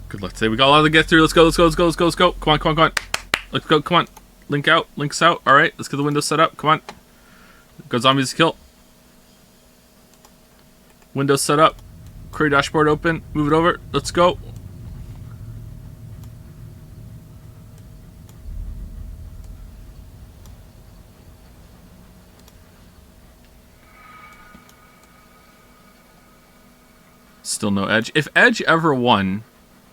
Good luck today. We got a lot to get through. Let's go, let's go, let's go, let's go, let's go. Come on, come on, come on. Let's go, come on. Link out, links out. Alright, let's get the window set up. Come on. Go zombies to kill. Windows set up. Query dashboard open. Move it over. Let's go. Still no Edge. If Edge ever won,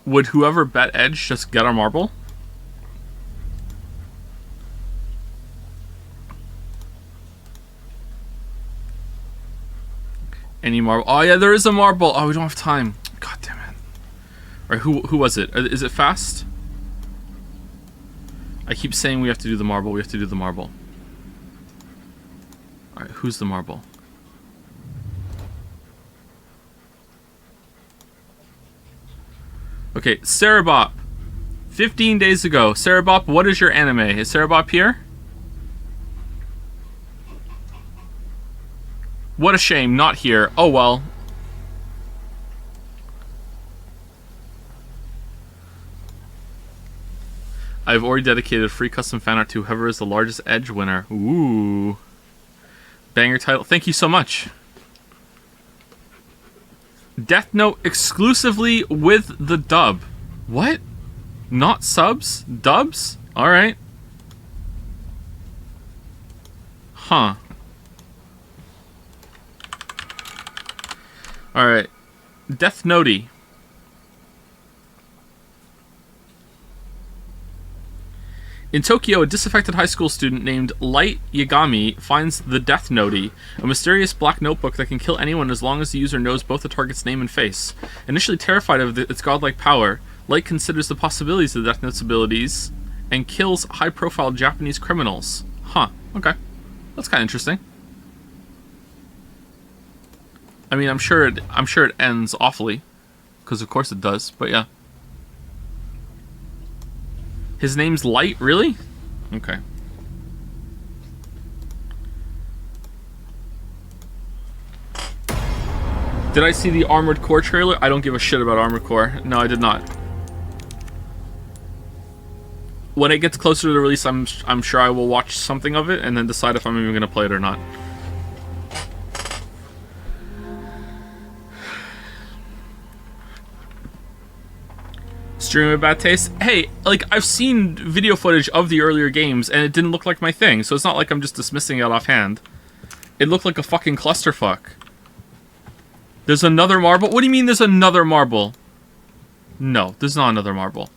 would whoever bet Edge just get our marble? Any marble? Oh yeah, there is a marble. Oh, we don't have time. God damn it. Alright, who was it? Is it fast? I keep saying we have to do the marble. We have to do the marble. Alright, who's the marble? Okay, Sarabop. 15 days ago. Sarabop, what is your anime? Is Sarabop here? What a shame, not here. Oh well. I've already dedicated free custom fan art to whoever is the largest Edge winner. Ooh. Banger title. Thank you so much. Death Note exclusively with the dub. What? Not subs? Dubs? Alright. Huh. Alright. Death Note. In Tokyo, a disaffected high school student named Light Yagami finds the Death Note, a mysterious black notebook that can kill anyone as long as the user knows both the target's name and face. Initially terrified of its godlike power, Light considers the possibilities of the Death Note's abilities and kills high-profile Japanese criminals. Huh, okay. That's kind of interesting. I mean, I'm sure it ends awfully, because of course it does, but yeah. His name's Light, really? Okay. Did I see the Armored Core trailer? I don't give a shit about Armored Core. No, I did not. When it gets closer to the release, I'm sure I will watch something of it and then decide if I'm even going to play it or not. Stream of bad taste? Hey, like, I've seen video footage of the earlier games, and it didn't look like my thing, so it's not like I'm just dismissing it offhand. It looked like a fucking clusterfuck. There's another marble? What do you mean there's another marble? No, there's not another marble.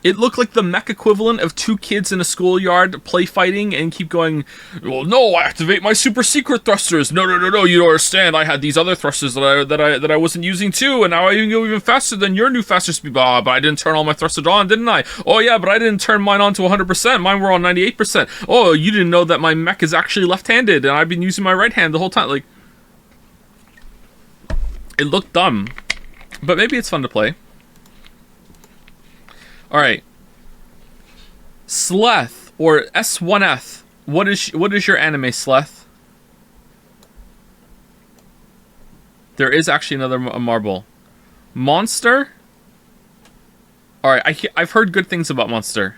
It looked like the mech equivalent of two kids in a schoolyard play fighting and keep going, well, no, I activate my super secret thrusters. No, no, no, no, you don't understand. I had these other thrusters that I wasn't using too, and now I can go even faster than your new faster speed. But I didn't turn all my thrusters on, didn't I? Oh yeah, but I didn't turn mine on to 100%. Mine were on 98%. Oh, you didn't know that my mech is actually left-handed, and I've been using my right hand the whole time. Like, it looked dumb, but maybe it's fun to play. Alright. Sleth, or S1F. What is your anime, Sleth? There is actually another marble. Monster? Alright, I've heard good things about Monster.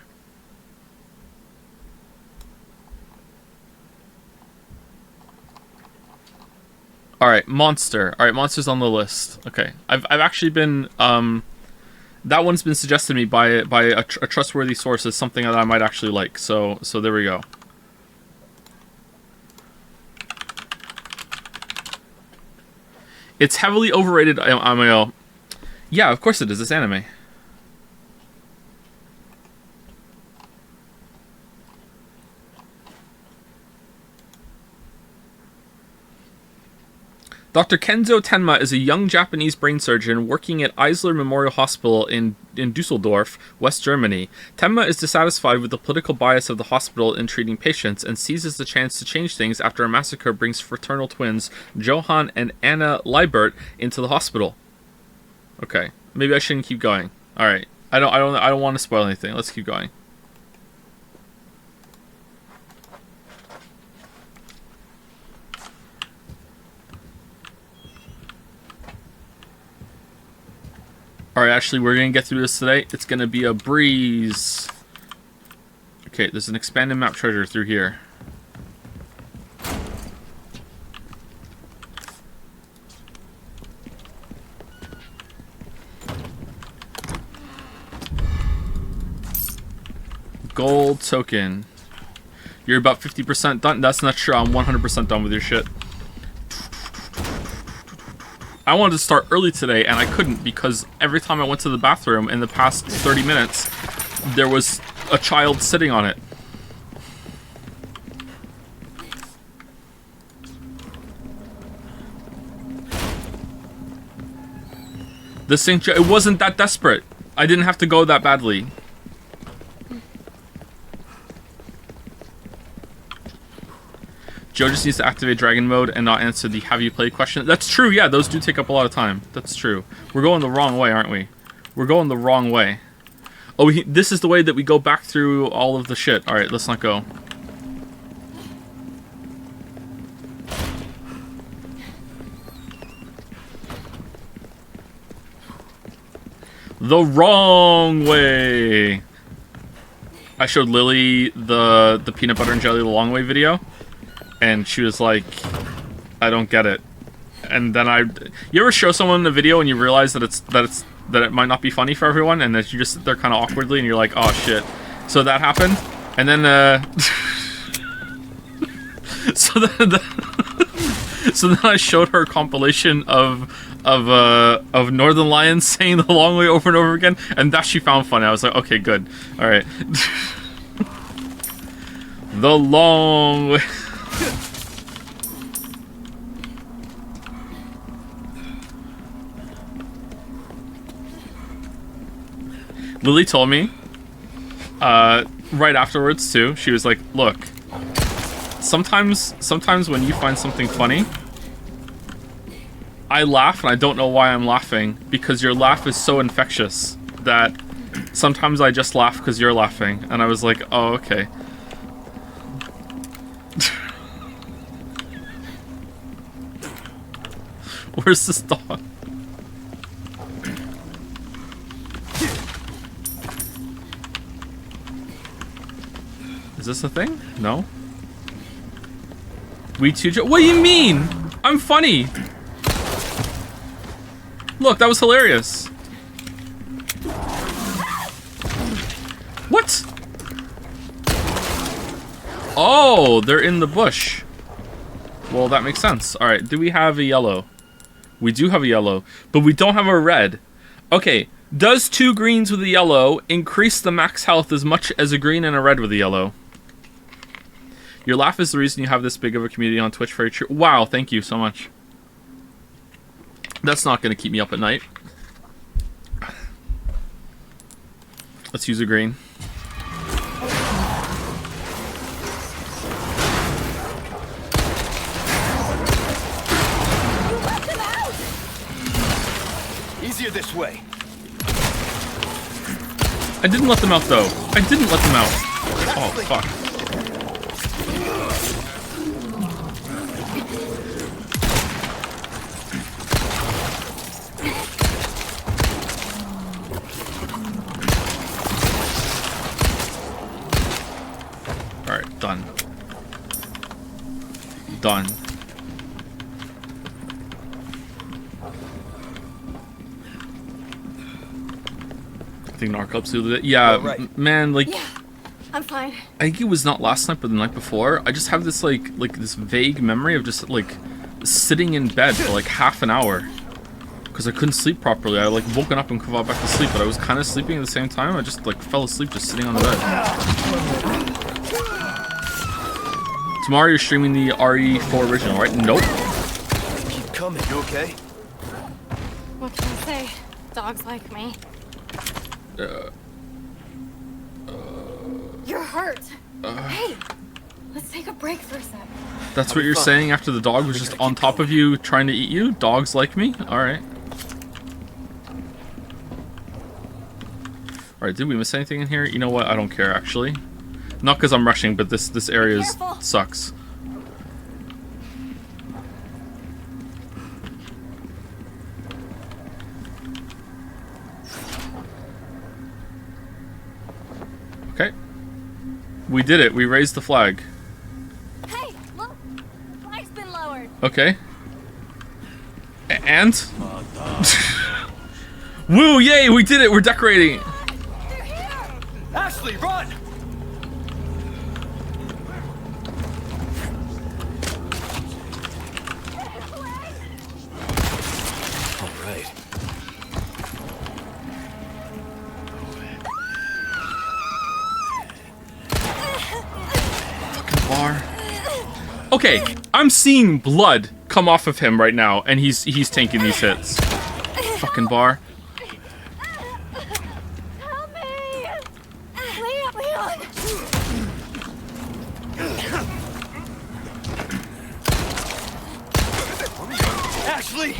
Alright, Monster. Alright, Monster's on the list. Okay. I've actually been, That one's been suggested to me by a trustworthy source as something that I might actually like. So there we go. It's heavily overrated. Yeah, of course it is. It's anime. Dr. Kenzo Tenma is a young Japanese brain surgeon working at Eisler Memorial Hospital in Dusseldorf, West Germany. Tenma is dissatisfied with the political bias of the hospital in treating patients and seizes the chance to change things after a massacre brings fraternal twins Johann and Anna Leibert into the hospital. Okay, maybe I shouldn't keep going. All right, I don't want to spoil anything. Let's keep going. Alright, actually, we're going to get through this today. It's going to be a breeze. Okay, there's an expanded map treasure through here. Gold token. You're about 50% done? That's not true. I'm 100% done with your shit. I wanted to start early today, and I couldn't because every time I went to the bathroom in the past 30 minutes, there was a child sitting on it. This thing, it wasn't that desperate. I didn't have to go that badly. Joe just needs to activate Dragon Mode and not answer the have you played question. That's true, yeah, those do take up a lot of time. That's true. We're going the wrong way, aren't we? We're going the wrong way. Oh, this is the way that we go back through all of the shit. Alright, let's not go. The wrong way! I showed Lily the peanut butter and jelly the long way video. And she was like, I don't get it. And then you ever show someone a video and you realize that it might not be funny for everyone, and that you just sit there kind of awkwardly and you're like, oh shit. So that happened, and then so then I showed her a compilation of Northern Lions saying the long way over and over again, and that she found funny. I was like, okay, good. All right. The long way. Lily told me, right afterwards too, she was like, look, sometimes when you find something funny, I laugh and I don't know why I'm laughing, because your laugh is so infectious that sometimes I just laugh because you're laughing. And I was like, oh, okay. Where's this dog? Is this a thing? No. We too. What do you mean? I'm funny. Look, that was hilarious. What? Oh, they're in the bush. Well, that makes sense. All right. Do we have a yellow? We do have a yellow, but we don't have a red. Okay. Does 2 greens with a yellow increase the max health as much as a green and a red with a yellow? Your laugh is the reason you have this big of a community on Twitch. Very true. Wow, thank you so much. That's not going to keep me up at night. Let's use a green. Easier this way. I didn't let them out, though. I didn't let them out. Oh, fuck. Alright, done. Done. think narcolepsy. Yeah, All right. man, like. Yeah, I'm fine. I think it was not last night, but the night before. I just have this like this vague memory of just like sitting in bed for like half an hour because I couldn't sleep properly. I like woken up and fell back to sleep, but I was kind of sleeping at the same time. I just like fell asleep just sitting on the bed. Tomorrow you're streaming the RE4 original, right? Nope. Keep coming. You okay? What can I say? Dogs like me. You're hurt. Hey, let's take a break for a sec. That's what you're saying after the dog was just on top of you trying to eat you? Dogs like me? Alright. Alright, did we miss anything in here? You know what? I don't care, actually. Not because I'm rushing, but this area sucks. Okay. We did it. We raised the flag. Hey, look! The flag's been lowered. Okay. And? Woo, yay, we did it. We're decorating. They're here! Ashley, run! All right. Bar. Okay, I'm seeing blood come off of him right now, and he's taking these hits. Fucking bar. Help me! Leon! Ashley!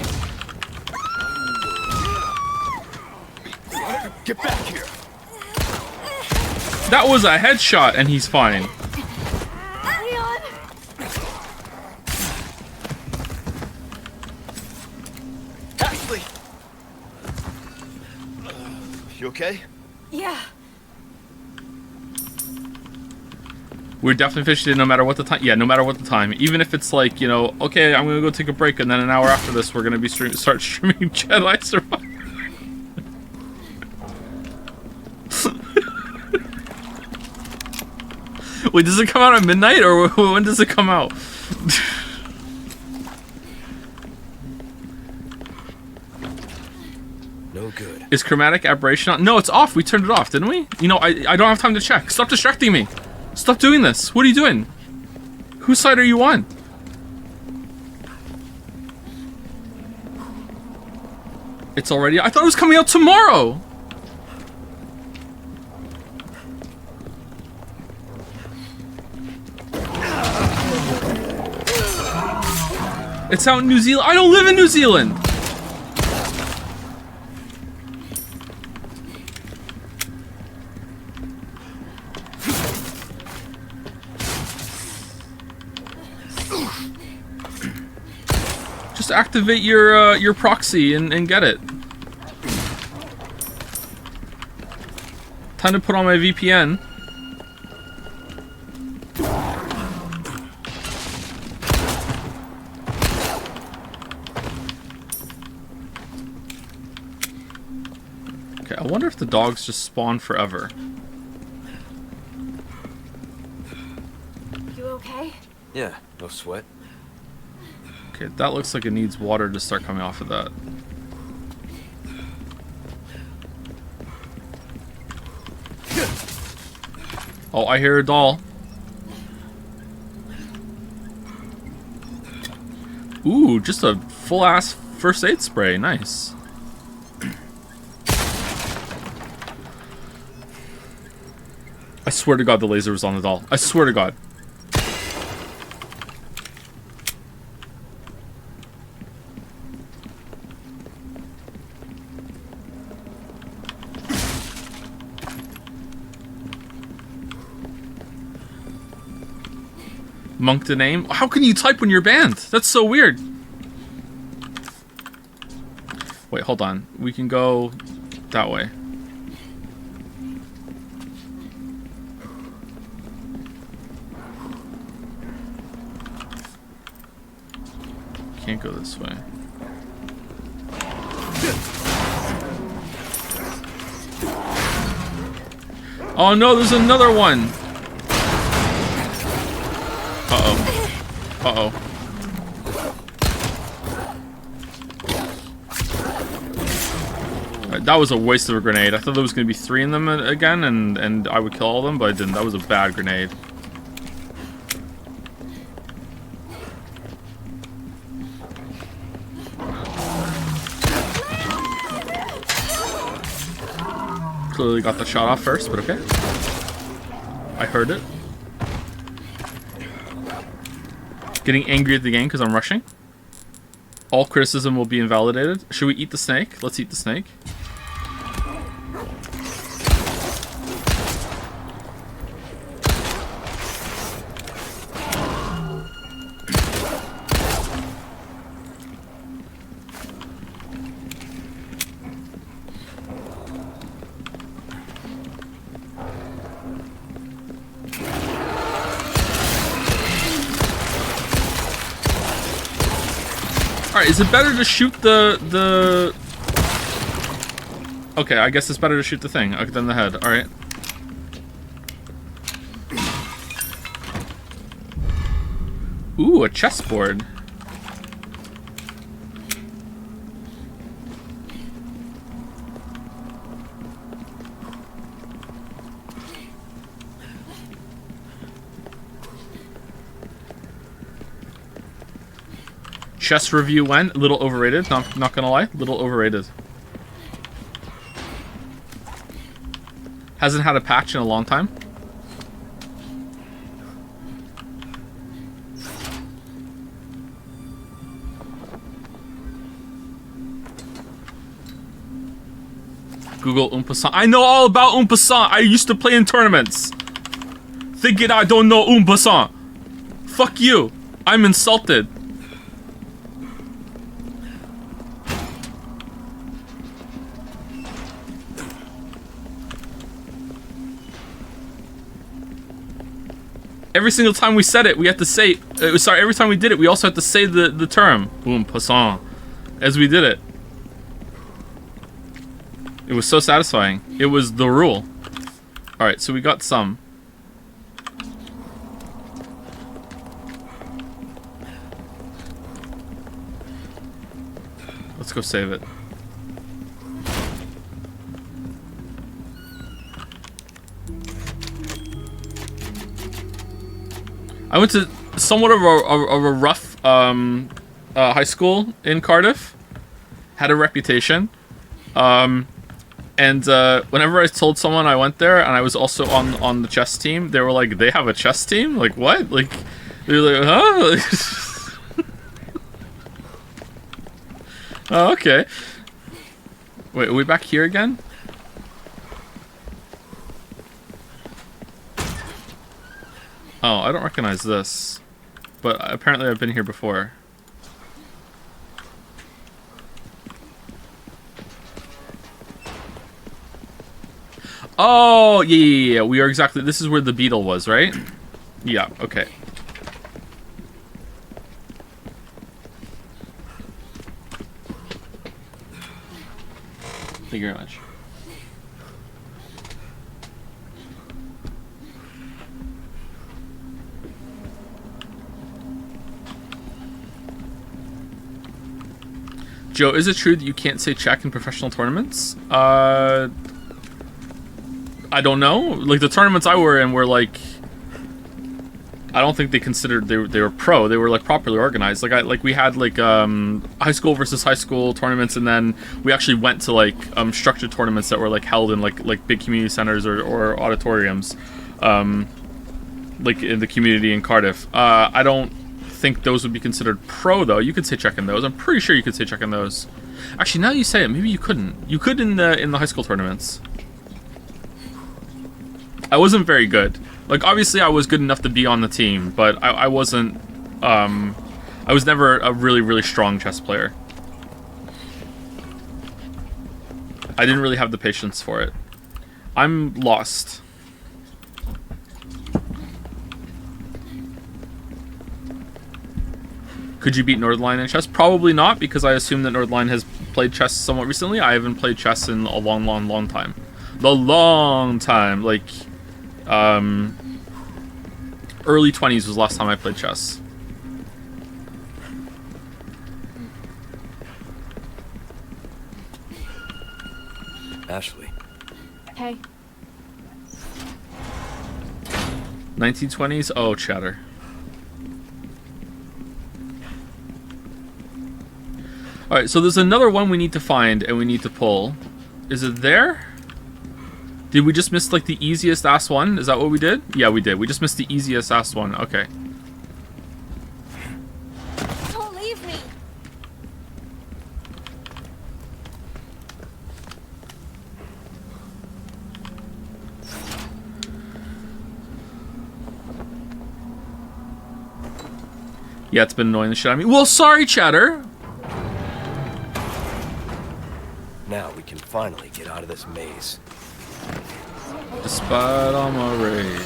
Get back here! That was a headshot, and he's fine. Leon! Ashley! You okay? Yeah. We're definitely fishing no matter what the time. Yeah, no matter what the time. Even if it's like, you know, okay, I'm gonna go take a break, and then an hour after this, we're gonna be start streaming Jedi Survivor. Wait, does it come out at midnight, or when does it come out? No good. Is chromatic aberration on? No, it's off. We turned it off, didn't we? You know, I don't have time to check. Stop distracting me. Stop doing this. What are you doing? Whose side are you on? It's already... I thought it was coming out tomorrow! It's out in New Zealand. I don't live in New Zealand! Just activate your proxy and get it. Time to put on my VPN. Okay, I wonder if the dogs just spawn forever. You okay? Yeah, no sweat. Okay, that looks like it needs water to start coming off of that. Oh, I hear a doll. Ooh, just a full-ass first aid spray. Nice. I swear to God the laser was on the doll. I swear to God. Monk the name? How can you type when you're banned? That's so weird. Wait, hold on. We can go that way. Can't go this way. Oh no, there's another one. Uh-oh. Uh-oh. That was a waste of a grenade. I thought there was going to be 3 in them again, and I would kill all of them, but I didn't. That was a bad grenade. Clearly got the shot off first, but okay. I heard it. Getting angry at the game because I'm rushing. All criticism will be invalidated. Should we eat the snake? Let's eat the snake. Alright, is it better to shoot the... Okay, I guess it's better to shoot the thing than the head. Alright. Ooh, a chessboard. Chess review went a little overrated. Not gonna lie, little overrated. Hasn't had a patch in a long time. Google Umpasant. I know all about Umpasant. I used to play in tournaments. Thinking I don't know Umpasant. Fuck you. I'm insulted. Every single time we said it, we had to say... sorry, every time we did it, we also had to say the term. Boom, passant. As we did it. It was so satisfying. It was the rule. Alright, so we got some. Let's go save it. I went to somewhat of a rough high school in Cardiff. Had a reputation. And whenever I told someone I went there and I was also on the chess team, they were like, they have a chess team? Like, what? Like, they were like, huh? Oh, okay. Wait, are we back here again? Oh, I don't recognize this. But apparently I've been here before. Oh, yeah. We are exactly... This is where the beetle was, right? Yeah, okay. Thank you very much. Joe, is it true that you can't say check in professional tournaments? I don't know. Like, the tournaments I were in were, like... I don't think they considered they were pro. They were, like, properly organized. Like, we had, like, high school versus high school tournaments, and then we actually went to, like, structured tournaments that were, like, held in, like big community centers or auditoriums. Like, in the community in Cardiff. I don't think those would be considered pro, though. You could say check in those. I'm pretty sure you could say check in those. Actually, now you say it, maybe you couldn't. You could in the high school tournaments. I wasn't very good. Like, obviously I was good enough to be on the team, but I wasn't, I was never a really, really strong chess player. I didn't really have the patience for it. I'm lost. Could you beat Nordline in chess? Probably not, because I assume that Nordline has played chess somewhat recently. I haven't played chess in a long, long, long time. The long time, like... Early 20s was the last time I played chess. Ashley. Hey. 1920s? Oh, chatter. Alright, so there's another one we need to find and we need to pull. Is it there? Did we just miss, like, the easiest ass one? Is that what we did? Yeah, we did. We just missed the easiest ass one. Okay. Don't leave me. Yeah, it's been annoying the shit out of me. Well, sorry, chatter. Now we can finally get out of this maze. Despite all my rage.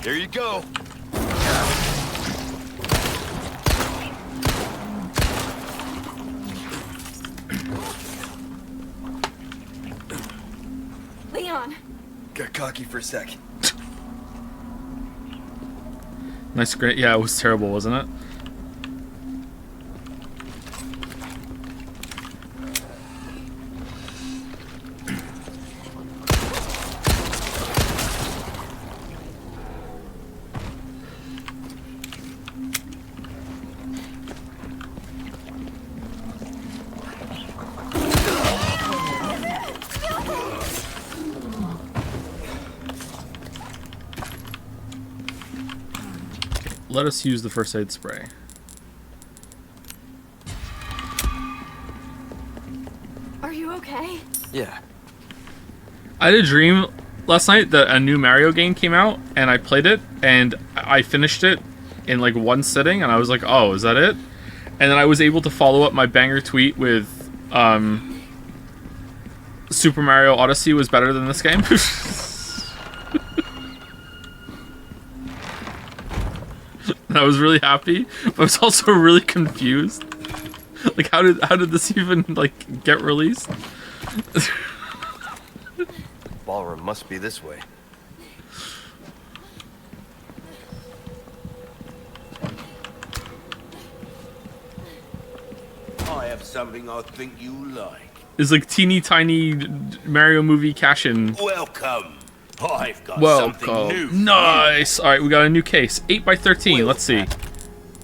Here you go. Leon. Got cocky for a sec. Nice, great. Yeah, it was terrible, wasn't it? Let us use the first aid spray. Are you okay? Yeah. I had a dream last night that a new Mario game came out, and I played it, and I finished it in like one sitting, and I was like, oh, is that it? And then I was able to follow up my banger tweet with, Super Mario Odyssey was better than this game. And I was really happy, but I was also really confused. Like, how did this even, like, get released? Ballroom must be this way. I have something I think you like. It's like teeny tiny Mario movie cash-in. Welcome. I've got something Welcome. new. Nice. All right, we got a new case. 8x13. Let's see.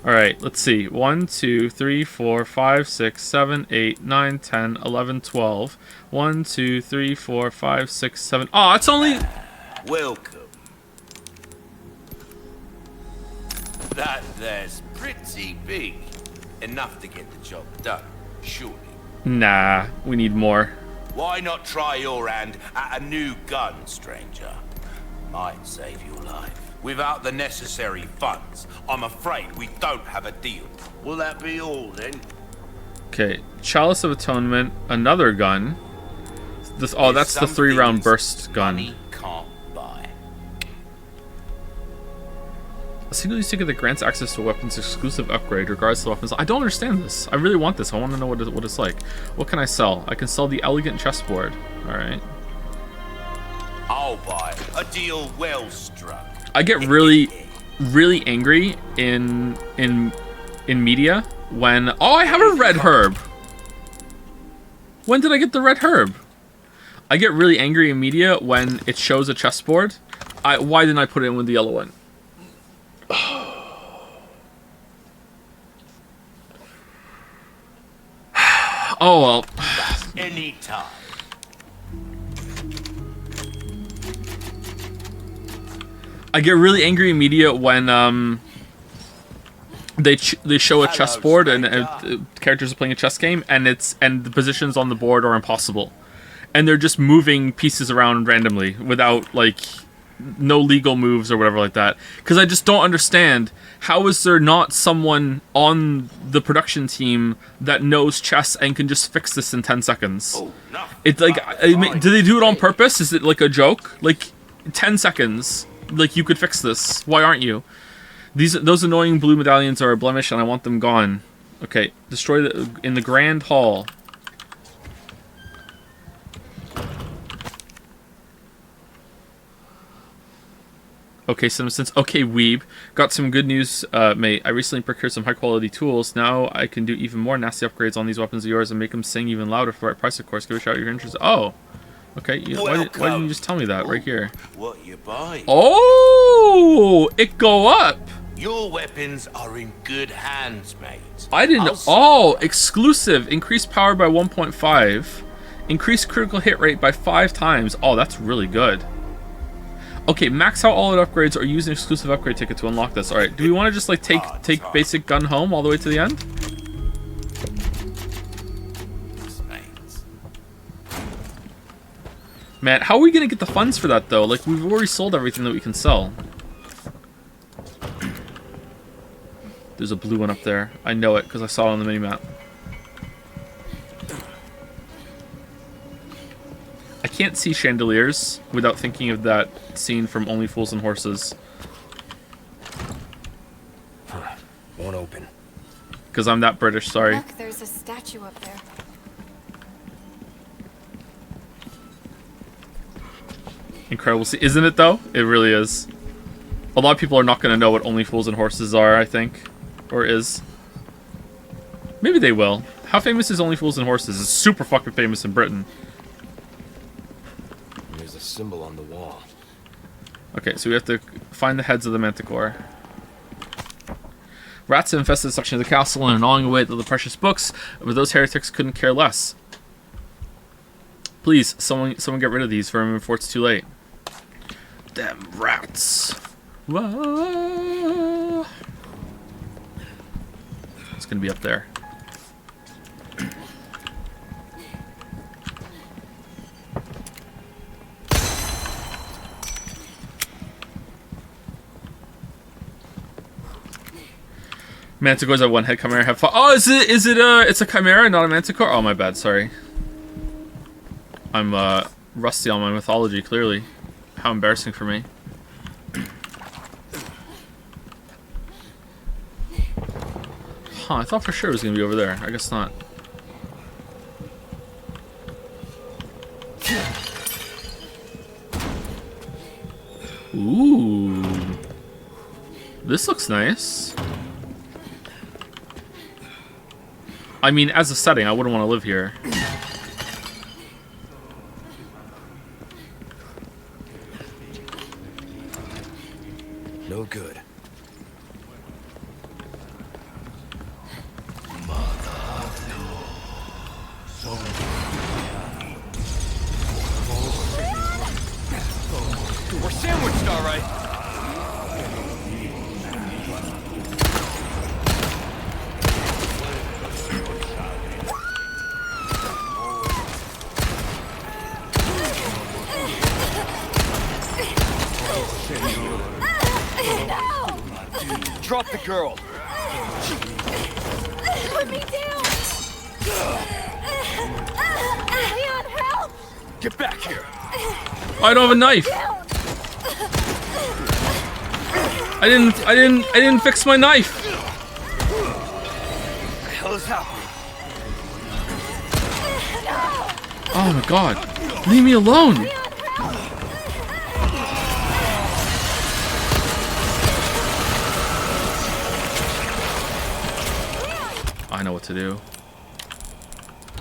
All right, let's see. 1, 2, 3, 4, 5, 6, 7, 8, 9, 10, 11, 12. 1, 2, 3, 4, 5, 6, 7. Oh, it's only. Welcome. That there's pretty big. Enough to get the job done, surely. Nah, we need more. Why not try your hand at a new gun, stranger? Might save your life. Without the necessary funds, I'm afraid we don't have a deal. Will that be all, then? Okay, Chalice of Atonement, another gun. This, oh, that's the 3-round burst gun. Money can't buy. A single-use ticket that grants access to a weapon's exclusive upgrade, regardless of the weapons. I don't understand this. I really want this. I want to know what it's like. What can I sell? I can sell the elegant chessboard. All right. I'll buy a deal well struck. I get really, really angry in media when I have a red herb. When did I get the red herb? I get really angry in media when it shows a chessboard. Why didn't I put it in with the yellow one? Oh well. Anytime. I get really angry in media when they show a chessboard and characters are playing a chess game and the positions on the board are impossible, and they're just moving pieces around randomly without like no legal moves or whatever like that. Because I just don't understand, how is there not someone on the production team that knows chess and can just fix this in 10 seconds? Oh, no. It's like, do they do it on purpose? Is it like a joke? Like, 10 seconds. Like, you could fix this. Why aren't you? Those annoying blue medallions are a blemish, and I want them gone. Okay, destroy in the Grand Hall. Okay, Simpsons. Okay, Weeb. Got some good news, mate. I recently procured some high-quality tools. Now I can do even more nasty upgrades on these weapons of yours and make them sing even louder for the right price, of course. Give a shout if you're interested. Oh! Okay, why didn't you just tell me that right here? What you buy? Oh! It go up! Your weapons are in good hands, mate. I didn't... Oh! Exclusive. Increased power by 1.5. Increased critical hit rate by 5 times. Oh, that's really good. Okay, max out all the upgrades or use an exclusive upgrade ticket to unlock this. Alright, do we want to just, like, take basic gun home all the way to the end? Man, how are we going to get the funds for that, though? Like, we've already sold everything that we can sell. There's a blue one up there. I know it, because I saw it on the minimap. I can't see chandeliers without thinking of that scene from Only Fools and Horses. Won't open. Because I'm that British, sorry. Look, there's a statue up there. Incredible. Isn't it, though? It really is. A lot of people are not going to know what Only Fools and Horses are, I think. Or is. Maybe they will. How famous is Only Fools and Horses? It's super fucking famous in Britain. There's a symbol on the wall. Okay, so we have to find the heads of the Manticore. Rats have infested a section of the castle and are gnawing away at the precious books, but those heretics couldn't care less. Please, someone get rid of these vermin before it's too late. Damn rats. Whoa. It's gonna be up there. Manticores have one head. Chimera have 5. Oh, it's a chimera, not a manticore? Oh, my bad, sorry. I'm rusty on my mythology, clearly. How embarrassing for me. Huh, I thought for sure it was gonna be over there. I guess not. Ooh. This looks nice. I mean, as a setting, I wouldn't want to live here. No good. We're sandwiched, all right. Drop the girl. Put me down! Leon, help! Get back here. I don't have a knife. I didn't fix my knife. What the hell is happening? Oh my god. Leave me alone. I know what to do.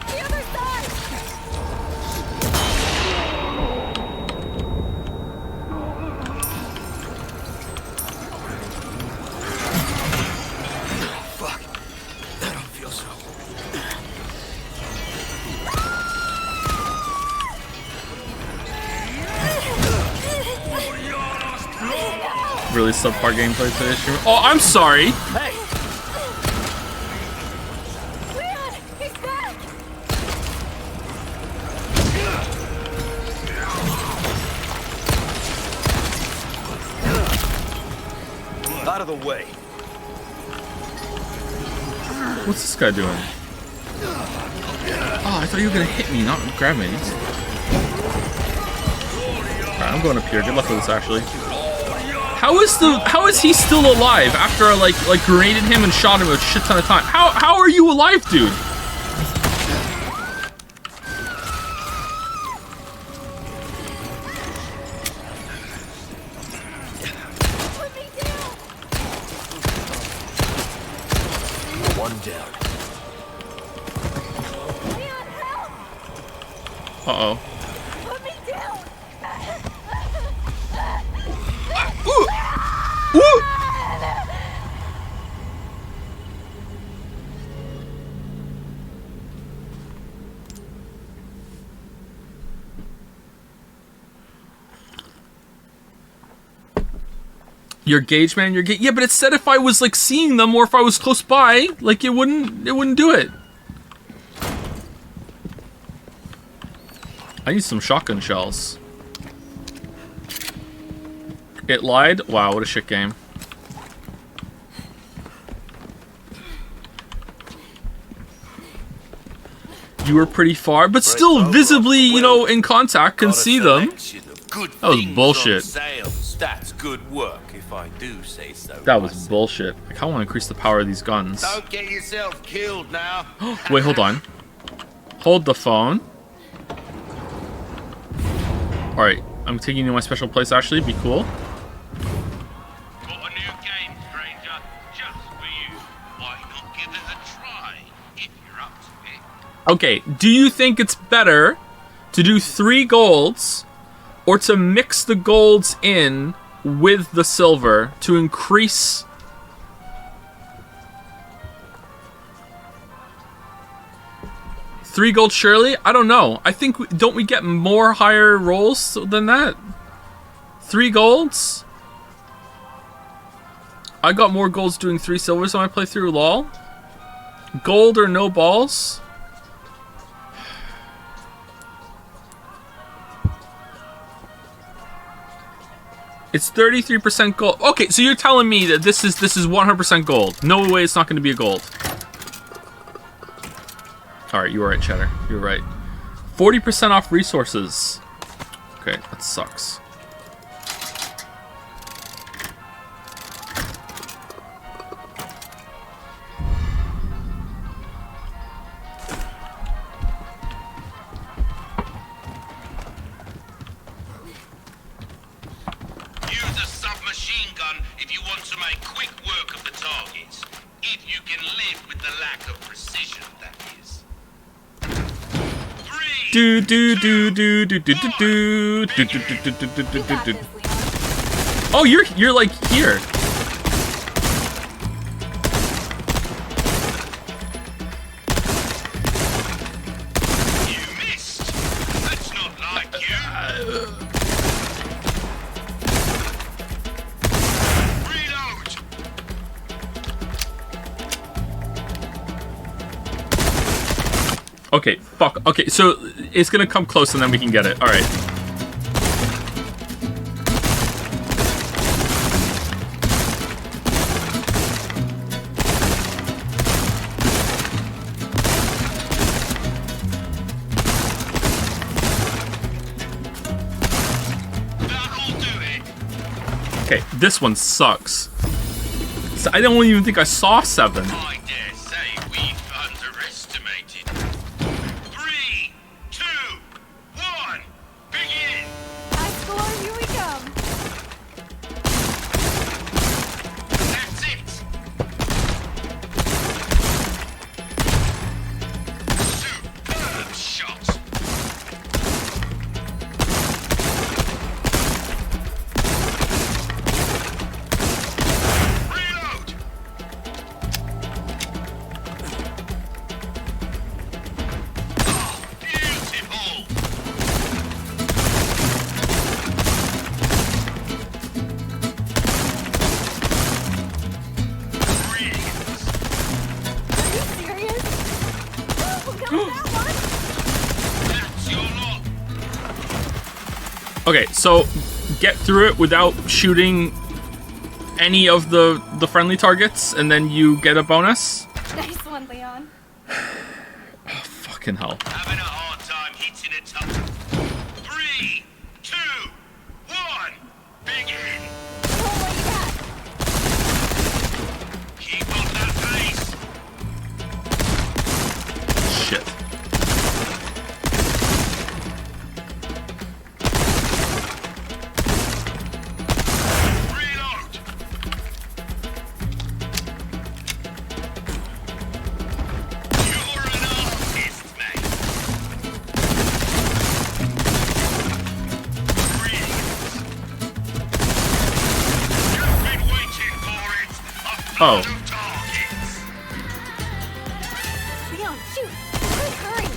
The other side! Fuck. I don't feel so. Really subpar gameplay for this year. Oh, I'm sorry. Hey! Leon, he's back! Out of the way. What's this guy doing? Oh, I thought you were gonna hit me, not grab me. Crap. Alright, I'm going up here. Good luck with this, Ashley. How is he still alive after I like grenaded him and shot him a shit ton of time? How are you alive, dude? One down. Uh-oh. Put me down. Ooh. Ooh. Your gauge, man, your gauge. Yeah, but it said if I was like seeing them or if I was close by, like it wouldn't do it. I need some shotgun shells. It lied? Wow, what a shit game. You were pretty far, but still visibly, you know, in contact, can see them. That was bullshit. That's good work, if I do say so. That was bullshit. I kind of want to increase the power of these guns. Don't get yourself killed now. Wait, hold on. Hold the phone. Alright, I'm taking you to my special place, Ashley. Be cool. Got a new game, stranger, just for you. Why not give it a try, if you're up to it? Okay, do you think it's better to do 3 golds or to mix the golds in with the silver to increase... $3 gold surely? I don't know. I think, don't we get more higher rolls than that? 3 golds? I got more golds doing 3 silvers on my playthrough, lol. Gold or no balls? It's 33% gold. Okay, so you're telling me that this is 100% gold. No way it's not going to be a gold. Alright, you were right, Cheddar. You're right. 40% off resources. Okay, that sucks. Use a submachine gun if you want to make quick work of the targets. If you can live with the lack of precision, that is. Do do do do do do do do do do do do do do do do. Oh, you're like here. You missed. That's not like you. Reload. Okay, fuck. Okay, so it's gonna come close and then we can get it. Alright. That'll do it. Okay, this one sucks. So I don't even think I saw 7. I dare say we've underestimated. 3, 2, 1, begin. High score, here we come. That's it. Superb shot. Reload. Beautiful. Brilliant. Are you serious? Oh, no, that That's your lot. Okay, so get through it without shooting any of the friendly targets and then you get a bonus? one. Nice one, Leon. Fucking hell. Having a hard time hitting it up. 3, 2, Oh. of targets. Leon, shoot! Quick, hurry!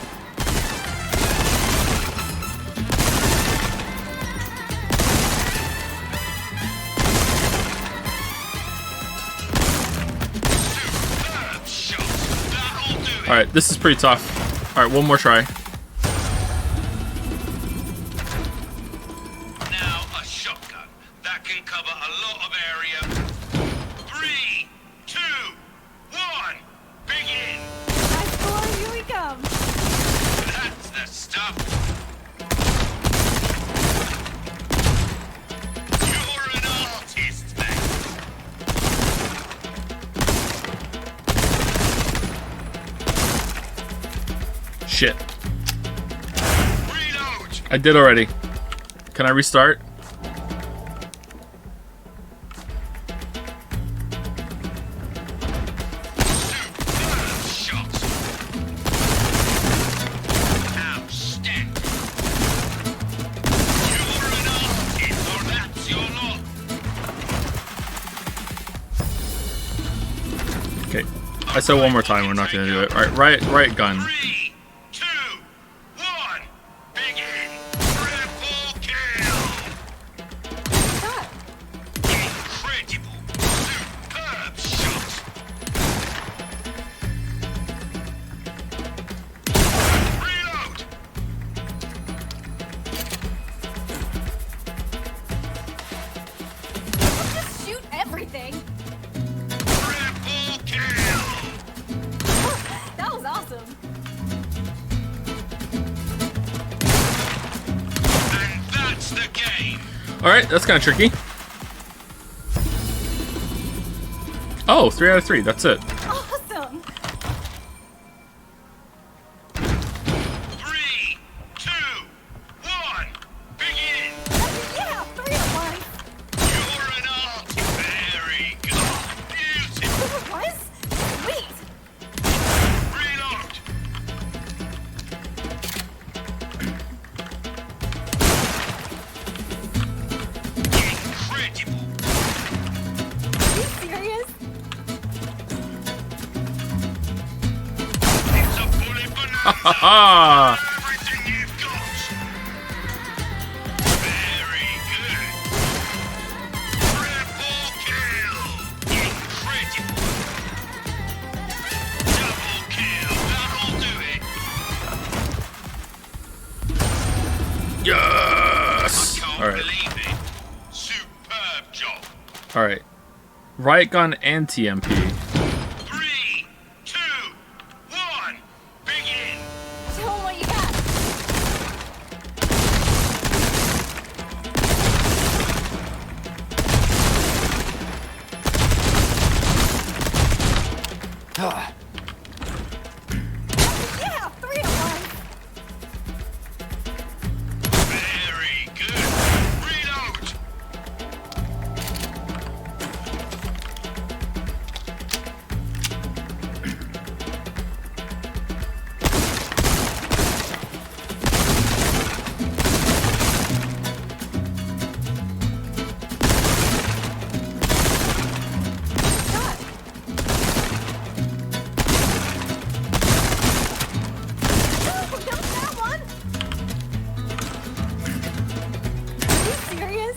Superb shot. That'll do it. All right, this is pretty tough. All right, one more try. Now a shotgun that can cover a lot of area. 3, 2, 1, begin. Nice boy, here we come! That's the stuff. You're an artist, then. Shit. Reload. I did already. Can I restart? Superb shot. Outstanding. You're an artist, or that's your lot. Okay. I said one more time. We're not gonna do it. All right, right gun. 3, 2, 1, begin. Triple kill. Stop! Incredible. Superb shot. Reload. Just shoot everything! Triple kill. That was awesome! And that's the game. All right, that's kind of tricky. Oh, 3 out of 3. That's it. Awesome! 3, 2, 1, begin. Yeah, 3 at once! You're an artist. Very good. Beautiful. What? Sweet! Reload. Incredible. Are you serious? It's a bullet bonanza. Ah! Everything you've got. Very good. Triple kill. Incredible. Double kill. That'll do it. Yes. Can't All right. believe it. Superb job. All right. Riot gun and TMP. 3, 2, 1, begin. Show 'em what you got! Ah, Yeah, 3 at once! Very good. Reload. Shot! Oh, not that one! Are you serious?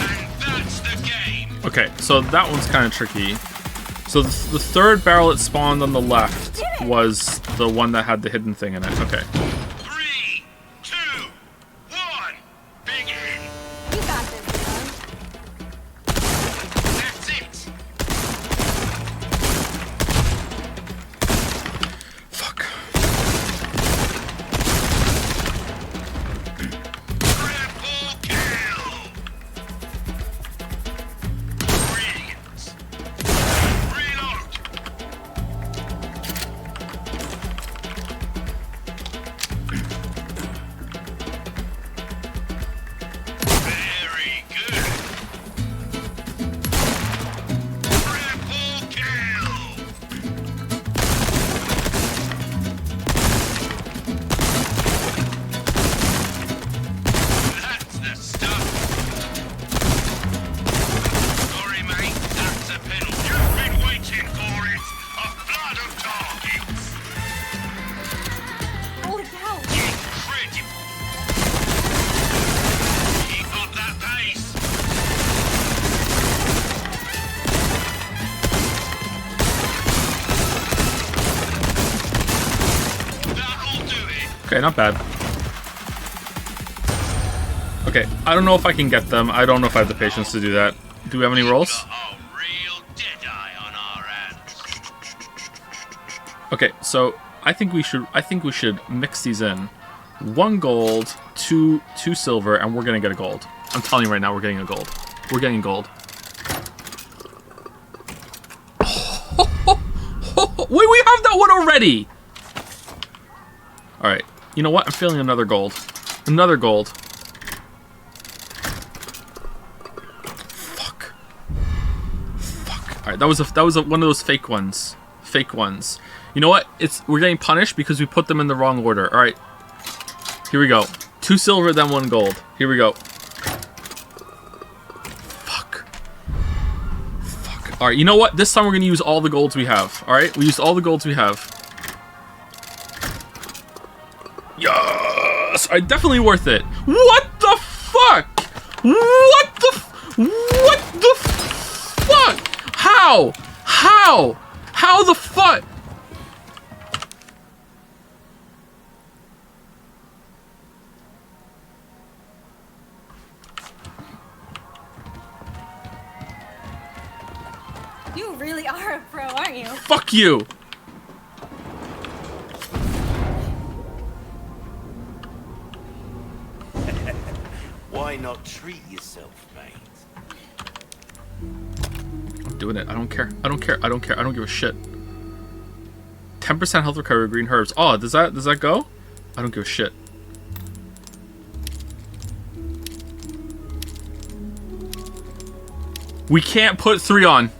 And that's the game. Okay, so that one's kind of tricky. So the third barrel that spawned on the left was the one that had the hidden thing in it. Okay. 3, 2, 1, begin. You got this, Leon. That's it. Fuck. Triple kill. Brilliant. Reload. Okay, not bad. Okay, I don't know if I can get them. I don't know if I have the patience to do that. Do we have any rolls? Got a real Jedi on our hands. Okay, so I think we should mix these in. 1 gold, 2 silver, and we're gonna get a gold. I'm telling you right now, we're getting a gold. We're getting gold. Wait, we have that one already! Alright, you know what? I'm feeling another gold. Another gold. Fuck. Alright, that was one of those fake ones. Fake ones. You know what? We're getting punished because we put them in the wrong order. Alright. Here we go. 2 silver, then 1 gold. Here we go. Fuck. Fuck. Alright, you know what? This time we're gonna use all the golds we have. Alright? We used all the golds we have. Yes! Alright, definitely worth it. What the fuck? What the fuck? How? How the fuck? You really are a pro, aren't you? Fuck you! Why not treat yourself, mate? I'm doing it. I don't care. I don't care. I don't care. I don't give a shit. 10% health recovery, green herbs. Oh, does that go? I don't give a shit. We can't put 3 on.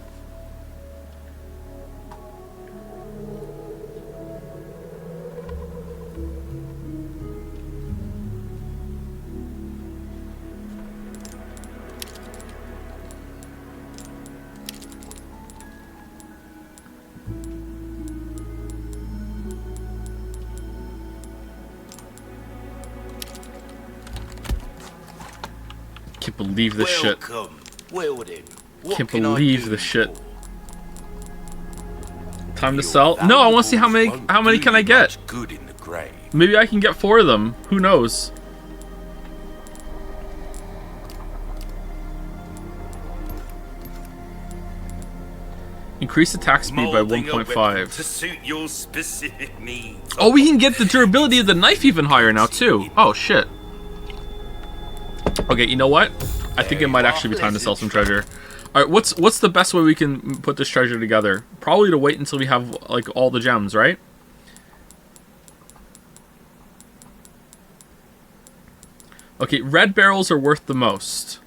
Can't believe this shit. Welcome. Well then, what Can't can I believe do this shit. for? Time to Your sell? No, I want to see how many valuables won't can do I you get. much good in the grave. Maybe I can get 4 of them. Who knows? Increase attack speed by Molding a weapon 1.5. to suit your specific needs. Oh, we can get the durability of the knife even higher now too. Oh shit. Okay, you know what? I think it might actually be time to sell some treasure. All right, what's the best way we can put this treasure together? Probably to wait until we have like all the gems, right? Okay, red barrels are worth the most.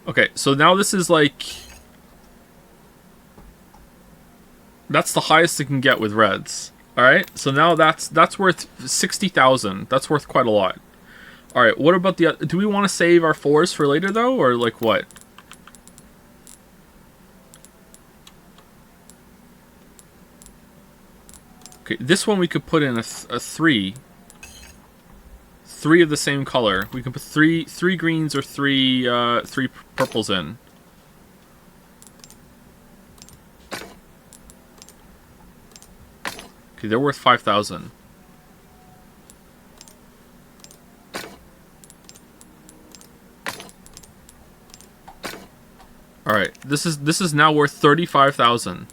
Okay, so now this is like... That's the highest it can get with reds. Alright, so now that's worth 60,000. That's worth quite a lot. Alright, what about the... Do we want to save our 4s for later, though? Or, like, what? Okay, this one we could put in a 3. 3 of the same color. We can put three greens or three purples in. Okay, they're worth 5,000. All right, this is now worth 35,000.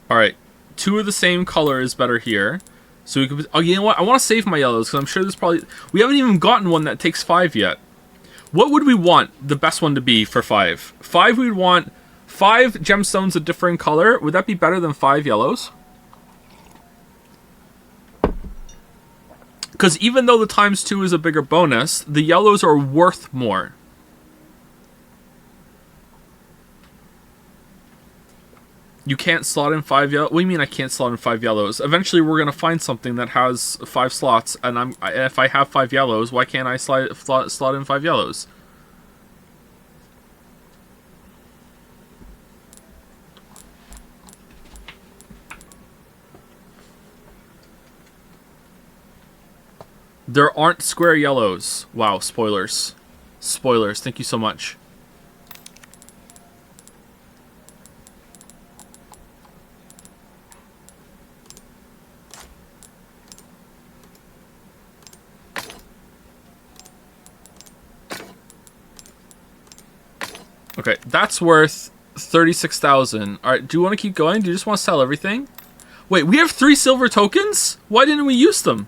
All right. 2 of the same color is better here. So we could... Oh, you know what? I want to save my yellows, because I'm sure there's probably... We haven't even gotten one that takes 5 yet. What would we want the best one to be for 5? 5, we'd want 5 gemstones of different color. Would that be better than 5 yellows? Because even though the times 2 is a bigger bonus, the yellows are worth more. You can't slot in 5 yellows? What do you mean I can't slot in 5 yellows? Eventually we're going to find something that has 5 slots, and if I have 5 yellows, why can't I slot in 5 yellows? There aren't square yellows. Wow, spoilers. Spoilers, thank you so much. Okay, that's worth 36,000. Alright, do you want to keep going? Do you just want to sell everything? Wait, we have 3 silver tokens? Why didn't we use them?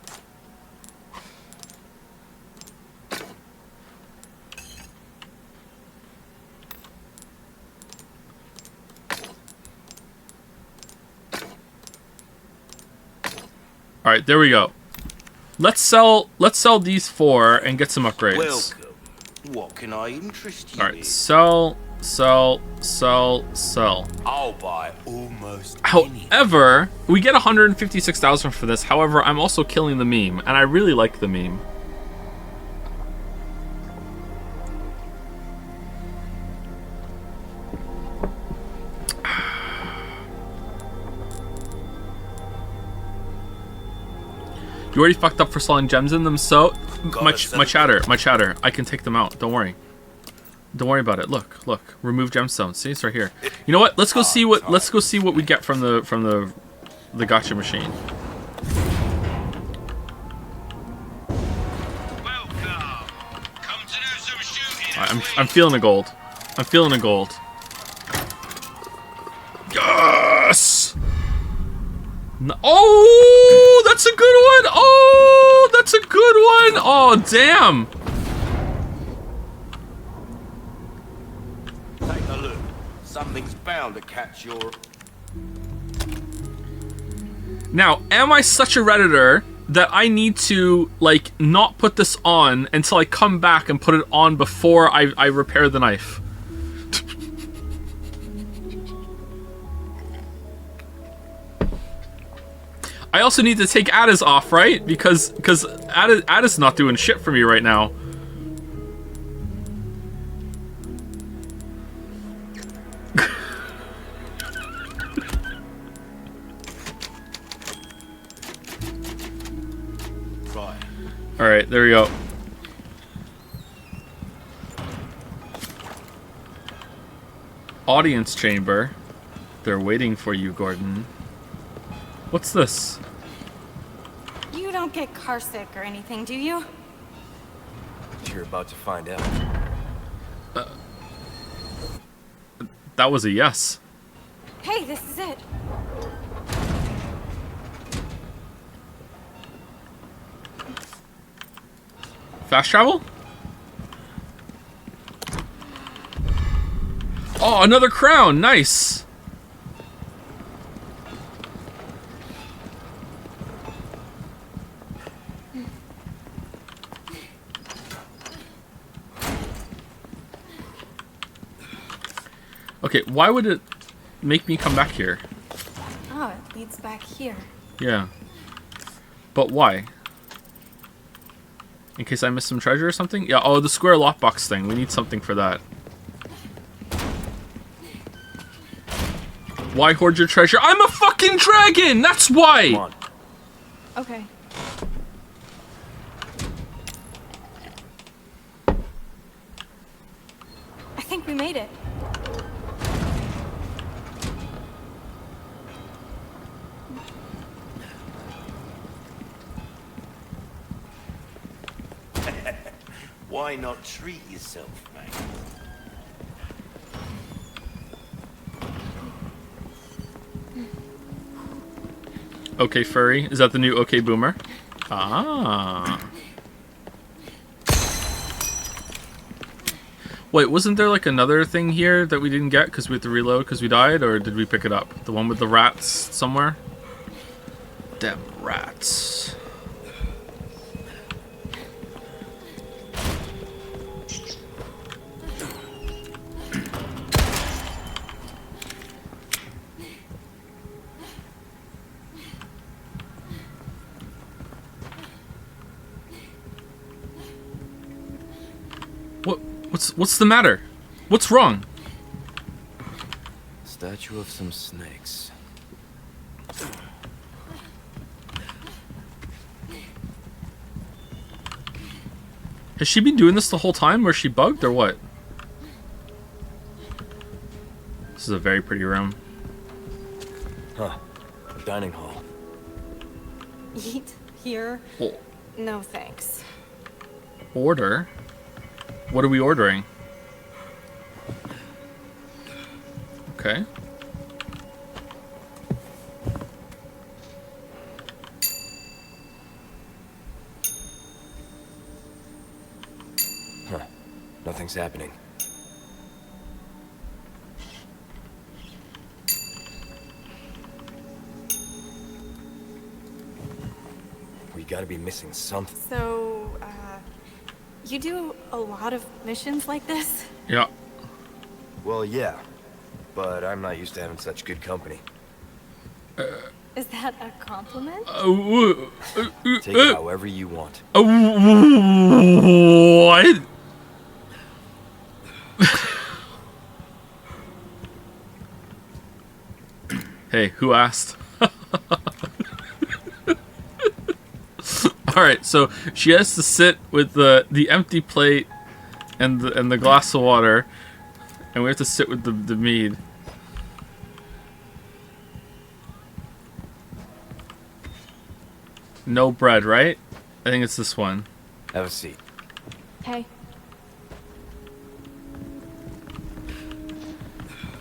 Alright, there we go. Let's sell these 4 and get some upgrades. Welcome. What can I interest you Alright, in? sell. I'll buy almost anything. However, we get 156,000 for this. However, I'm also killing the meme, and I really like the meme. You already fucked up for selling gems in them, so my chatter. I can take them out. Don't worry. Don't worry about it. Look. Remove gemstones. See, it's right here. You know what? Let's go see what we get from the gacha machine. Welcome. Come to do some shooting. I'm feeling the gold. I'm feeling the gold. Yes! Oh, that's a good one. Oh, that's a good one. Oh, damn. Take a look. Something's bound to catch your... Now, am I such a Redditor that I need to, like, not put this on until I come back and put it on before I repair the knife? I also need to take Ada's off, right? Because Ada's not doing shit for me right now. Right. Alright, there we go. Audience chamber. They're waiting for you, Gordon. What's this? You don't get car sick or anything, do you? You're about to find out. That was a yes. Hey, this is it. Fast travel? Oh, another crown. Nice. Okay, why would it make me come back here? Oh, it leads back here. Yeah. But why? In case I missed some treasure or something? Yeah, oh, the square lockbox thing. We need something for that. Why hoard your treasure? I'm a fucking dragon! That's why! Come on. Okay. I think we made it. Why not treat yourself, mate? Okay, furry. Is that the new okay boomer? Ah. Wait, wasn't there like another thing here that we didn't get because we had to reload because we died? Or did we pick it up? The one with the rats somewhere? Damn rats. What's the matter? What's wrong? Statue of some snakes. Has she been doing this the whole time? Was she bugged or what? This is a very pretty room. Huh. A dining hall. Eat here? Oh. No thanks. Order? What are we ordering? Okay. Huh. Nothing's happening. We gotta be missing something. So, you do a lot of missions like this? Yeah. Well, yeah. But I'm not used to having such good company. Is that a compliment? Take it however you want. What? Hey, who asked? Alright, so she has to sit with the empty plate and the glass of water, and we have to sit with the mead. No bread, right? I think it's this one. Have a seat. Hey.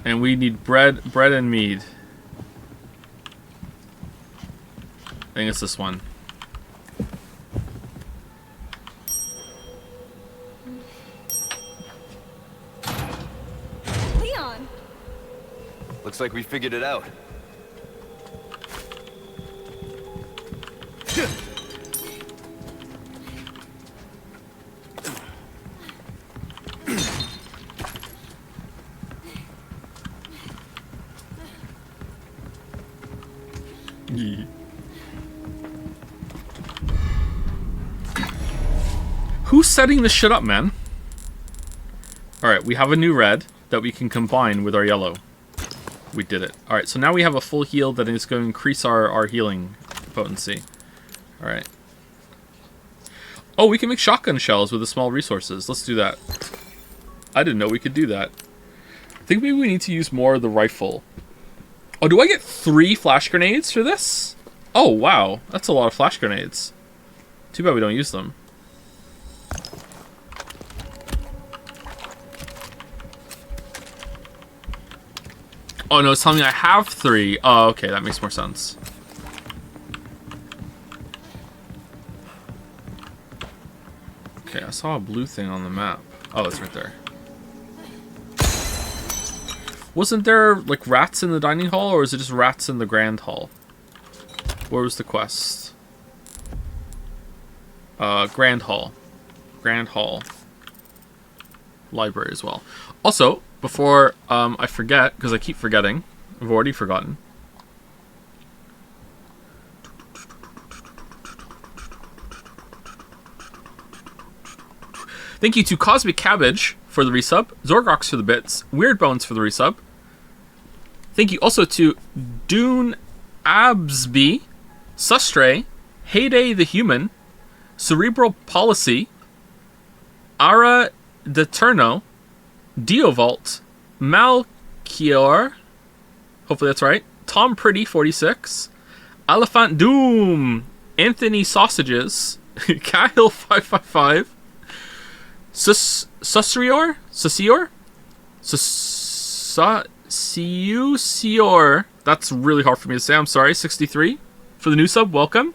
And we need bread and mead. I think it's this one. Leon! Looks like we figured it out. Who's setting this shit up, man? Alright, we have a new red that we can combine with our yellow. We did it. Alright, so now we have a full heal that is going to increase our healing potency. Alright. Oh, we can make shotgun shells with the small resources. Let's do that. I didn't know we could do that. I think maybe we need to use more of the rifle. Oh, do I get 3 flash grenades for this? Oh, wow. That's a lot of flash grenades. Too bad we don't use them. Oh, no, it's telling me I have 3. Oh, okay, that makes more sense. Okay, I saw a blue thing on the map. Oh, it's right there. Wasn't there, like, rats in the dining hall, or is it just rats in the grand hall? Where was the quest? Grand hall. Grand hall. Library as well. Also, before I forget, because I keep forgetting, I've already forgotten. Thank you to Cosmic Cabbage for the resub, Zorgox for the bits, Weird Bones for the resub. Thank you also to Dune Absby, Sustray, Heyday the Human, Cerebral Policy, Ara Deterno, Diovault, Malchior, hopefully that's right, Tom Pretty 46, Elephant Doom, Anthony Sausages, Kyle 555, Susior, that's really hard for me to say, I'm sorry, 63 for the new sub, welcome.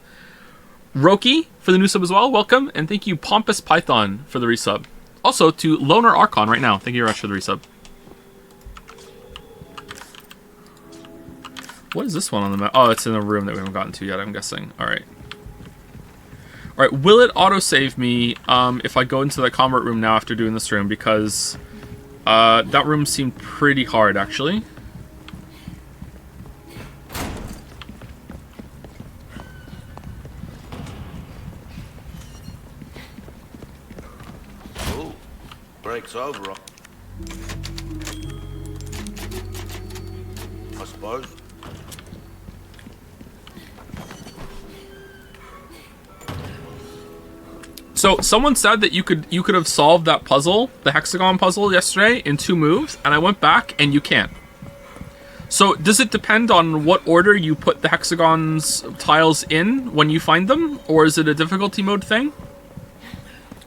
Roki for the new sub as well, welcome. And thank you Pompous Python for the resub. Also to Loner Archon right now, thank you very much for the resub. What is this one on the map? Oh, it's in a room that we haven't gotten to yet, I'm guessing. Alright. Alright, will it autosave me if I go into the combat room now after doing this room? Because that room seemed pretty hard, actually. Ooh, break's over. I suppose. So someone said that you could have solved that puzzle, the hexagon puzzle yesterday in 2 moves, and I went back and you can't. So does it depend on what order you put the hexagons tiles in when you find them, or is it a difficulty mode thing?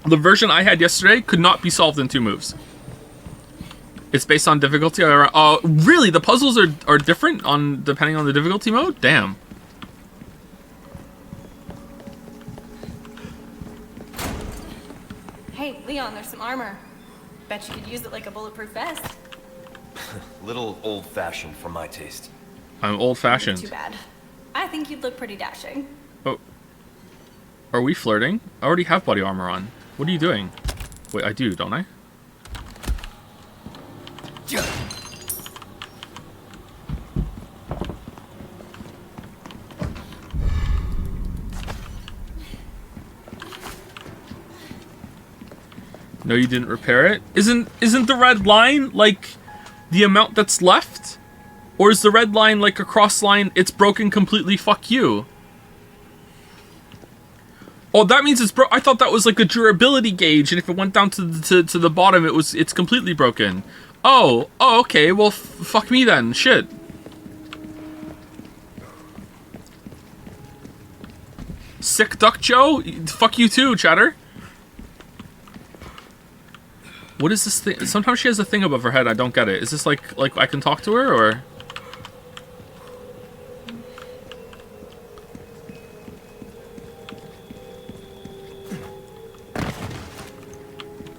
The version I had yesterday could not be solved in 2 moves. It's based on difficulty. Really? The puzzles are different on depending on the difficulty mode? Damn. Hey, Leon, there's some armor. Bet you could use it like a bulletproof vest. Little old-fashioned for my taste. I'm old-fashioned. Too bad. I think you'd look pretty dashing. Oh. Are we flirting? I already have body armor on. What are you doing? Wait, I do, don't I? No, you didn't repair it? Isn't the red line like the amount that's left? Or is the red line like a cross line, it's broken completely, fuck you? Oh, that means it's I thought that was like a durability gauge, and if it went down to the bottom, it's completely broken. Oh, okay, well, fuck me then, shit. Sick Duck Joe? Fuck you too, chatter. What is this thing? Sometimes she has a thing above her head, I don't get it. Is this like I can talk to her, or?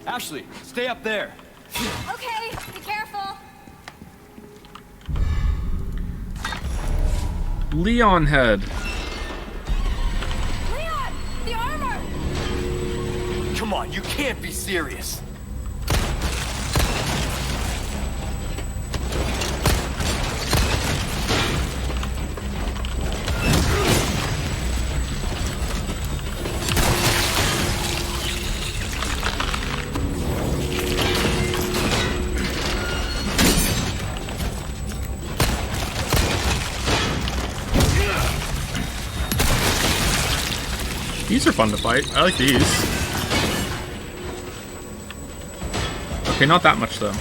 Ashley, stay up there. Okay, be careful. Leon head. Leon, the armor! Come on, you can't be serious. These are fun to fight. I like these. Okay, not that much though.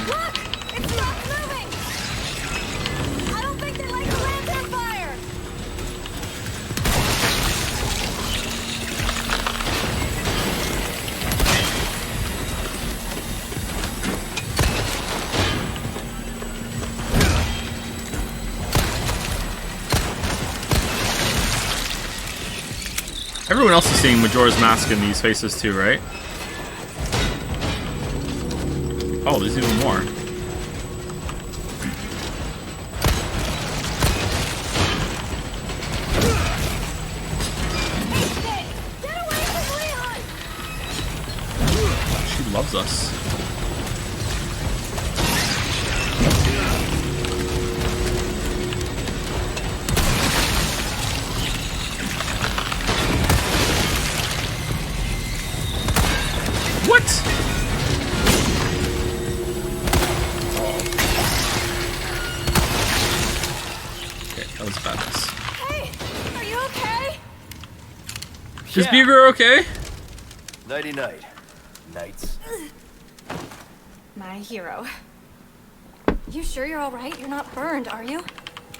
Look! It's not moving! I don't think they like the lantern fire! Everyone else is seeing Majora's Mask in these faces too, right? Oh, there's even more. Get away from Leon! She loves us. What? Okay, that was badass. Hey, are you okay? Is Yeah. Beaver okay? Nighty-night. Nights. My hero. You sure you're all right? You're not burned, are you?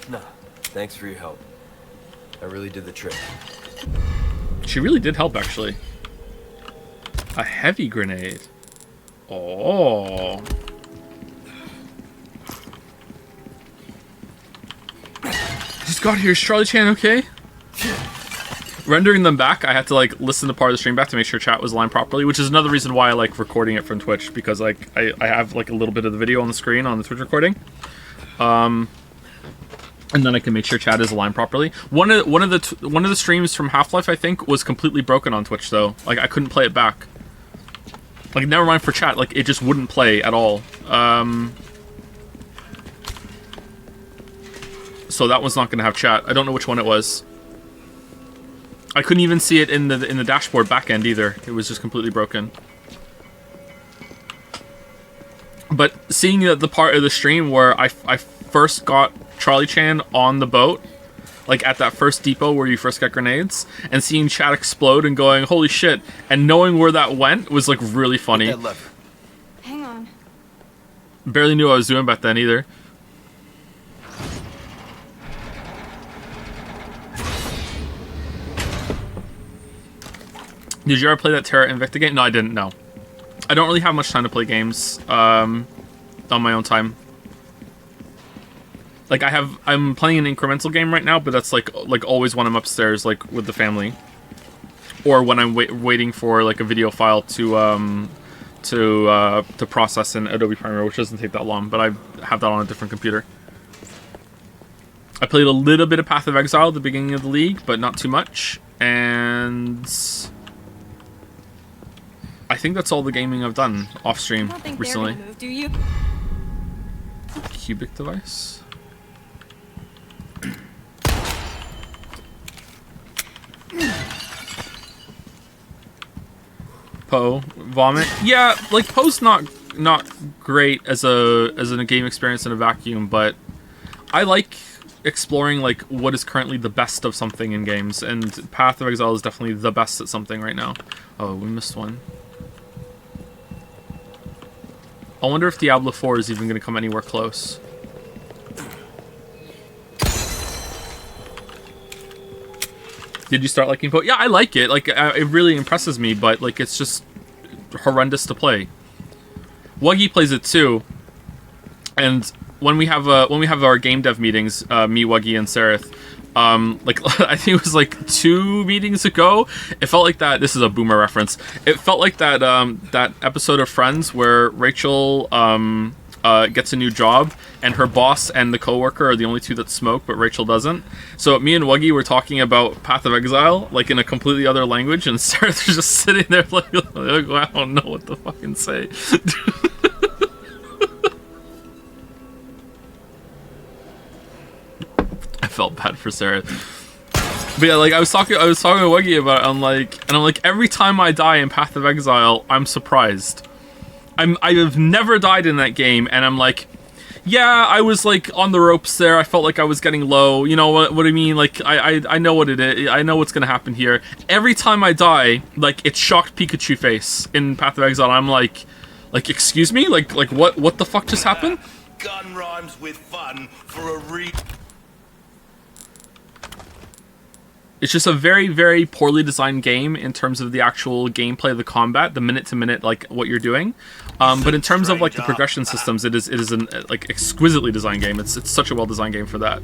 No, thanks for your help. I really did the trick. She really did help, actually. A heavy grenade. Oh. Just got here. Is Charlie Chan okay? Rendering them back, I had to like listen to part of the stream back to make sure chat was aligned properly, which is another reason why I like recording it from Twitch, because like I have like a little bit of the video on the screen on the Twitch recording. And then I can make sure chat is aligned properly. One of the streams from Half-Life, I think, was completely broken on Twitch though. Like I couldn't play it back. Like never mind for chat, like it just wouldn't play at all. So that was not going to have chat. I don't know which one it was. I couldn't even see it in the dashboard back end either. It was just completely broken. But seeing the part of the stream where I first got Charlie Chan on the boat, like at that first depot where you first get grenades, and seeing Chad explode and going, holy shit, and knowing where that went was like really funny. That lever. Hang on. Barely knew what I was doing back then either. Did you ever play that Terra Invicta game? No, I didn't, no. I don't really have much time to play games on my own time. Like I'm playing an incremental game right now, but that's like always when I'm upstairs, like with the family, or when I'm waiting for like a video file to process in Adobe Premiere, which doesn't take that long. But I have that on a different computer. I played a little bit of Path of Exile at the beginning of the league, but not too much, and I think that's all the gaming I've done off stream I don't think recently. they're gonna move, do you? Cubic device. Poe vomit. Yeah, like Poe's not great as a game experience in a vacuum, but I like exploring like what is currently the best of something in games, and Path of Exile is definitely the best at something right now. Oh, we missed one. I wonder if Diablo 4 is even going to come anywhere close. Did you start liking Poe? Yeah, I like it. Like, it really impresses me, but like, it's just horrendous to play. Wuggy plays it too, and when we have our game dev meetings, me, Wuggy, and Sereth, like I think it was like 2 meetings ago. It felt like that. This is a boomer reference. It felt like that that episode of Friends where Rachel gets a new job, and her boss and the coworker are the only 2 that smoke, but Rachel doesn't. So me and Wuggy were talking about Path of Exile, like in a completely other language, and Sereth was just sitting there like I don't know what to fucking say. I felt bad for Sarah. But yeah, like I was talking to Wuggy about it, I'm like, every time I die in Path of Exile, I'm surprised. I have never died in that game, and I'm like, yeah, I was like on the ropes there. I felt like I was getting low. You know what I mean? Like I know what it is. I know what's gonna happen here. Every time I die, like it's shocked Pikachu face in Path of Exile. I'm like excuse me, like what the fuck just happened? Gun rhymes with fun for a re. It's just a very, very poorly designed game in terms of the actual gameplay of the combat, the minute-to-minute, like, what you're doing. But in terms of, like, the progression systems, it is an, like, exquisitely designed game. It's such a well-designed game for that.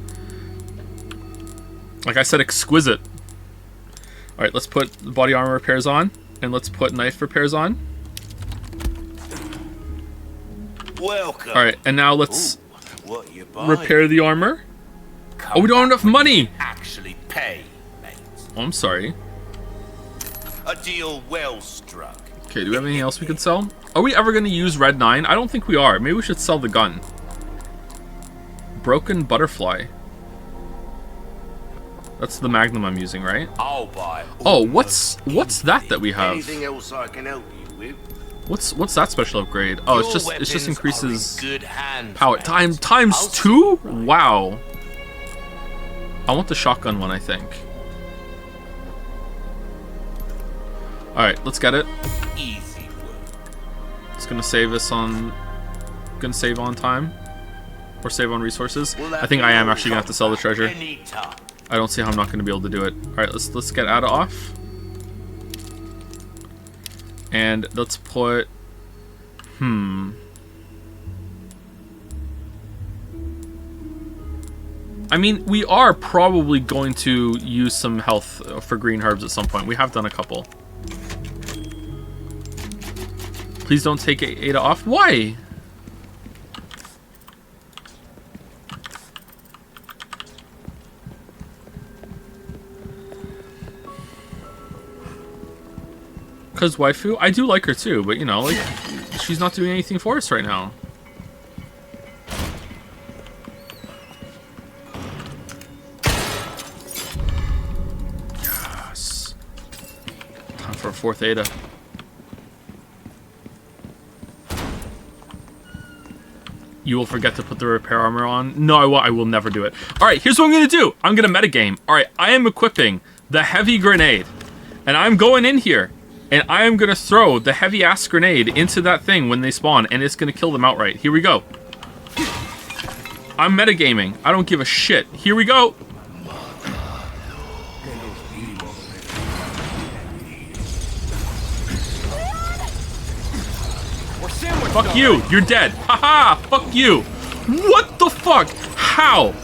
Like I said, exquisite. Alright, let's put body armor repairs on, and let's put knife repairs on. Welcome. Alright, and now let's What you buy? repair the armor. Oh, we don't have enough money! Actually pay, mate. Oh, I'm sorry. A deal well struck. Okay, do we have anything else we could sell? Are we ever going to use Red 9? I don't think we are. Maybe we should sell the gun. Broken butterfly. That's the Magnum I'm using, right? I'll buy. Oh, what's that we have? Anything else I can help you with? What's that special upgrade? Oh, Your it just weapons increases are in good hands, power. mate. Times I'll 2? see you right. Wow. I want the shotgun one, I think. Alright, let's get it. Easy work. It's gonna save us on... Gonna save on time. Or save on resources. Will I that think be I am all actually gonna have to sell the treasure. anytime? I don't see how I'm not gonna be able to do it. Alright, let's get Ada off. And let's put... I mean, we are probably going to use some health for green herbs at some point. We have done a couple. Please don't take Ada off. Why? Because waifu? I do like her too, but you know, like, she's not doing anything for us right now. Yes. Time for a 4th Ada. You will forget to put the repair armor on. No, I won't. I will never do it. All right, here's what I'm going to do. I'm going to metagame. All right, I am equipping the heavy grenade. And I'm going in here. And I am going to throw the heavy-ass grenade into that thing when they spawn. And it's going to kill them outright. Here we go. I'm metagaming. I don't give a shit. Here we go. Fuck you. You're dead. Haha. Fuck you. What the fuck? How?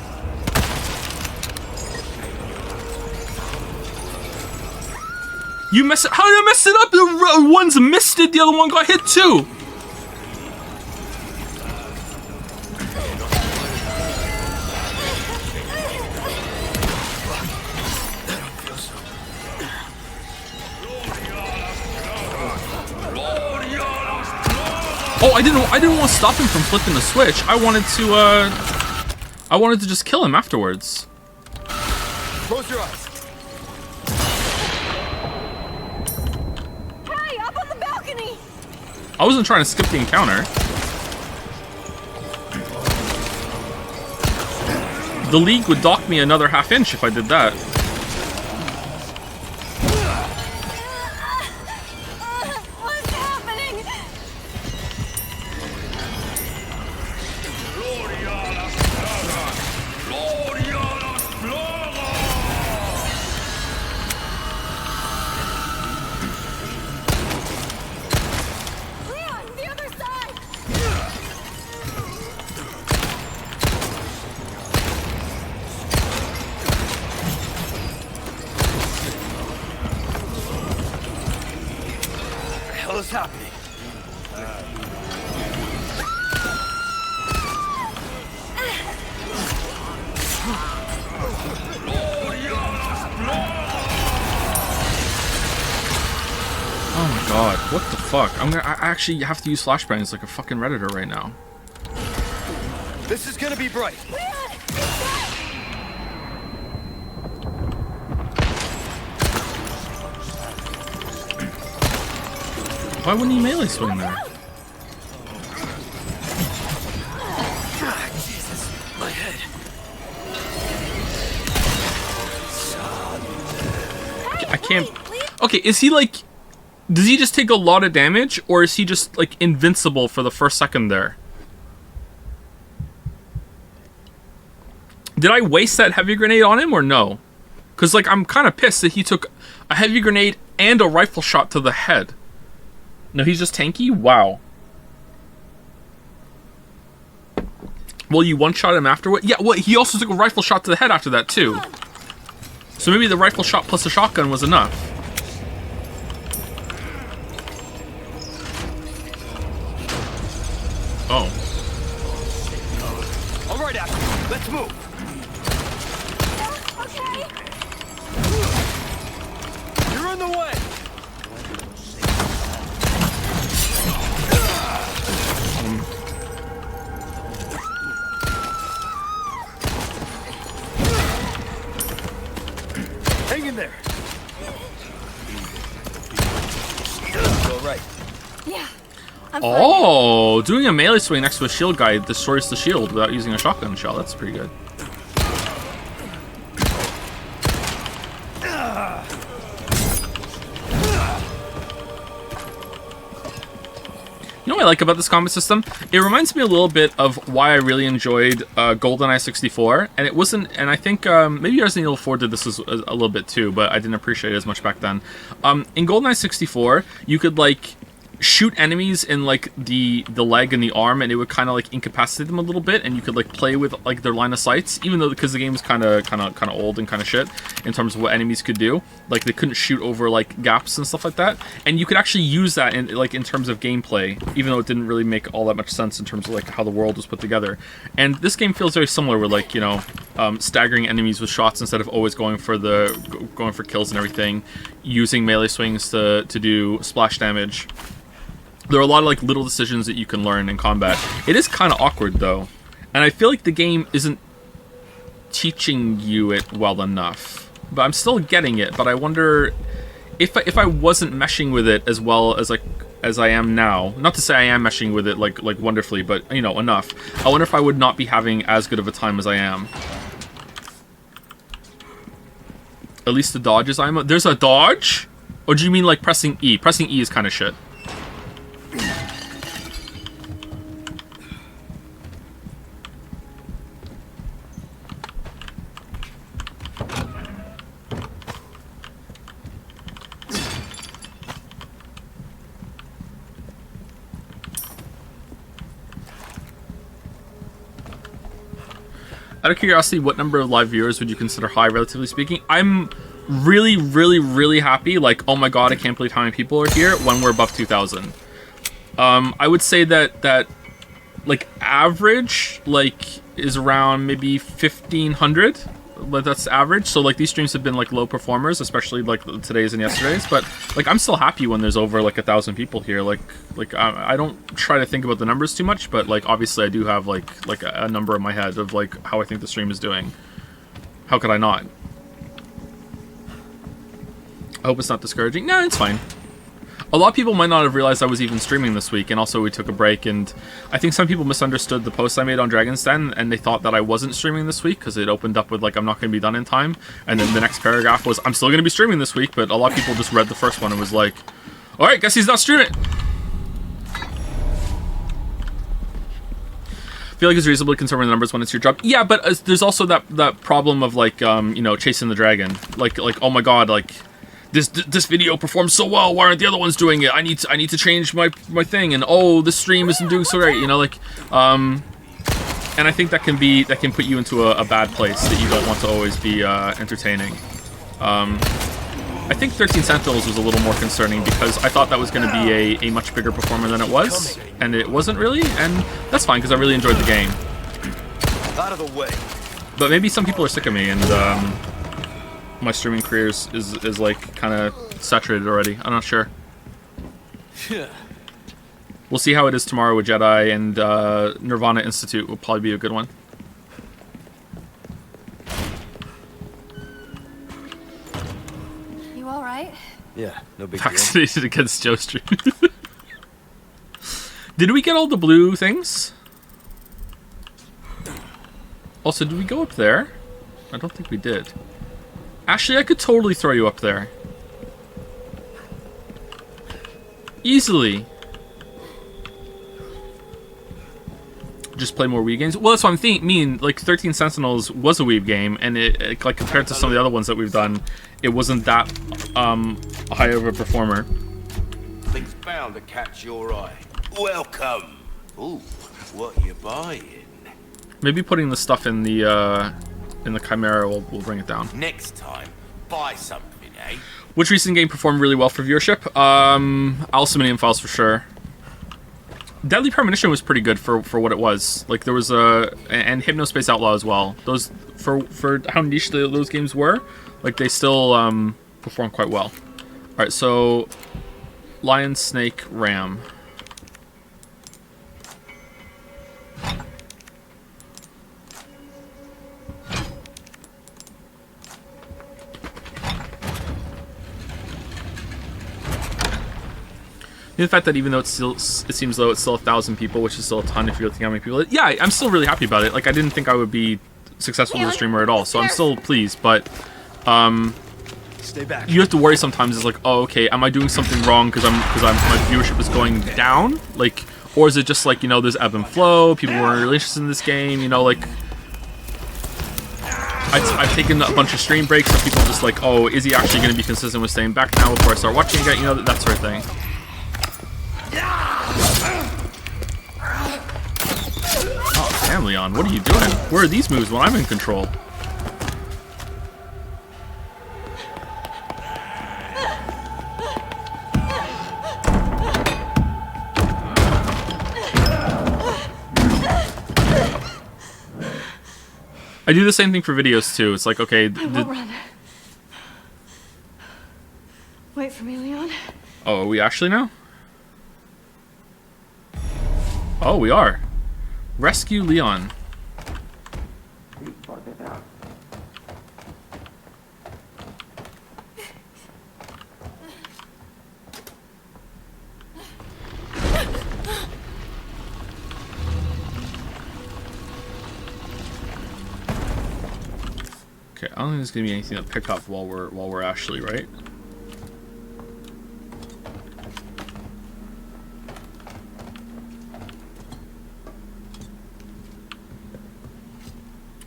You mess it. How did I mess it up? The one's missed it. The other one got hit too. Oh, I didn't want to stop him from flipping the switch. I wanted to just kill him afterwards. Close your eyes. Hey, up on the balcony! I wasn't trying to skip the encounter. The League would dock me another half-inch if I did that. What's happening? Leon, the other side! What the hell is happening? Oh my god, what the fuck? I actually have to use flashbangs like a fucking Redditor right now. This is gonna be bright. Leon! Why wouldn't he melee swing there? Jesus, my head. I can't... Okay, is he like... Does he just take a lot of damage, or is he just like invincible for the first second there? Did I waste that heavy grenade on him or no? Because like I'm kind of pissed that he took a heavy grenade and a rifle shot to the head. No, he's just tanky? Wow. Well, you one-shot him afterward? Yeah, well, he also took a rifle shot to the head after that too. So maybe the rifle shot plus the shotgun was enough. Oh. All right, Ashley, let's move. Okay. You're in the way. Hang in there. All right. Yeah. I'm fine. Oh, doing a melee swing next to a shield guy destroys the shield without using a shotgun shell. That's pretty good. You know what I like about this combat system? It reminds me a little bit of why I really enjoyed GoldenEye 64, and it wasn't. And I think maybe Resident Evil 4 did this a little bit too, but I didn't appreciate it as much back then. In GoldenEye 64, you could like shoot enemies in like the leg and the arm, and it would kind of like incapacitate them a little bit, and you could like play with like their line of sights, even though because the game was kind of old and kind of shit in terms of what enemies could do. Like they couldn't shoot over like gaps and stuff like that, and you could actually use that in like in terms of gameplay, even though it didn't really make all that much sense in terms of like how the world was put together. And this game feels very similar, with like, you know, staggering enemies with shots instead of always going for kills and everything, using melee swings to do splash damage. There are a lot of like little decisions that you can learn in combat. It is kind of awkward though, and I feel like the game isn't teaching you it well enough. But I'm still getting it. But I wonder if I wasn't meshing with it as well as like as I am now. Not to say I am meshing with it like wonderfully, but you know, enough. I wonder if I would not be having as good of a time as I am. At least the dodges I'm... There's a dodge? Or do you mean like pressing E? Pressing E is kind of shit. Out of curiosity, what number of live viewers would you consider high, relatively speaking? I'm really, really, really happy. Like, oh my god, I can't believe how many people are here when we're above 2,000. I would say that like average like is around maybe 1,500. But that's average. So like these streams have been like low performers, especially like today's and yesterday's. But like I'm still happy when there's over like 1,000 people here. Like I don't try to think about the numbers too much, but like obviously I do have like a number in my head of like how I think the stream is doing. How could I not? I hope it's not discouraging. No, it's fine. A lot of people might not have realized I was even streaming this week, and also we took a break, and I think some people misunderstood the post I made on Dragon's Den, and they thought that I wasn't streaming this week, because it opened up with, like, I'm not going to be done in time, and then the next paragraph was, I'm still going to be streaming this week, but a lot of people just read the first one and was like, alright, guess he's not streaming! I feel like it's reasonably conservative the numbers when it's your job. Yeah, but there's also that problem of, like, you know, chasing the dragon. Like, oh my god, like... This video performs so well. Why aren't the other ones doing it? I need to change my thing. And oh, this stream isn't doing so great. You know, like, and I think that can put you into a bad place that you don't want to always be entertaining. I think 13 Sentinels was a little more concerning because I thought that was going to be a much bigger performer than it was, and it wasn't really. And that's fine because I really enjoyed the game. Out of the way. But maybe some people are sick of me and. My streaming career is like kind of saturated already. I'm not sure. We'll see how it is tomorrow with Jedi, and Nirvana Institute will probably be a good one. You all right? Yeah, no big deal. Vaccinated against Joe Stream. Did we get all the blue things? Also, did we go up there? I don't think we did. Actually, I could totally throw you up there. Easily. Just play more Wii games? Well, that's what I'm mean. Like, 13 Sentinels was a Wii game, and it like, compared to some of the other ones that we've done, it wasn't that high of a performer. Things bound to catch your eye. Welcome. Ooh, what you buying? Maybe putting the stuff in the Chimera will bring it down. Next time, buy something, eh? Which recent game performed really well for viewership? Alciminium Files for sure. Deadly Premonition was pretty good for what it was. Like there was and Hypnospace Outlaw as well. Those for how niche those games were, like they still performed quite well. All right, so Lion, Snake, Ram. The fact that even though it seems though it's still 1,000 people, which is still a ton if you're looking at how many people. Yeah, I'm still really happy about it. Like I didn't think I would be successful as a streamer at all, so I'm still pleased. But Stay back. you have to worry sometimes. It's like, oh, okay, am I doing something wrong because my viewership is going down? Like, or is it just like, you know, there's ebb and flow. People weren't really interested in this game. You know, like I've taken a bunch of stream breaks, and people just like, oh, is he actually going to be consistent with staying back now before I start watching again? You know, that sort of thing. Oh, damn, Leon, what are you doing? Where are these moves when I'm in control? I do the same thing for videos too. It's like, okay, I won't run. Wait for me, Leon. Oh, are we actually now? Oh, we are. Rescue Leon. Okay, I don't think there's gonna be anything to pick up while we're Ashley, right?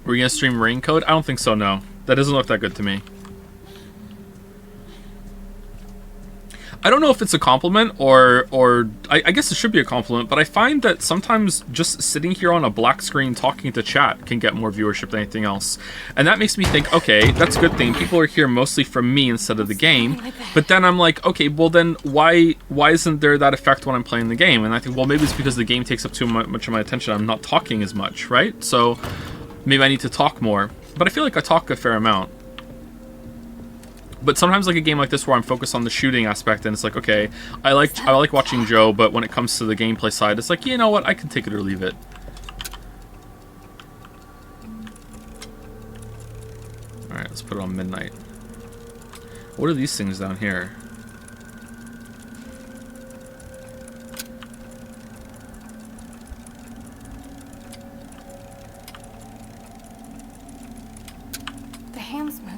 Were you gonna stream Raincoat? I don't think so, no. That doesn't look that good to me. I don't know if it's a compliment or I guess it should be a compliment, but I find that sometimes just sitting here on a black screen talking to chat can get more viewership than anything else. And that makes me think, okay, that's a good thing. People are here mostly from me instead of the game. But then I'm like, okay, well then why isn't there that effect when I'm playing the game? And I think, well, maybe it's because the game takes up too much of my attention. I'm not talking as much, right? So maybe I need to talk more. But I feel like I talk a fair amount. But sometimes, like a game like this, where I'm focused on the shooting aspect, and it's like, okay, I like watching Joe, but when it comes to the gameplay side, it's like, you know what, I can take it or leave it. All right, let's put it on midnight. What are these things down here? The hands move.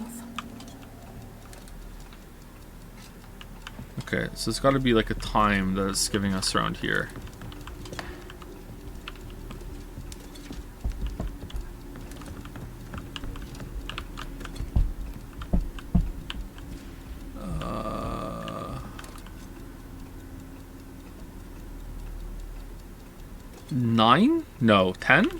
Okay, so it's got to be like a time that it's giving us around here. Nine? No, 10?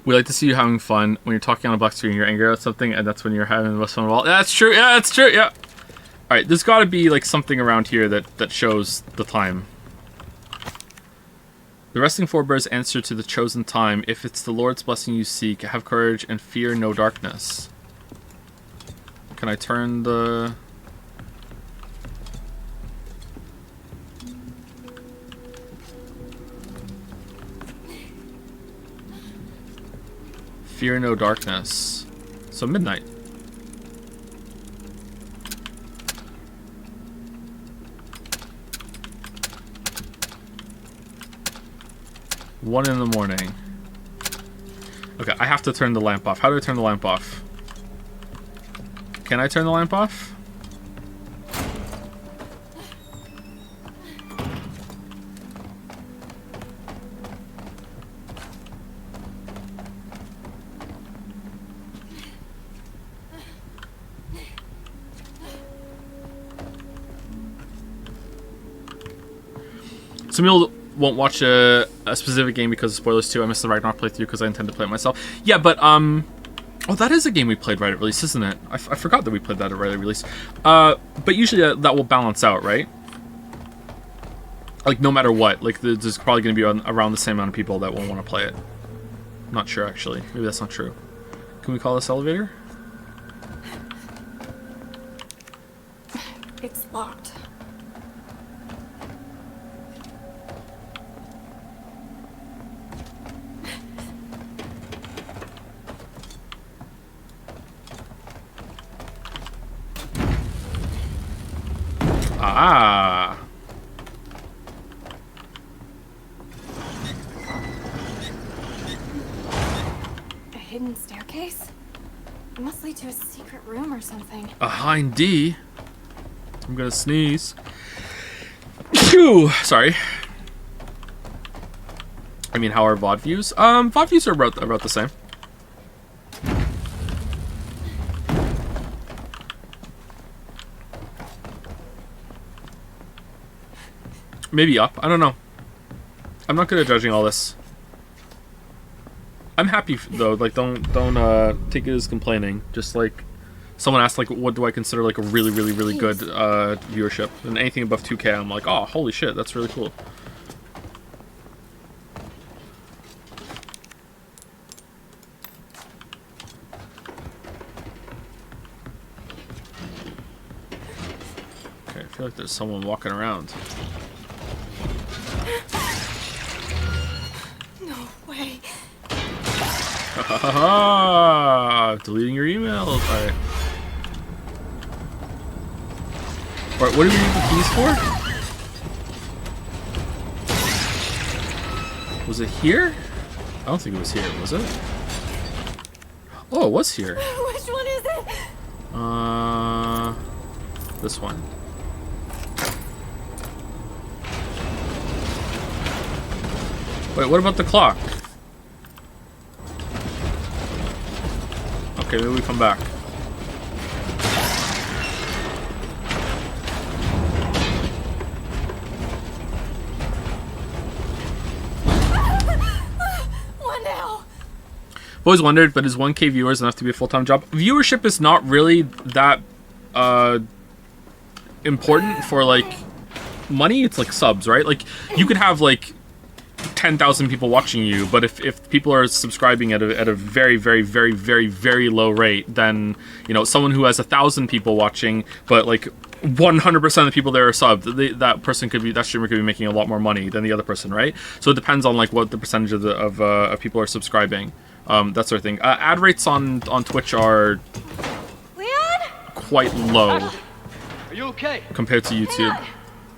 We like to see you having fun. When you're talking on a black screen, you're angry at something, and that's when you're having the most fun of all. That's true. Yeah, that's true. Yeah. All right, there's got to be like something around here that shows the time. The resting forebears answer to the chosen time. If it's the Lord's blessing you seek, have courage and fear no darkness. Can I turn the... Fear no darkness. So midnight. One in the morning. Okay, I have to turn the lamp off. How do I turn the lamp off? Can I turn the lamp off? Some people won't watch a specific game because of spoilers too. I missed the Ragnarok playthrough because I intend to play it myself. Yeah, but oh, that is a game we played right at release, isn't it? I forgot that we played that at right at release. But usually that will balance out, right? Like no matter what, like there's probably going to be around the same amount of people that won't want to play it. I'm not sure actually. Maybe that's not true. Can we call this elevator? It's locked. Ah. A hidden staircase? It must lead to a secret room or something. A hind D. I'm gonna sneeze. Phew. Sorry. I mean, how are VOD views? VOD views are about the same. Maybe up. I don't know. I'm not good at judging all this. I'm happy though. Like, don't take it as complaining. Just like, Someone asked, like, what do I consider, like, a really, really, really good viewership? And anything above 2K, I'm like, oh, holy shit, that's really cool. Okay, I feel like there's someone walking around. No way. Deleting your emails. Alright. Alright, what do we need the keys for? Was it here? I don't think it was here, was it? Oh, it was here. Which one is it? This one. Wait, what about the clock? Okay, maybe we come back. What now? I've always wondered, but is 1K viewers enough to be a full-time job? Viewership is not really that important for, like, money. It's like subs, right? Like, you could have, like, 10,000 people watching you, but if people are subscribing at a very, very, very, very, very low rate, then, you know, someone who has 1,000 people watching, but, like, 100% of the people there are subbed, that streamer could be making a lot more money than the other person, right? So it depends on, like, what the percentage of people are subscribing, that sort of thing. Ad rates on Twitch are Leon? quite low Are you okay? compared to YouTube. Hang on.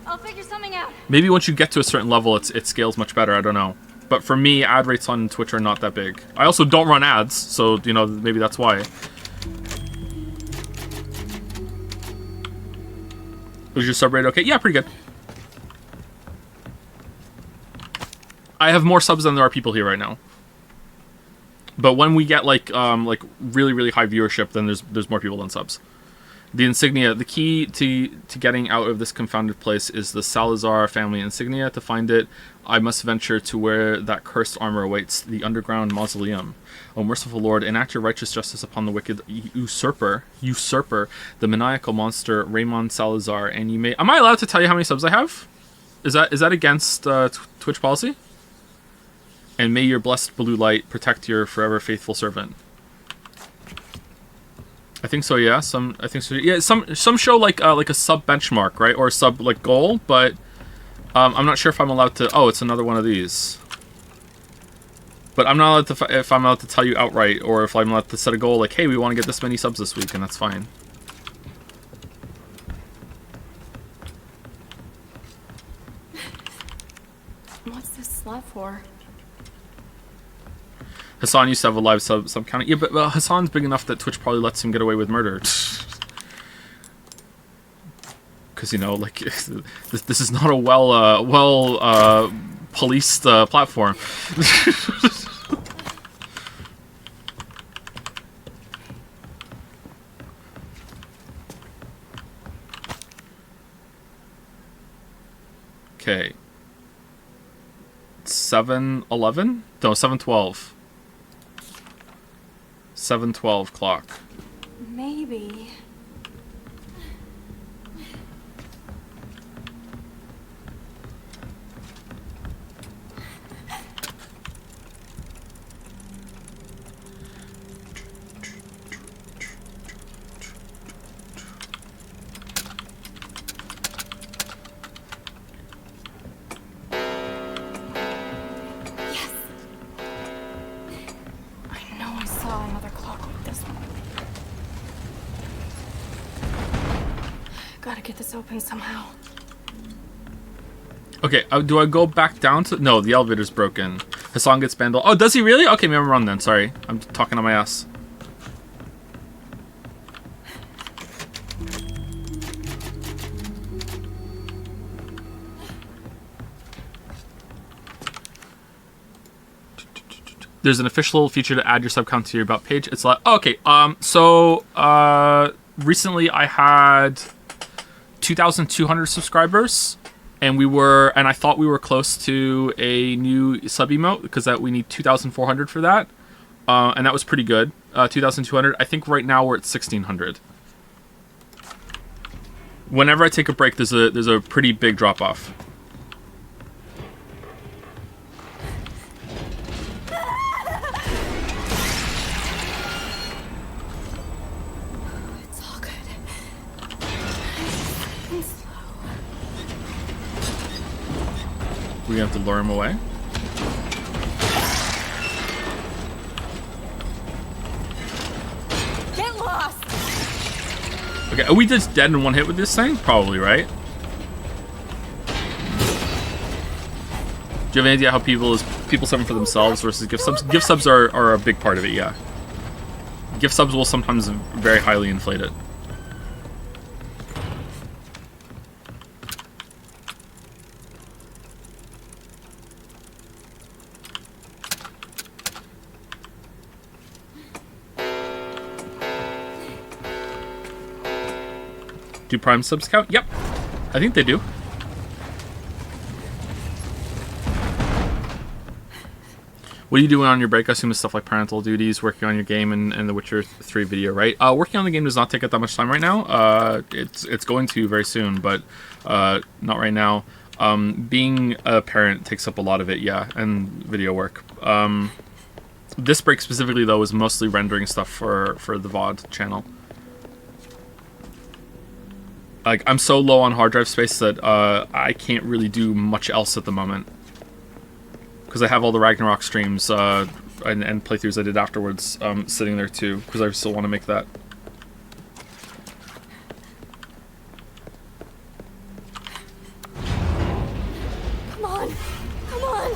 I'll figure something out. Maybe once you get to a certain level, it scales much better. I don't know. But for me, ad rates on Twitch are not that big. I also don't run ads, so, you know, maybe that's why. Was your sub rate okay? Yeah, pretty good. I have more subs than there are people here right now. But when we get, like really, really high viewership, then there's more people than subs. The insignia. The key to getting out of this confounded place is the Salazar family insignia. To find it, I must venture to where that cursed armor awaits, the underground mausoleum. O merciful Lord, enact your righteous justice upon the wicked usurper, the maniacal monster Raymond Salazar, and you may... Am I allowed to tell you how many subs I have? Is that against Twitch policy? And may your blessed blue light protect your forever faithful servant. I think so, yeah. I think so. Yeah, some show like a sub benchmark, right, or a sub like goal, but I'm not sure if I'm allowed to. Oh, it's another one of these. But I'm not allowed to if I'm allowed to tell you outright, or if I'm allowed to set a goal like, hey, we want to get this many subs this week, and that's fine. What's this slot for? Hassan used to have a live sub count. Yeah, but Hassan's big enough that Twitch probably lets him get away with murder. Because, you know, like, this is not a well policed platform. Okay. 7:11? No, 7:12. 7:12 clock. Maybe. Gotta get this open somehow. Okay, do I go back down to... No, the elevator's broken. Hassan gets banned. Oh, does he really? Okay, maybe I'm wrong then. Sorry. I'm talking on my ass. There's an official feature to add your sub count to your about page. It's like... Oh, okay, recently I had 2,200 subscribers, and I thought we were close to a new sub emote because we need 2,400 for that, and that was pretty good. 2,200. I think right now we're at 1,600. Whenever I take a break, there's a pretty big drop off. It's all good. Nice and slow. We're gonna have to lure him away. Get lost! Okay, are we just dead in one hit with this thing? Probably, right? Do you have any idea how people subbing for themselves versus gift subs? Gift subs are a big part of it, yeah. Gift subs will sometimes very highly inflate it. Do Prime subs count? Yep. I think they do. What are you doing on your break? I assume it's stuff like parental duties, working on your game, and the Witcher 3 video, right? Working on the game does not take up that much time right now. It's going to very soon, but not right now. Being a parent takes up a lot of it, yeah, and video work. This break specifically, though, is mostly rendering stuff for the VOD channel. Like, I'm so low on hard drive space that I can't really do much else at the moment. Because I have all the Ragnarok streams and playthroughs I did afterwards sitting there too, because I still want to make that. Come on! Come on!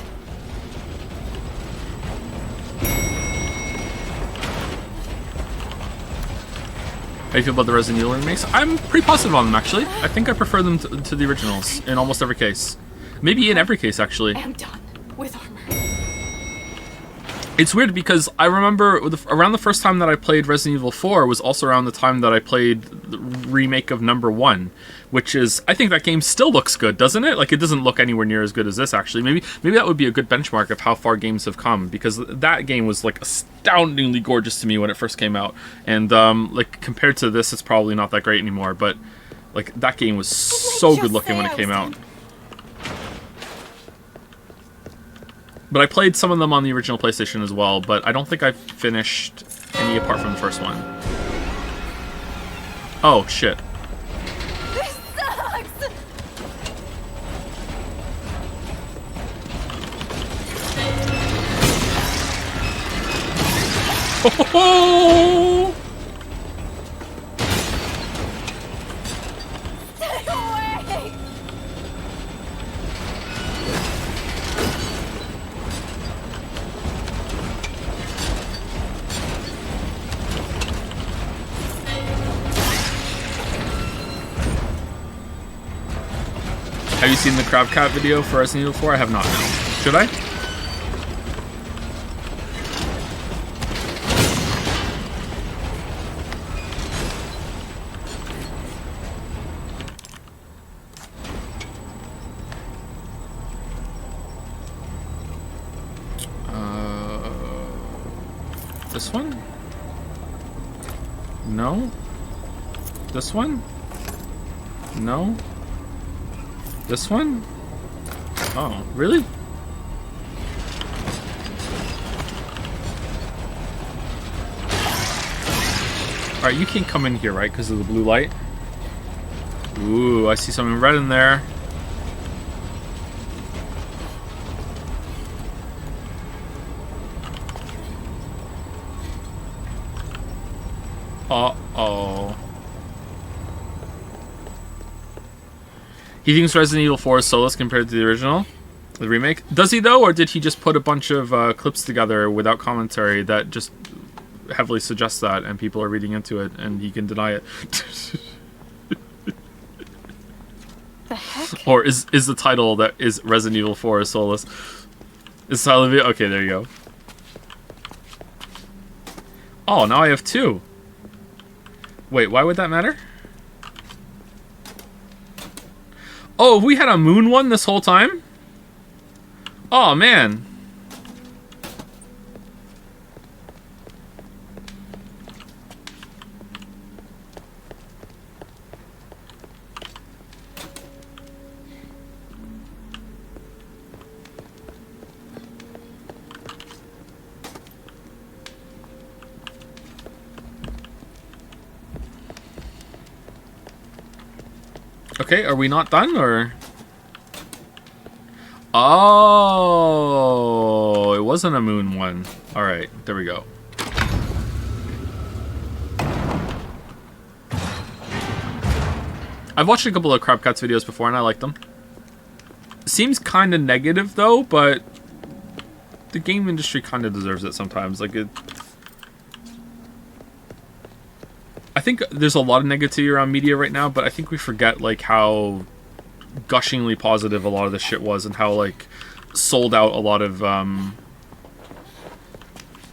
How do you feel about the Resident Evil remakes? I'm pretty positive on them, actually. I think I prefer them to the originals in almost every case. Maybe in every case, actually. I am done with armor. It's weird because I remember around the first time that I played Resident Evil 4 was also around the time that I played the remake of number 1, which is, I think that game still looks good, doesn't it? Like, it doesn't look anywhere near as good as this, actually. Maybe that would be a good benchmark of how far games have come, because that game was, like, astoundingly gorgeous to me when it first came out. And, like, compared to this, it's probably not that great anymore, but, like, that game was so good looking when it came out. But I played some of them on the original PlayStation as well, but I don't think I've finished any apart from the first one. Oh, shit. This sucks! Oh! Stay away! Have you seen the Crab Cat video for Resident Evil 4? I have not, no. Should I? This one? No? This one? No? This one? Oh, really? Alright, you can't come in here, right? Because of the blue light? Ooh, I see something red in there. Uh-oh. He thinks Resident Evil 4 is soulless compared to the original, the remake. Does he though, or did he just put a bunch of clips together without commentary that just heavily suggests that, and people are reading into it, and he can deny it? The heck? Or is the title that is Resident Evil 4 is soulless? Is the title of it? Okay, there you go. Oh, now I have 2. Wait, why would that matter? Oh, we had a moon one this whole time? Oh, man. Okay, are we not done, or? Oh, it wasn't a moon one. All right, there we go. I've watched a couple of Crab Cuts videos before, and I like them. Seems kind of negative, though, but the game industry kind of deserves it sometimes. Like, I think there's a lot of negativity around media right now, but I think we forget, like, how gushingly positive a lot of this shit was, and how, like, sold out a lot of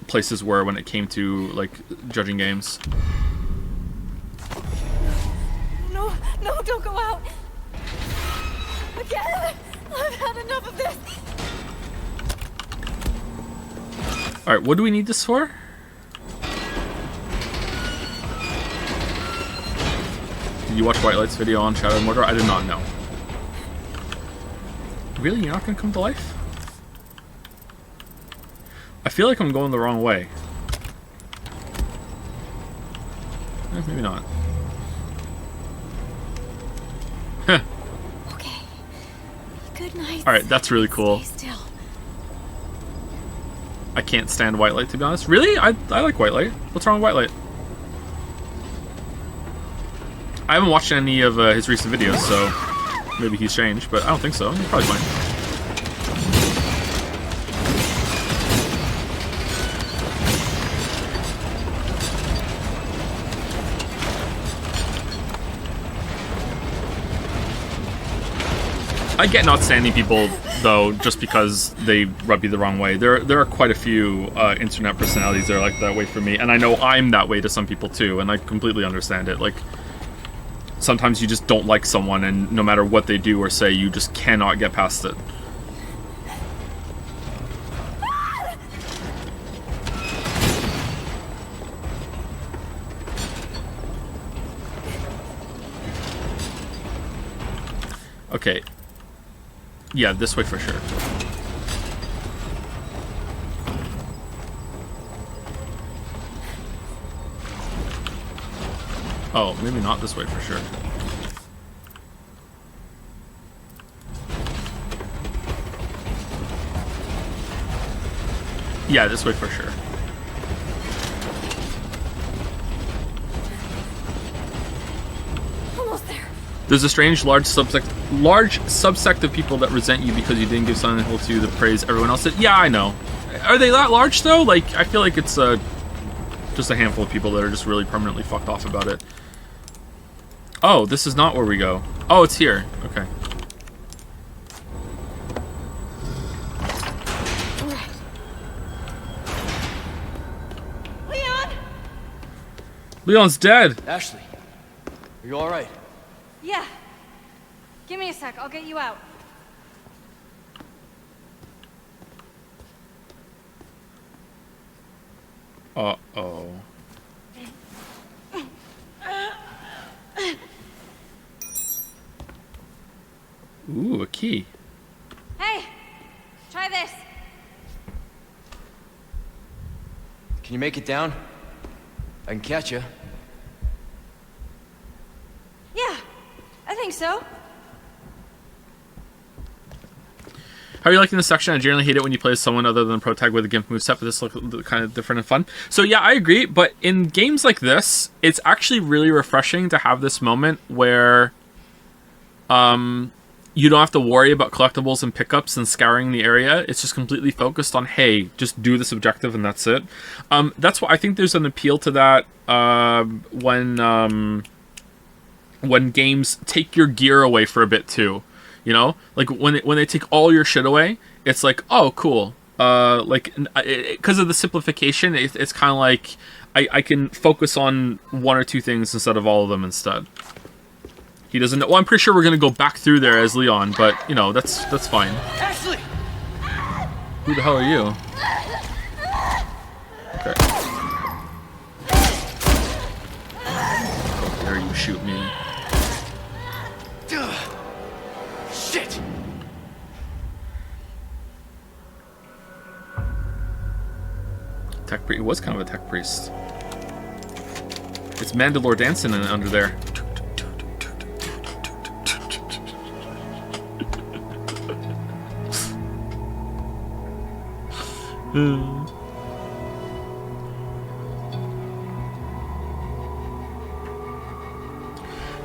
places were when it came to, like, judging games. No, no, don't go out. Again, I've had enough of this. All right, what do we need this for? Did you watch White Light's video on Shadow of Mordor? I did not know. Really? You're not going to come to life? I feel like I'm going the wrong way. Maybe not. Huh. Okay. Good night. Alright, that's really cool. Stay still. I can't stand White Light, to be honest. Really? I like White Light. What's wrong with White Light? I haven't watched any of his recent videos, so maybe he's changed, but I don't think so. He's probably fine. I get not standing people, though, just because they rub you the wrong way. There are quite a few internet personalities that are like that way for me, and I know I'm that way to some people too, and I completely understand it. Like, sometimes you just don't like someone, and no matter what they do or say, you just cannot get past it. Okay. Yeah, this way for sure. Oh, maybe not this way for sure. Yeah, this way for sure. Almost there. There's a strange large subsect of people that resent you because you didn't give Silent Hill 2 the praise everyone else did. Yeah, I know. Are they that large though? Like, I feel like it's just a handful of people that are just really permanently fucked off about it. Oh, this is not where we go. Oh, it's here. Okay. Leon! Leon's dead. Ashley, are you alright? Yeah. Give me a sec. I'll get you out. Uh-oh. Ooh, a key. Hey! Try this. Can you make it down? I can catch you. Yeah, I think so. How are you liking this section? I generally hate it when you play as someone other than pro tag with a GIMP moveset, but this looks kind of different and fun. So yeah, I agree, but in games like this, it's actually really refreshing to have this moment where you don't have to worry about collectibles and pickups and scouring the area. It's just completely focused on, hey, just do this objective and that's it. That's why I think there's an appeal to that when games take your gear away for a bit too. You know, like when they take all your shit away, it's like, oh, cool. Like, because of the simplification, it's kind of like I can focus on one or two things instead of all of them instead. He doesn't know. Well, I'm pretty sure we're gonna go back through there as Leon, but you know, that's fine. Ashley! Who the hell are you? Okay. How dare you shoot me? Shit! Tech priest. It was kind of a tech priest. It's Mandalore dancing under there.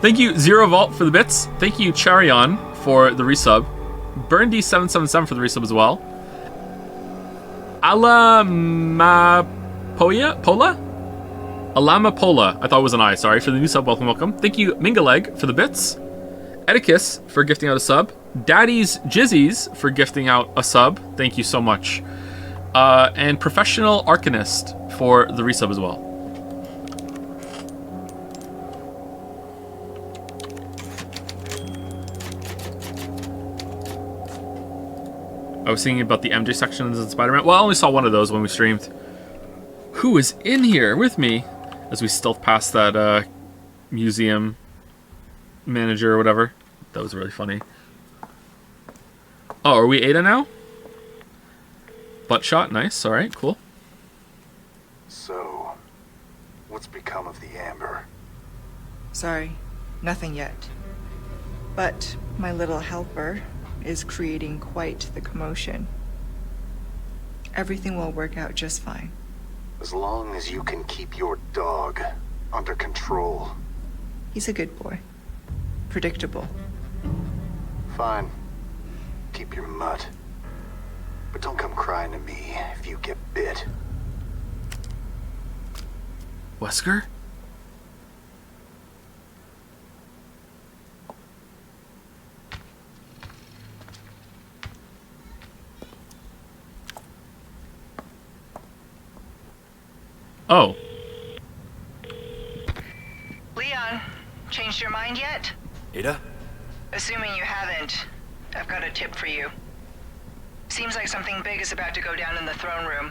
Thank you, Zero Vault, for the bits. Thank you, Charion, for the resub. Burn D777 for the resub as well. Alamapola, I thought it was an I, sorry, for the new sub. Welcome, welcome. Thank you, Mingaleg, for the bits. Edicus for gifting out a sub. Daddy's Jizzies for gifting out a sub. Thank you so much. And Professional Arcanist for the resub as well. I was thinking about the MJ sections in Spider-Man. Well, I only saw one of those when we streamed. Who is in here with me? As we stealth past that museum manager or whatever. That was really funny. Oh, are we Ada now? Butt shot, nice. Alright, cool. So, what's become of the Amber? Sorry, nothing yet. But my little helper is creating quite the commotion. Everything will work out just fine. As long as you can keep your dog under control. He's a good boy. Predictable. Fine. Keep your mutt. But don't come crying to me if you get bit. Wesker? Oh. Leon, changed your mind yet? Ada? Assuming you haven't, I've got a tip for you. Seems like something big is about to go down in the throne room.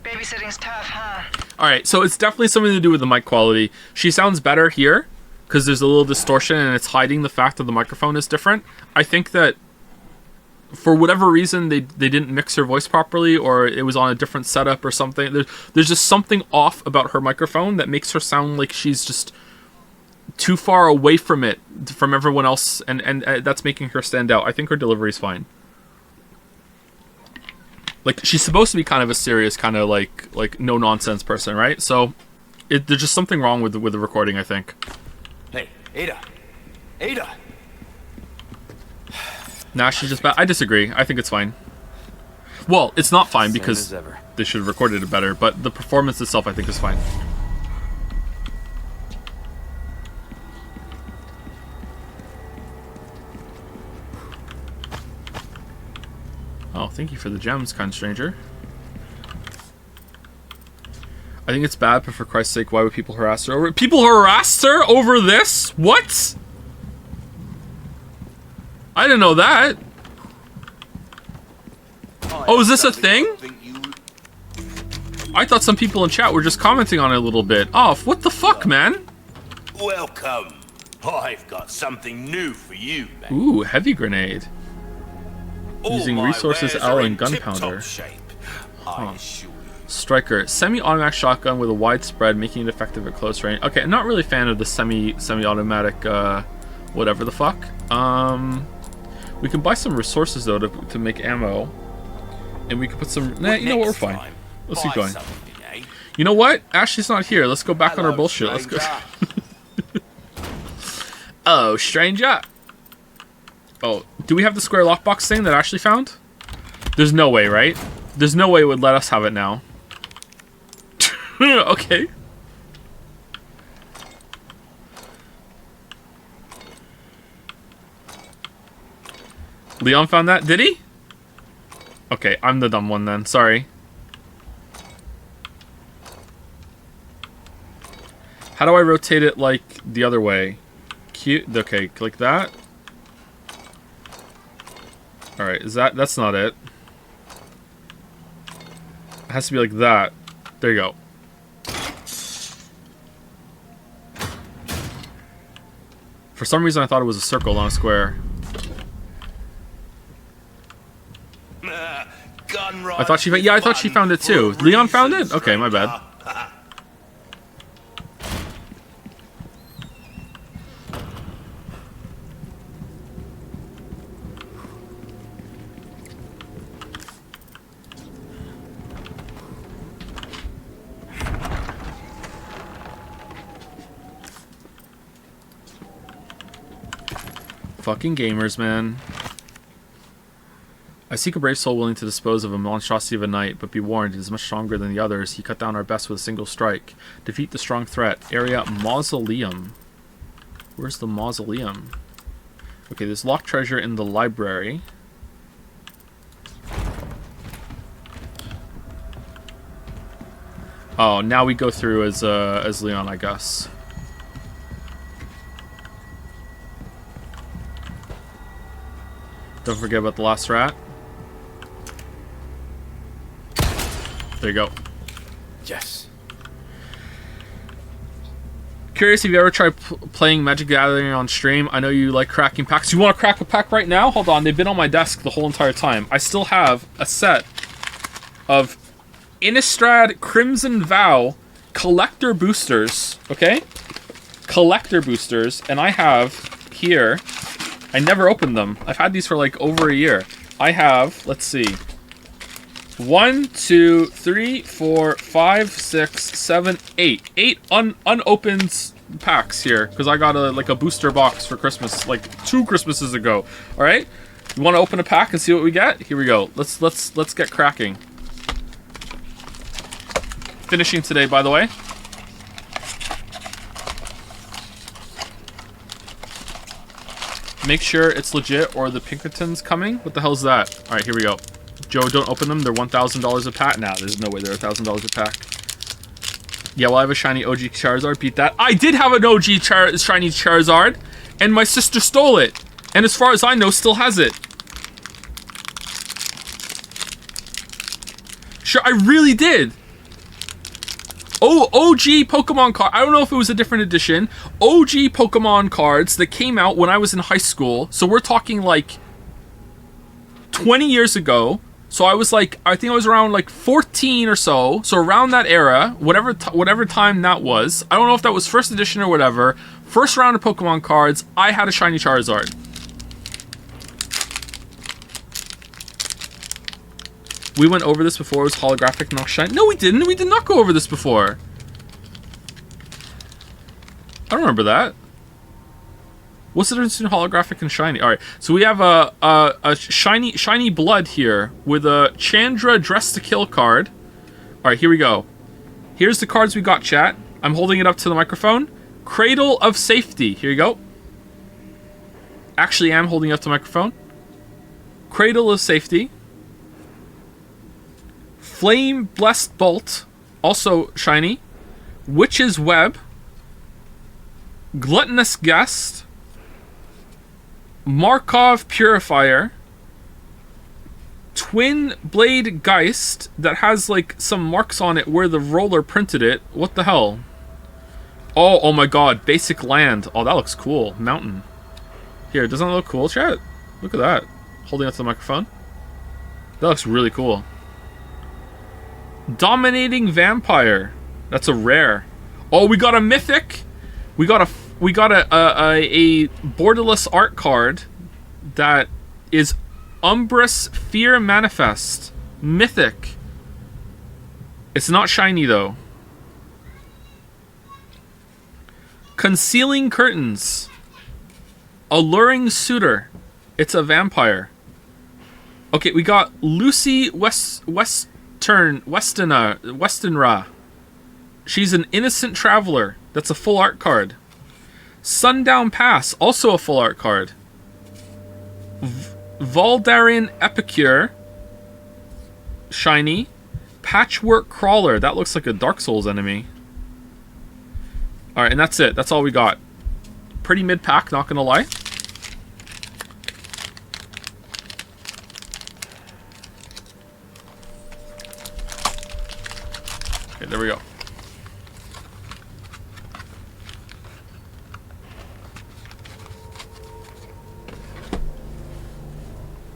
Babysitting's tough, huh? Alright, so it's definitely something to do with the mic quality. She sounds better here, because there's a little distortion and it's hiding the fact that the microphone is different. I think that for whatever reason they didn't mix her voice properly, or it was on a different setup or something. There's just something off about her microphone that makes her sound like she's just too far away from it, from everyone else, and that's making her stand out. I think her delivery's fine. Like, she's supposed to be kind of a serious, kind of like no nonsense person, right? So there's just something wrong with the recording, I think. Hey, Ada. Ada. Nah, she's just bad. I disagree. I think it's fine. Well, it's not fine because Same as ever. they should have recorded it better, but the performance itself I think is fine. Oh, thank you for the gems, kind stranger. I think it's bad, but for Christ's sake, why would people harass her over it? People harassed her over this? What? I didn't know that. Oh, is this a thing? I thought some people in chat were just commenting on it a little bit. Oh, what the fuck, man? Welcome. I've got something new for you, man. Ooh, heavy grenade. All Using my resources wares L are and in gunpowder. tip-top shape, I assure you. Striker, semi-automatic shotgun with a wide spread, making it effective at close range. Okay, I'm not really a fan of the semi-automatic, whatever the fuck. We can buy some resources though to make ammo, and we can put some. Nah, you know what? We're fine. Let's keep going. You know what? Ashley's not here. Let's go back on our bullshit. Let's go. Oh, stranger. Oh, do we have the square lockbox thing that Ashley found? There's no way, right? There's no way it would let us have it now. Okay. Leon found that? Did he? Okay, I'm the dumb one then. Sorry. How do I rotate it like the other way? Cute. Okay, click that. Alright, that's not it. It has to be like that. There you go. For some reason I thought it was a circle, not a square. I thought she found, yeah, I thought she found it too. Leon found it? Okay, my bad. Fucking gamers, man. I seek a brave soul willing to dispose of a monstrosity of a knight, but be warned, it is much stronger than the others. He cut down our best with a single strike. Defeat the strong threat. Area Mausoleum. Where's the mausoleum? Okay, there's locked treasure in the library. Oh, now we go through as Leon, I guess. Don't forget about the last rat. There you go. Yes. Curious if you ever tried playing Magic the Gathering on stream. I know you like cracking packs. You want to crack a pack right now? Hold on, they've been on my desk the whole entire time. I still have a set of Innistrad Crimson Vow collector boosters, okay? Collector boosters, and I have here, I never opened them. I've had these for like over a year. I have, let's see, 1, 2, 3, 4, 5, 6, 7, 8. 8 unopened packs here, because I got a booster box for Christmas, like 2 Christmases ago. All right, you want to open a pack and see what we get? Here we go. Let's get cracking. Finishing today, by the way. Make sure it's legit or the Pinkerton's coming. What the hell's that? All right, here we go. Joe, don't open them. They're $1,000 a pack. Nah, there's no way they're $1,000 a pack. Yeah, well, I have a shiny OG Charizard. Beat that. I did have an OG shiny Charizard, and my sister stole it. And as far as I know, still has it. Sure, I really did. Oh, OG Pokemon card. I don't know if it was a different edition. OG Pokemon cards that came out when I was in high school. So we're talking like 20 years ago. So I was like, I think I was around like 14 or so. So around that era, whatever time that was. I don't know if that was first edition or whatever. First round of Pokemon cards, I had a shiny Charizard. We went over this before. It was holographic, not shiny. No, we didn't. We did not go over this before. I don't remember that. What's the difference between holographic and shiny? All right, so we have a shiny blood here with a Chandra Dress to Kill card. All right, here we go. Here's the cards we got, chat. I'm holding it up to the microphone. Cradle of Safety. Here you go. Actually, I'm holding it up to the microphone. Cradle of Safety. Flame Blessed Bolt, also shiny. Witch's Web. Gluttonous Guest. Markov Purifier. Twin Blade Geist that has like some marks on it where the roller printed it. What the hell? Oh my god, Basic Land. Oh, that looks cool. Mountain. Here, doesn't that look cool, chat? Look at that. Holding up to the microphone. That looks really cool. Dominating Vampire. That's a rare. Oh, we got a mythic. We got a borderless art card that is Umbrous Fear Manifest. Mythic. It's not shiny though. Concealing Curtains. Alluring Suitor. It's a vampire. Okay, we got Lucy Westenra. She's an innocent traveler. That's a full art card. Sundown Pass, also a full art card. Voldaren Epicure. Shiny. Patchwork Crawler. That looks like a Dark Souls enemy. Alright, and that's it. That's all we got. Pretty mid-pack, not gonna lie. Okay, there we go.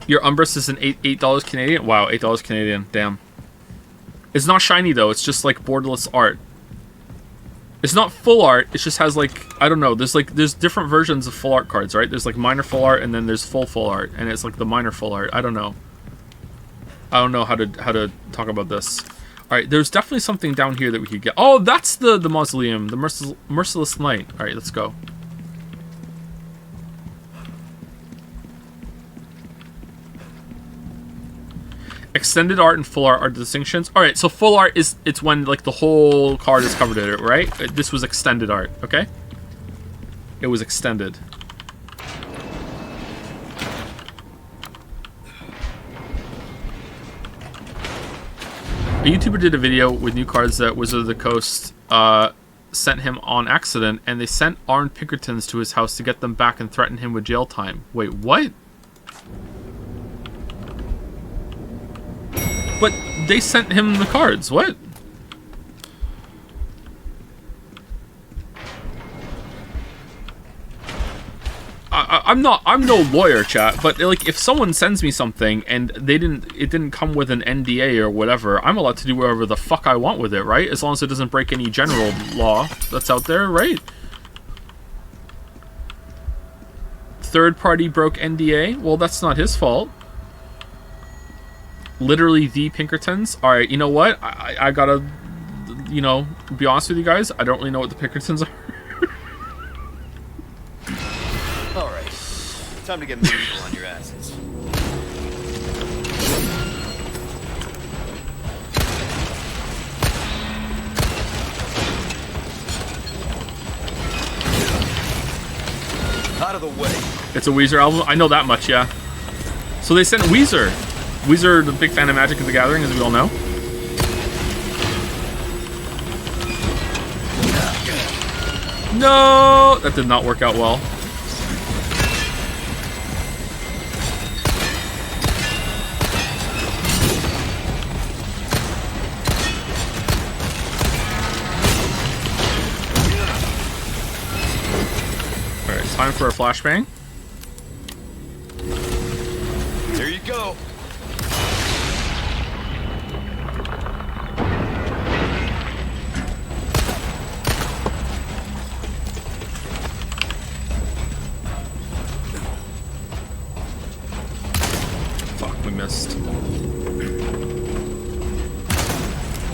Your Umbrus is an $8 Canadian? Wow, $8 Canadian. Damn. It's not shiny though, it's just like borderless art. It's not full art, it just has like, I don't know, there's different versions of full art cards, right? There's like minor full art and then there's full art, and it's like the minor full art. I don't know. I don't know how to talk about this. Alright, there's definitely something down here that we could get. Oh, that's the mausoleum, the merciless knight. Alright, let's go. Extended art and full art are the distinctions. All right, so full art it's when like the whole card is covered in it, right? This was extended art, okay? It was extended. A YouTuber did a video with new cards that Wizard of the Coast sent him on accident, and they sent armed Pinkertons to his house to get them back and threaten him with jail time. Wait, what? But they sent him the cards. What? I'm no lawyer, chat, but like if someone sends me something and it didn't come with an NDA or whatever, I'm allowed to do whatever the fuck I want with it, right? As long as it doesn't break any general law that's out there, right? Third party broke NDA? Well, that's not his fault. Literally the Pinkertons. All right, you know what? I gotta, you know, be honest with you guys. I don't really know what the Pinkertons are. All right. Time to get medieval on your asses. Out of the way. It's a Weezer album. I know that much, yeah. So they sent Weezer. Weezer, the big fan of Magic the Gathering, as we all know. No, that did not work out well. All right, time for a flashbang. There you go. Fuck, we missed.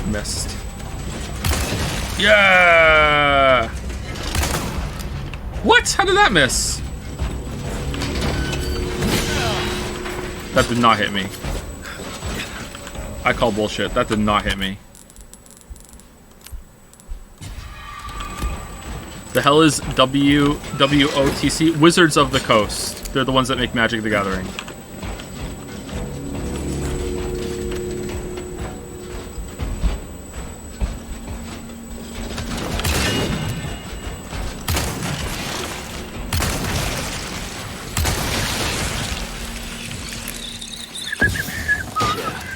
Missed. Yeah! What? How did that miss? That did not hit me. I call bullshit. That did not hit me. The hell is WOTC? Wizards of the Coast. They're the ones that make Magic the Gathering.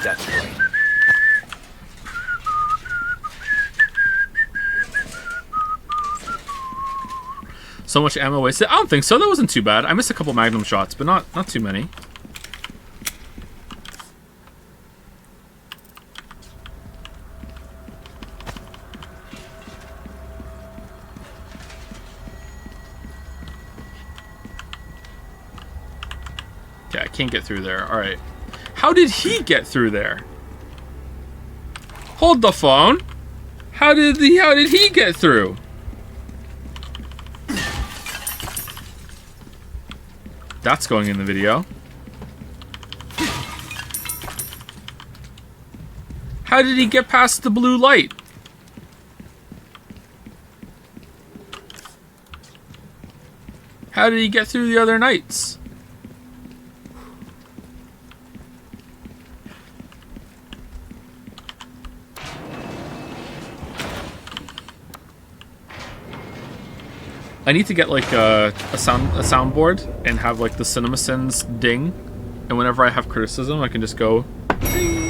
That's right. So much ammo wasted. I don't think so. That wasn't too bad. I missed a couple magnum shots, but not too many. Okay, I can't get through there. All right. How did he get through there? Hold the phone. How did he get through? That's going in the video. How did he get past the blue light? How did he get through the other knights? I need to get like a soundboard and have like the CinemaSins ding, and whenever I have criticism, I can just go. Ding.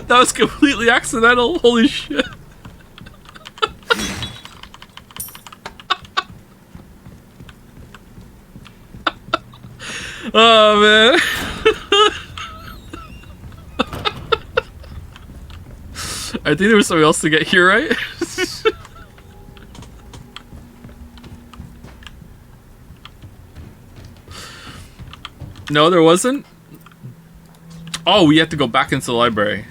That was completely accidental. Holy shit. Oh, man. I think there was something else to get here, right? No, there wasn't? Oh, we have to go back into the library.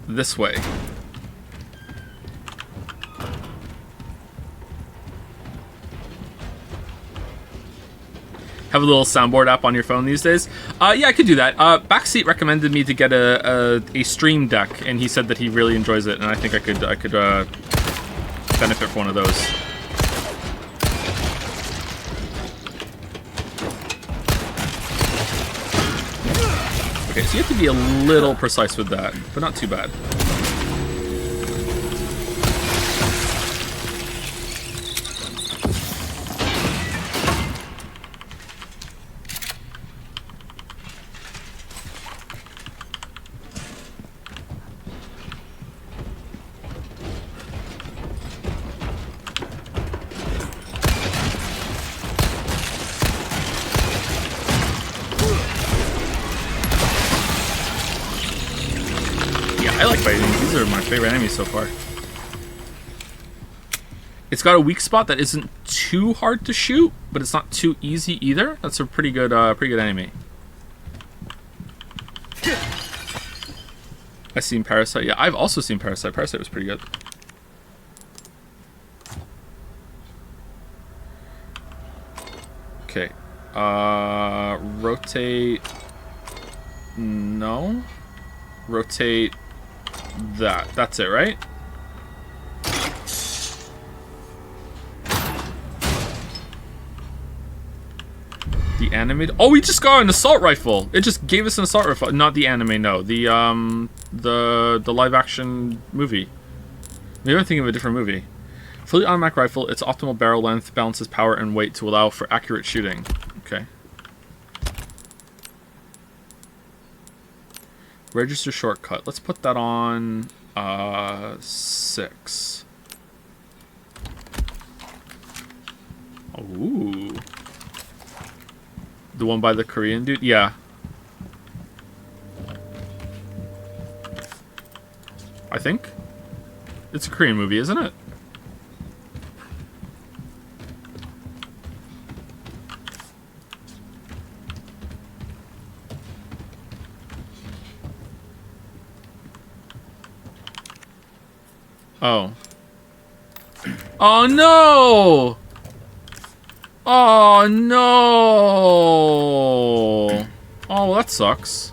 This way. Have a little soundboard app on your phone these days? Yeah, I could do that. Backseat recommended me to get a Stream Deck, and he said that he really enjoys it, and I think I could benefit from one of those. Okay, so you have to be a little precise with that, but not too bad. I like fighting. These are my favorite enemies so far. It's got a weak spot that isn't too hard to shoot, but it's not too easy either. That's a pretty good enemy. I've seen Parasite. Yeah, I've also seen Parasite. Parasite was pretty good. Okay. Rotate. No. Rotate. That's it, right? The animated. Oh, we just got an assault rifle. It just gave us an assault rifle. Not the anime, no. The live action movie. Maybe I'm thinking of a different movie. Fully automatic rifle. Its optimal barrel length balances power and weight to allow for accurate shooting. Okay. Register shortcut. Let's put that on 6. Ooh. The one by the Korean dude? Yeah. I think. It's a Korean movie, isn't it? Oh. Oh no! Oh no! Oh, well, that sucks.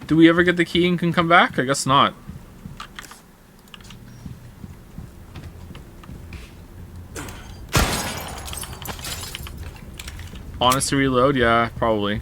Do we ever get the key and can come back? I guess not. Honest to reload? Yeah, probably.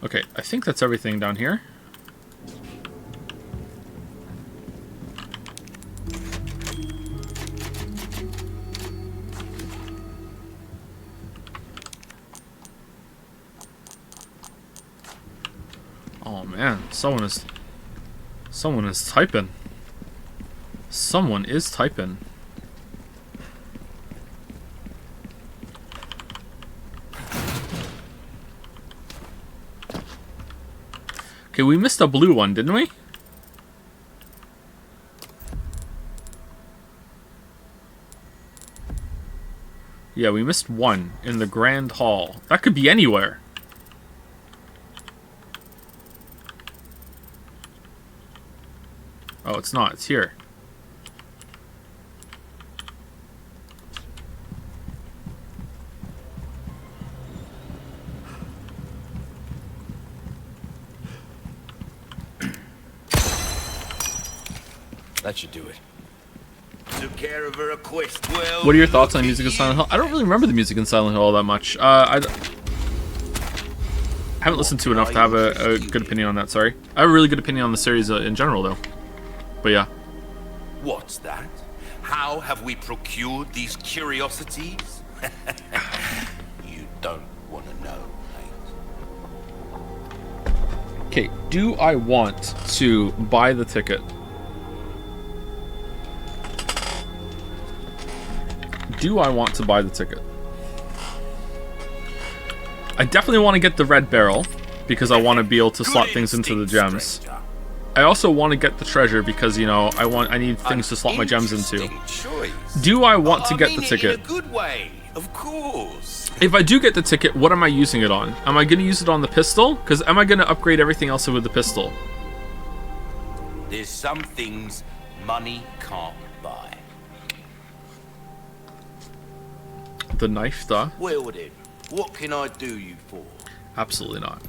Okay, I think that's everything down here. Oh man, someone is typing. Someone is typing. Okay, we missed a blue one, didn't we? Yeah, we missed one in the Grand Hall. That could be anywhere. Oh, it's not. It's here. That should do it. Took care of a request. Well, What are your thoughts on look music in at Silent you. Hill? I don't really remember the music in Silent Hill all that much. Haven't listened to enough to have a good opinion on that, sorry. I have a really good opinion on the series in general, though. But yeah. What's that? How have we procured these curiosities? You don't want to know, mate. Okay, do I want to buy the ticket? Do I want to buy the ticket? I definitely want to get the red barrel because I want to be able to slot things into the gems. Stranger. I also want to get the treasure because, you know, I need things to slot my gems into. Interesting choice. Do I want to I get mean the it ticket? in a good way, of course. If I do get the ticket, what am I using it on? Am I going to use it on the pistol? Because am I going to upgrade everything else with the pistol? There's some things money can't buy. The knife, though? Well then, what can I do you for? Absolutely not.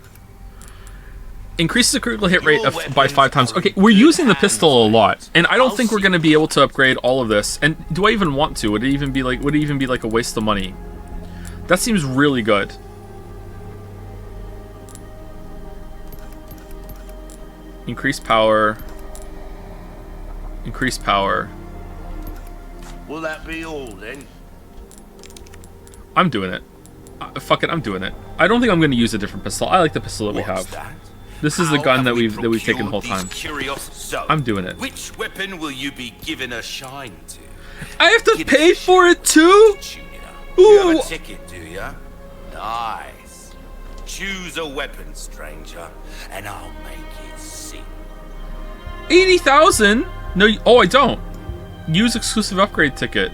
Increases the critical hit rate Your by 5 times. weapons Okay, are we're in using the good pistol a hands, lot, mate. and I don't I'll think we're see going to be able to upgrade all of this. And do I even want to? Would it even be like a waste of money? That seems really good. Increase power. Increase power. Will that be all then? I'm doing it. Fuck it, I'm doing it. I don't think I'm going to use a different pistol. I like the pistol that we What's have. that? This is the How gun have that we we've taken the whole procured time. these So, I'm doing it. Which weapon will you be given a shine to? I have to Give pay us a for it too? Tuner. You have Ooh. a ticket, do ya? Nice. Choose a weapon, stranger, and I'll make it sing. 80,000? No, oh, I don't. Use exclusive upgrade ticket.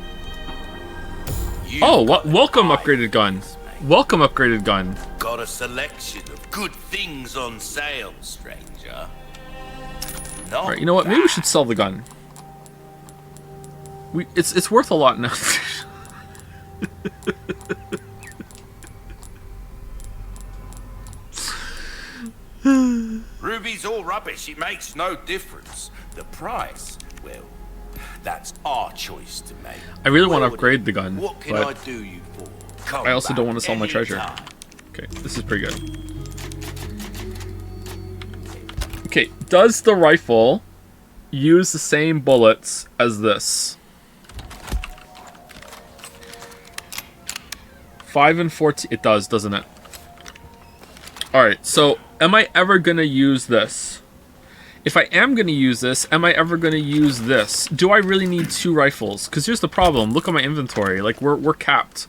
You've Oh, got an welcome eye upgraded for gun. this, mate. Welcome upgraded gun. Got a selection of good things on sale, stranger. Not Alright, you know what? Maybe we bad. should sell the gun. It's worth a lot now. Ruby's all rubbish. It makes no difference. The price, well, that's our choice to make. I really want to Well, upgrade the gun, What can I but do you for? Come I also don't back want to sell my treasure. anytime. Okay, this is pretty good. Okay, does the rifle use the same bullets as this? 5 and 14. It does, doesn't it? Alright, so am I ever going to use this? If I am going to use this, am I ever going to use this? Do I really need 2 rifles? Because here's the problem. Look at my inventory. Like, we're capped.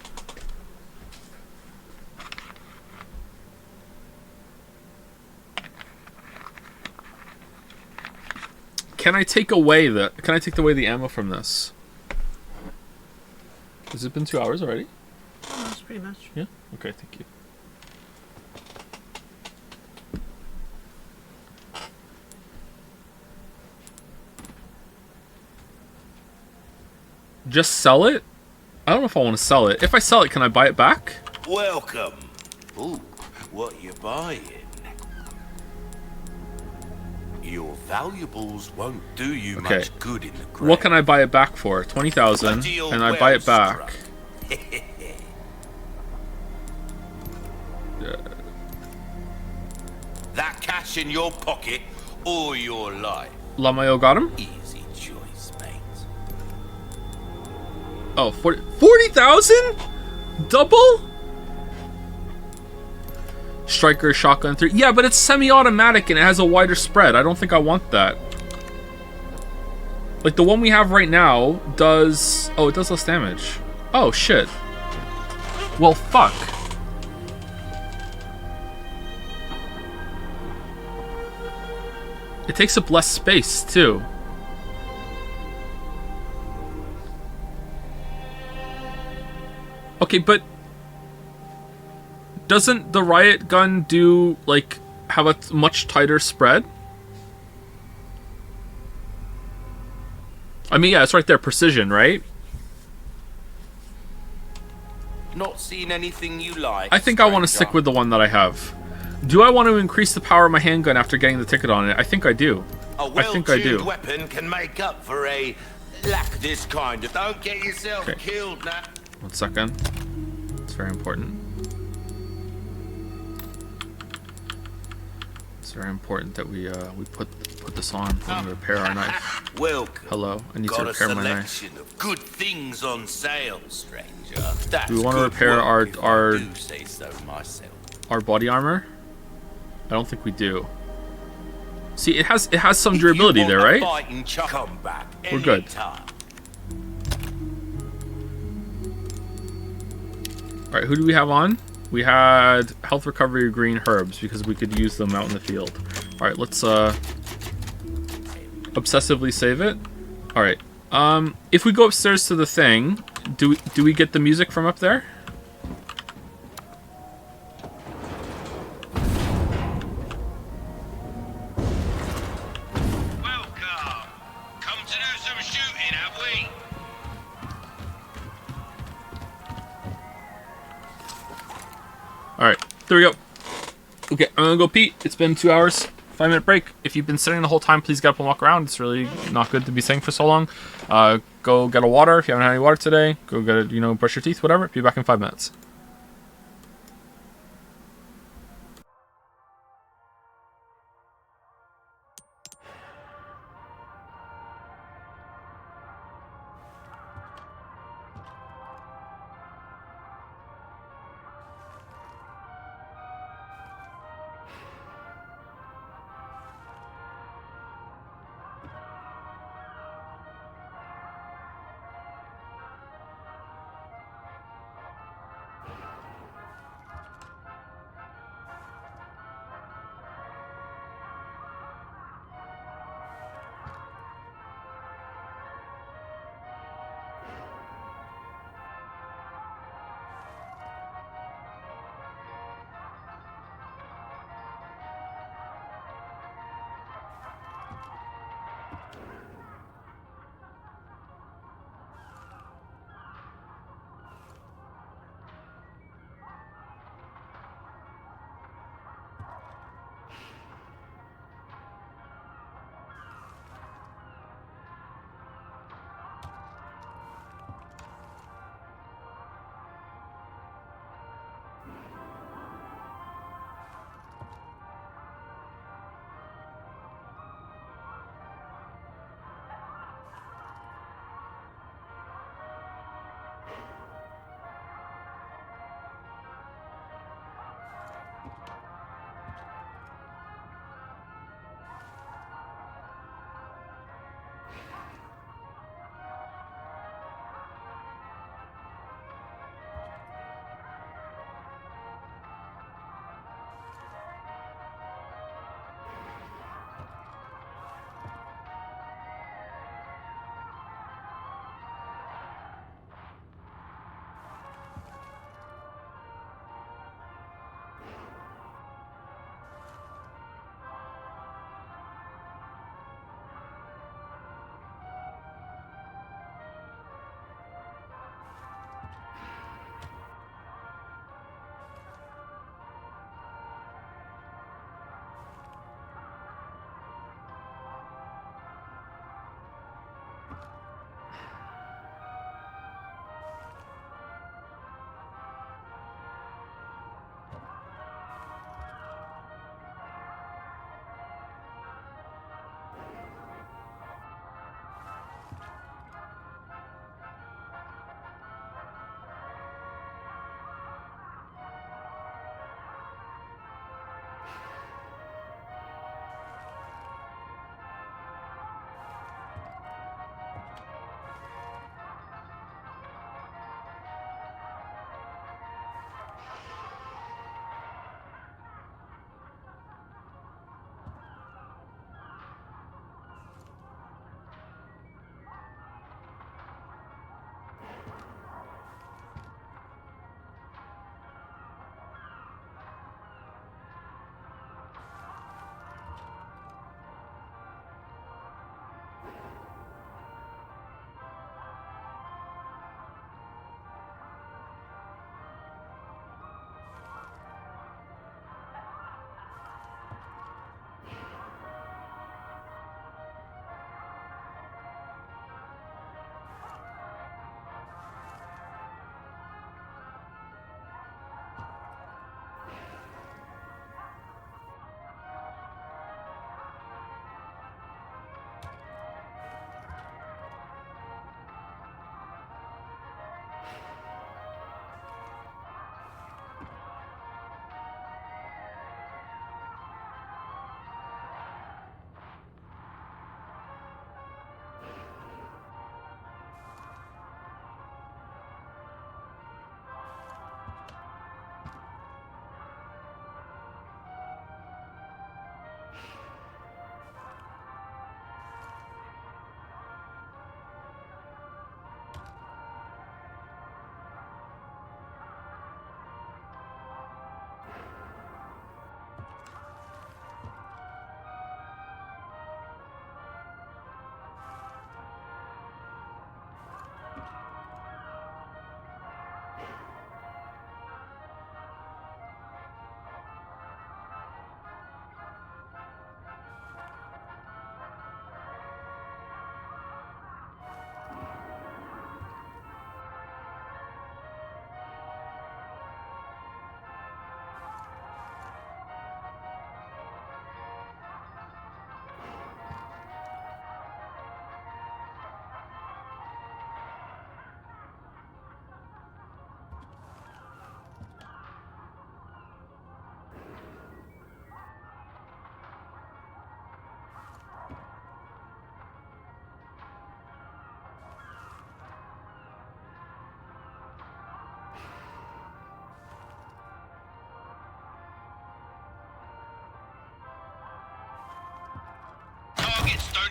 Can I take away the ammo from this? Has it been 2 hours already? That's pretty much. Yeah? Okay, thank you. Just sell it? I don't know if I want to sell it. If I sell it, can I buy it back? Welcome. Ooh, what you buying? Your valuables won't do you Okay. much good in the grave. What can I buy it back for? 20,000, A deal and I buy well it back. struck. That cash in your pocket or your life. Lamayo got him? Easy choice, mate. Oh, 40,000? Double? Striker shotgun 3. Yeah, but it's semi-automatic and it has a wider spread. I don't think I want that. Like the one we have right now does... Oh, it does less damage. Oh, shit. Well, fuck. It takes up less space, too. Okay, but... Doesn't the riot gun do, like, have a much tighter spread? I mean, yeah, it's right there, precision, right? Not seeing anything you like. I think I want to stick with the one that I have. Do I want to increase the power of my handgun after getting the ticket on it? I think I do. A I think I do. well-tuned weapon can make up for a lack of this kind of... Don't get yourself Okay. killed now. 1 second. It's very important. It's very important that we put this on when we repair our knife. Welcome. Hello, I need to Got a repair my knife. selection of good things on sale, stranger. That's Do we want to good repair work if I our do say so myself. body armor? I don't think we do. See, it has some durability there, right? Come back We're good. anytime. All right, who do we have on? We had health recovery green herbs because we could use them out in the field. All right, let's obsessively save it. All right. If we go upstairs to the thing, do we get the music from up there? Welcome. Come to do some shooting, have we? All right, there we go. Okay, I'm gonna go pee. It's been 2 hours. 5-minute break. If you've been sitting the whole time, please get up and walk around. It's really not good to be sitting for so long. Go get a water if you haven't had any water today. Go get a, brush your teeth, whatever. Be back in 5 minutes.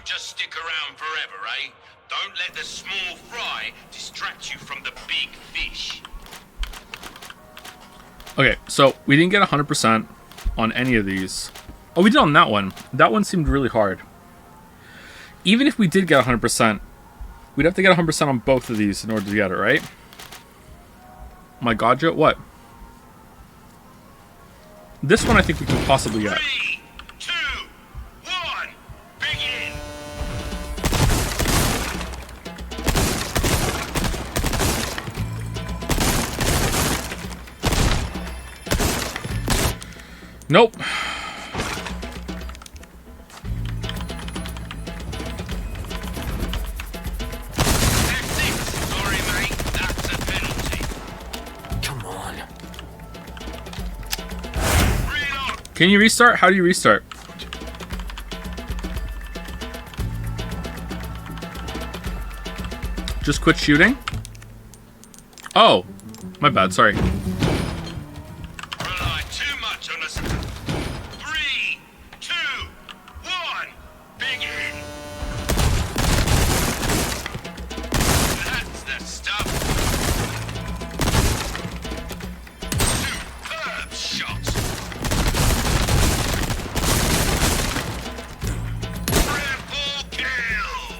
just stick around forever, eh? Don't let the small fry distract you from the big fish. Okay, so we didn't get 100% on any of these. Oh, we did on that one. That one seemed really hard. Even if we did get 100%, we'd have to get 100% on both of these in order to get it, right? My God, Joe, what? This one I think we can possibly get. 3, 2, 1, begin! Nope. That's it. Sorry, mate. That's a penalty. Come on. Reload. Can you restart? How do you restart? Just quit shooting? Oh, my bad, sorry. Rely too much on us. 3, 2, 1, begin! That's the stuff. Superb shot. Triple kill.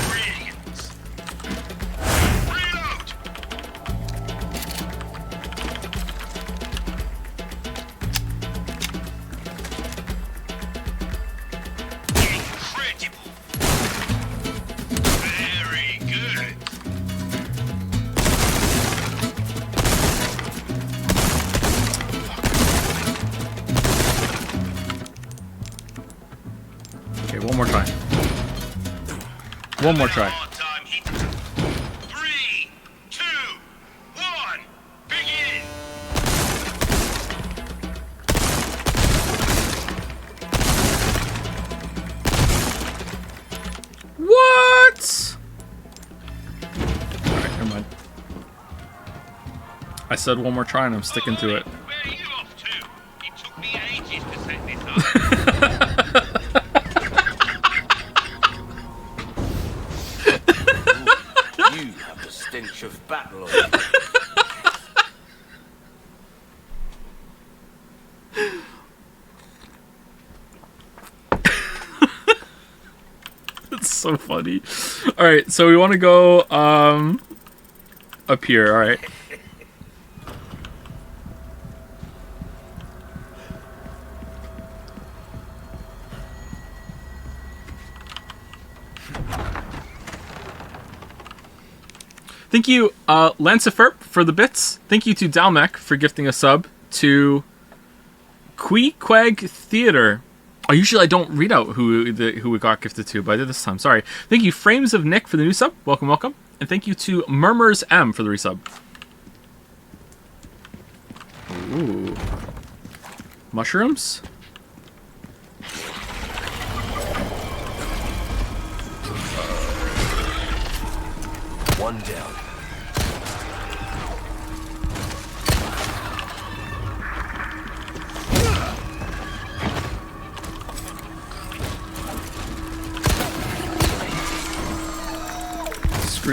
Brilliant. Reload. Incredible. Very good. Okay, one more try. One more try. Hard time hit. 3, 2, 1, begin. What? Alright, never mind. I said one more try and I'm sticking to it. Where are you off to? It took me ages to set this up. You have the stench of battle on you. It's so funny. Alright, so we want to go up here, alright. Thank you, Lancifer, for the bits. Thank you to Dalmec for gifting a sub. To Queequeg Theater. Oh, usually I don't read out who we got gifted to, but I did this time. Sorry. Thank you, Frames of Nick, for the new sub. Welcome, welcome. And thank you to Murmurs M for the resub. Ooh. Mushrooms? One down.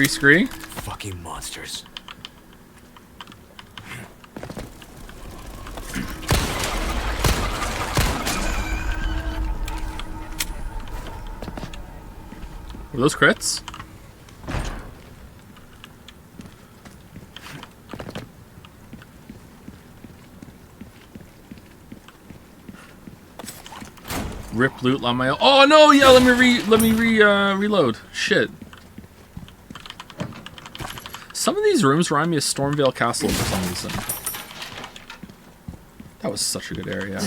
Scree. Fucking monsters. Were those crits? Rip loot on my. Oh no! Yeah, let me reload. Shit. Some of these rooms remind me of Stormvale Castle for some reason. That was such a good area.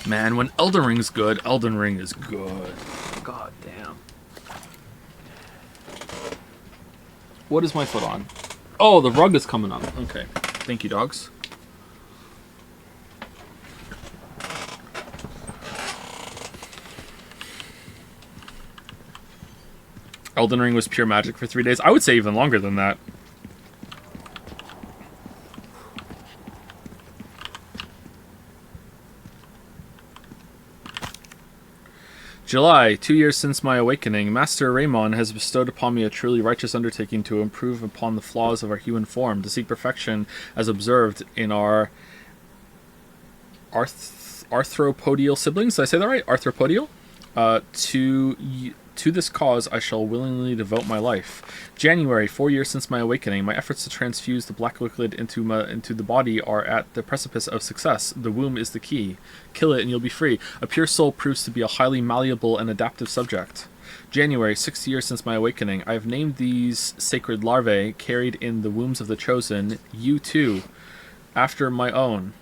Man, when Elden Ring's good, Elden Ring is good. God damn. What is my foot on? Oh, the rug is coming up. Okay. Thank you, dogs. Elden Ring was pure magic for 3 days. I would say even longer than that. July, 2 years since my awakening, Master Raymond has bestowed upon me a truly righteous undertaking to improve upon the flaws of our human form, to seek perfection as observed in our arthropodial siblings. Did I say that right? Arthropodial? To this cause I shall willingly devote my life. January, 4 years since my awakening, my efforts to transfuse the black liquid into the body are at the precipice of success. The womb is the key. Kill it and you'll be free. A pure soul proves to be a highly malleable and adaptive subject. January, 6 years since my awakening, I have named these sacred larvae carried in the wombs of the chosen, you too, after my own.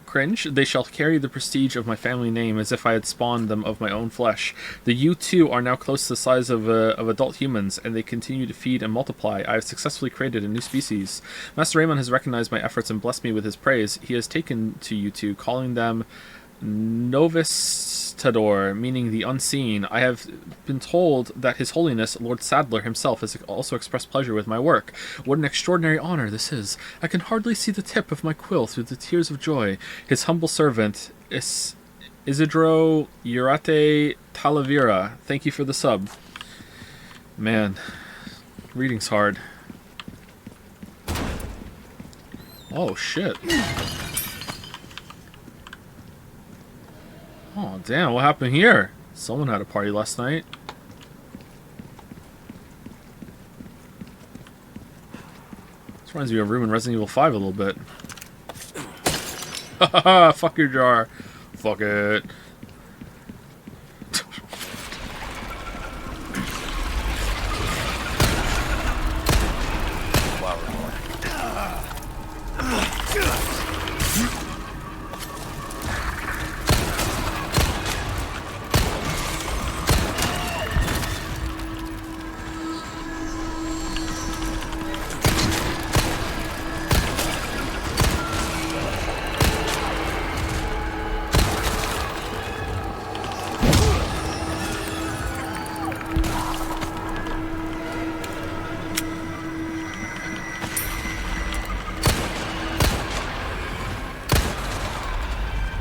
Cringe. They shall carry the prestige of my family name as if I had spawned them of my own flesh. The U2 are now close to the size of adult humans, and they continue to feed and multiply. I have successfully created a new species. Master Raymond has recognized my efforts and blessed me with his praise. He has taken to U2, calling them Novistador, meaning the unseen. I have been told that His Holiness, Lord Sadler himself, has also expressed pleasure with my work. What an extraordinary honor this is. I can hardly see the tip of my quill through the tears of joy. His humble servant, Isidro Urate Talavera. Thank you for the sub. Man, reading's hard. Oh, shit. Oh, damn, what happened here? Someone had a party last night. This reminds me of a room in Resident Evil 5 a little bit. Haha, fuck your jar. Fuck it.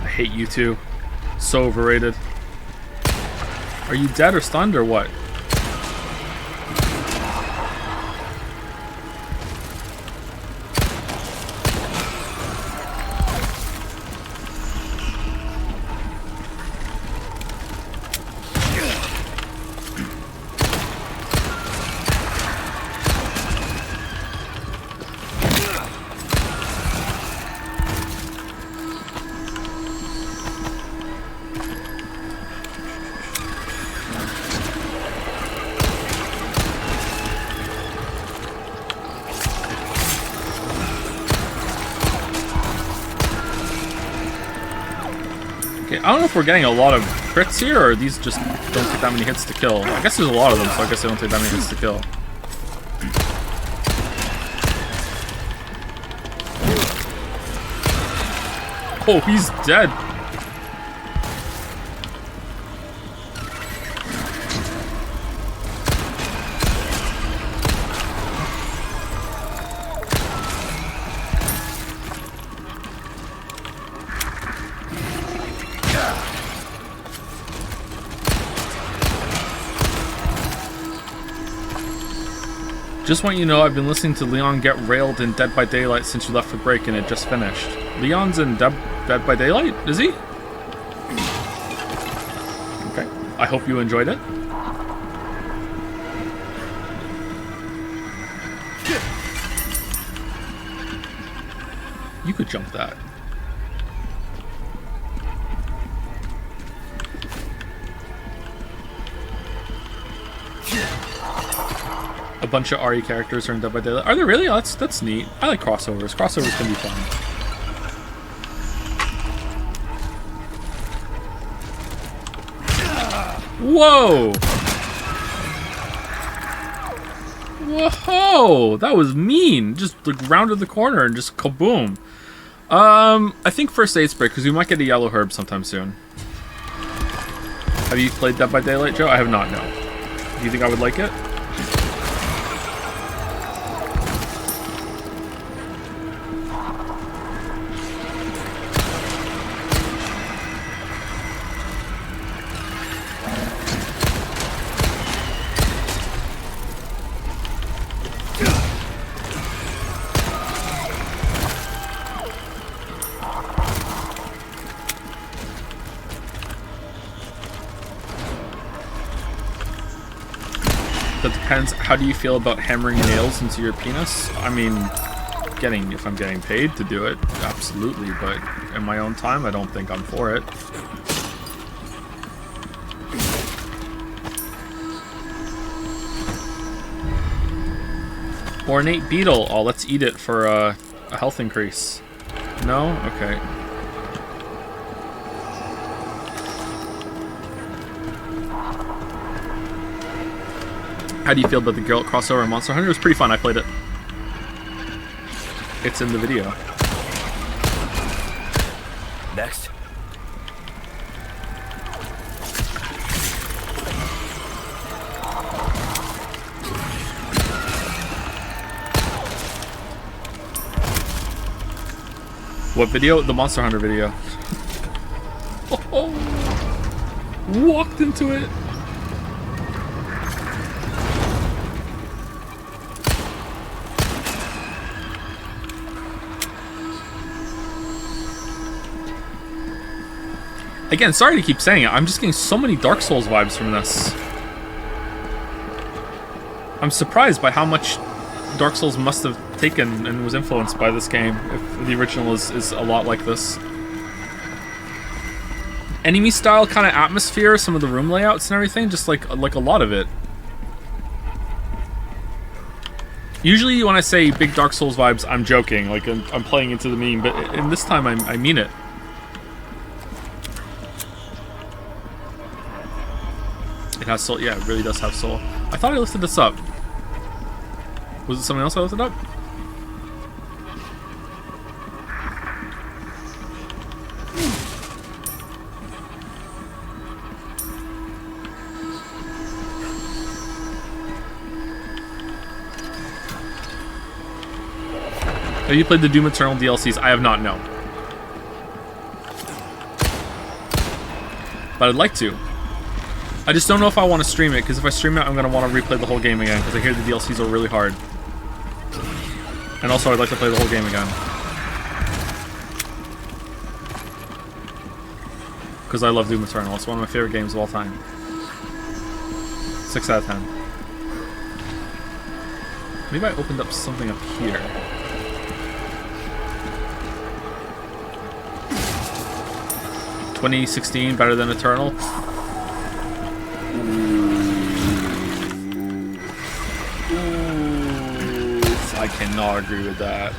I hate you two. So overrated. Are you dead or stunned or what? I don't know if we're getting a lot of crits here, or these just don't take that many hits to kill. I guess there's a lot of them, so I guess they don't take that many hits to kill. Oh, he's dead. Just want you to know I've been listening to Leon get railed in Dead by Daylight since you left for break and it just finished. Leon's in Dead by Daylight? Is he? Okay. I hope you enjoyed it. You could jump that. A bunch of RE characters are in Dead by Daylight. Are there really? Oh, that's neat. I like crossovers. Crossovers can be fun. Whoa! Whoa! That was mean. Just like rounded the corner and just kaboom. I think first aid's break because we might get a yellow herb sometime soon. Have you played Dead by Daylight, Joe? I have not. No. Do you think I would like it? That depends. How do you feel about hammering nails into your penis? I mean, if I'm getting paid to do it, absolutely. But in my own time, I don't think I'm for it. Ornate beetle. Oh, let's eat it for a health increase. No? Okay. How do you feel about the girl crossover in Monster Hunter? It was pretty fun. I played it. It's in the video. Next. What video? The Monster Hunter video. Oh, walked into it. Again, sorry to keep saying it. I'm just getting so many Dark Souls vibes from this. I'm surprised by how much Dark Souls must have taken and was influenced by this game, if the original is a lot like this. Enemy style kind of atmosphere, some of the room layouts and everything, just like a lot of it. Usually when I say big Dark Souls vibes, I'm joking, like I'm playing into the meme, but in this time I mean it. It has soul, yeah, it really does have soul. I thought I lifted this up. Was it something else I lifted up? Have you played the Doom Eternal DLCs? I have not, no. But I'd like to. I just don't know if I want to stream it, because if I stream it, I'm going to want to replay the whole game again, because I hear the DLCs are really hard. And also, I'd like to play the whole game again. Because I love Doom Eternal. It's one of my favorite games of all time. 6 out of 10. Maybe I opened up something up here. "2016 better than Eternal." I cannot agree with that.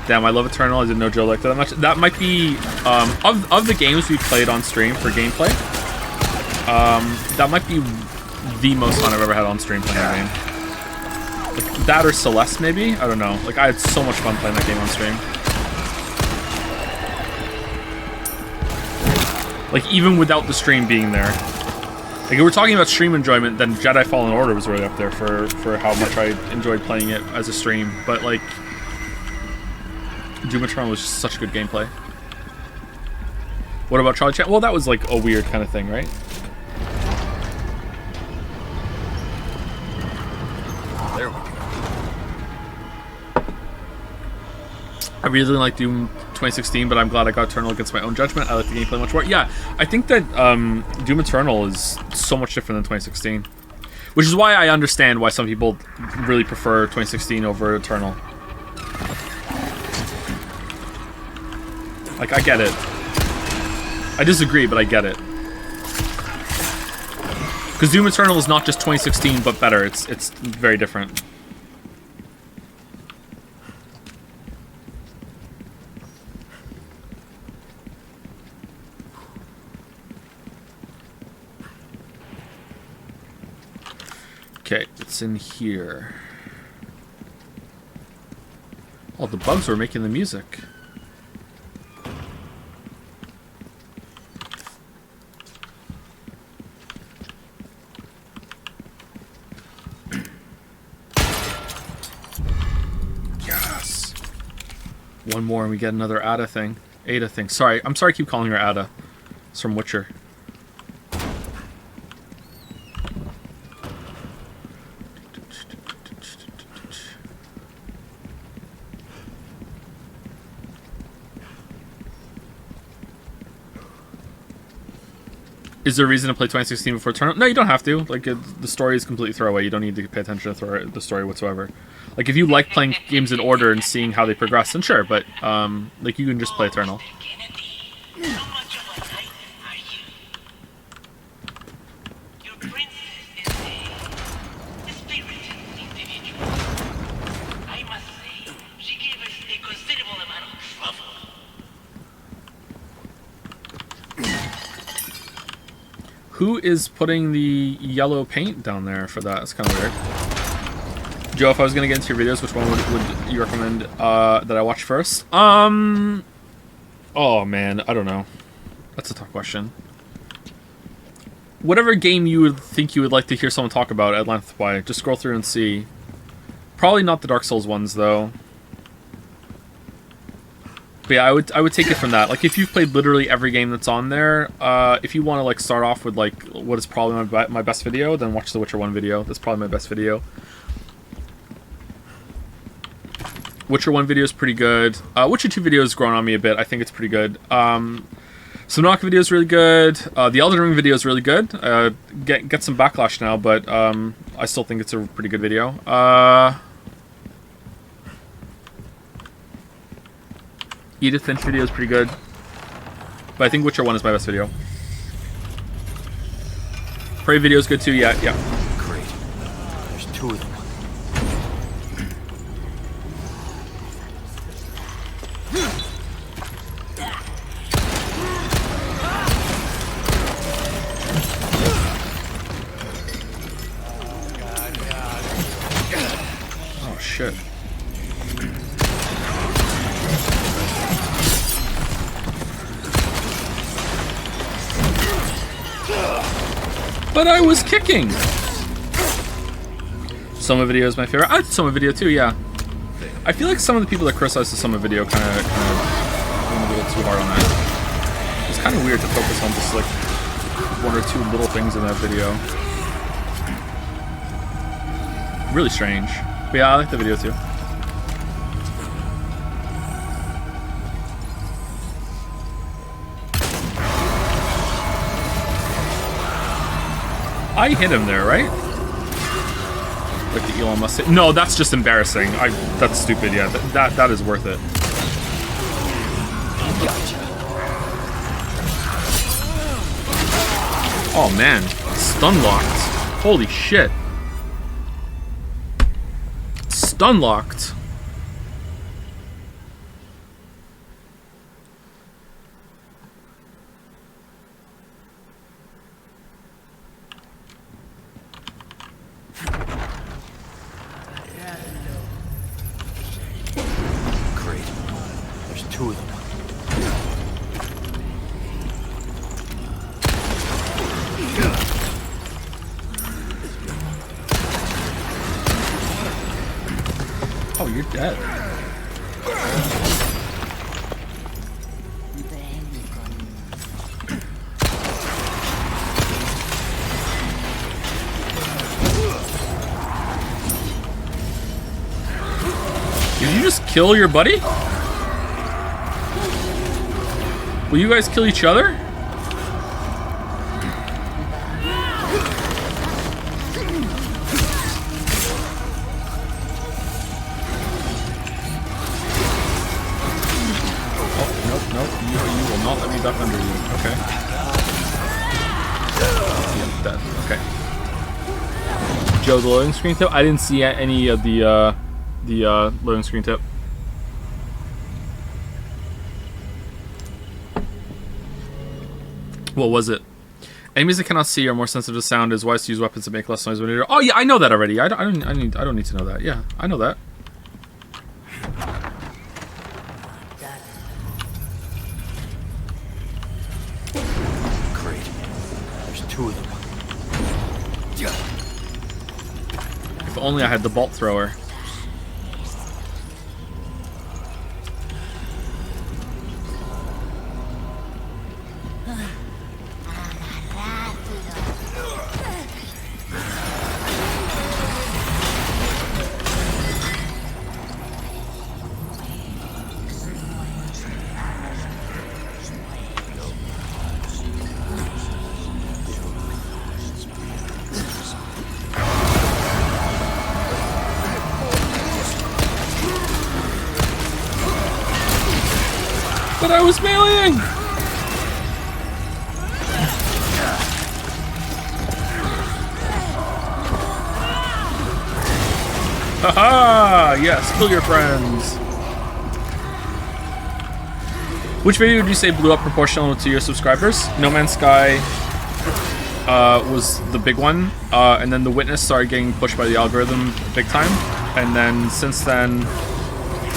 Damn, I love Eternal. I didn't know Joe liked it that much. That might be of the games we played on stream for gameplay. That might be the most fun I've ever had on stream playing that game. Like, that or Celeste, maybe? I don't know. Like, I had so much fun playing that game on stream. Like, even without the stream being there. Like, if we're talking about stream enjoyment, then Jedi Fallen Order was right up there for how much I enjoyed playing it as a stream. But, like, Doom Eternal was just such good gameplay. What about Charlie Chan? Well, that was, like, a weird kind of thing, right? There we go. I really like Doom 2016, but I'm glad I got Eternal against my own judgment. I like the gameplay much more. Yeah, I think that Doom Eternal is so much different than 2016. Which is why I understand why some people really prefer 2016 over Eternal. Like, I get it. I disagree, but I get it. Because Doom Eternal is not just 2016, but better. It's very different. Okay, it's in here. Oh, the bugs were making the music. Yes. One more and we get another Ada thing. Sorry, I'm sorry I keep calling her Ada. It's from Witcher. Is there a reason to play 2016 before Turn Up? No, you don't have to. Like, the story is completely throwaway. You don't need to pay attention to the story whatsoever. Like, if you like playing games in order and seeing how they progress, then sure, but, like, you can just play Eternal. Who is putting the yellow paint down there for that? It's kind of weird. Joe, if I was going to get into your videos, which one would you recommend that I watch first? Oh, man. I don't know. That's a tough question. Whatever game you would think you would like to hear someone talk about at length by, just scroll through and see. Probably not the Dark Souls ones, though. But yeah, I would take it from that. Like, if you've played literally every game that's on there, if you want to, like, start off with, like, what is probably my best video, then watch the Witcher 1 video. That's probably my best video. Witcher 1 video is pretty good. Witcher 2 video has grown on me a bit. I think it's pretty good. Sonaka video is really good. The Elden Ring video is really good. Get some backlash now, but I still think it's a pretty good video. Edith Finch video is pretty good. But I think Witcher 1 is my best video. Prey video is good too, yeah. Great. There's 2 of them. Oh, shit. But I was kicking! Soma video is my favorite. I like Soma video too, yeah. I feel like some of the people that criticize the Soma video kind of went a little too hard on that. It's kind of weird to focus on just like 1 or 2 little things in that video. Really strange. But yeah, I like the video too. I hit him there, right? Like the Elon Musk. No, that's just embarrassing. That's stupid. Yeah, that is worth it. Oh man, stun locked. Holy shit. Stun locked. Great. There's 2 of them. Oh, you're dead. Did you just kill your buddy? Will you guys kill each other? Nope. You will not let me duck under you. Okay. Yep, dead. Okay. Joe, the loading screen tip? I didn't see any of the loading screen tip. What was it? Enemies that cannot see are more sensitive to sound. Is wise to use weapons that make less noise when you're... Oh yeah, I know that already. I don't need to know that. Yeah, I know that. Great. There's 2 of them. If only I had the bolt thrower. But I was meleeing! Haha! Yes, kill your friends. Which video would you say blew up proportional to your subscribers? No Man's Sky was the big one, and then The Witness started getting pushed by the algorithm big time, and then since then,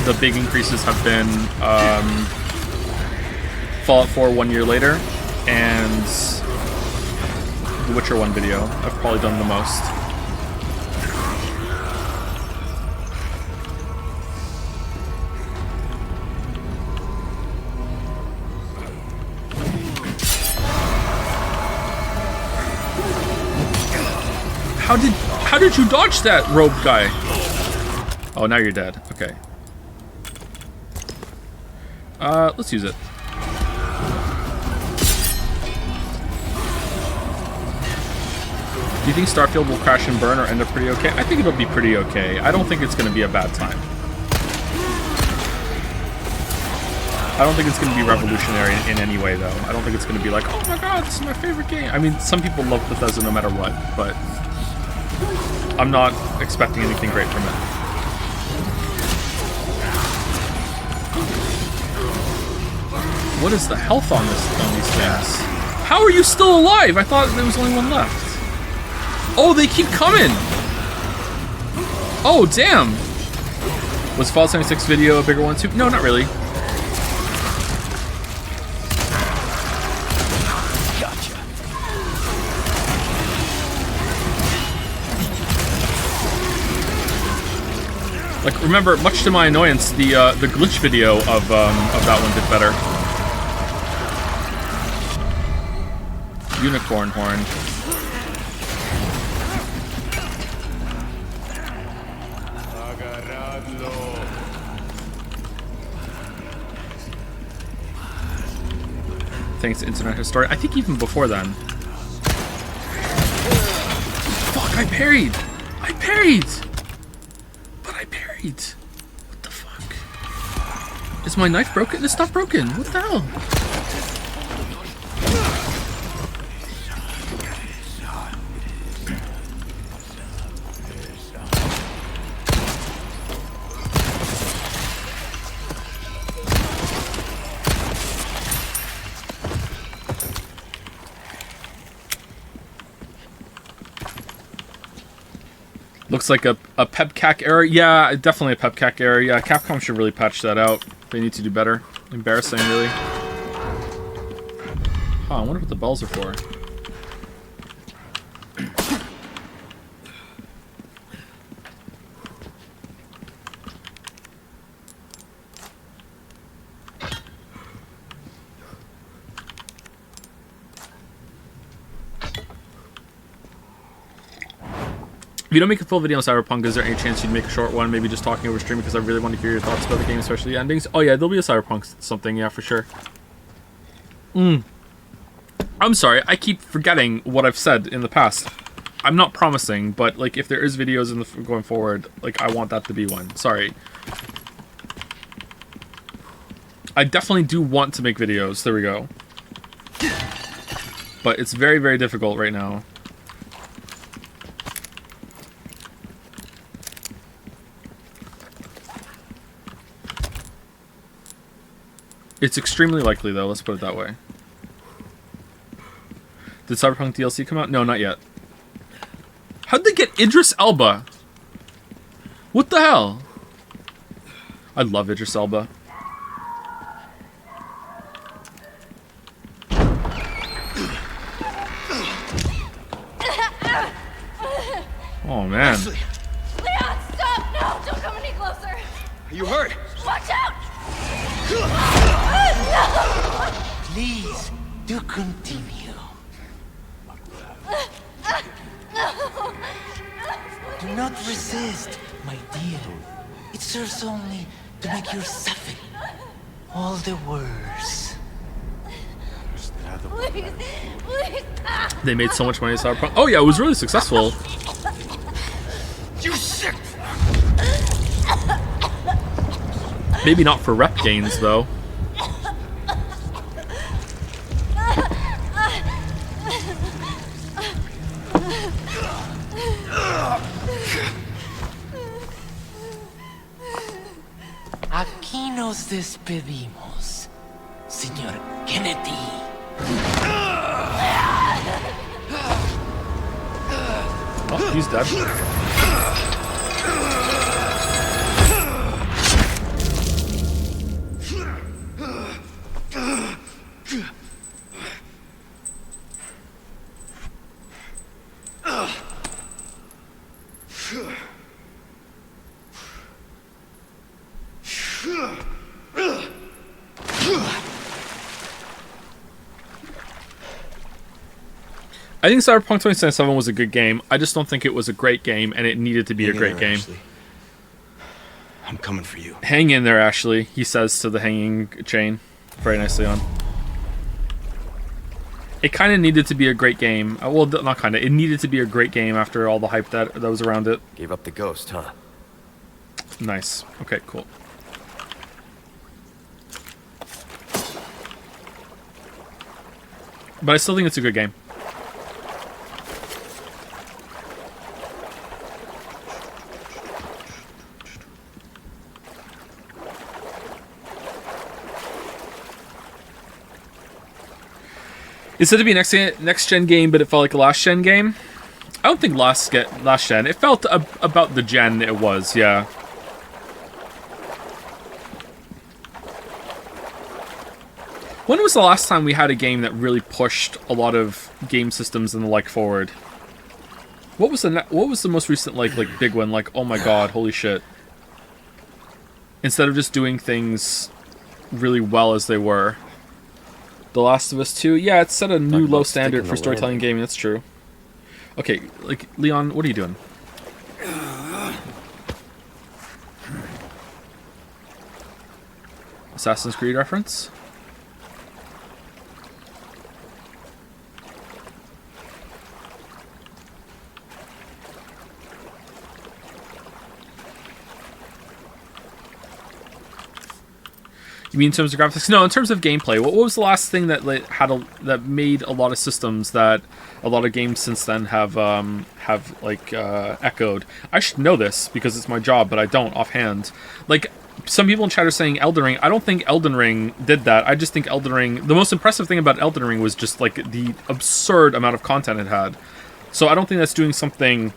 the big increases have been Fallout 4 1 year later, and The Witcher 1 video. I've probably done the most. How did you dodge that robe guy? Oh, now you're dead. Okay. Let's use it. Do you think Starfield will crash and burn or end up pretty okay? I think it'll be pretty okay. I don't think it's going to be a bad time. I don't think it's going to be revolutionary in any way, though. I don't think it's going to be like, oh my god, this is my favorite game. I mean, some people love Bethesda no matter what, but I'm not expecting anything great from it. What is the health on these things? How are you still alive? I thought there was only one left. Oh, they keep coming! Oh, damn! Was Fallout 76 video a bigger one too? No, not really. Gotcha. Like, remember, much to my annoyance, the glitch video of that one did better. Unicorn horn. Thanks to Internet History. I think even before then. Fuck, I parried! I parried! But I parried. What the fuck? Is my knife broken? It's not broken. What the hell? Looks like a PEBCAC error. Yeah, definitely a PEBCAC error. Yeah, Capcom should really patch that out. They need to do better. Embarrassing, really. Huh, I wonder what the bells are for. If you don't make a full video on Cyberpunk, is there any chance you'd make a short one, maybe just talking over stream, because I really want to hear your thoughts about the game, especially the endings? Oh yeah, there'll be a Cyberpunk something, yeah, for sure. I'm sorry, I keep forgetting what I've said in the past. I'm not promising, but like if there is videos in the going forward, like I want that to be one. Sorry. I definitely do want to make videos. There we go. But it's very, very difficult right now. It's extremely likely, though. Let's put it that way. Did Cyberpunk DLC come out? No, not yet. How'd they get Idris Elba? What the hell? I love Idris Elba. Oh, man. Leon, stop! No, don't come any closer! Are you hurt? Watch out! Please, do continue. Do not resist, my dear. It serves only to make you suffer all the worse. Please, please! They made so much money in Cyberpunk. Oh, yeah, it was really successful. You sick! Maybe not for rep gains, though. nos despedimos, Señor Kennedy. Oh, he's dead. I think Cyberpunk 2077 was a good game. I just don't think it was a great game, and it needed to be a great game. Ashley. I'm coming for you. Hang in there, Ashley, he says to the hanging chain. Very nicely on. It kind of needed to be a great game. Well, not kind of. It needed to be a great game after all the hype that was around it. Gave up the ghost, huh? Nice. Okay, cool. But I still think it's a good game. It said to be a next gen game, but it felt like a last gen game. I don't think last gen. It felt about the gen it was, yeah. When was the last time we had a game that really pushed a lot of game systems and the like forward? What was the most recent like big one? Like, oh my god, holy shit! Instead of just doing things really well as they were. The Last of Us 2, yeah, it set a new low standard for storytelling gaming. That's true. Okay, like Leon, what are you doing? Assassin's Creed reference? You mean in terms of graphics? No, in terms of gameplay. What was the last thing that that made a lot of systems that a lot of games since then have echoed? I should know this because it's my job, but I don't offhand. Like, some people in chat are saying Elden Ring. I don't think Elden Ring did that. I just think Elden Ring... The most impressive thing about Elden Ring was just, like, the absurd amount of content it had. So I don't think that's doing something...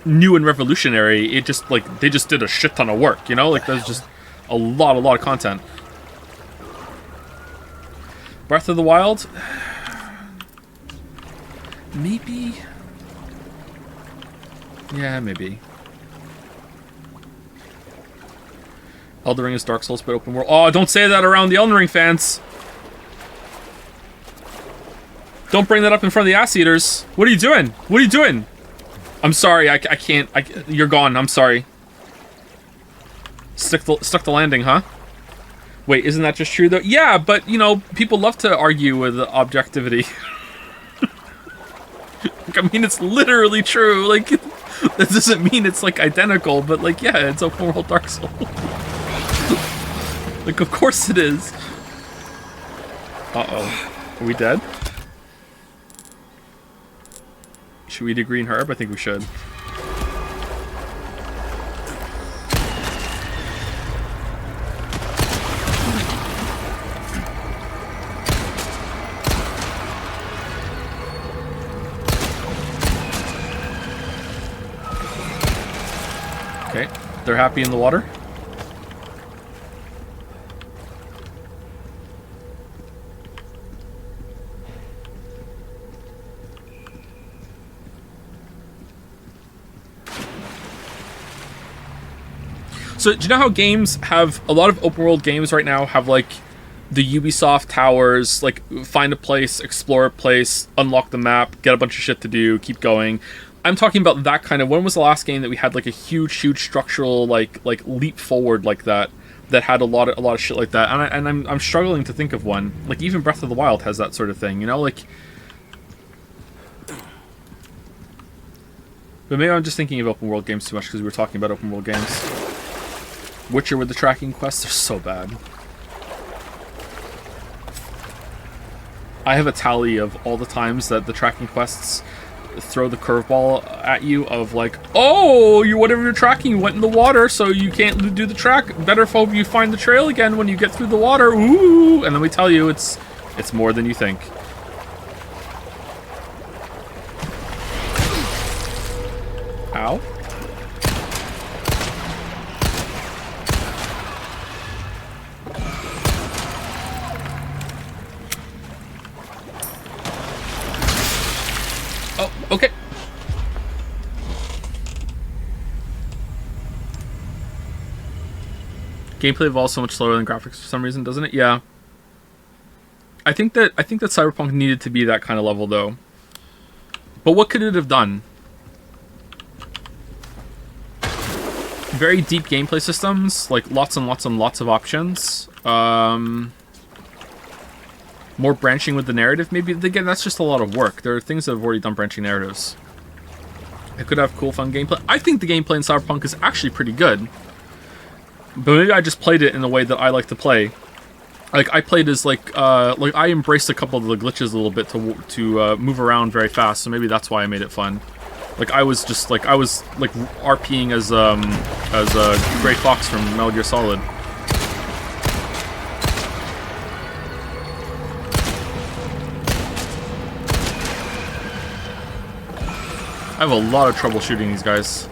new and revolutionary. It just, like, they just did a shit ton of work, you know? Like, there's just a lot of content. Breath of the Wild? Maybe? Yeah, maybe. Elden Ring is Dark Souls, but open world. Oh, don't say that around the Elden Ring fans! Don't bring that up in front of the ass eaters. What are you doing? What are you doing? I'm sorry, I can't. You're gone. I'm sorry. Stuck the landing, huh? Wait, isn't that just true though? Yeah, but you know, people love to argue with objectivity. Like, I mean, it's literally true. Like, that doesn't mean it's like identical, but like, yeah, it's open world Dark Souls. Like, of course it is. Uh-oh. Are we dead? Should we eat a green herb? I think we should. Okay, they're happy in the water. So, do you know how games have, a lot of open world games right now have, like, the Ubisoft towers, like, find a place, explore a place, unlock the map, get a bunch of shit to do, keep going. I'm talking about that kind of, when was the last game that we had, like, a huge structural, like leap forward like that had a lot of shit like that? And I'm struggling to think of one. Like, even Breath of the Wild has that sort of thing, you know? Like, but maybe I'm just thinking of open world games too much because we were talking about open world games. Witcher with the tracking quests are so bad. I have a tally of all the times that the tracking quests throw the curveball at you of like, oh, you whatever you're tracking went in the water, so you can't do the track. Better hope you find the trail again when you get through the water. Ooh, and then we tell you it's more than you think. Ow. Oh, okay. Gameplay evolves so much slower than graphics for some reason, doesn't it? Yeah. I think that Cyberpunk needed to be that kind of level though. But what could it have done? Very deep gameplay systems, like lots and lots and lots of options. More branching with the narrative, maybe. Again, that's just a lot of work. There are things that have already done branching narratives. It could have cool, fun gameplay. I think the gameplay in Cyberpunk is actually pretty good. But maybe I just played it in the way that I like to play. Like, I played as, like I embraced a couple of the glitches a little bit to move around very fast, so maybe that's why I made it fun. Like, I was RPing as Gray Fox from Metal Gear Solid. I have a lot of trouble shooting these guys.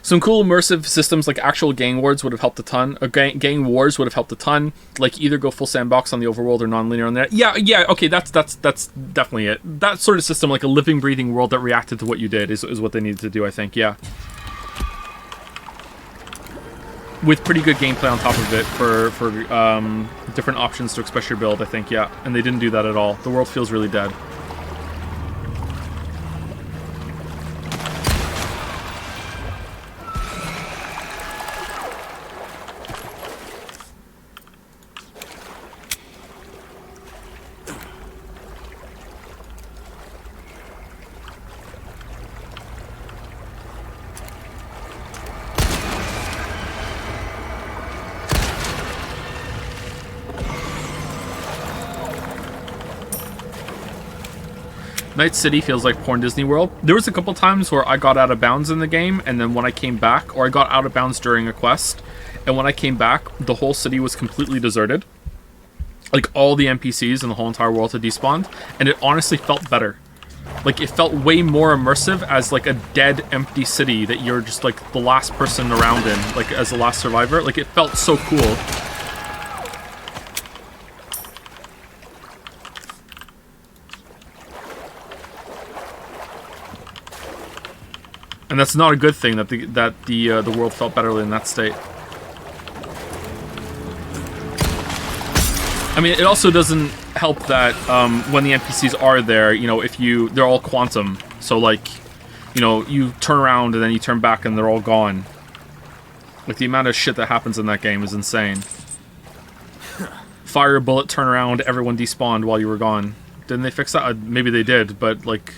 Some cool immersive systems like actual gang wars would have helped a ton. Gang wars would have helped a ton. Like either go full sandbox on the overworld or non-linear on that. Yeah. Okay, that's definitely it. That sort of system, like a living, breathing world that reacted to what you did, is what they needed to do. I think. Yeah. With pretty good gameplay on top of it for different options to express your build. I think. Yeah, and they didn't do that at all. The world feels really dead. Night City feels like porn Disney World. There was a couple times where I got out of bounds in the game, and then when I came back, or I got out of bounds during a quest, and when I came back, the whole city was completely deserted. Like, all the NPCs in the whole entire world had despawned, and it honestly felt better. Like, it felt way more immersive as, like, a dead, empty city that you're just, like, the last person around in, like, as the last survivor. Like, it felt so cool. And that's not a good thing that the world felt better in that state. I mean, it also doesn't help that when the NPCs are there, you know, they're all quantum. So like, you know, you turn around and then you turn back and they're all gone. Like the amount of shit that happens in that game is insane. Fire a bullet, turn around, everyone despawned while you were gone. Didn't they fix that? Maybe they did, but like,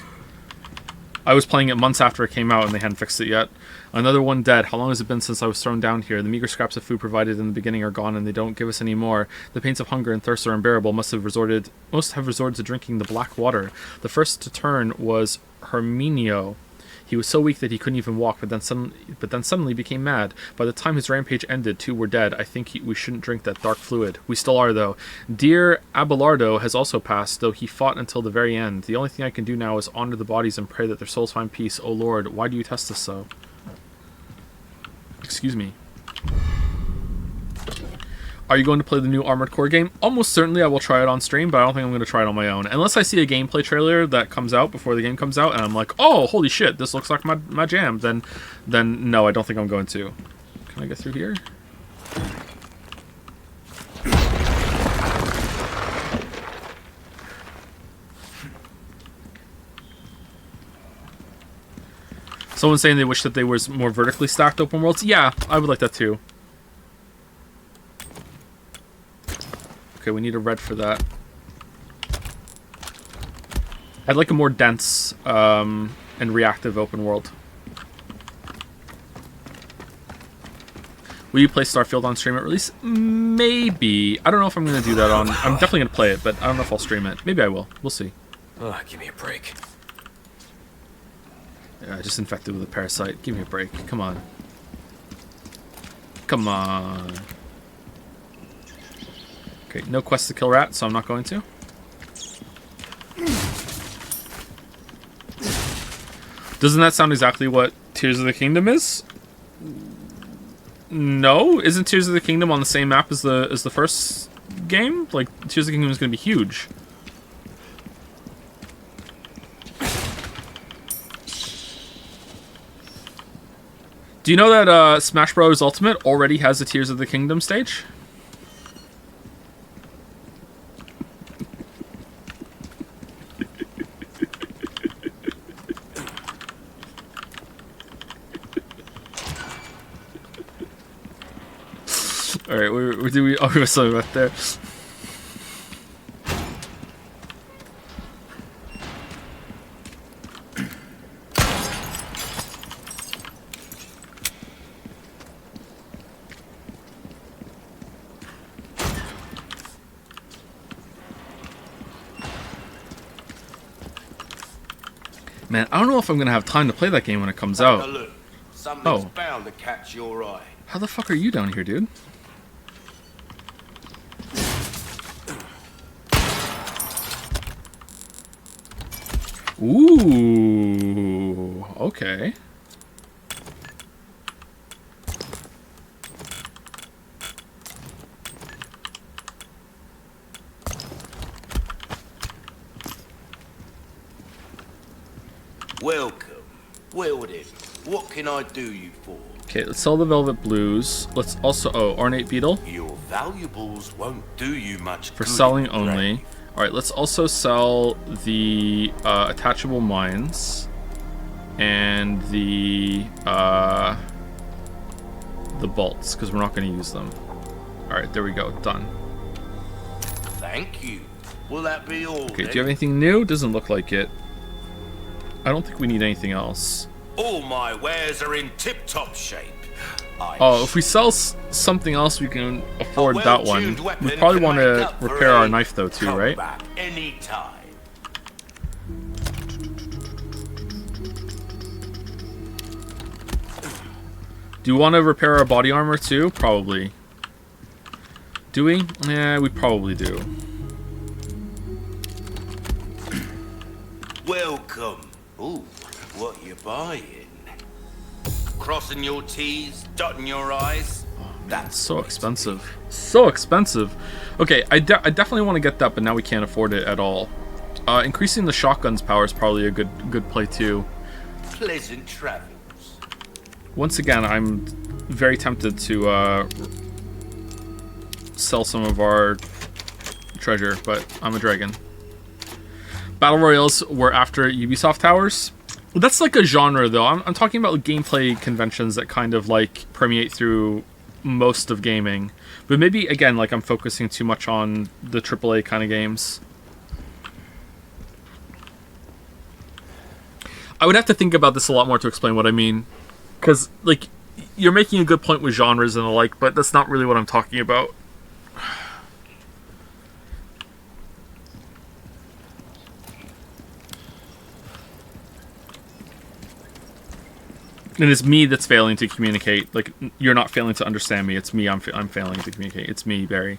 I was playing it months after it came out and they hadn't fixed it yet. Another one dead. How long has it been since I was thrown down here? The meager scraps of food provided in the beginning are gone and they don't give us any more. The pains of hunger and thirst are unbearable. Most have resorted to drinking the black water. The first to turn was Herminio. He was so weak that he couldn't even walk, but then suddenly became mad. By the time his rampage ended, 2 were dead. I think we shouldn't drink that dark fluid. We still are, though. Dear Abelardo has also passed, though he fought until the very end. The only thing I can do now is honor the bodies and pray that their souls find peace. Oh Lord, why do you test us so? Excuse me. Are you going to play the new Armored Core game? Almost certainly I will try it on stream, but I don't think I'm going to try it on my own. Unless I see a gameplay trailer that comes out before the game comes out, and I'm like, oh, holy shit, this looks like my jam, then no, I don't think I'm going to. Can I get through here? Someone's saying they wish that they was more vertically stacked open worlds. Yeah, I would like that too. Okay, we need a red for that. I'd like a more dense and reactive open world. Will you play Starfield on stream at release? Maybe. I don't know if I'm going to do that on... I'm definitely going to play it, but I don't know if I'll stream it. Maybe I will. We'll see. Oh, give me a break. Yeah, just infected with a parasite. Give me a break. Come on. Come on. Okay, no quest to kill rats, so I'm not going to. Doesn't that sound exactly what Tears of the Kingdom is? No? Isn't Tears of the Kingdom on the same map as the first game? Like, Tears of the Kingdom is going to be huge. Do you know that Smash Bros. Ultimate already has a Tears of the Kingdom stage? Alright, where do we... Oh, we were something right there. Man, I don't know if I'm gonna have time to play that game when it comes out. Look, something's Oh. bound to catch your eye. How the fuck are you down here, dude? Ooh, okay. Welcome. Weldon, what can I do you for? Okay, let's sell the Velvet Blues. Let's also... Oh, Ornate Beetle. Your valuables won't do you much For good selling in only. Grave. Alright, let's also sell the attachable mines. And the bolts, because we're not going to use them. Alright, there we go. Done. Thank you. Will that be all? Okay, then? do you have anything new? Doesn't look like it. I don't think we need anything else. All my wares are in tip-top shape. Oh, if we sell something else, we can afford that one. well-tuned weapon We probably can want make to up for repair our a knife, though, too, right? comeback anytime. Do you want to repair our body armor, too? Probably. Do we? Yeah, we probably do. Welcome. Ooh, what you buying? Crossing your T's, dotting your I's. That's So expensive. So expensive. Okay, I definitely want to get that, but now we can't afford it at all. Increasing the shotgun's power is probably a good play, too. pleasant travels. Once again, I'm very tempted to sell some of our treasure, but I'm a dragon. Battle Royales were after Ubisoft Towers. That's like a genre, though. I'm talking about gameplay conventions that kind of like permeate through most of gaming. But maybe, again, like I'm focusing too much on the AAA kind of games. I would have to think about this a lot more to explain what I mean. Because, like, you're making a good point with genres and the like, but that's not really what I'm talking about. And it's me that's failing to communicate. Like, you're not failing to understand me. It's me. I'm failing to communicate. It's me, Barry.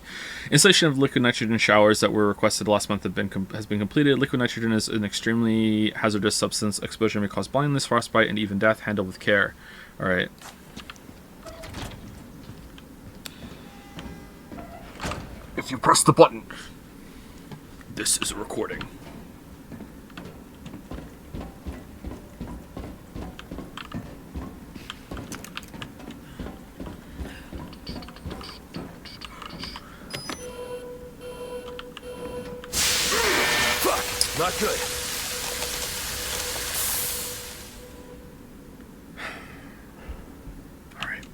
Installation of liquid nitrogen showers that were requested last month has been completed. Liquid nitrogen is an extremely hazardous substance. Exposure may cause blindness, frostbite, and even death. Handle with care. All right. If you press the button, this is a recording. Not good. All right.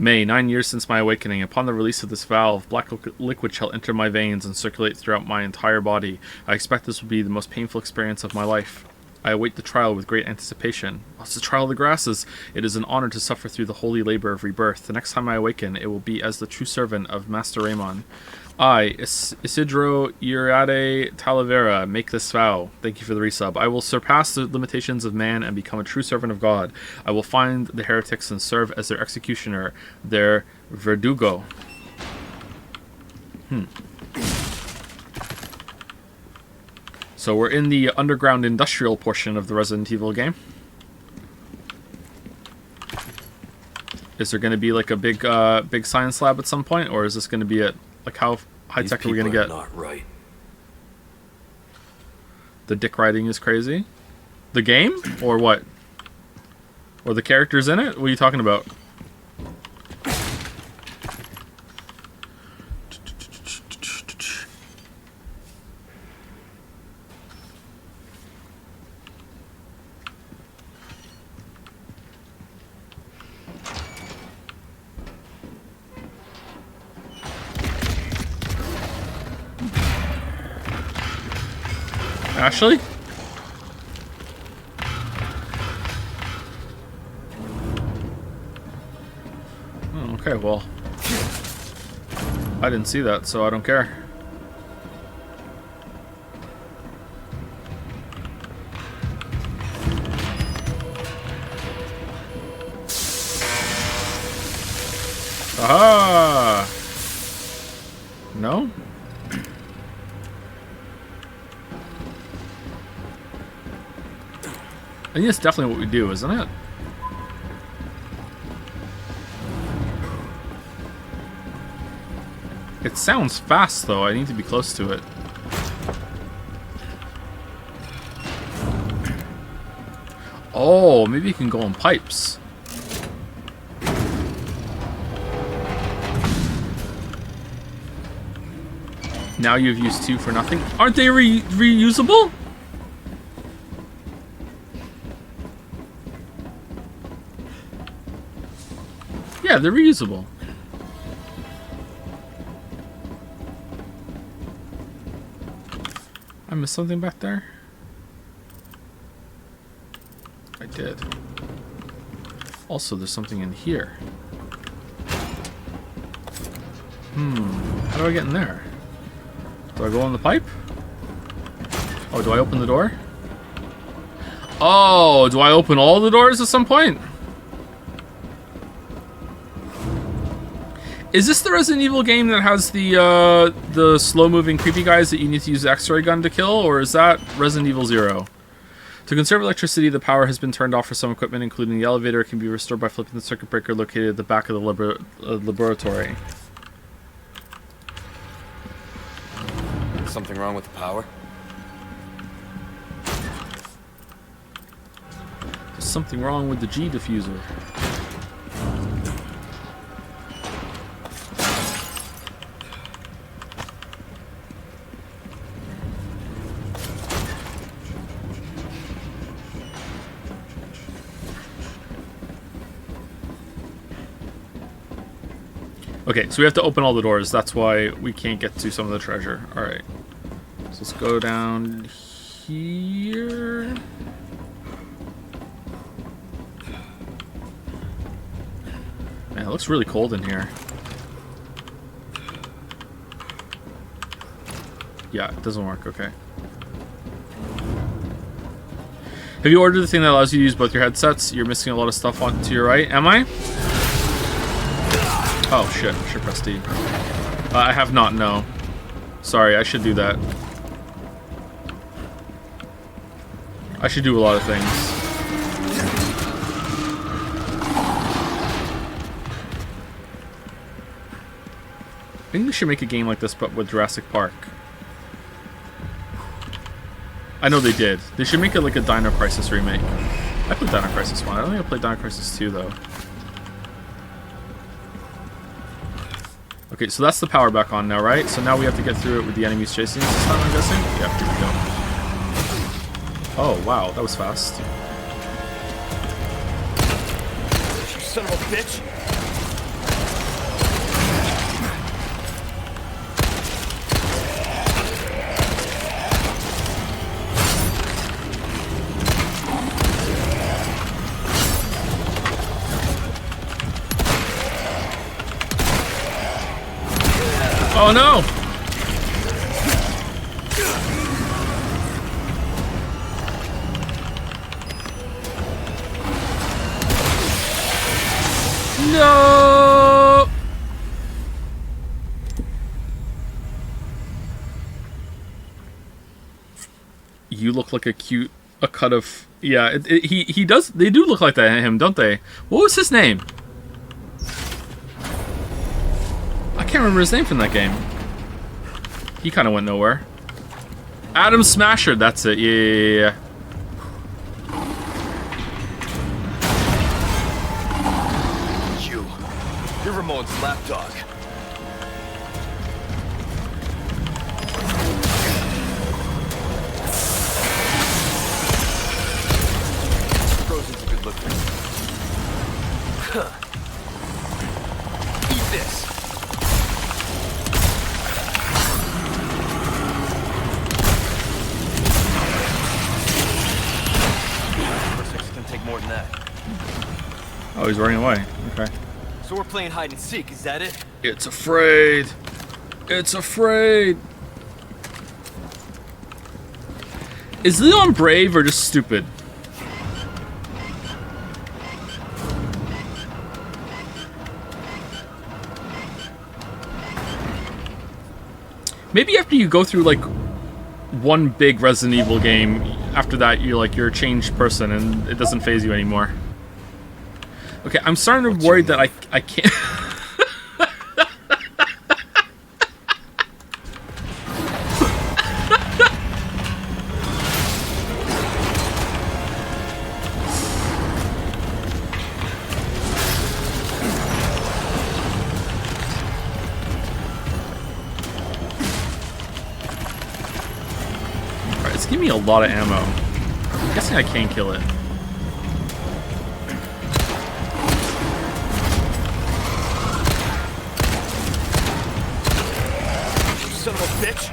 May, 9 years since my awakening. Upon the release of this valve, black liquid shall enter my veins and circulate throughout my entire body. I expect this will be the most painful experience of my life. I await the trial with great anticipation. What's the trial of the grasses? It is an honor to suffer through the holy labor of rebirth. The next time I awaken, it will be as the true servant of Master Raymond. I, Isidro Uriade Talavera, make this vow. Thank you for the resub. I will surpass the limitations of man and become a true servant of God. I will find the heretics and serve as their executioner, their verdugo. So we're in the underground industrial portion of the Resident Evil game. Is there going to be like a big science lab at some point, or is this going to be it? Like, how high tech are we going to get? Not right. The dick riding is crazy. The game, or what? Or the characters in it? What are you talking about? Ashley? Oh, okay, well. I didn't see that, so I don't care. Aha! No? I think that's definitely what we do, isn't it? It sounds fast, though. I need to be close to it. Oh, maybe you can go in pipes. Now you've used 2 for nothing. Aren't they reusable? Yeah, they're reusable. I missed something back there? I did. Also, there's something in here. How do I get in there? Do I go in the pipe? Oh, do I open the door? Oh, do I open all the doors at some point? Is this the Resident Evil game that has the slow-moving creepy guys that you need to use the X-ray gun to kill, or is that Resident Evil 0? To conserve electricity, the power has been turned off for some equipment, including the elevator. It can be restored by flipping the circuit breaker located at the back of the laboratory. Something wrong with the power? There's something wrong with the G diffuser. Okay, so we have to open all the doors. That's why we can't get to some of the treasure. Alright. So let's go down here. Man, it looks really cold in here. Yeah, it doesn't work. Okay. Have you ordered the thing that allows you to use both your headsets? You're missing a lot of stuff on to your right. Am I? Oh shit, I should press D. I have not, no. Sorry, I should do that. I should do a lot of things. I think we should make a game like this, but with Jurassic Park. I know they did. They should make it like a Dino Crisis remake. I played Dino Crisis 1. I don't think I played Dino Crisis 2, though. Okay, so that's the power back on now, right? So now we have to get through it with the enemies chasing us this time, I'm guessing? Yeah, here we go. Oh, wow, that was fast. You son of a bitch! Oh no! No! You look like a cut of, yeah. He does. They do look like that him, don't they? What was his name? I can't remember his name from that game. He kind of went nowhere. Adam Smasher. That's it. Yeah. You're Ramon's lapdog. Frozen's a good look. Huh. Eat this. First six can take more than that. Oh, he's running away. Okay. So we're playing hide and seek, is that it? It's afraid. It's afraid. Is Leon brave or just stupid? Maybe after you go through like one big Resident Evil game, after that you're a changed person and it doesn't faze you anymore. Okay, I'm starting to worry that I can't. Alright, it's giving me a lot of ammo. I'm guessing I can't kill it. Son of a bitch!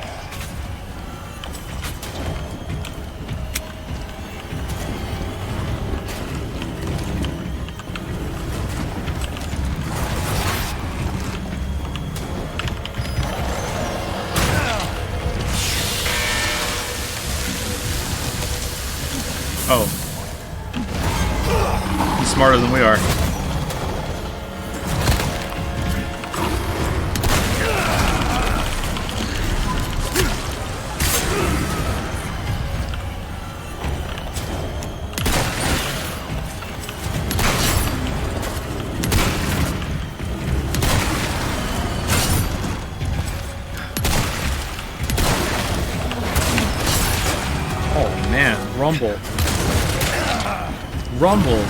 Oh. He's smarter than we are. Rumble. Rumble.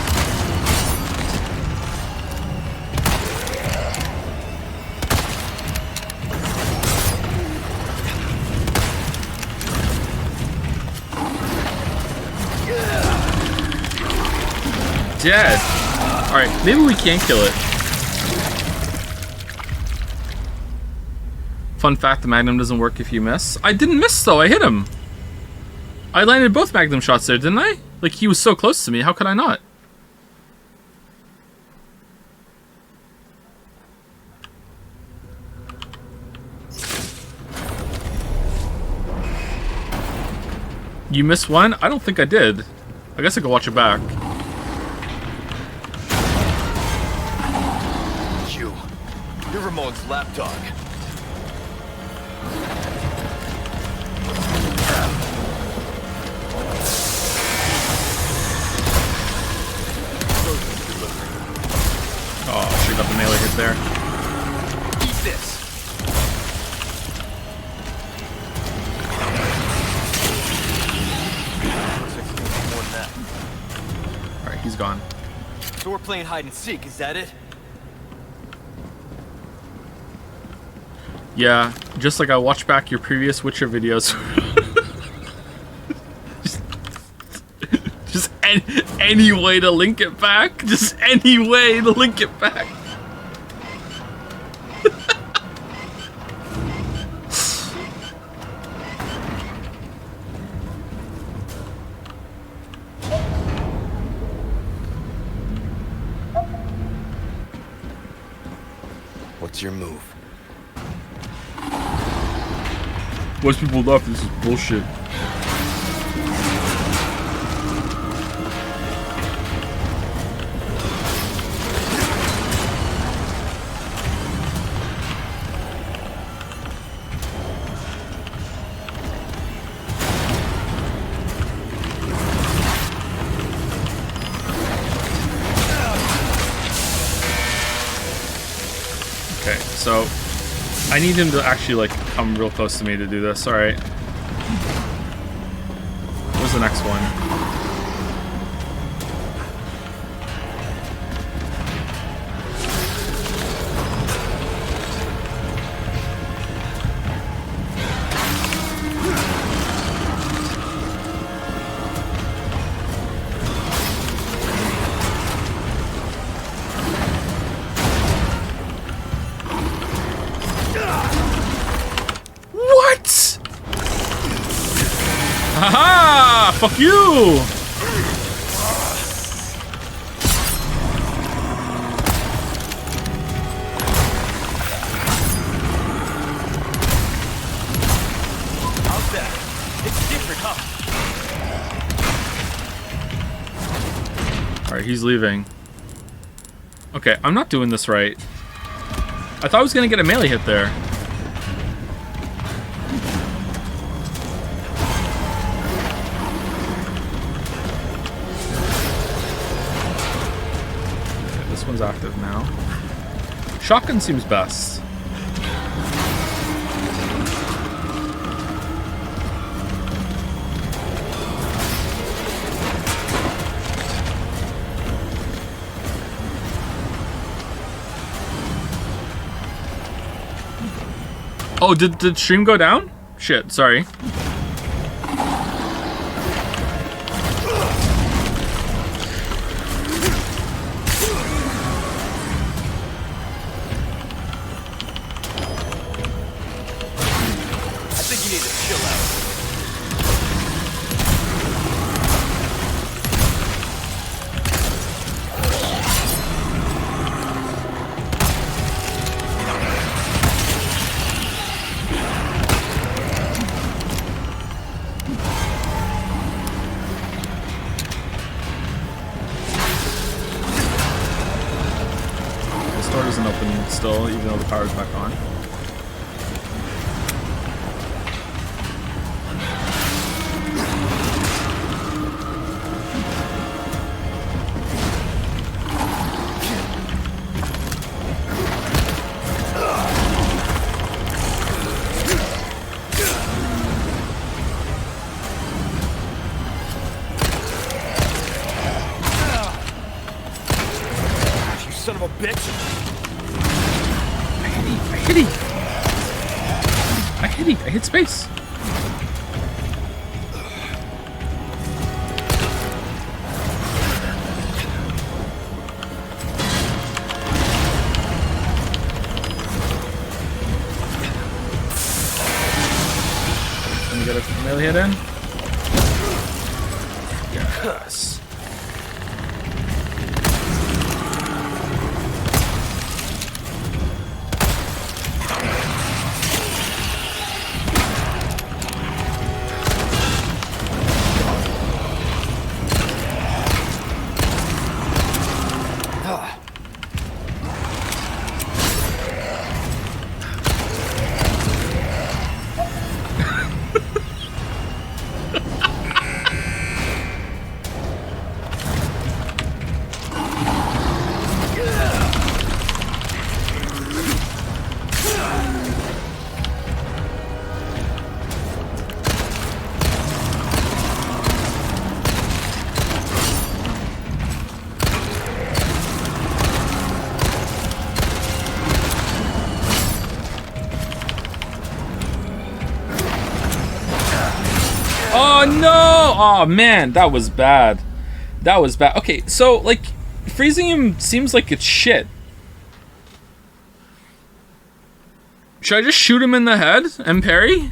Dead. Alright, maybe we can kill it. Fun fact, the Magnum doesn't work if you miss. I didn't miss though, I hit him. I landed both Magnum shots there, didn't I? Like, he was so close to me, how could I not? You missed one? I don't think I did. I guess I could watch it back. You're Ramon's lapdog. Oh, shoot, got the melee hit there. Eat this. More than that. Alright, he's gone. So we're playing hide and seek, is that it? Yeah, just like I watched back your previous Witcher videos. just any way to link it back. Just any way to link it back. What's your move? Most people left. This is bullshit. Okay, so I need him to actually like come real close to me to do this. All right. Where's the next one? What? Haha! Fuck you! How's that? It's different, huh? Alright, he's leaving. Okay, I'm not doing this right. I thought I was gonna get a melee hit there. Okay, this one's active now. Shotgun seems best. Oh, did stream go down? Shit, sorry. I think you need to chill out. This door doesn't open still, even though the power's back on. You son of a bitch! I hit it! I hit space! Can we get a melee hit in? Yes. Oh no! Oh man, that was bad. That was bad. Okay, so like freezing him seems like it's shit. Should I just shoot him in the head and parry?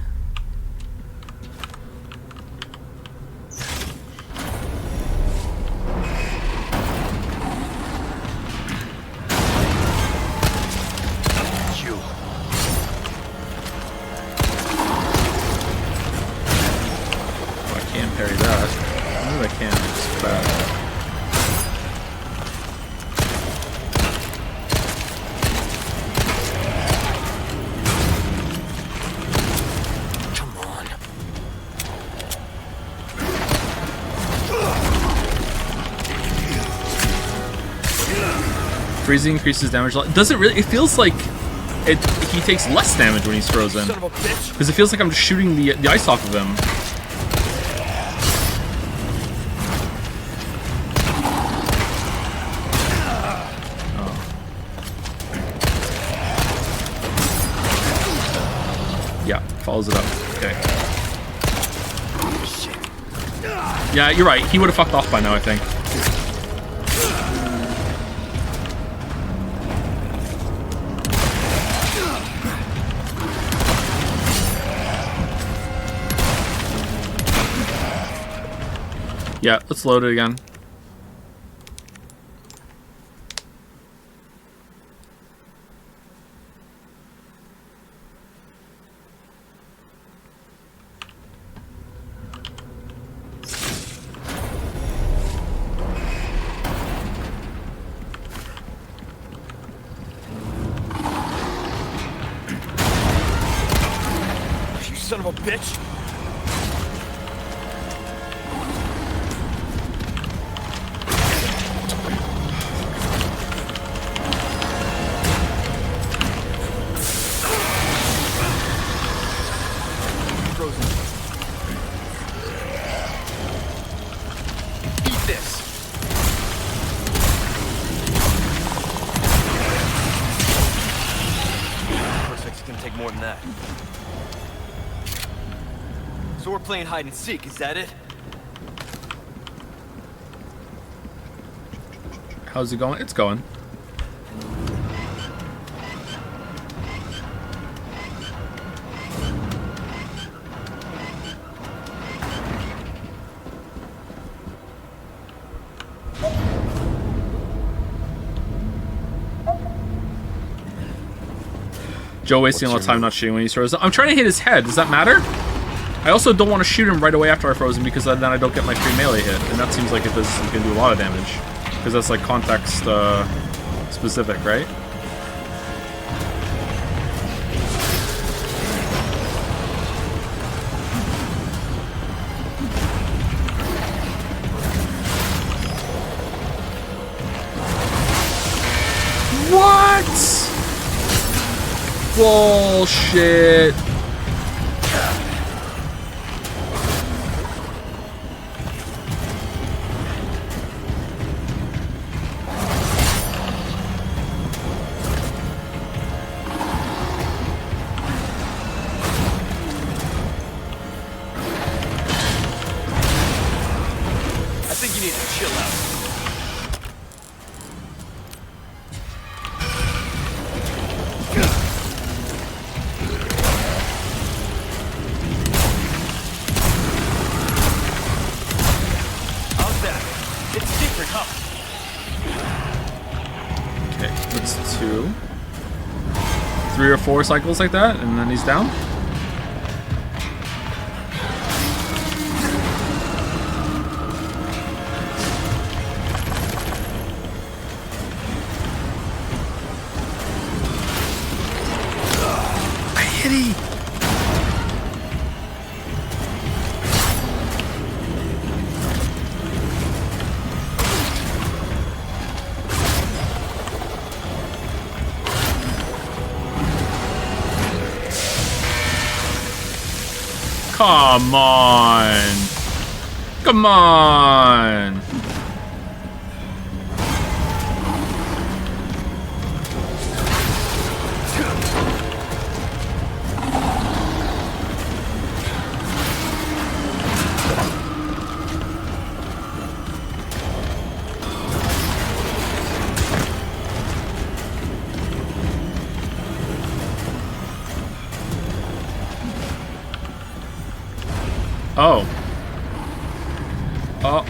That's bad. Come on. Freezing increases damage. Does it really? It feels like he takes less damage when he's frozen. Son of a bitch. Because it feels like I'm just shooting the ice off of him. Yeah, follows it up. Okay. Yeah, you're right. He would have fucked off by now, I think. Yeah, let's load it again. You son of a bitch. More than that. So we're playing hide and seek, is that it? How's it going? It's going. Joe wasting a lot of time not shooting when he's frozen. I'm trying to hit his head. Does that matter? I also don't want to shoot him right away after I froze him because then I don't get my free melee hit. And that seems like it can do a lot of damage. Because that's like context specific, right? What? Bullshit. I think you need to chill out. Okay, that's 2. 3 or 4 cycles like that, and then he's down. I hit him! Come on! Come on! Oh. Uh-oh.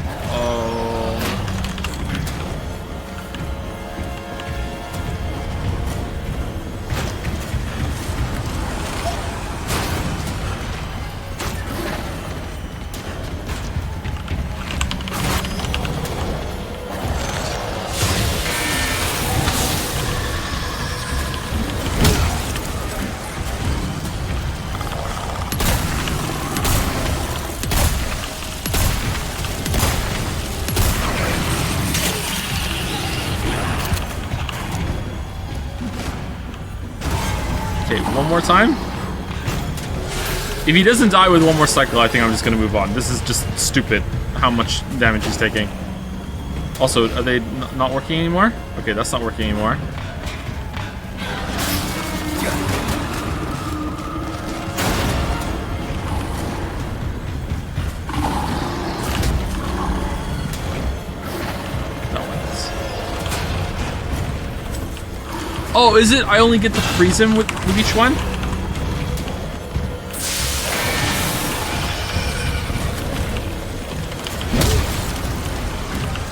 one more time? If he doesn't die with one more cycle, I think I'm just gonna move on. This is just stupid how much damage he's taking. Also, are they not working anymore? Okay, that's not working anymore. Oh, is it? I only get to freeze him with each one?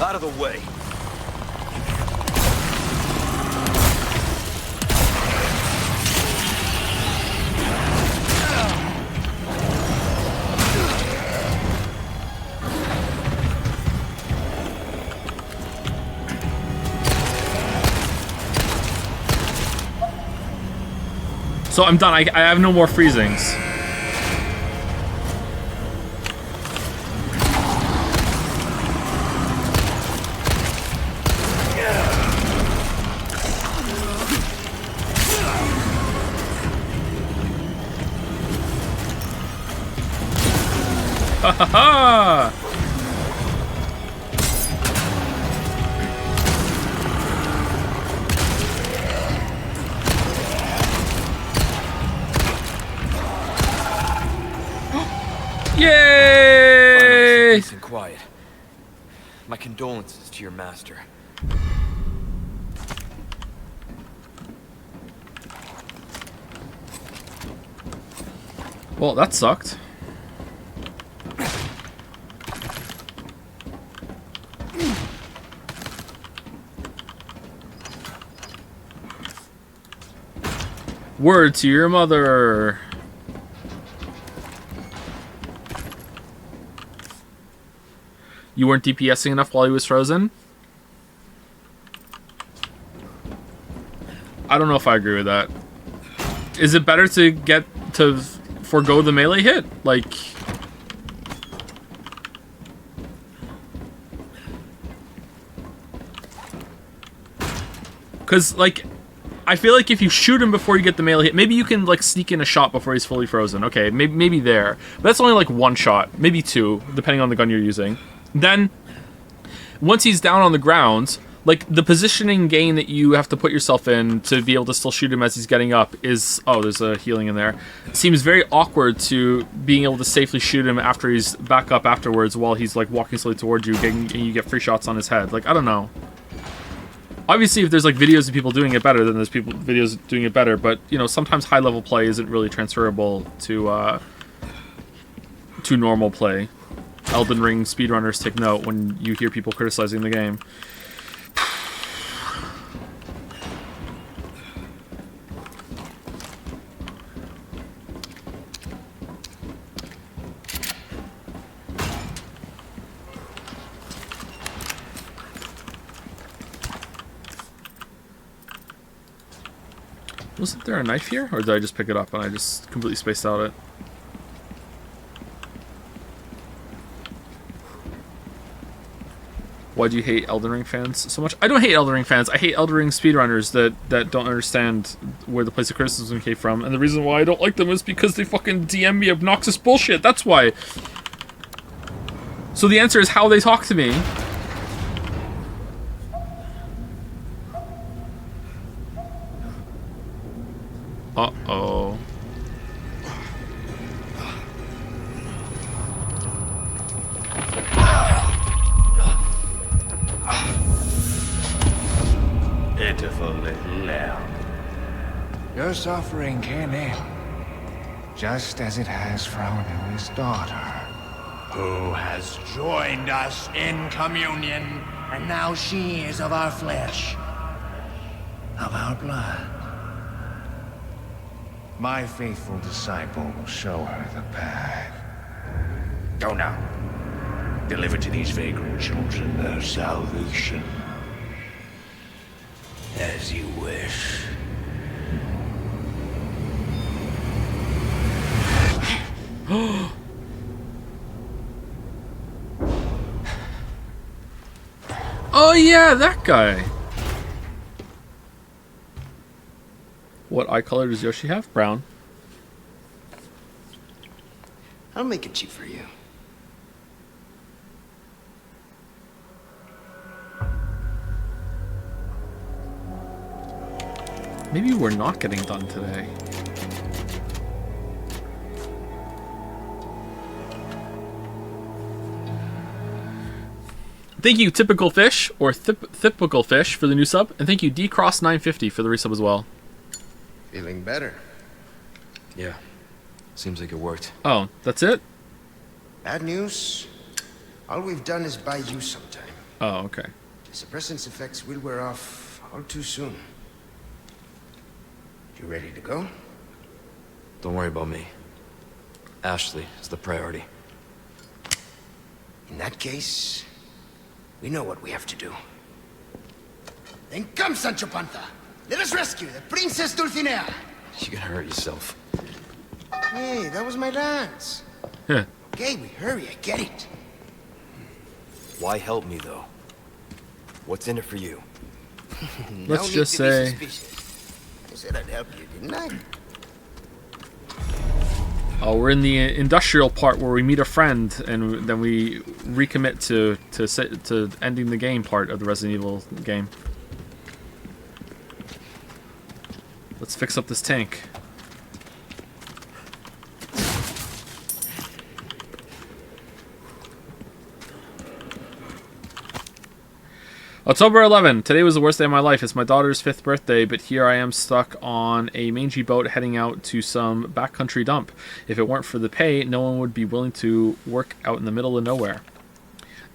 Out of the way. So I'm done. I have no more freezings. Ha ha ha! Yay! Peace and quiet. My condolences to your master. Well, that sucked. Word to your mother. You weren't DPSing enough while he was frozen? I don't know if I agree with that. Is it better to get to forego the melee hit? Like... Because, like, I feel like if you shoot him before you get the melee hit, maybe you can, like, sneak in a shot before he's fully frozen. Okay, maybe there. But that's only, like, one shot. Maybe two, depending on the gun you're using. Then, once he's down on the ground, like, the positioning gain that you have to put yourself in to be able to still shoot him as he's getting up is... Oh, there's a healing in there. It seems very awkward to being able to safely shoot him after he's back up afterwards while he's, like, walking slowly towards you, and you get free shots on his head. Like, I don't know. Obviously, if there's, like, videos of people doing it better, then there's videos doing it better, but, you know, sometimes high-level play isn't really transferable to normal play. Elden Ring speedrunners take note when you hear people criticizing the game. Wasn't there a knife here? Or did I just pick it up and I just completely spaced out it? Why do you hate Elden Ring fans so much? I don't hate Elden Ring fans. I hate Elden Ring speedrunners that don't understand where the place of criticism came from. And the reason why I don't like them is because they fucking DM me obnoxious bullshit. That's why. So the answer is how they talk to me. Uh-oh. Pitiful little lamb. Your suffering can end, just as it has Frauen's daughter. Who has joined us in communion, and now she is of our flesh, of our blood. My faithful disciple will show her the path. Go now. Deliver to these vagrant children their salvation. As you wish. Oh yeah, that guy. What eye color does Yoshi have? Brown. I'll make it cheap for you. Maybe we're not getting done today. Thank you, Typical Fish, or Typical Fish, for the new sub. And thank you, DCross950, for the resub as well. Feeling better? Yeah. Seems like it worked. Oh, that's it? Bad news. All we've done is buy you some time. Oh, okay. The suppressant's effects will wear off all too soon. You ready to go? Don't worry about me. Ashley is the priority. In that case, we know what we have to do. Then come, Sancho Panza. Let us rescue the Princess Dulcinea. You're gonna hurt yourself. Hey, that was my dance. Huh. Okay, we hurry, I get it. Why help me, though? What's in it for you? Let's just say... I said I'd help you, didn't I? Oh, we're in the industrial part where we meet a friend and then we recommit to ending the game part of the Resident Evil game. Let's fix up this tank. October 11. Today was the worst day of my life. It's my daughter's 5th birthday, but here I am stuck on a mangy boat heading out to some backcountry dump. If it weren't for the pay, no one would be willing to work out in the middle of nowhere.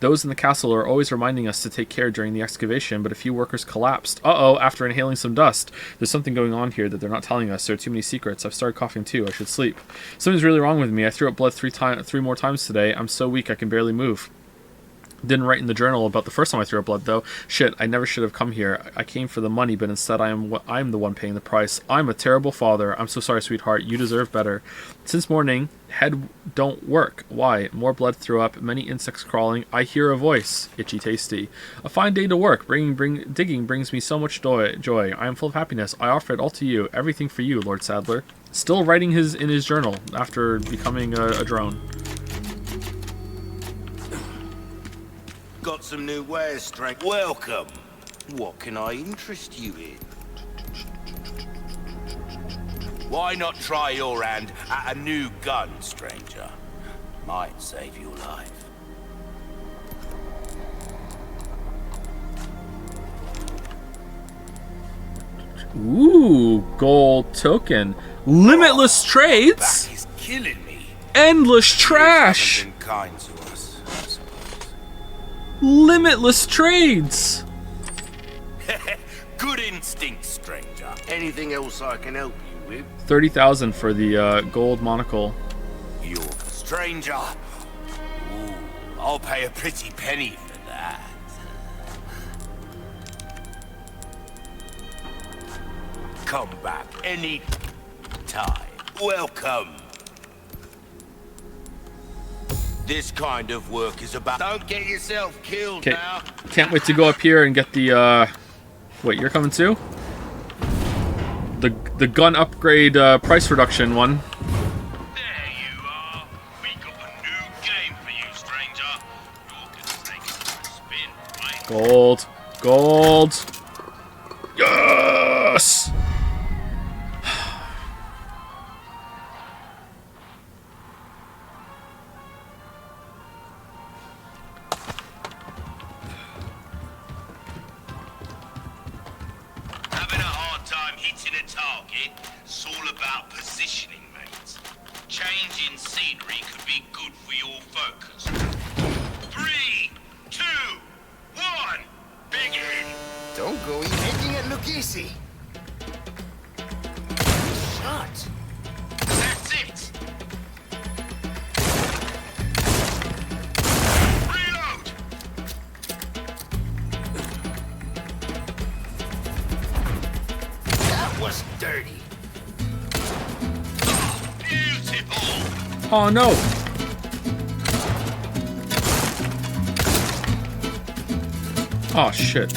Those in the castle are always reminding us to take care during the excavation, but a few workers collapsed. Uh-oh, after inhaling some dust. There's something going on here that they're not telling us. There are too many secrets. I've started coughing too. I should sleep. Something's really wrong with me. I threw up blood three more times today. I'm so weak I can barely move. Didn't write in the journal about the first time I threw up blood, though. Shit, I never should have come here. I came for the money, but instead I'm the one paying the price. I'm a terrible father. I'm so sorry, sweetheart. You deserve better. Since morning, head don't work. Why? More blood threw up, many insects crawling. I hear a voice. Itchy tasty. A fine day to work. Digging brings me so much joy. I am full of happiness. I offer it all to you. Everything for you, Lord Sadler. Still writing in his journal after becoming a drone. Got some new wares, Strength. Welcome. What can I interest you in? Why not try your hand at a new gun, stranger? Might save your life. Ooh, gold token. Limitless trades? Back is killing me. Endless trash. Been kind to us, I suppose. Limitless trades. Good instinct, stranger. Anything else I can help you with? 30,000 for the gold monocle. You're a stranger. Ooh, I'll pay a pretty penny for that. Come back any time. Welcome. This kind of work is about... Don't get yourself killed now. Can't wait to go up here and get the, Wait, you're coming too? The gun upgrade price reduction one. There you are. We got a new game for you, stranger. You're gonna take it for a spin, right? Gold. Gold. Yes! Having a hard time hitting a target? It's all about positioning, mate. Changing scenery could be good for your focus. 3, 2, 1, begin! Don't go making it look easy. Shot. That's it! Reload! That was dirty. Beautiful! Oh no! Oh shit.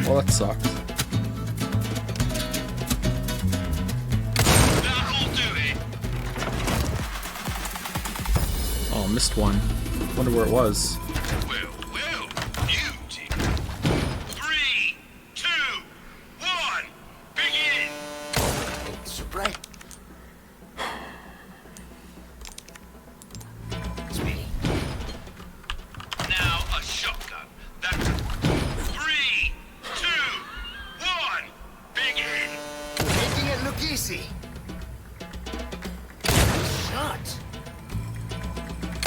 Well, that sucked. Oh, missed one. Wonder where it was. Well, well, beauty. 3, 2, 1, begin! It's right. Speedy. Now a shotgun. That's 3, 2, 1, begin! Making it look easy. Shot.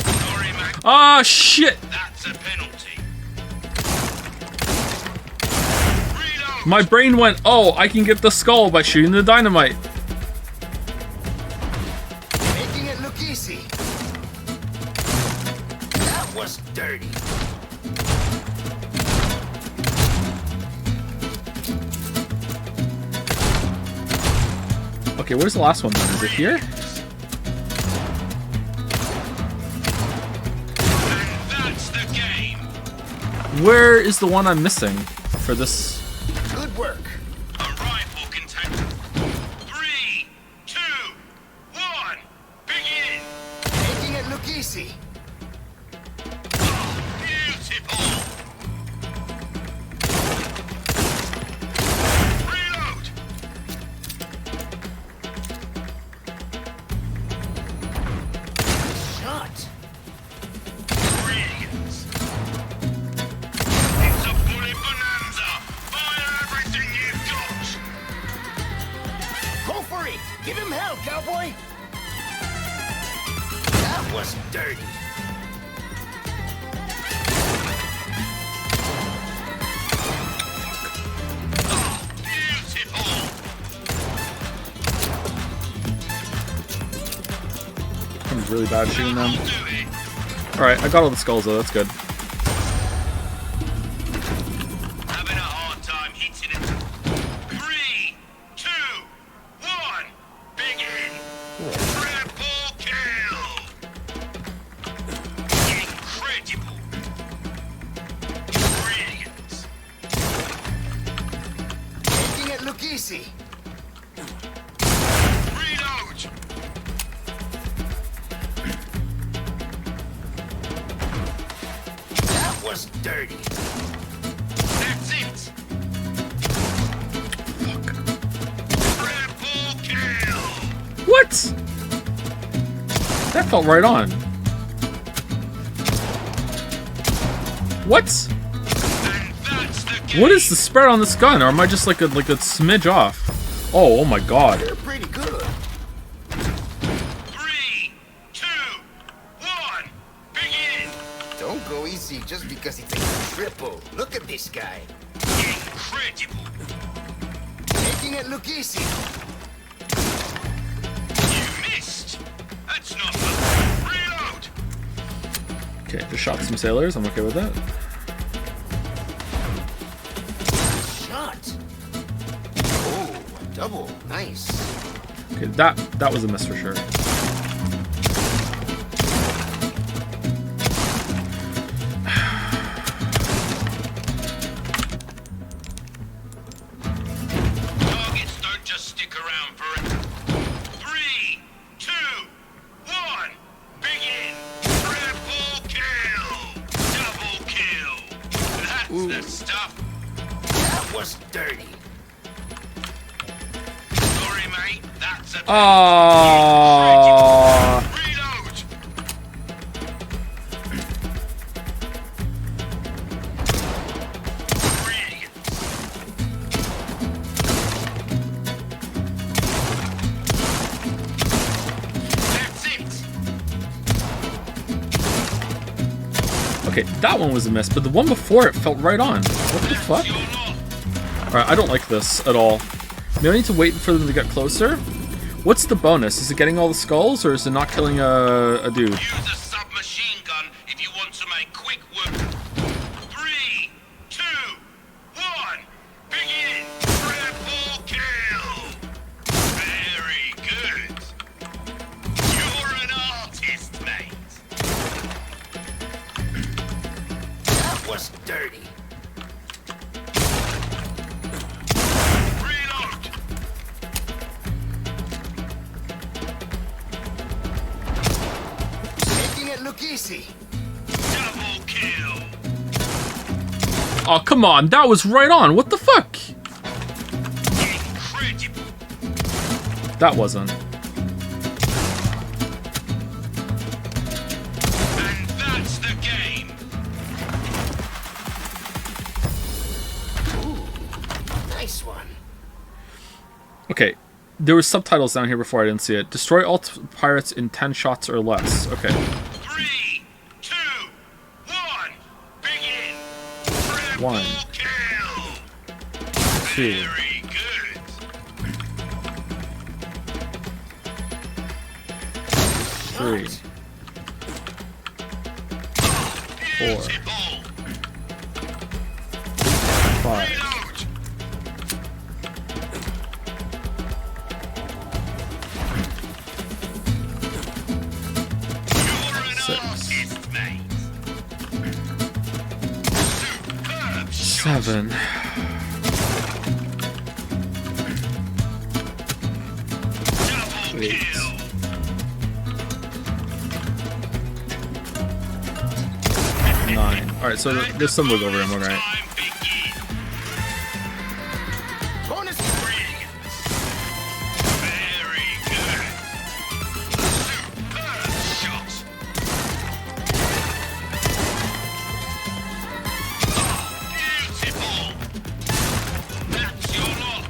Sorry, Mac. Ah, shit! That's a penalty. Reload! My brain went, oh, I can get the skull by shooting the dynamite. Making it look easy. That was dirty. Okay, where's the last one then? Is it here? And that's the game. Where is the one I'm missing for this? Good work. A rifle can take 3, 2, 1, begin! Making it look easy. Beautiful! Reload! Shot. Brilliant! It's a bullet bonanza! Fire everything you've got! Go for it. Give him hell, cowboy. That was dirty. Beautiful! I'm really bad shooting them. I'll do it! Alright, I got all the skulls though, that's good. Having a hard time hitting it. 3, 2, 1, begin! Triple kill! Incredible! Brilliant! Making it look easy. Reload! That was dirty. That's it! Triple kill! What? That felt right on. What? And that's the game! What is the spread on this gun? Or am I just like a smidge off? Oh my god. You're pretty good. 3, 2, 1, begin! Don't go easy just because it's a triple. Look at this guy. Incredible! Making it look easy. You missed! That's not the... Reload! Okay, just shot some sailors. I'm okay with that. Shot. Oh, double. Nice. Okay, that was a miss for sure. Targets don't just stick around for it. 3, 2, 1, begin! Triple kill! Double kill! That's the stuff! That was dirty. Sorry, mate, that's a... Ah. Reload! Brilliant! That's it! Okay, that one was a miss, but the one before it felt right on. What the fuck? You're not... Alright, I don't like this at all. Maybe I need to wait for them to get closer. What's the bonus? Is it getting all the skulls, or is it not killing a dude? Use a submachine gun if you want to make quick work. 3, 2, 1, begin! Triple kill! Very good. You're an artist, mate. That was dirty. Reload! Making look easy. Double kill. Oh, come on. That was right on. What the fuck? Incredible. That wasn't. And that's the game. Ooh, nice one. Okay. There were subtitles down here before I didn't see it. Destroy all pirates in 10 shots or less. Okay. 3, 2, 1. Begin. Triple 1, kill. 2, Very good. 3, 4, Beautiful. 5, Reload. 6, Mate. 7, 8, 9. Alright, so there's some wiggle room, alright. Bonus. Very good. Superb shot. Beautiful. That's your lot.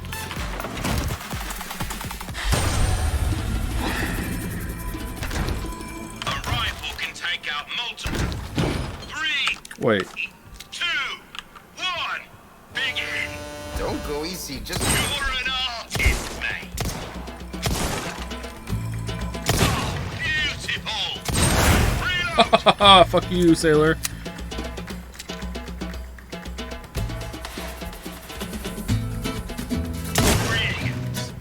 A rifle can take out multiple. 3, Wait. 2, 1. Begin. Don't go easy, just... You're an artist, mate. Beautiful. Reload. Fuck you, sailor. Brilliant.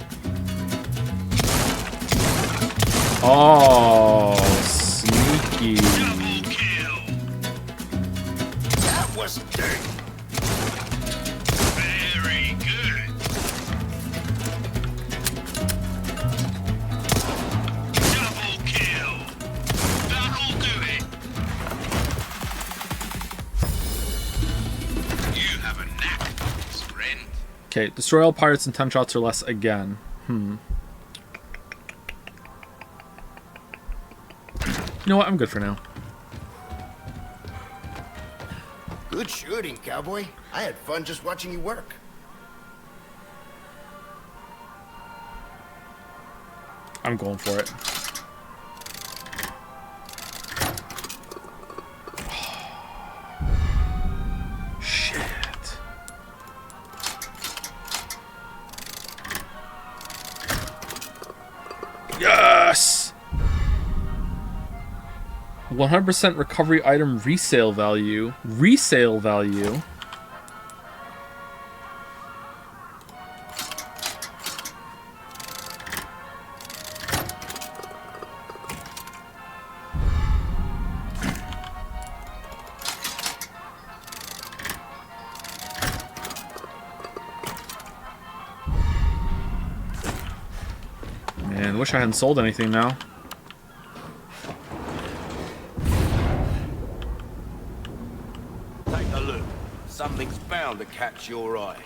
Oh, sneaky. Double kill. That was dirty. Very good. Double kill. That'll do it. You have a knack for this, friend. Okay, destroy all pirates in 10 shots or less again. You know what? I'm good for now. Good shooting, cowboy. I had fun just watching you work. I'm going for it. Shit. Yes! 100% recovery item resale value. Resale value. Man, wish I hadn't sold anything now. Take a look. Something's bound to catch your eye.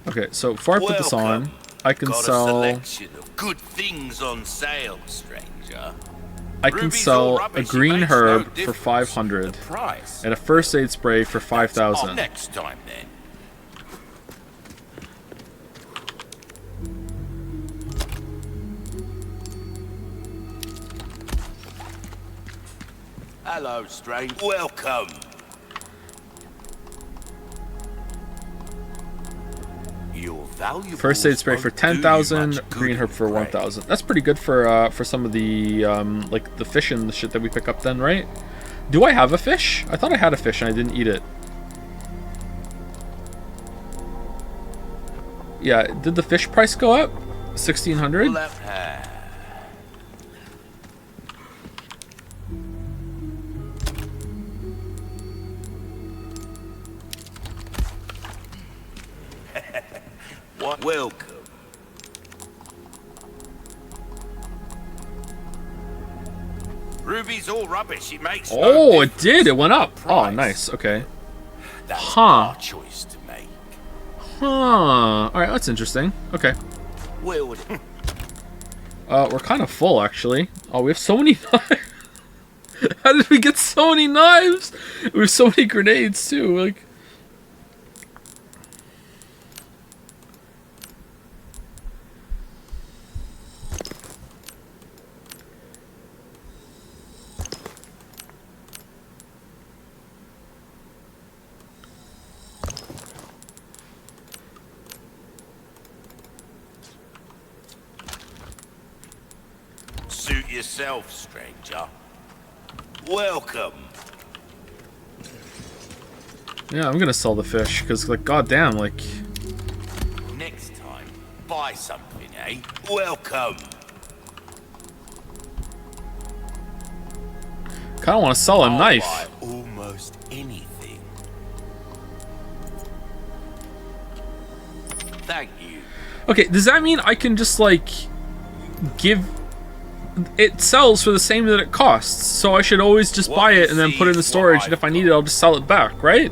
Okay, so before I put this on, I can Got sell. a selection of good things on sale, stranger. I can Ruby's sell all a rubbish, it green makes no herb for difference. 500 The price. and a first aid spray for On 5,000. next time then. Hello, stranger. Welcome. Your valuables First aid spray for won't do you 10,000, much good green herb in for the 1,000. That's pretty good for some of the like the fish and the shit that we pick up then, right? Do I have a fish? I thought I had a fish and I didn't eat it. Yeah, did the fish price go up? 1,600? What? Welcome. Ruby's all rubbish. It makes Oh, no it did. It went up. Oh, Price. nice. Okay. That's Huh. our choice to make. Huh. All right, that's interesting. Okay. We'll We're kind of full, actually. Oh, we have so many knives. How did we get so many knives? We have so many grenades, too. Like... suit yourself, stranger. Welcome. Yeah, I'm gonna sell the fish, because, like, goddamn, like... Next time, buy something, eh? Welcome. Kinda want to sell a I'll knife. buy almost anything. Thank you. Okay, does that mean I can just, like, give... It sells for the same that it costs, so I should always just buy it and then put it in the storage, and if I need it, I'll just sell it back, right?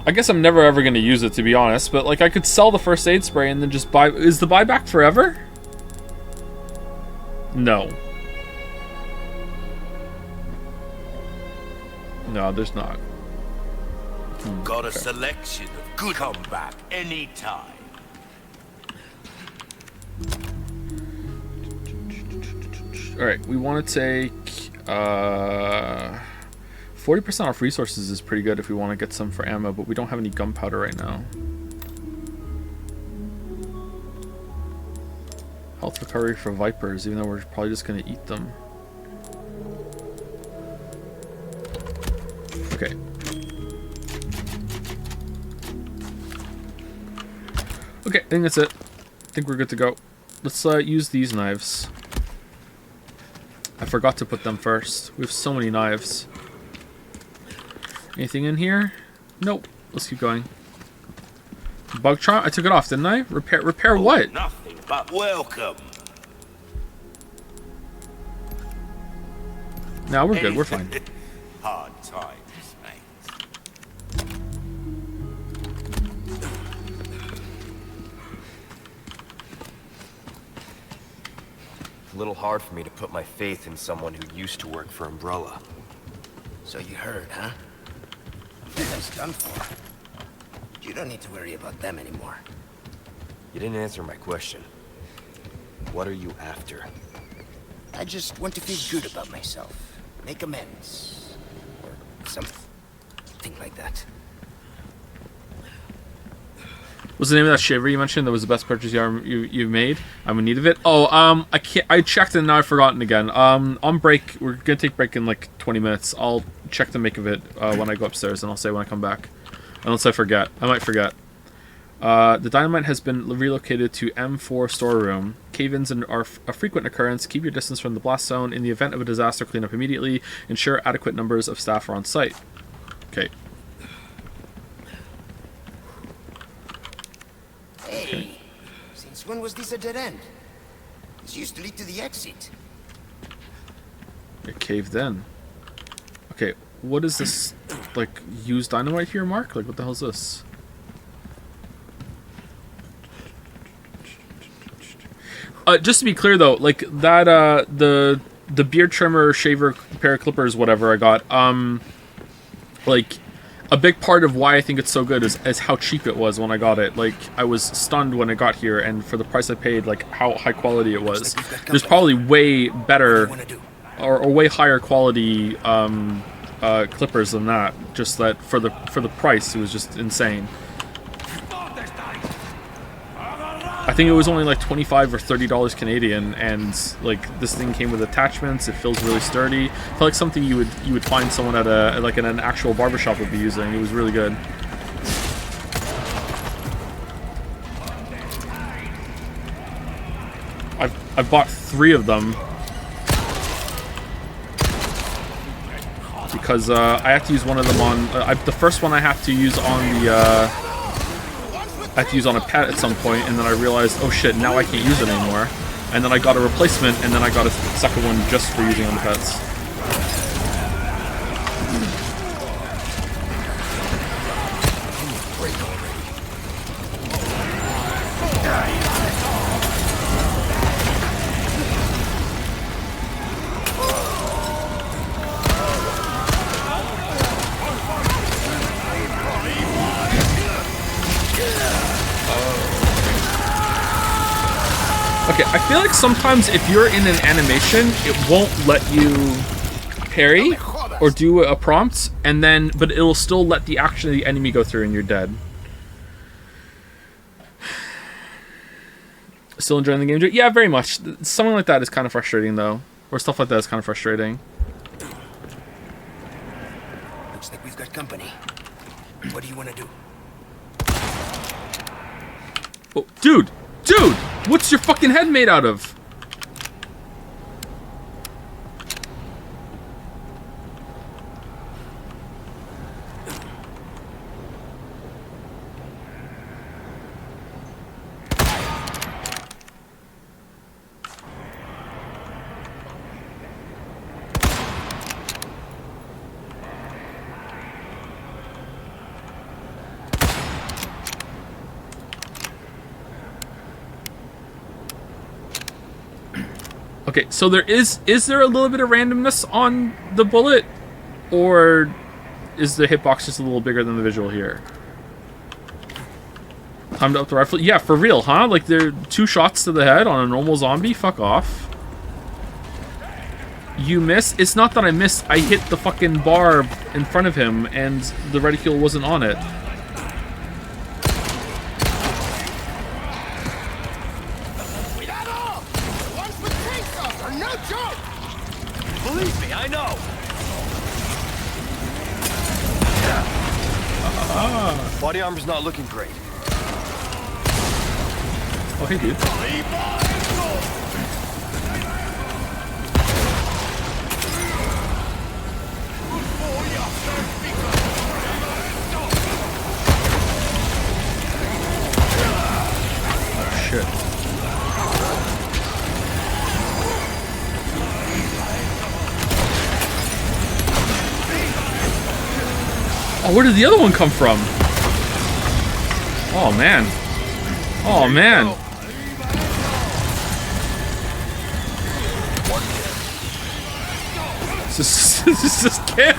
I guess I'm never ever going to use it, to be honest, but, like, I could sell the first aid spray and then just buy... Is the buyback forever? No. No, there's not. Got a selection of good comeback anytime. Alright, we want to take 40% off resources is pretty good if we want to get some for ammo, but we don't have any gunpowder right now. Health recovery for vipers, even though we're probably just going to eat them. Okay. Okay, I think that's it. I think we're good to go. Let's use these knives. I forgot to put them first. We have so many knives. Anything in here? Nope. Let's keep going. Bug charm? I took it off, didn't I? Repair what? Nothing but welcome. No, we're good. We're fine. Hard times, mate. A little hard for me to put my faith in someone who used to work for Umbrella. So you heard, huh? That's done for. You don't need to worry about them anymore. You didn't answer my question. What are you after? I just want to feel good about myself. Make amends. Or something like that. What's the name of that shaver you mentioned that was the best purchase you made? I'm in need of it. Oh, I checked and now I've forgotten again. On break, we're gonna take break in like 20 minutes. I'll check the make of it when I go upstairs, and I'll say when I come back. Unless I forget. I might forget. The dynamite has been relocated to M4 storeroom. Cave-ins are a frequent occurrence. Keep your distance from the blast zone. In the event of a disaster, clean up immediately. Ensure adequate numbers of staff are on site. Okay. Hey, since when was this a dead end? This used to lead to the exit. It caved in. Okay, what is this, like, used dynamite here, Mark? Like, what the hell is this? Just to be clear, though, like, that, the beard trimmer, shaver, pair of clippers, whatever I got, like, a big part of why I think it's so good is how cheap it was when I got it. Like, I was stunned when it got here, and for the price I paid, like, how high quality it was. There's probably way better or way higher quality clippers than that. Just that for the price, it was just insane. I think it was only like $25 or $30 Canadian, and like this thing came with attachments. It feels really sturdy. It felt like something you would find someone at an actual barbershop would be using. It was really good. I've bought 3 of them because I have to use one of them on the first one. I have to use on the. I have to use on a pet at some point, and then I realized, oh shit, now I can't use it anymore. and then I got a replacement, and then I got a second one just for using on the pets. Okay, I feel like sometimes if you're in an animation, it won't let you parry or do a prompt, and then but it'll still let the action of the enemy go through and you're dead. Still enjoying the game? Yeah, very much. Something like that is kind of frustrating though, or stuff like that is kind of frustrating. Looks like we've got company. What do you want to do? Oh, dude! Dude! What's your fucking head made out of? Okay, so is there a little bit of randomness on the bullet, or is the hitbox just a little bigger than the visual here? Time to up the rifle. Yeah, for real, huh? Like there are 2 shots to the head on a normal zombie? Fuck off. You miss? It's not that I missed. I hit the fucking bar in front of him, and the reticule wasn't on it. Believe me, I know. Body armor's not looking great. Oh, hey, dude. Oh, shit. Oh, where did the other one come from? Oh, man. Oh, man. This is kid.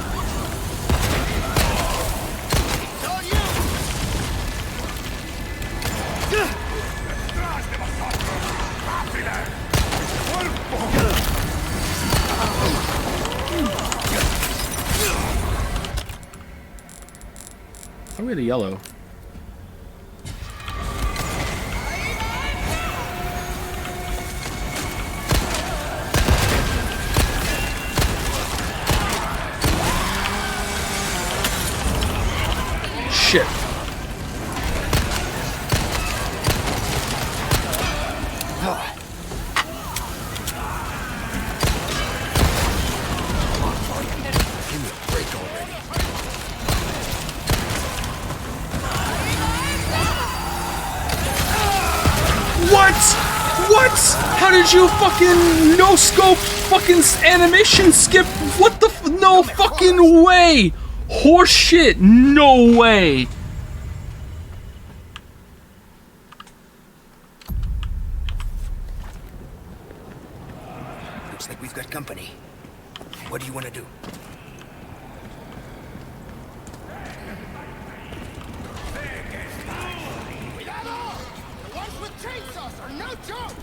Oh, we had a yellow. Shit. What? What? How did you fucking no-scope fucking animation skip? What the no fucking way! Horse shit! No way! Looks like we've got company. What do you want to do? The ones with chainsaws are no joke!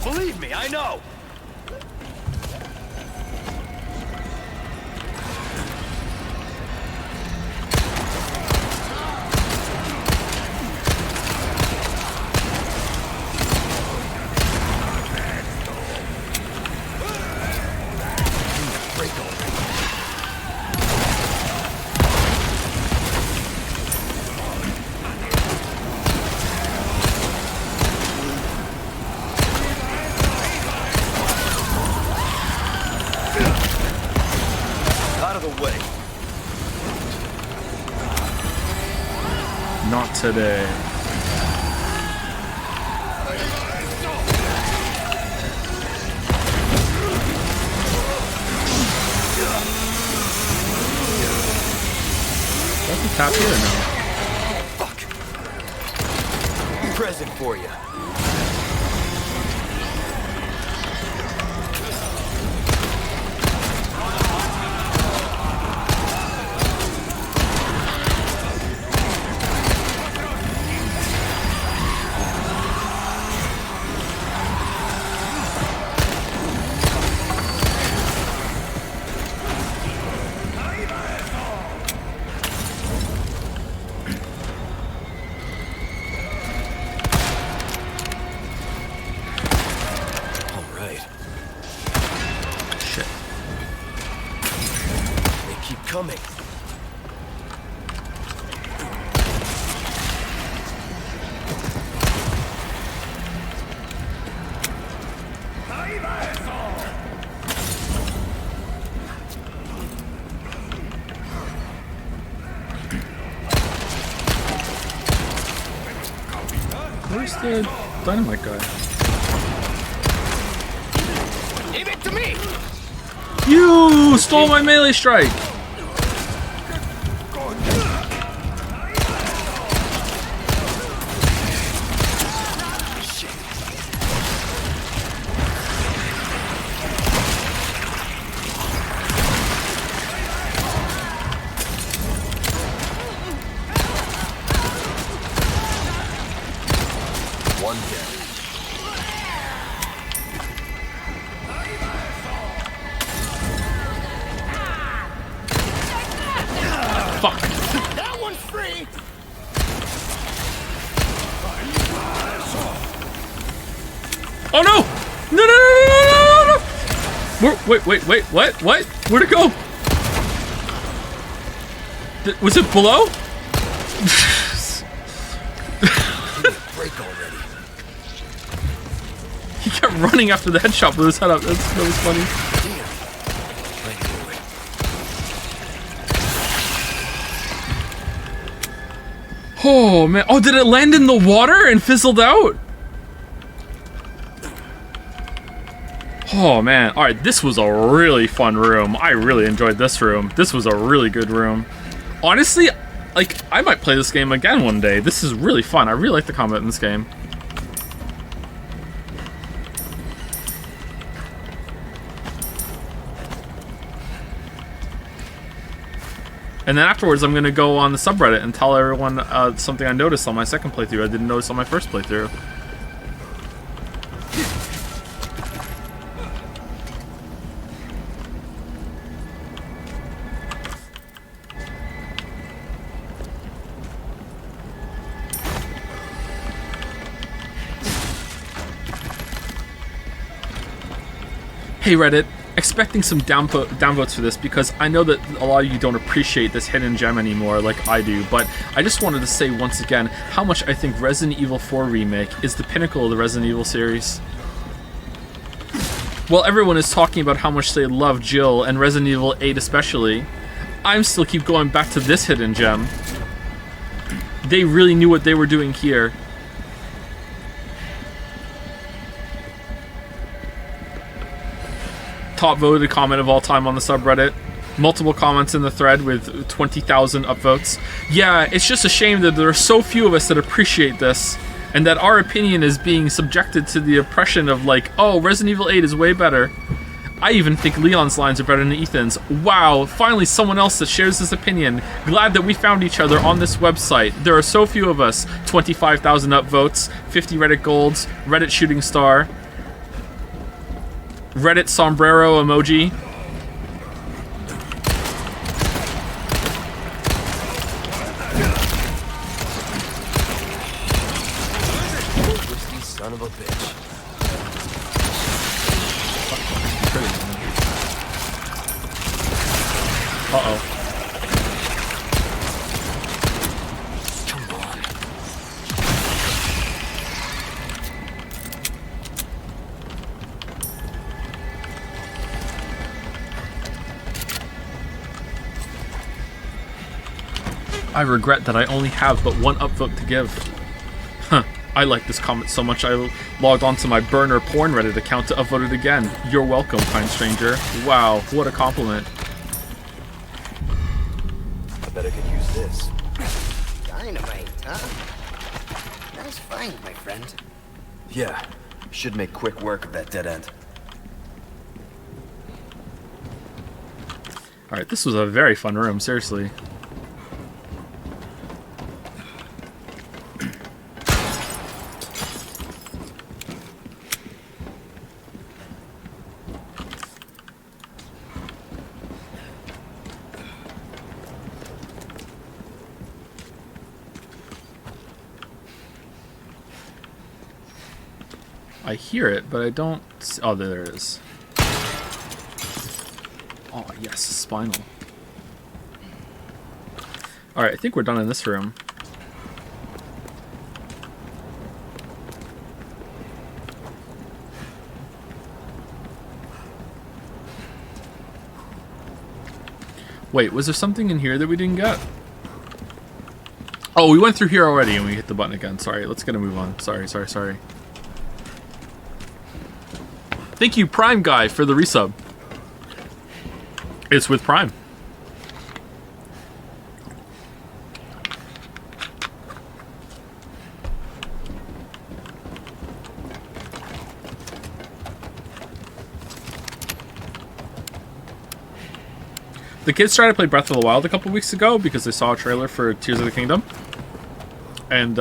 Believe me, I know. Not today. tap here or no? Fuck. Present for you. Coming. Where's the dynamite guy? Leave it to me. You stole my melee strike. Fuck. That one's free. Oh no! No, no, no, no, no, no, no! Wait, what? Where'd it go? Was it below? Break already. He kept running after the headshot with his head up. That was funny. Oh man! Oh, did it land in the water and fizzled out? Oh man! All right, this was a really fun room. I really enjoyed this room. This was a really good room. Honestly, like I might play this game again one day. This is really fun. I really like the combat in this game. And then afterwards, I'm gonna go on the subreddit and tell everyone something I noticed on my second playthrough I didn't notice on my first playthrough. Hey Reddit, expecting some downvotes for this because I know that a lot of you don't appreciate this hidden gem anymore like I do, but I just wanted to say once again how much I think Resident Evil 4 Remake is the pinnacle of the Resident Evil series. While everyone is talking about how much they love Jill and Resident Evil 8 especially, I still keep going back to this hidden gem. They really knew what they were doing here. Top voted comment of all time on the subreddit. Multiple comments in the thread with 20,000 upvotes. Yeah, it's just a shame that there are so few of us that appreciate this, and that our opinion is being subjected to the oppression of like, oh, Resident Evil 8 is way better. I even think Leon's lines are better than Ethan's. Wow, finally someone else that shares this opinion. Glad that we found each other on this website. There are so few of us. 25,000 upvotes, 50 Reddit golds, Reddit shooting star, Reddit sombrero emoji. Twisty son of a bitch. Uh-oh. I regret that I only have but one upvote to give. Huh. I like this comment so much I logged onto my burner porn Reddit account to upvote it again. You're welcome, kind stranger. Wow, what a compliment. I bet I could use this. Dynamite, huh? Nice find, my friend. Yeah, should make quick work of that dead end. Alright, this was a very fun room, seriously. I hear it, but I don't... Oh, there it is. Oh, yes, spinal. Alright, I think we're done in this room. Wait, was there something in here that we didn't get? Oh, we went through here already and we hit the button again. Sorry, let's get a move on. Sorry. Thank you, Prime Guy, for the resub. It's with Prime. The kids tried to play Breath of the Wild a couple weeks ago because they saw a trailer for Tears of the Kingdom. And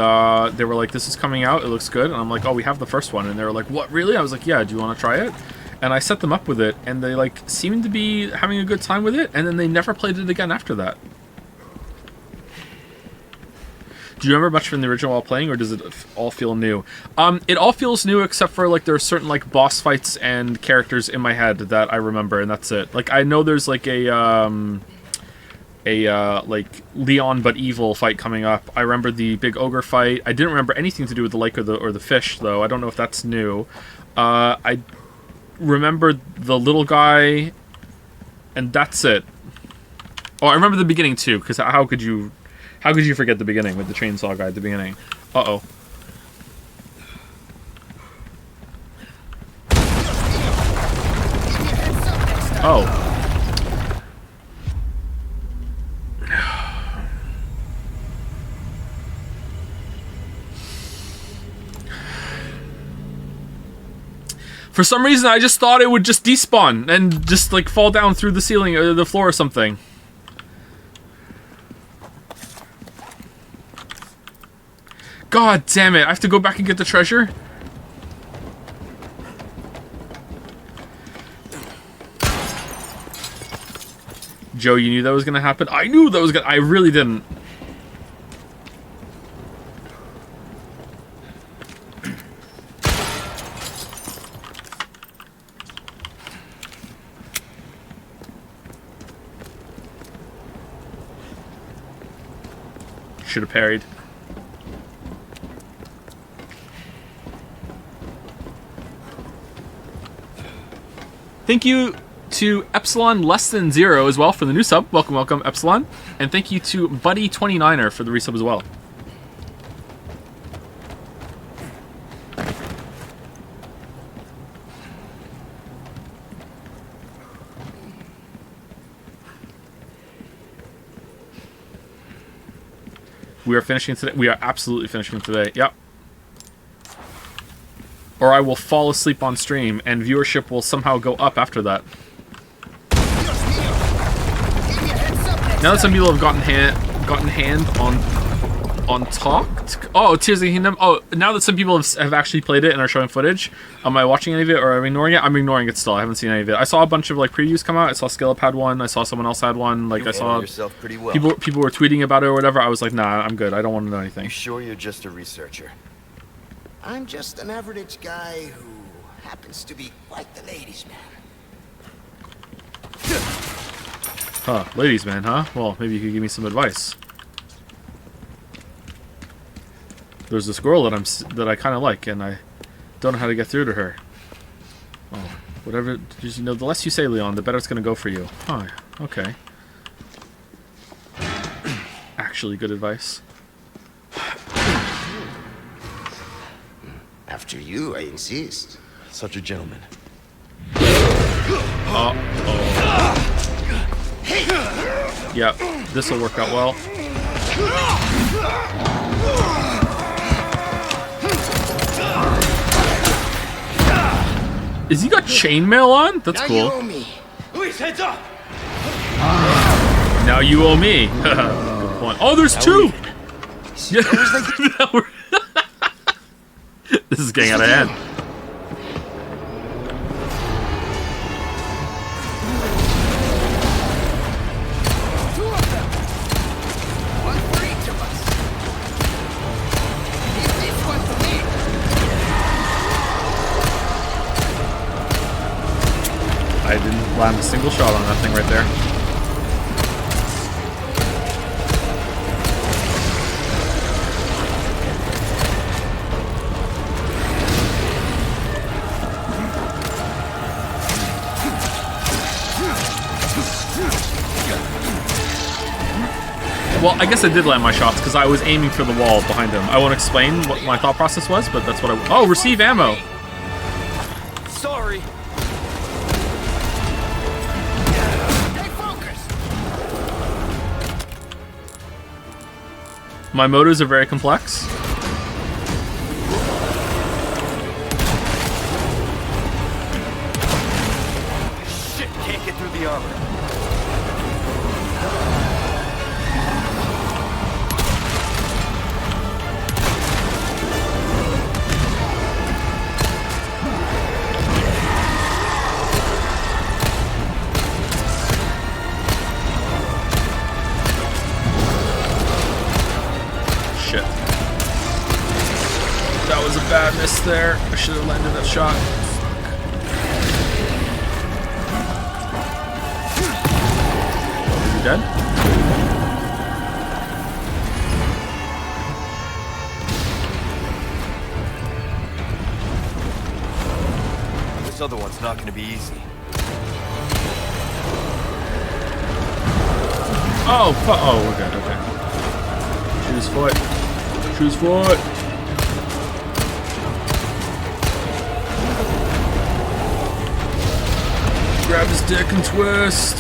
they were like, this is coming out, it looks good. And I'm like, oh, we have the first one. And they were like, what, really? I was like, yeah, do you want to try it? And I set them up with it, and they like seemed to be having a good time with it, and then they never played it again after that. Do you remember much from the original while playing, or does it all feel new? It all feels new, except for like there are certain like boss fights and characters in my head that I remember, and that's it. Like I know there's like a like Leon but evil fight coming up. I remember the big ogre fight. I didn't remember anything to do with the lake or the fish though. I don't know if that's new. I remember the little guy, and that's it. Oh, I remember the beginning too, because how could you forget the beginning with the chainsaw guy at the beginning? Uh-oh. Oh. For some reason, I just thought it would just despawn and just, like, fall down through the ceiling or the floor or something. God damn it, I have to go back and get the treasure? Joe, you knew that was gonna happen? I knew that was gonna... I really didn't. Should have parried. Thank you to Epsilon less than 0 as well for the new sub. Welcome, welcome, Epsilon. And thank you to Buddy29er for the resub as well. We are finishing today. We are absolutely finishing today. Yep. Or I will fall asleep on stream, and viewership will somehow go up after that. Now that some people have gotten hand on talked. Oh, Tears of the Kingdom. Oh, now that some people have actually played it and are showing footage, am I watching any of it or am I ignoring it? I'm ignoring it still. I haven't seen any of it. I saw a bunch of like previews come out. I saw Skillup had one. I saw someone else had one. Like I saw yourself pretty well. people were tweeting about it or whatever. I was like, nah, I'm good. I don't want to know anything. You sure you're just a researcher? I'm just an average guy who happens to be quite the ladies' man. Huh, ladies man, huh? Well, maybe you could give me some advice. There's this girl that I kind of like, and I don't know how to get through to her. Oh, whatever. Just, you know, the less you say, Leon, the better it's gonna go for you. Oh, okay. Actually, good advice. After you, I insist. Such a gentleman. Yep, this will work out well. Is he got chainmail on? That's Now cool. you owe me. Luis, heads up! Now you owe me. Good point. Oh, there's two. Yeah. This is getting out of hand. Two of them. One for each of us. Leave this one to me. I didn't land a single shot on that thing right there. Well, I guess I did land my shots because I was aiming for the wall behind him. I won't explain what my thought process was, but that's what I... Oh, receive ammo! Sorry. Stay focused. My motives are very complex. Shit, can't get through the armor. Shit. That was a bad miss there. I should have landed that shot. Is he dead? This other one's not gonna be easy. Oh, oh, we're good, okay. Choose foot. Choose foot. Grab his dick and twist.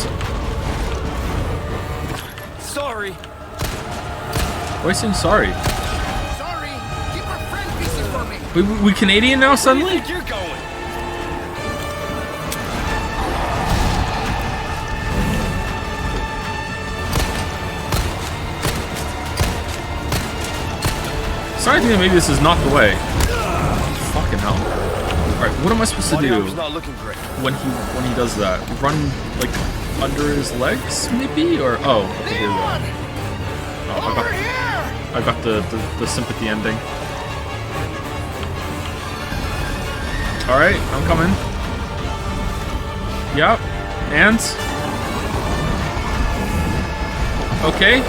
Sorry. Why are you saying sorry? Sorry. Keep our friend busy for me. We Canadian now suddenly? Where do you think you're going? Starting to think that maybe this is not the way. Fucking hell. Alright, what am I supposed to do Arm's not looking great. when he does that? Run like under his legs, maybe? Or oh, okay, here we go. Oh, I got the sympathy ending. Alright, I'm coming. Yep. And okay.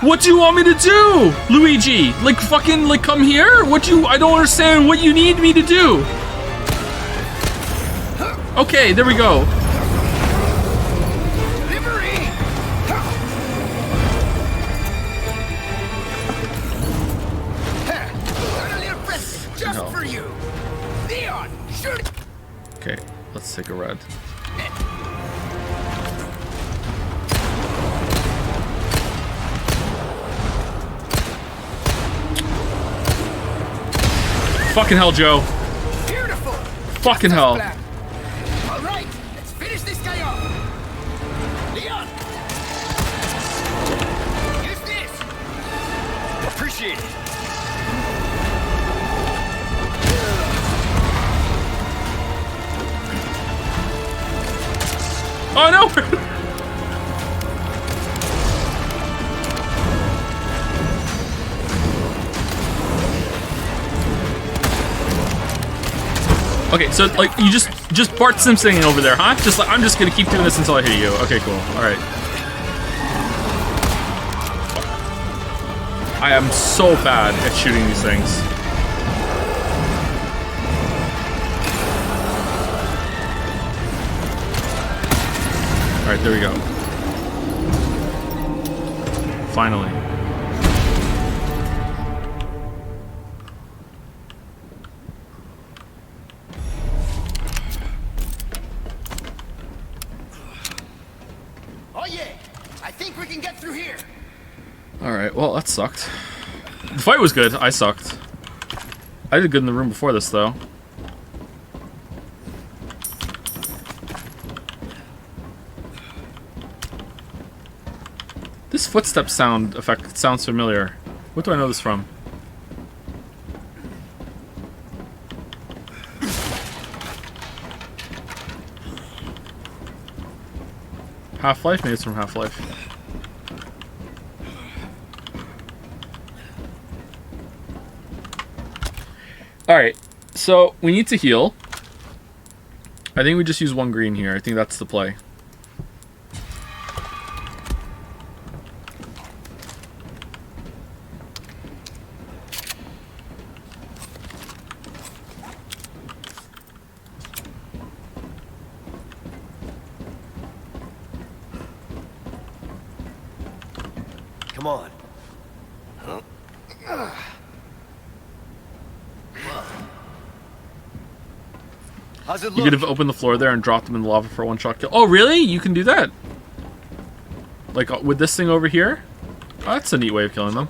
What do you want me to do, Luigi? Like fucking like come here? I don't understand what you need me to do. Okay, there we go. Delivery. Got a little present just No. for you. Leon, shoot. Okay, let's take a red. Fucking hell, Joe. Beautiful. Fucking hell. All right, let's finish this guy off. Leon, use this. Appreciate it. Oh no! Okay, so like you just Bart Simpsoning over there, huh? Just like I'm just gonna keep doing this until I hit you. Okay, cool. All right. I am so bad at shooting these things. All right, there we go. Finally. Oh yeah, I think we can get through here. All right. Well, that sucked. The fight was good. I sucked. I did good in the room before this, though. This footstep sound effect sounds familiar. What do I know this from? Half-Life? Maybe it's from Half-Life. Alright, so we need to heal. I think we just use one green here. I think that's the play. Come on. How's it look? You could have opened the floor there and dropped them in the lava for a one-shot kill. Oh, really? You can do that? Like, with this thing over here? Oh, that's a neat way of killing them.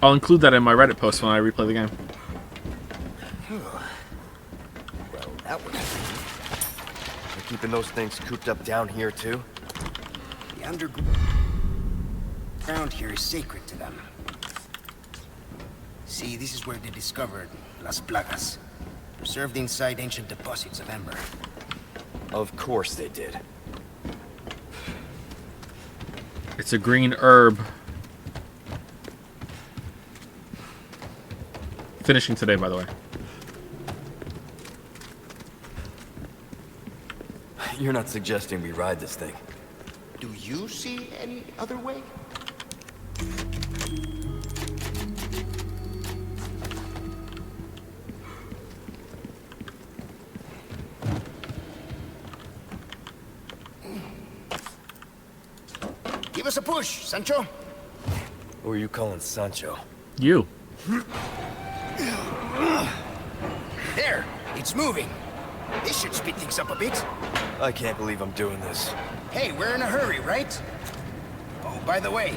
I'll include that in my Reddit post when I replay the game. Well, that was... They're keeping those things cooped up down here, too? The underground here is sacred to them. See, this is where they discovered Las Plagas, preserved inside ancient deposits of Ember. Of course they did. It's a green herb. Finishing today, by the way. You're not suggesting we ride this thing? Do you see any other way? Give us a push, Sancho. Who are you calling Sancho? You. There, it's moving. This should speed things up a bit. I can't believe I'm doing this. Hey, we're in a hurry, right? Oh, by the way.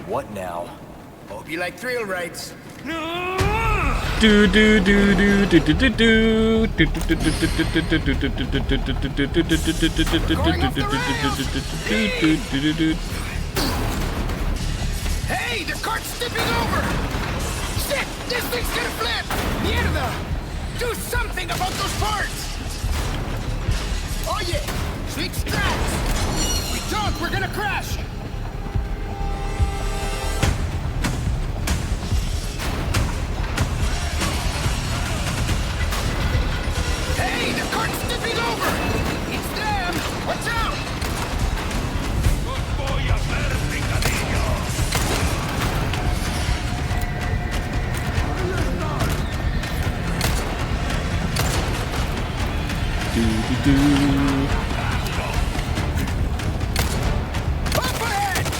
What now? Hope you like thrill rides. Do do do do do do do do. Hey, the cart's tipping over! Shit, this thing's gonna flip! Mierda! Do something about those parts! Oh yeah, sweet straps! We don't, we're gonna crash! Hey, the cart's tipping over! It's them! Watch out!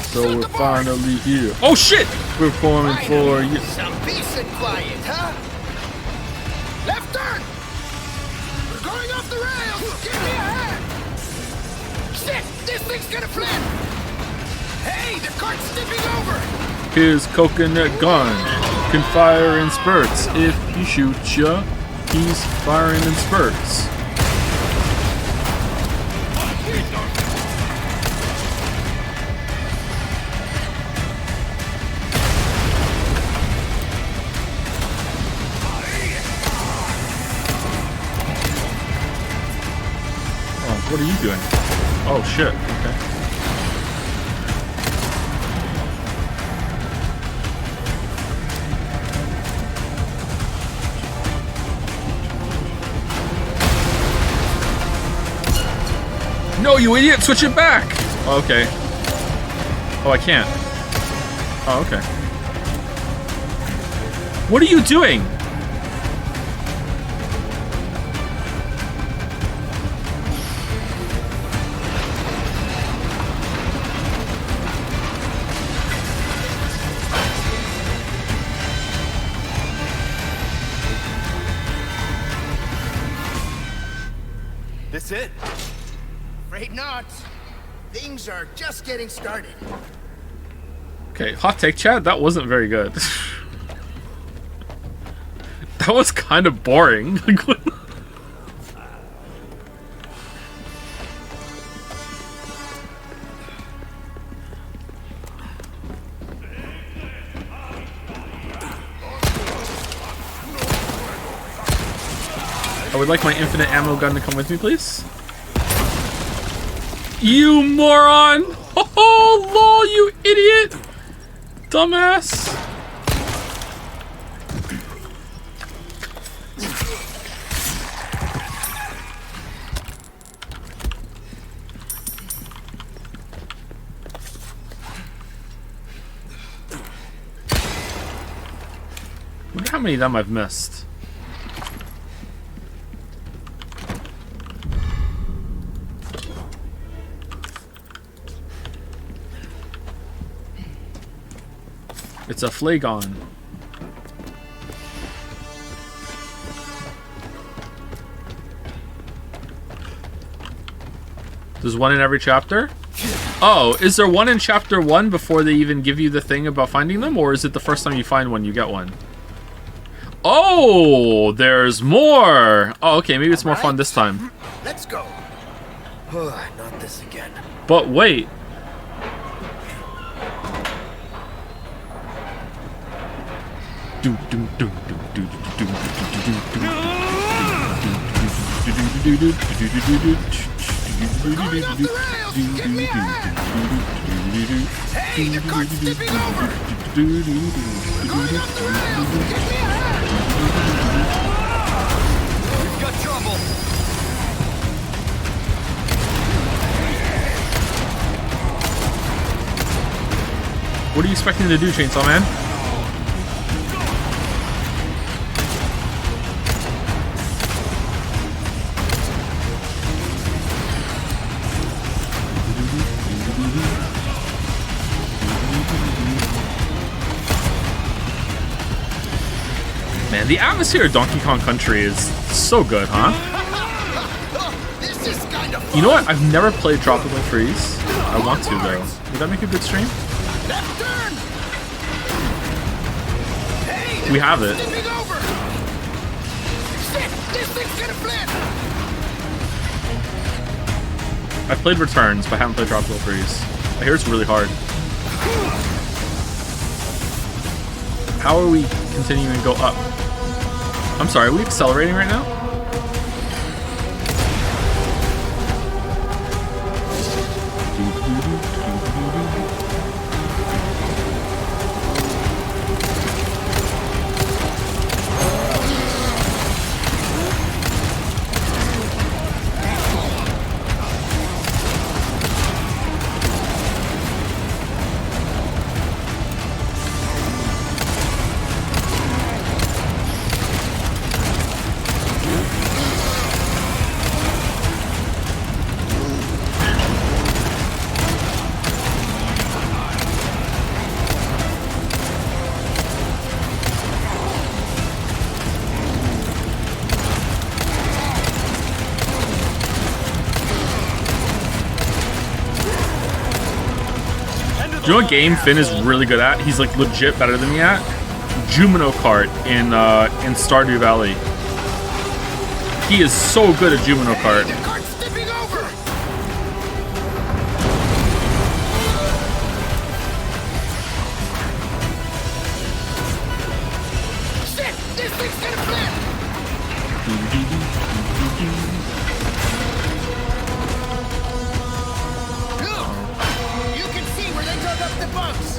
So we're finally here. Oh shit! We're forming for you. Some peace and quiet, huh? Left turn! We're going off the rails! Give me a hand! Shit! This thing's gonna flip! Hey, the cart's tipping over! His coconut gun can fire in spurts. If he shoots ya, he's firing in spurts. What are you doing? Oh shit, okay. No, you idiot! Switch it back! Oh, okay. Oh, I can't. Oh, okay. What are you doing? This it? Afraid not. Things are just getting started. Okay, hot take, Chad. That wasn't very good. That was kind of boring. I would like my infinite ammo gun to come with me, please. You moron! Oh, lol, you idiot! Dumbass! Wonder how many of them I've missed. It's a flagon. There's one in every chapter? Oh, is there one in chapter 1 before they even give you the thing about finding them? Or is it the first time you find one, you get one? Oh, there's more! Oh, okay, maybe it's more fun this time. Let's go. Not this again. But wait. Hey, the cart's tipping over! We're going off the rails! Get me out! We've got trouble! What are you expecting to do, Chainsaw Man? Man, the atmosphere of Donkey Kong Country is so good, huh? This is kind of fun. You know what? I've never played Tropical Freeze. I want to, though. Would that make a good stream? Left turn! Hey, We have it. tipping over! Shit! This thing's gonna flip! I've played Returns, but I haven't played Tropical Freeze. I hear it's really hard. How are we continuing to go up? I'm sorry, are we accelerating right now? You know what game Finn is really good at? He's like legit better than me at? Jumino Kart in Stardew Valley. He is so good at Jumino Kart. The cart's tipping over! Shit! This thing's gonna flip! Look! You can see where they dug up the bugs!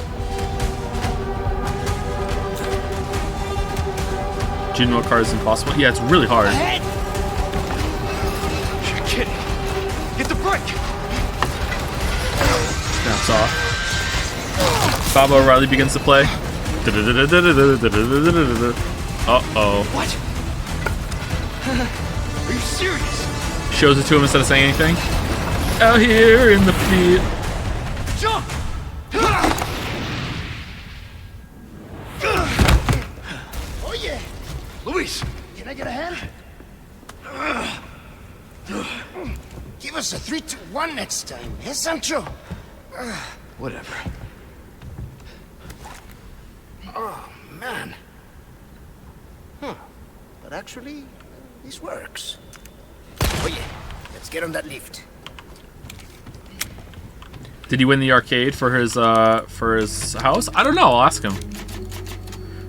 Jumino Kart is impossible. Yeah, it's really hard. Ahead! You're kidding. Get the brake! Snaps off. Bob O'Reilly begins to play. Uh-oh. What? Are you serious? Shows it to him instead of saying anything. Out here in the field. Jump! Oh yeah! Luis! Can I get a hand? Give Give us a 3-2-1 next time, eh, Sancho? Whatever. Oh, man. Huh. But actually, this works. Oh yeah, let's get on that lift. Did he win the arcade for his house? I don't know. I'll ask him.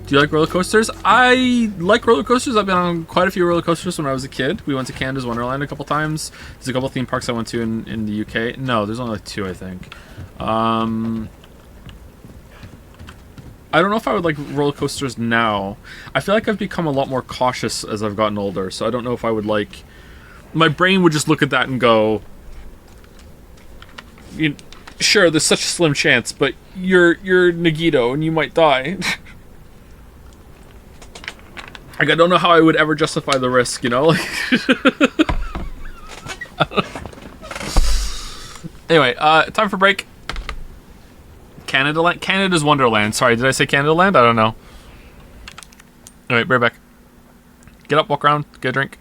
Do you like roller coasters? I like roller coasters. I've been on quite a few roller coasters when I was a kid. We went to Canada's Wonderland a couple times. There's a couple theme parks I went to in the UK. No, there's only like 2, I think. I don't know if I would like roller coasters now. I feel like I've become a lot more cautious as I've gotten older, so I don't know if I would like... My brain would just look at that and go... Sure, there's such a slim chance, but you're Nagito and you might die. Like, I don't know how I would ever justify the risk, you know? Anyway, time for break. Canada's Wonderland. Sorry, did I say Canada Land? I don't know. Alright, right back. Get up, walk around, get a drink.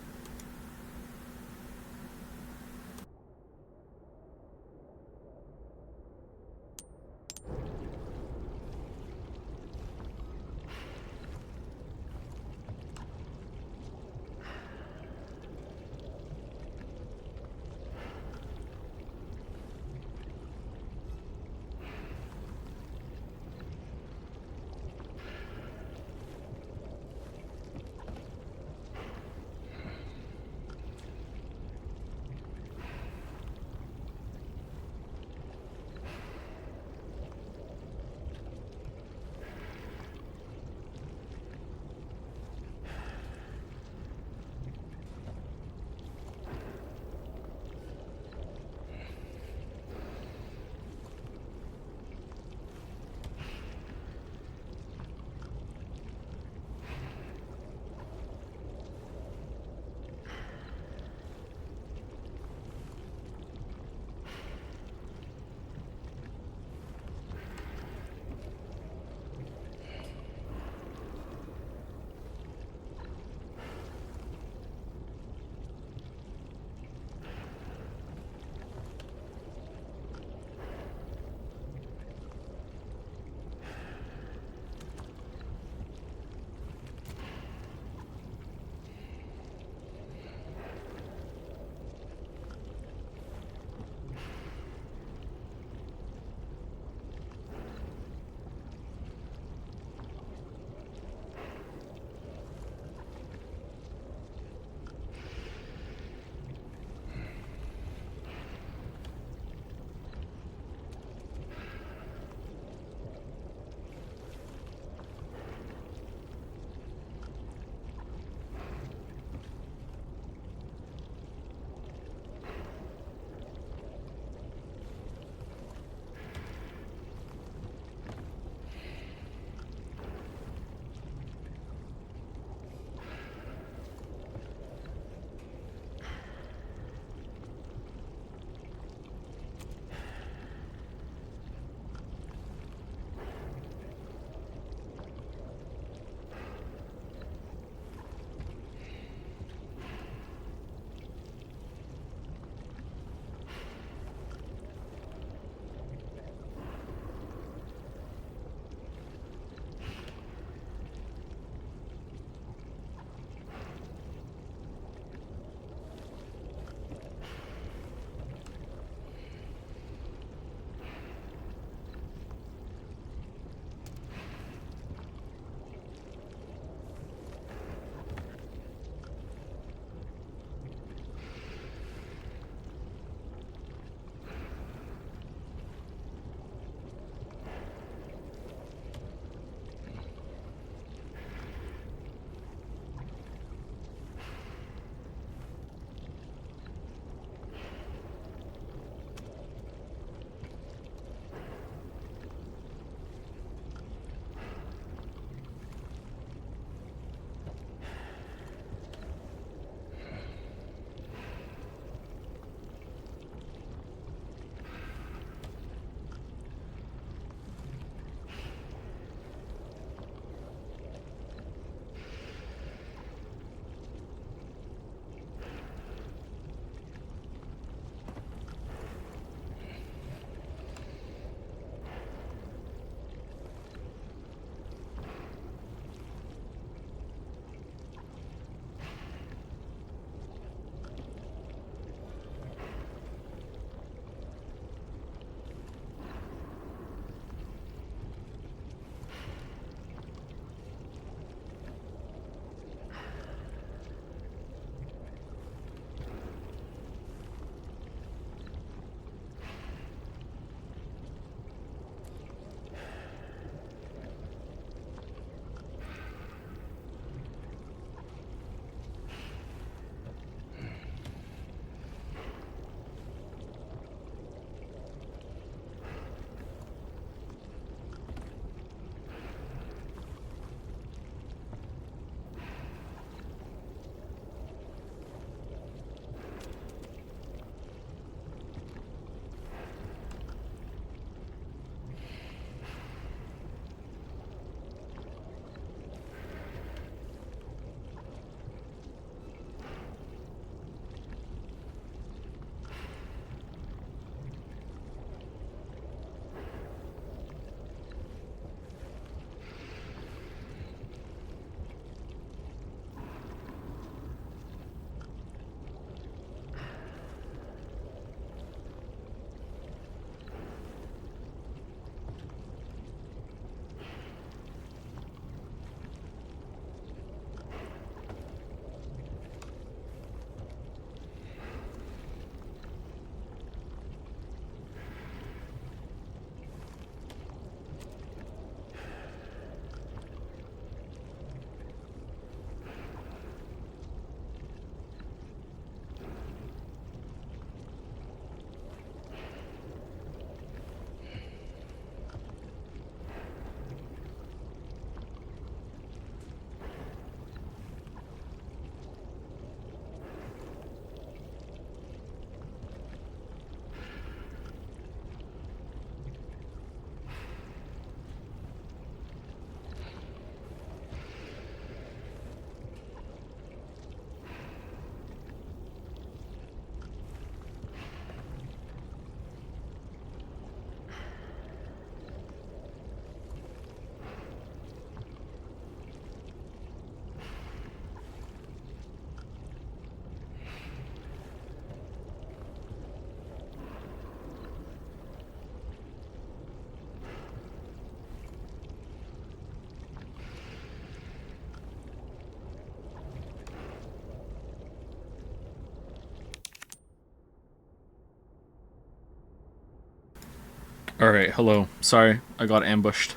Alright, hello. Sorry, I got ambushed.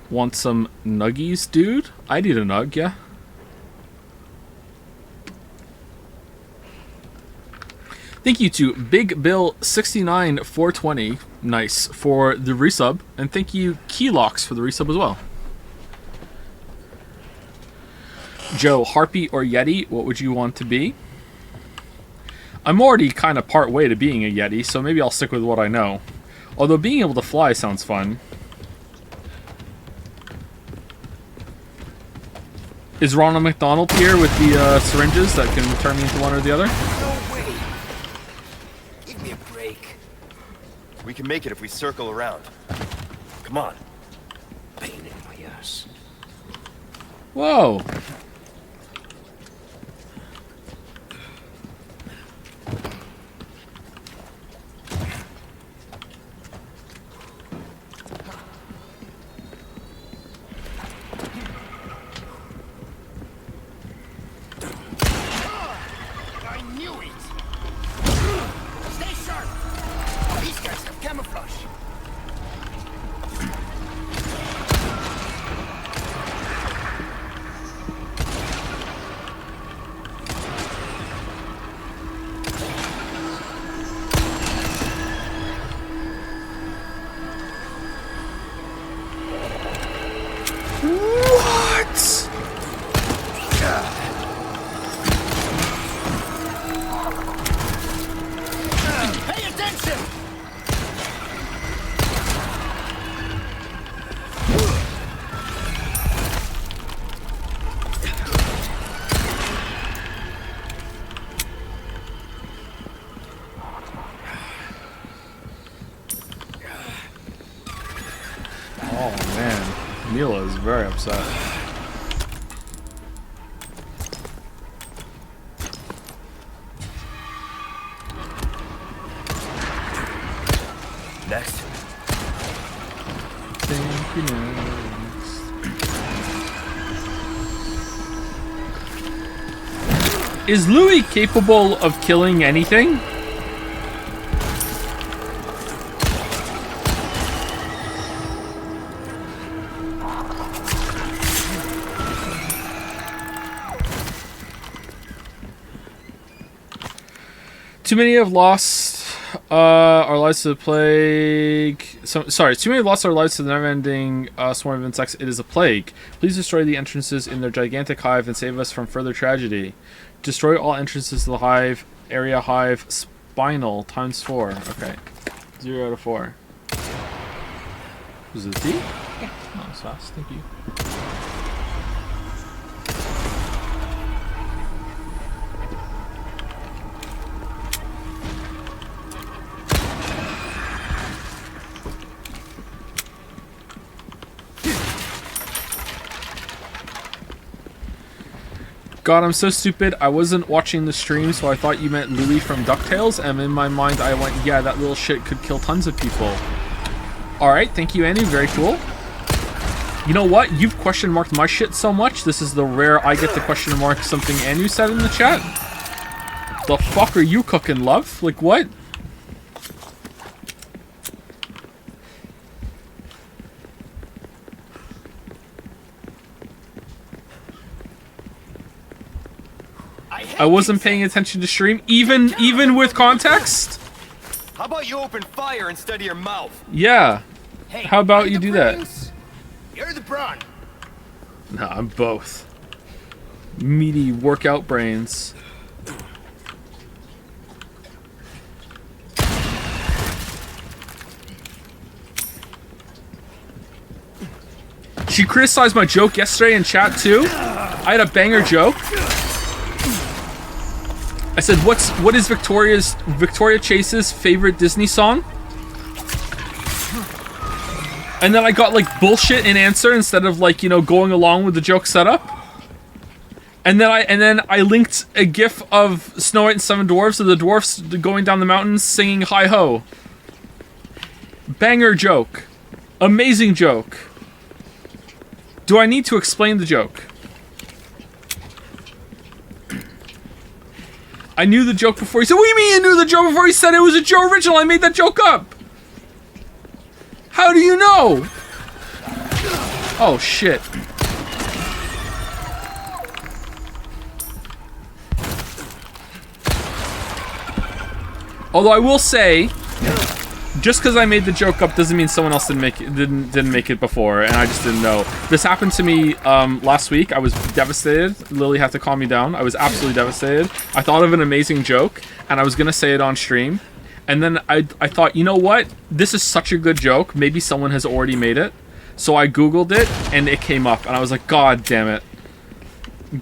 Want some nuggies, dude? I'd eat a nug, yeah. Thank you to Big Bill 69420, nice, for the resub, and thank you Keylocks for the resub as well. Joe, Harpy or Yeti, what would you want to be? I'm already kind of part way to being a Yeti, so maybe I'll stick with what I know. Although being able to fly sounds fun. Is Ronald McDonald here with the syringes that can turn me into one or the other? No way. Give me a break. We can make it if we circle around. Come on. Pain in my ass. Whoa. I knew it. Stay sharp. These guys have camouflage. What? Pay attention. Oh man, Mila is very upset. Next. Thank you next. Is Louis capable of killing anything? Too many have lost our lives to the plague. Too many have lost our lives to the never-ending swarm of insects. It is a plague. Please destroy the entrances in their gigantic hive and save us from further tragedy. Destroy all entrances to the hive. Area hive. Spinal times 4. Okay. 0 out of 4. Was it D? Yeah. Oh, that's fast. Thank you. God, I'm so stupid. I wasn't watching the stream, so I thought you meant Louis from DuckTales, and in my mind I went, yeah, that little shit could kill tons of people. Alright, thank you, Annie. Very cool. You know what? You've question marked my shit so much, this is the rare I get to question mark something Anu said in the chat. The fuck are you cooking, love? Like, what? I wasn't paying attention to stream, even with context? How about you open fire instead of your mouth? Yeah. Hey, how about I'm you the do that? brains. You're the brawn. No, I'm both. Meaty workout brains. She criticized my joke yesterday in chat too. I had a banger joke. I said, what is Victoria Chase's favorite Disney song? And then I got like bullshit in answer instead of like, you know, going along with the joke setup. And then I linked a gif of Snow White and Seven Dwarfs of the dwarfs going down the mountains singing Hi Ho. Banger joke. Amazing joke. Do I need to I knew the joke before he said, what do you mean you knew the joke before he said it was a Joe original? I made that joke up. How do you know? Oh, shit. Although I will say, just because I made the joke up doesn't mean someone else didn't make it before, and I just didn't know. This happened to me last week. I was devastated. Lily had to calm me down. I was absolutely devastated. I thought of an amazing joke, and I was gonna say it on stream, and then I thought, you know what? This is such a good joke. Maybe someone has already made it. So I googled it, and it came up, and I was like, God damn it.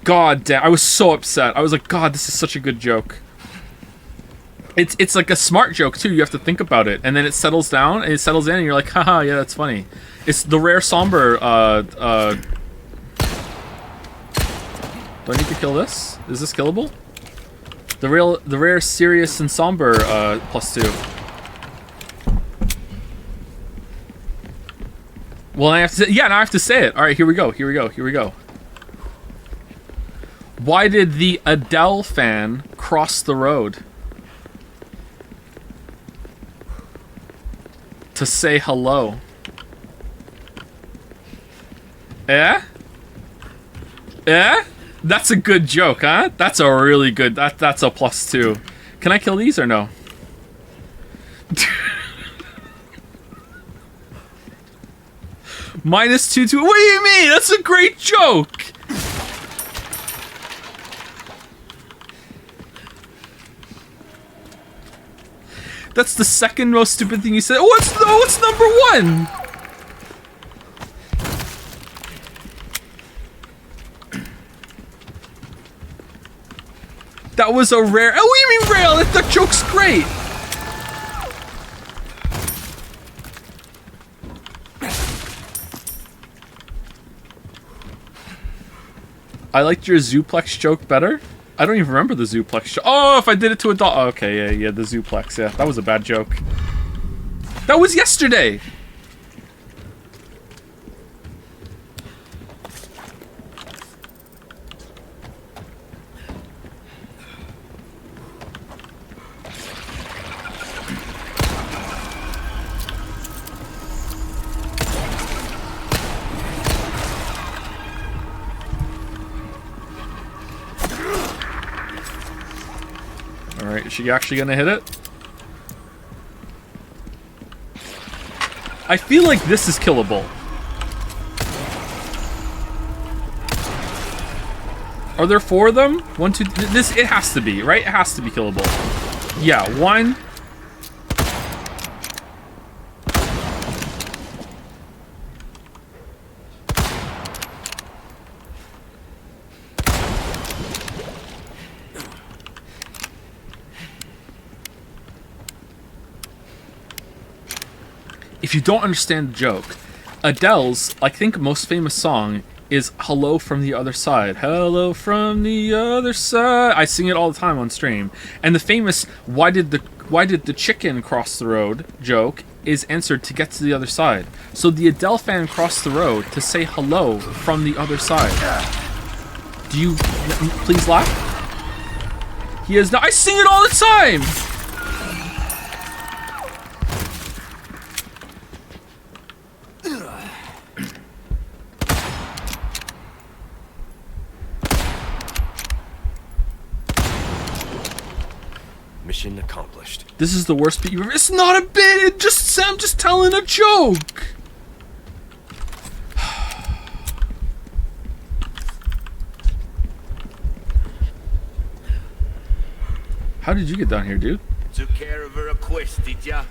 God damn! I was so upset. I was like, God, this is such a good joke. It's like a smart joke too. You have to think about it, and then it settles down and it settles in, and you're like, haha, yeah, that's funny. It's the rare somber. Do I need to kill this? Is this killable? The rare serious and somber +2. Well, I have to say, yeah, now I have to say it. All right, here we go. Here we go. Here we go. Why did the Adele fan cross the road? To say hello. Eh? Eh? That's a good joke, huh? That's a really good... That's a +2. Can I kill these or no? -2. What do you mean? That's a great joke! That's the second most stupid thing you said. What's number 1? That was a rare... Oh, what do you mean rare? That joke's great! I liked your Zooplex joke better. I don't even remember the Zooplex joke. Oh, if I did it to a doll. Oh, okay, yeah, the Zooplex. Yeah, that was a bad joke. That was yesterday. Alright, is she actually gonna hit it? I feel like this is killable. Are there 4 of them? 1, 2, this, it has to be, right? It has to be killable. Yeah, 1. If you don't understand the joke, Adele's, I think, most famous song is Hello from the Other Side. Hello from the other side. I sing it all the time on stream. And the famous why did the chicken cross the road joke is answered to get to the other side. So the Adele fan crossed the road to say hello from the other side. Do you please laugh? He is not. I sing it all the time. Mission accomplished. This is the worst bit you've ever... It's not a bit! I'm just telling a joke! How did you get down here, dude? Took care of her request, did ya?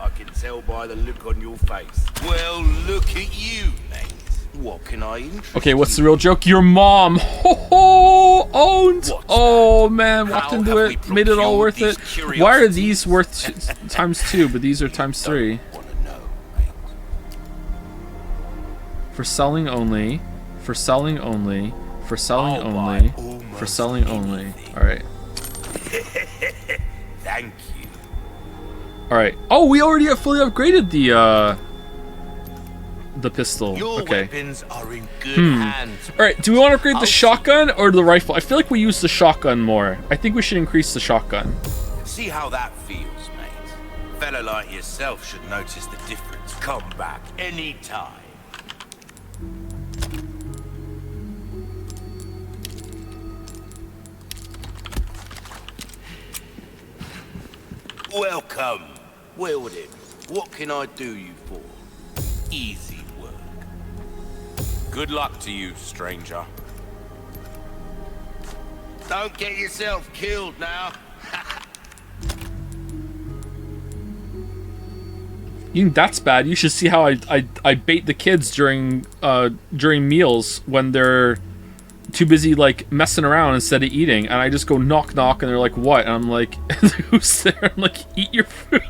I can tell by the look on your face. Well, look at you, mate. What can I interest Okay, what's the real joke? Your mom! Ho ho! Owned! Oh man, walked into it, made it all worth it. Why are these worth ×2, but these are ×3? For selling only. For selling only. For selling only. For selling only. Alright. Thank you. Alright. Oh, we already have fully upgraded the pistol. Your Okay. weapons are in good hands. All right. Do we want to upgrade the shotgun or the rifle? I feel like we use the shotgun more. I think we should increase the shotgun. See how that feels, mate. A fella like yourself should notice the difference. Come back anytime. Welcome. Weldon, what can I do you for? Easy work. Good luck to you, stranger. Don't get yourself killed now. You think that's bad? You should see how I bait the kids during meals when they're too busy like messing around instead of eating, and I just go knock knock, and they're like, "What?" And I'm like, "Who's there?" I'm like, "Eat your food."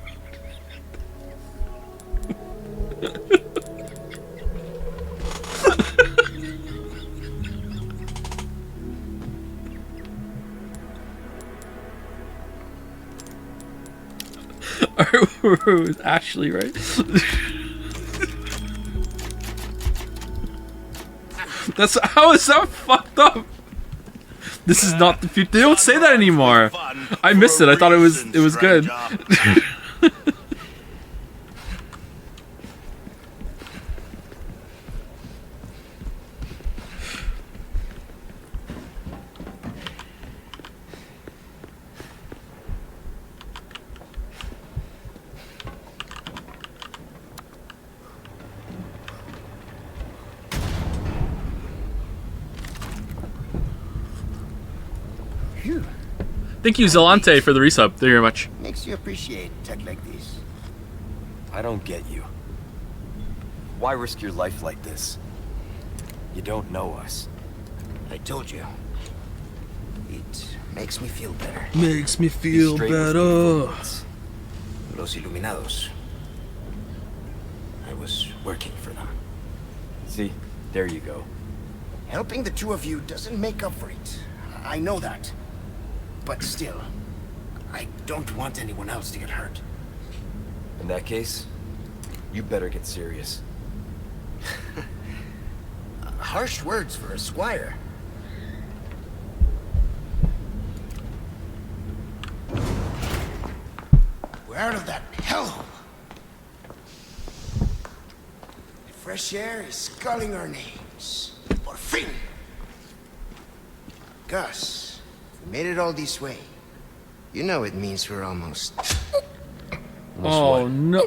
It was Ashley, right? How is that fucked up? This is not the future. They don't say that anymore. I missed it. I thought it was good. Thank you, Zelante, for the resub. Thank you very much. Makes you appreciate tech like this. I don't get you. Why risk your life like this? You don't know us. I told you. It makes me feel better. Makes me feel better. Los Iluminados. I was working for them. See, there you go. Helping the two of you doesn't make up for it. I know that. But still, I don't want anyone else to get hurt. In that case, you better get serious. Harsh words for a squire. We're out of that hellhole. The fresh air is sculling our names. Por fin! Gus, we made it all this way. You know it means we're almost... Oh, no.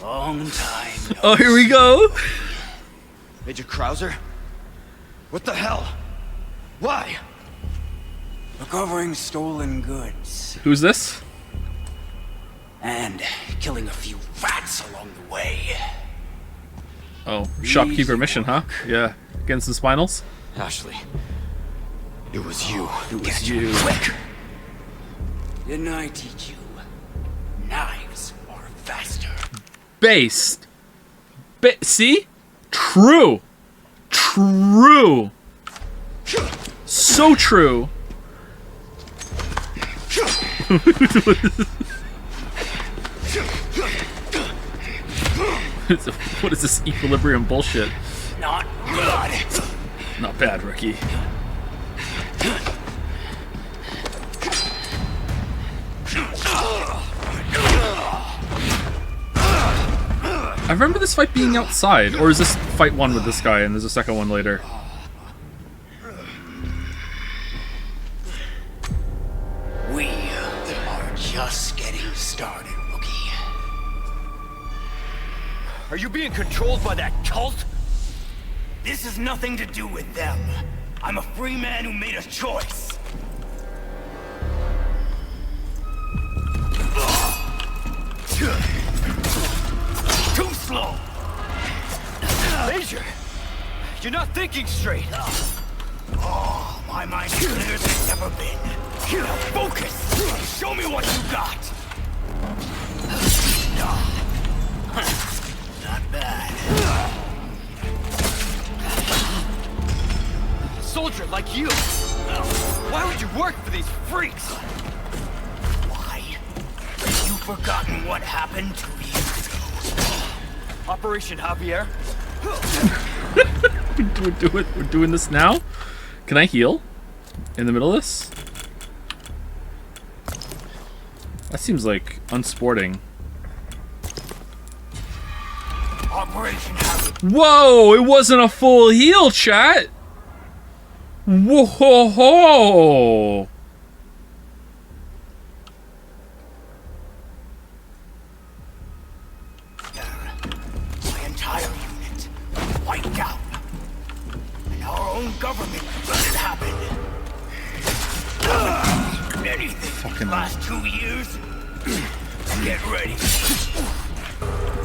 Long time. Oh, here we go. Major Krauser? What the hell? Why? Recovering stolen goods. Who's this? And killing a few rats along the way. Oh, shopkeeper mission, huh? Yeah. Against the spinals? Ashley. It was you. It was you. Quick! Didn't I teach you? Knives are faster. Based. See? True. True. So true. What is this equilibrium bullshit? Not good. Not bad, rookie. I remember this fight being outside, or is this fight one with this guy and there's a second one later? We are just getting started, rookie. Are you being controlled by that cult? This has nothing to do with them. I'm a free man who made a choice. Too slow. Major, you're not thinking straight. Oh, my mind is clearer than it's ever been. Focus! Show me what you got! Not bad. A soldier like you! Why would you work for these freaks? Why? Have you forgotten what happened 2 years ago? Operation Javier? We're doing this now? Can I heal? In the middle of this? That seems like unsporting. Operation Javier. Whoa! It wasn't a full heal, chat! Whoa! My entire unit wiped out. And our own government let it happen. Anything Fucking last 2 years? Get ready.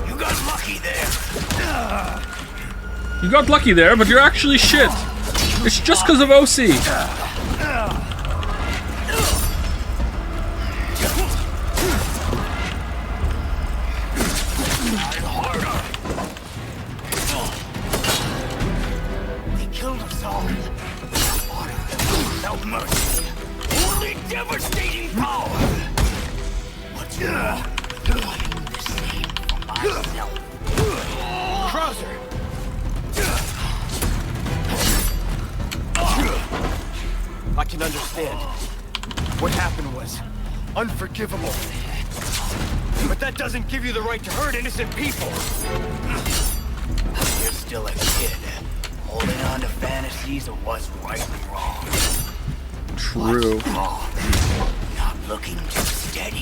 You got lucky there. You got lucky there, but you're actually shit. It's just because of OC. They killed us all. Without order, without mercy. Only devastating power. What's wrong? I do the same for myself. Krauser! I can understand. What happened was unforgivable. But that doesn't give you the right to hurt innocent people. You're still a kid, holding on to fantasies of what's right and wrong. True. What's wrong? Not looking too steady.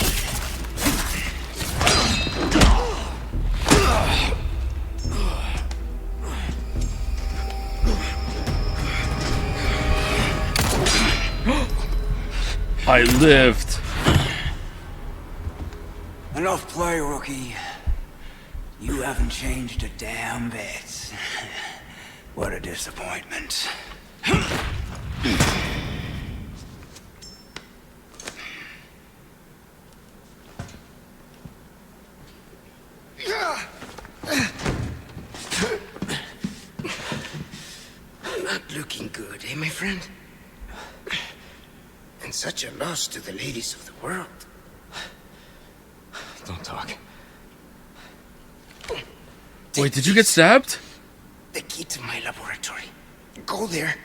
I lived. Enough play, rookie. You haven't changed a damn bit. What a disappointment. Not looking good, eh, my friend? And such a loss to the ladies of the world. Don't talk. Wait, did you get stabbed? The key to my laboratory. Go there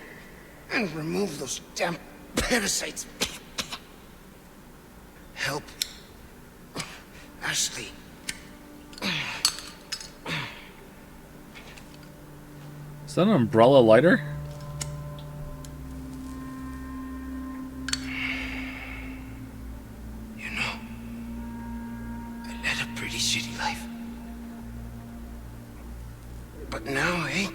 and remove those damn parasites. Help Ashley. Is that an umbrella lighter? You know, I led a pretty shitty life. But now, eh?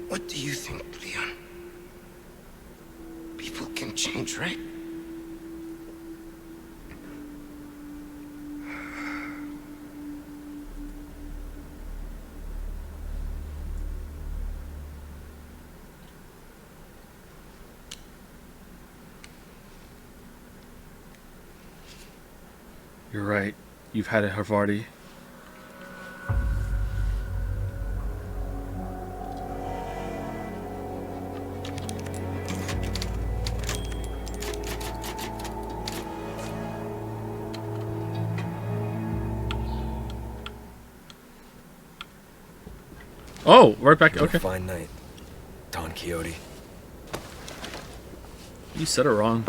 What do you think, Leon? People can change, right? You're right. You've had it, Havarti. Oh, right back. Okay. Fine night, Don Quixote. You said it wrong.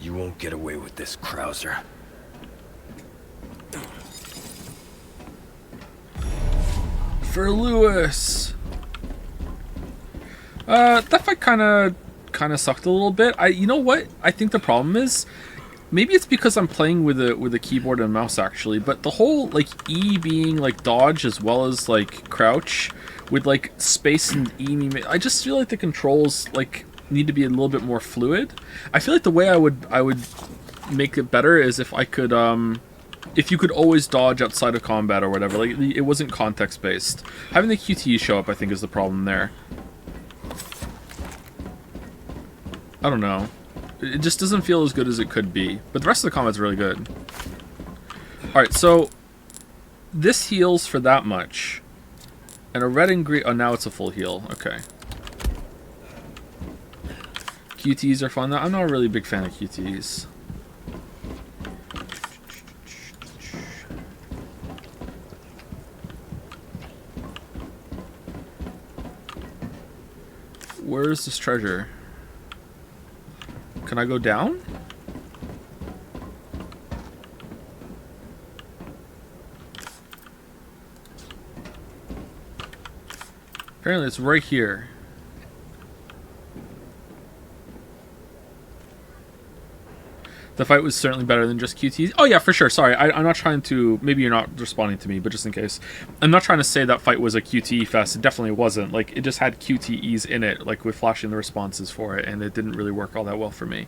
You won't get away with this, Krauser. For Lewis. That fight kind of sucked a little bit. You know what? I think the problem is, maybe it's because I'm playing with a keyboard and mouse actually, but the whole like E being like dodge as well as like crouch with like space and E, I just feel like the controls like need to be a little bit more fluid. I feel like the way I would make it better is if I could if you could always dodge outside of combat or whatever. Like, it wasn't context-based. Having the QTE show up, I think, is the problem there. I don't know. It just doesn't feel as good as it could be. But the rest of the combat's really good. Alright, so this heals for that much. And a red and green... Oh, now it's a full heal. Okay. QTEs are fun. I'm not a really big fan of QTEs. Where is this treasure? Can I go down? Apparently it's right here. The fight was certainly better than just QTEs. Oh yeah, for sure. Sorry, I'm not trying to... Maybe you're not responding to me, but just in case. I'm not trying to say that fight was a QTE fest. It definitely wasn't. Like, it just had QTEs in it, like with flashing the responses for it, and it didn't really work all that well for me.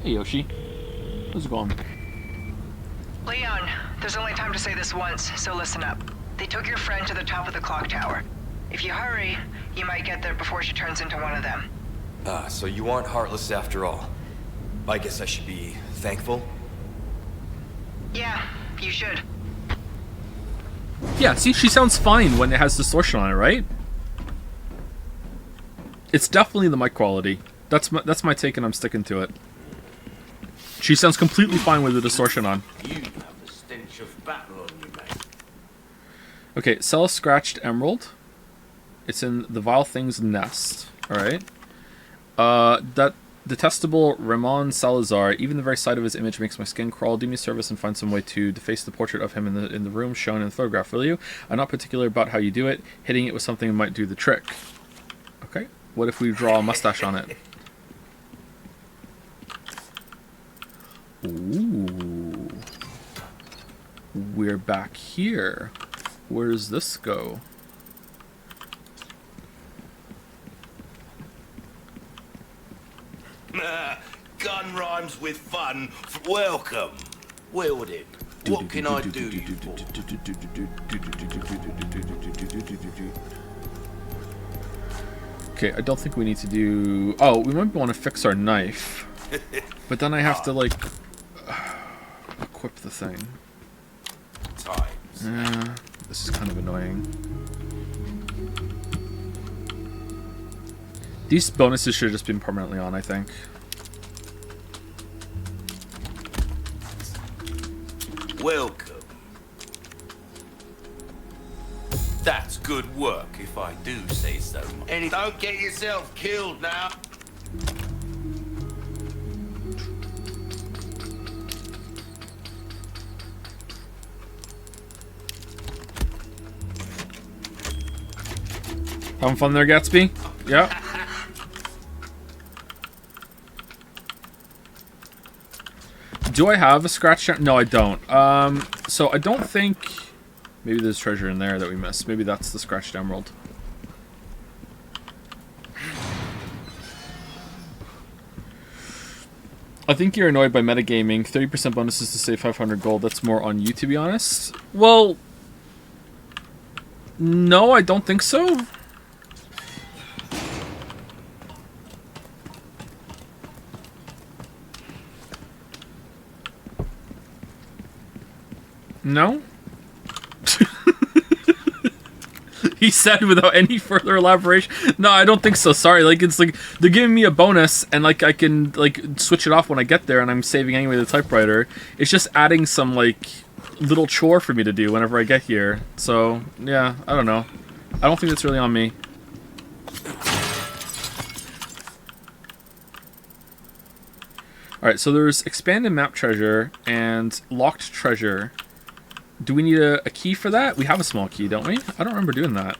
Hey Yoshi, how's it going? Leon, there's only time to say this once, so listen up. They took your friend to the top of the clock tower. If you hurry, you might get there before she turns into one of them. So you aren't heartless after all. I guess I should be thankful? Yeah, you should. Yeah, see, she sounds fine when it has distortion on it, right? It's definitely the mic quality. That's my take, and I'm sticking to it. She sounds completely fine with the distortion on. You have the stench of battle on you, mate. Okay, sell a scratched emerald. It's in the vile thing's nest. Alright. That detestable Ramon Salazar, even the very sight of his image makes my skin crawl. Do me a service and find some way to deface the portrait of him in the room shown in the photograph, will you? I'm not particular about how you do it. Hitting it with something might do the trick. Okay. What if we draw a mustache on it? Ooh. We're back here. Where does this go? Gun rhymes with fun. Welcome. Wield it. What can I do you for? Okay, I don't think we need to do... Oh, we might want to fix our knife. But then I have to, like... equip the thing. This is kind of annoying. These bonuses should have just been permanently on, I think. Welcome. That's good work, if I do say so. And don't get yourself killed now. Having fun there, Gatsby? Yeah. Do I have a scratch? No, I don't. So I don't think... Maybe there's treasure in there that we missed. Maybe that's the scratched emerald. I think you're annoyed by metagaming. 30% bonuses to save 500 gold. That's more on you, to be honest. Well... No, I don't think so. No? He said without any further elaboration. No, I don't think so. Sorry. Like, it's like they're giving me a bonus and like I can like switch it off when I get there and I'm saving anyway the typewriter. It's just adding some like little chore for me to do whenever I get here. So, yeah, I don't know. I don't think that's really on me. Alright, so there's expanded map treasure and locked treasure. Do we need a key for that? We have a small key, don't we? I don't remember doing that.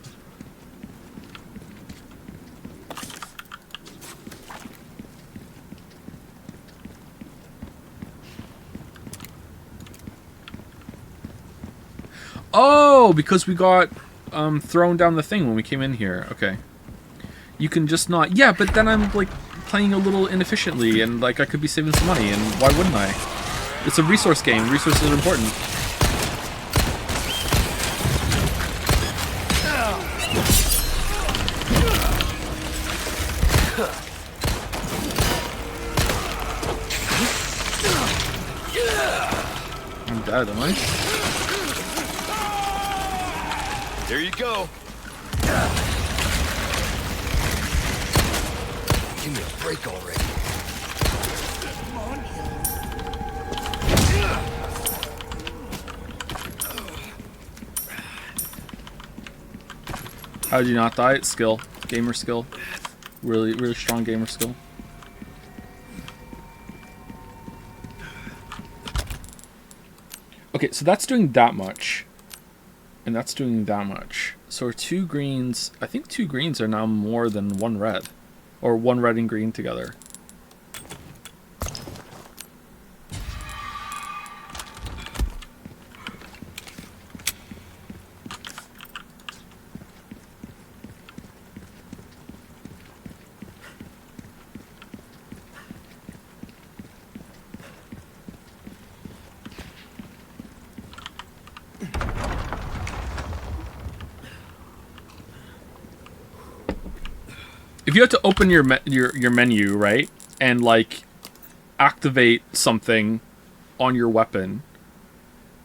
Oh, because we got thrown down the thing when we came in here. Okay. You can just not... Yeah, but then I'm, like, playing a little inefficiently, and, like, I could be saving some money, and why wouldn't I? It's a resource game. Resources are important. I'm dead, am I? There you go. Give me a break already. How did you not die? Skill. Gamer skill. Really, really strong gamer skill. Okay, so that's doing that much. And that's doing that much. So our 2 greens... I think 2 greens are now more than 1 red. Or 1 red and green together. If you have to open your menu, right, and like activate something on your weapon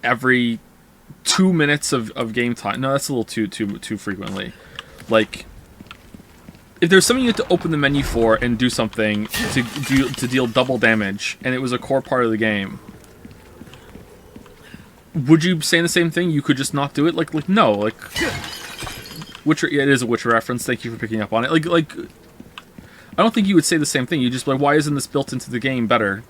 every 2 minutes of game time, no, that's a little too frequently. Like, if there's something you have to open the menu for and do something to deal double damage, and it was a core part of the game, would you say the same thing? You could just not do it? Like no, like. Witcher, yeah, it is a Witcher reference. Thank you for picking up on it. Like, I don't think you would say the same thing. You just be like, why isn't this built into the game better?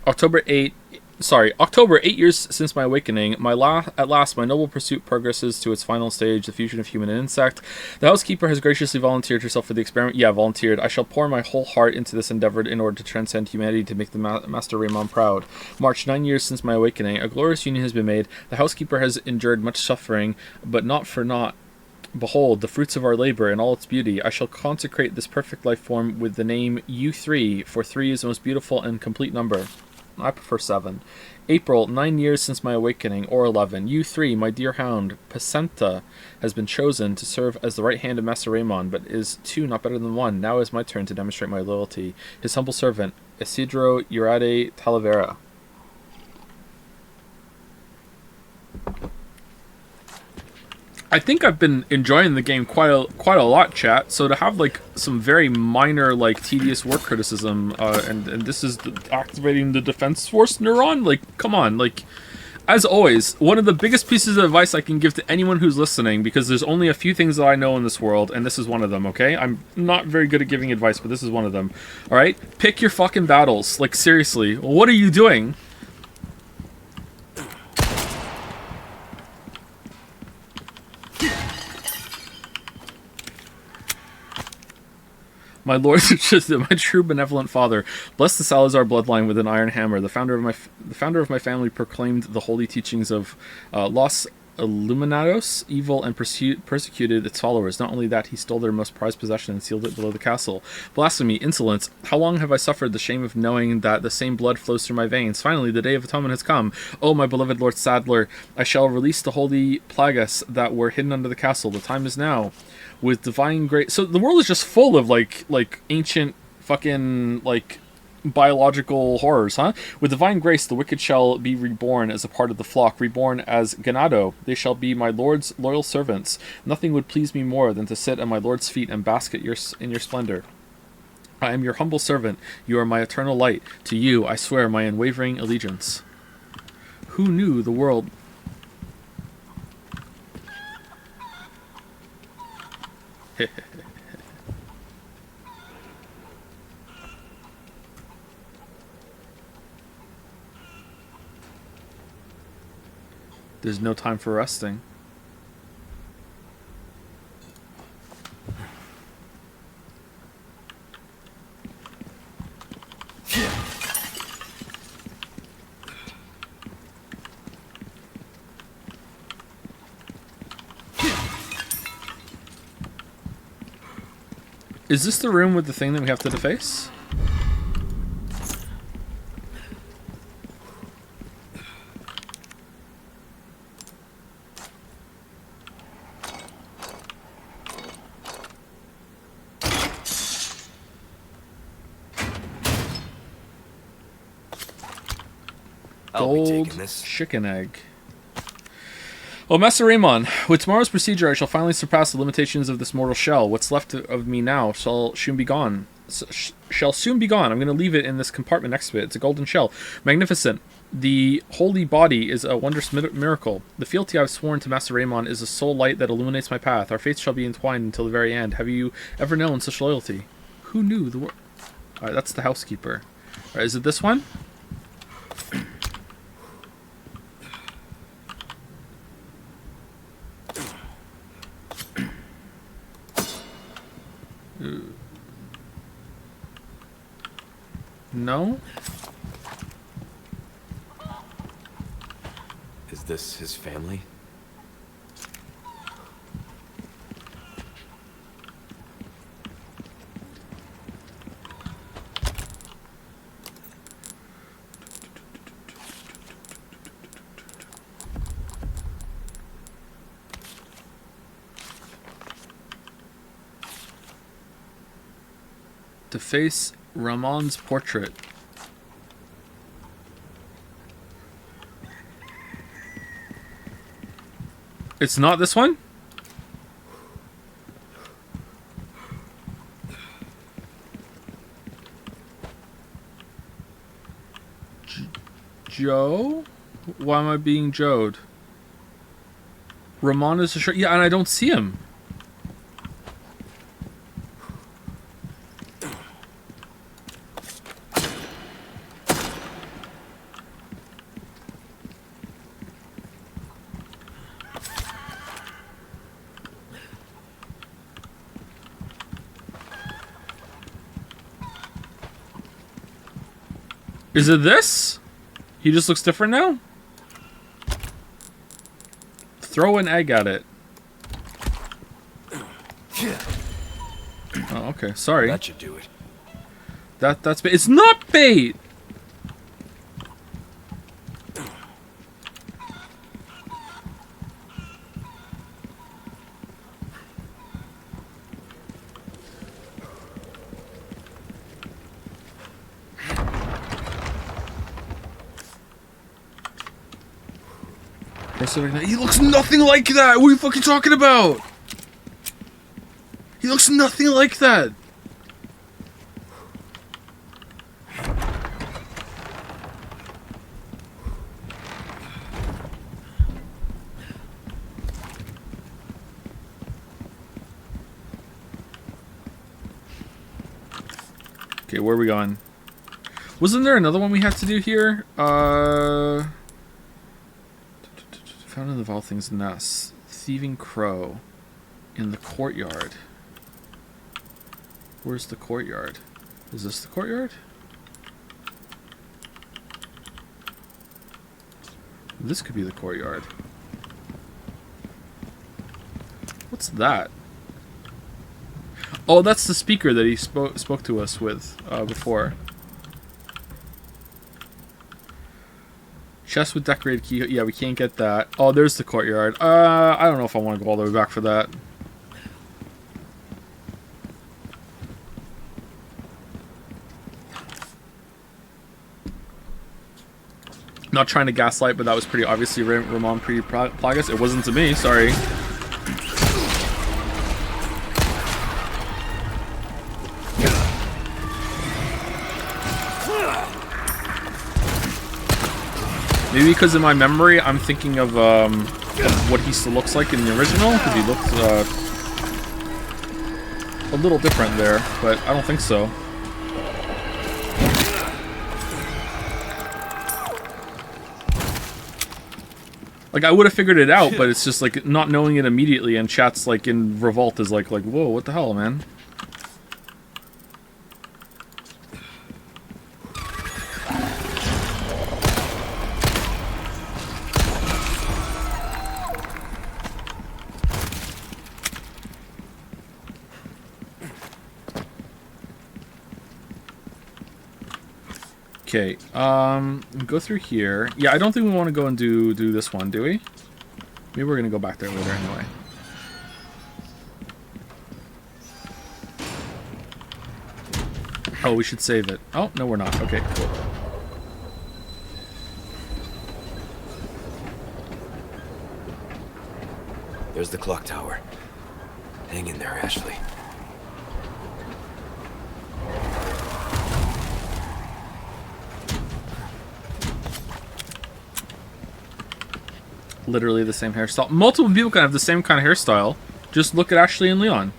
October 8, 8 years since my awakening. At last, my noble pursuit progresses to its final stage, the fusion of human and insect. The housekeeper has graciously volunteered herself for the experiment. Yeah, volunteered. I shall pour my whole heart into this endeavor in order to transcend humanity to make the Master Raymond proud. March, 9 years since my awakening. A glorious union has been made. The housekeeper has endured much suffering, but not for naught. Behold, the fruits of our labor in all its beauty. I shall consecrate this perfect life form with the name U3, for 3 is the most beautiful and complete number. I prefer 7. April, 9 years since my awakening, or 11. U3, my dear hound, Pacenta, has been chosen to serve as the right hand of Master Raymond, but is 2 not better than 1? Now is my turn to demonstrate my loyalty. His humble servant, Isidro Urade Talavera. I think I've been enjoying the game quite a lot, chat. So to have like some very minor, like tedious work criticism, and this is activating the defense force neuron. Like, come on, like. As always, one of the biggest pieces of advice I can give to anyone who's listening, because there's only a few things that I know in this world, and this is one of them, okay? I'm not very good at giving advice, but this is one of them. Alright? Pick your fucking battles. Like, seriously. What are you doing? My lord, my true benevolent father, bless the Salazar bloodline with an iron hammer. The founder of my family proclaimed the holy teachings of Los Illuminados, evil, and persecuted its followers. Not only that, he stole their most prized possession and sealed it below the castle. Blasphemy, insolence! How long have I suffered the shame of knowing that the same blood flows through my veins? Finally, the day of atonement has come. Oh, my beloved Lord Sadler, I shall release the holy plagas that were hidden under the castle. The time is now. With divine grace, so the world is just full of like ancient fucking like biological horrors, huh? With divine grace, the wicked shall be reborn as a part of the flock, reborn as ganado. They shall be my lord's loyal servants. Nothing would please me more than to sit at my lord's feet and bask in your splendor. I am your humble servant. You are my eternal light. To you, I swear my unwavering allegiance. Who knew the world? There's no time for resting. Is this the room with the thing that we have to deface? Gold chicken egg. Oh, Master Raymond, with tomorrow's procedure, I shall finally surpass the limitations of this mortal shell. What's left of me now shall soon be gone. Shall soon be gone. I'm going to leave it in this compartment next to it. It's a golden shell. Magnificent. The holy body is a wondrous miracle. The fealty I've sworn to Master Raymond is the sole light that illuminates my path. Our fates shall be entwined until the very end. Have you ever known such loyalty? Who knew the word? Alright, that's the housekeeper. Alright, is it this one? No? Is this his family? To face Ramon's portrait. It's not this one? Joe? Why am I being Joed? Ramon is a shirt. Yeah, and I don't see him. Is it this? He just looks different now? Throw an egg at it. Oh, okay. Sorry. That should do it. That's bait. It's not bait! He looks nothing like that! What are you fucking talking about? He looks nothing like that! Okay, where are we going? Wasn't there another one we had to do here? Found in the vault things nests. Thieving crow. In the courtyard. Where's the courtyard? Is this the courtyard? This could be the courtyard. What's that? Oh, that's the speaker that he spoke to us with before. Chest with decorated key. Yeah, we can't get that. Oh, there's the courtyard. I don't know if I want to go all the way back for that. Not trying to gaslight, but that was pretty obviously Ramon pre-Plagas. It wasn't to me, sorry. Maybe because in my memory, I'm thinking of what he still looks like in the original, because he looked a little different there, but I don't think so. Like, I would have figured it out, but it's just like not knowing it immediately, and chat's like in revolt is like whoa, what the hell, man? Okay, go through here. Yeah, I don't think we want to go and do this one, do we? Maybe we're gonna go back there later anyway. Oh, we should save it. Oh, no, we're not. Okay, cool. There's the clock tower. Hang in there, Ashley. Literally the same hairstyle. Multiple people can have the same kind of hairstyle. Just look at Ashley and Leon.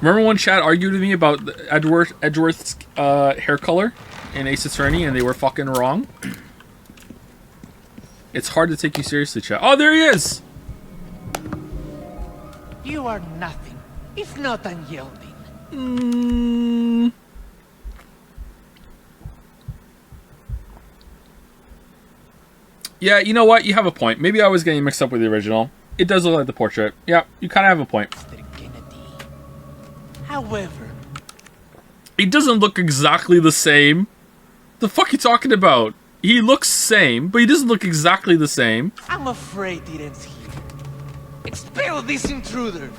Remember when Chad argued with me about Edgeworth's hair color in Ace Attorney and they were fucking wrong? It's hard to take you seriously, Chad. Oh, there he is! You are nothing, if not unyielding. Yeah, you know what? You have a point. Maybe I was getting mixed up with the original. It does look like the portrait. Yeah, you kind of have a point. However, It doesn't look exactly the same. The fuck you talking about? He looks same, but he doesn't look exactly the same. I'm afraid it ends here. Expel this intruder!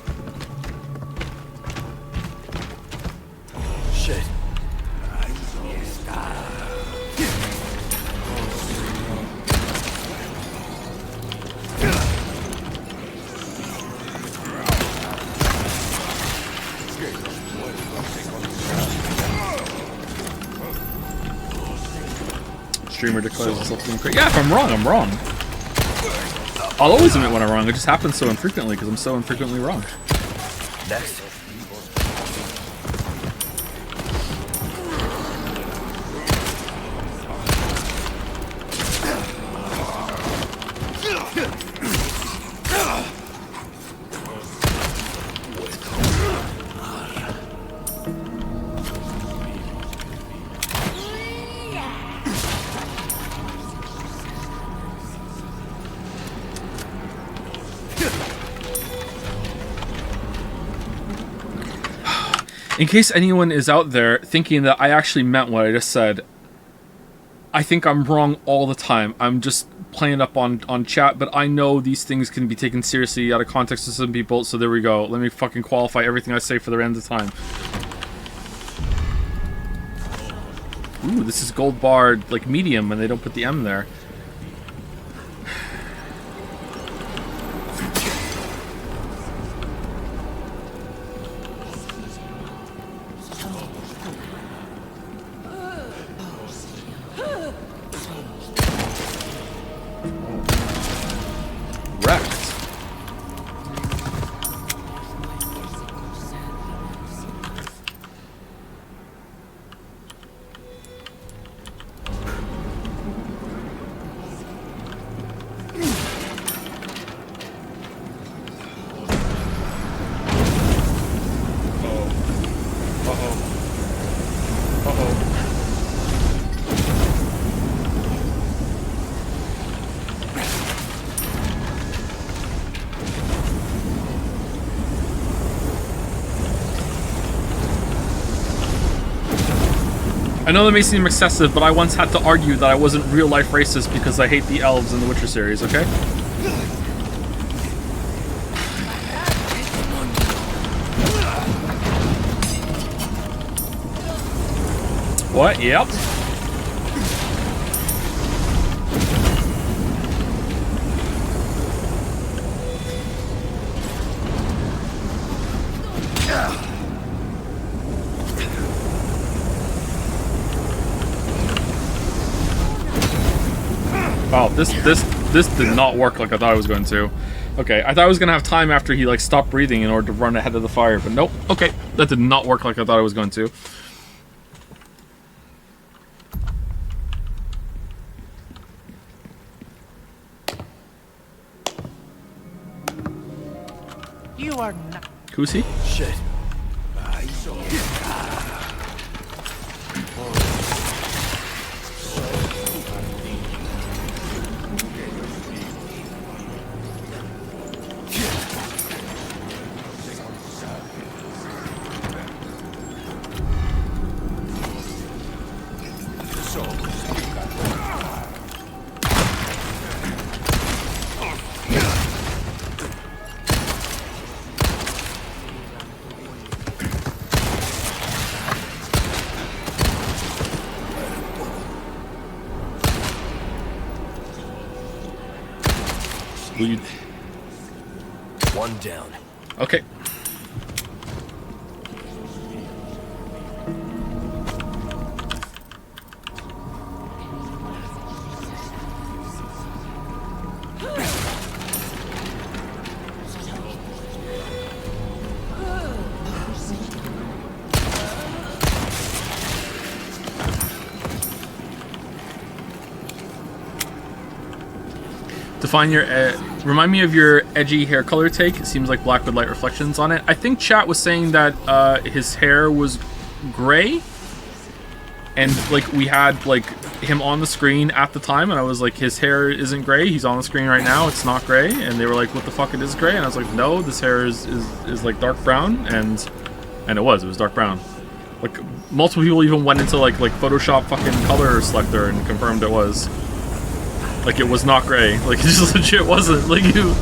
Shit. Streamer declares himself being crazy. Yeah, if I'm wrong, I'm wrong. I'll always admit when I'm wrong. It just happens so infrequently because I'm so infrequently wrong. Next. In case anyone is out there thinking that I actually meant what I just said, I think I'm wrong all the time. I'm just playing up on chat, but I know these things can be taken seriously out of context to some people, so there we go. Let me fucking qualify everything I say for the end of time. Ooh, this is gold barred, like, medium, and they don't put the M there. I know that may seem excessive, but I once had to argue that I wasn't real-life racist because I hate the elves in the Witcher series, okay? What? Yep. Wow, this did not work like I thought it was going to. Okay, I thought I was gonna have time after he like stopped breathing in order to run ahead of the fire, but nope. Okay, that did not work like I thought it was going to. You are not. Who's he? Shit. One down. Okay. Define your, remind me of your edgy hair color take. It seems like black with light reflections on it. I think chat was saying that his hair was gray, and like we had like him on the screen at the time, and I was like, his hair isn't gray. He's on the screen right now. It's not gray. And they were like, what the fuck? It is gray. And I was like, no, this hair is like dark brown, and it was dark brown. Like multiple people even went into like Photoshop fucking color selector and confirmed it was. Like, it was not gray. Like, it just legit wasn't. Like, you...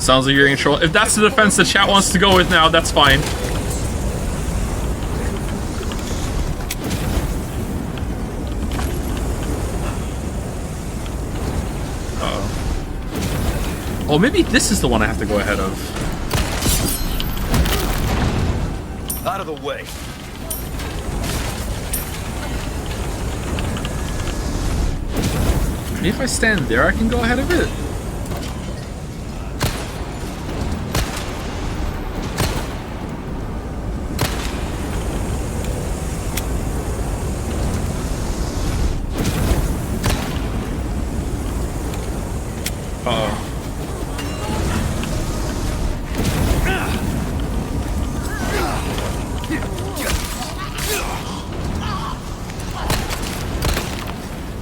Sounds like you're in control. If that's the defense the chat wants to go with now, that's fine. Uh-oh. Oh, maybe this is the one I have to go ahead of. Out of the way. Maybe if I stand there, I can go ahead of it. Uh-oh.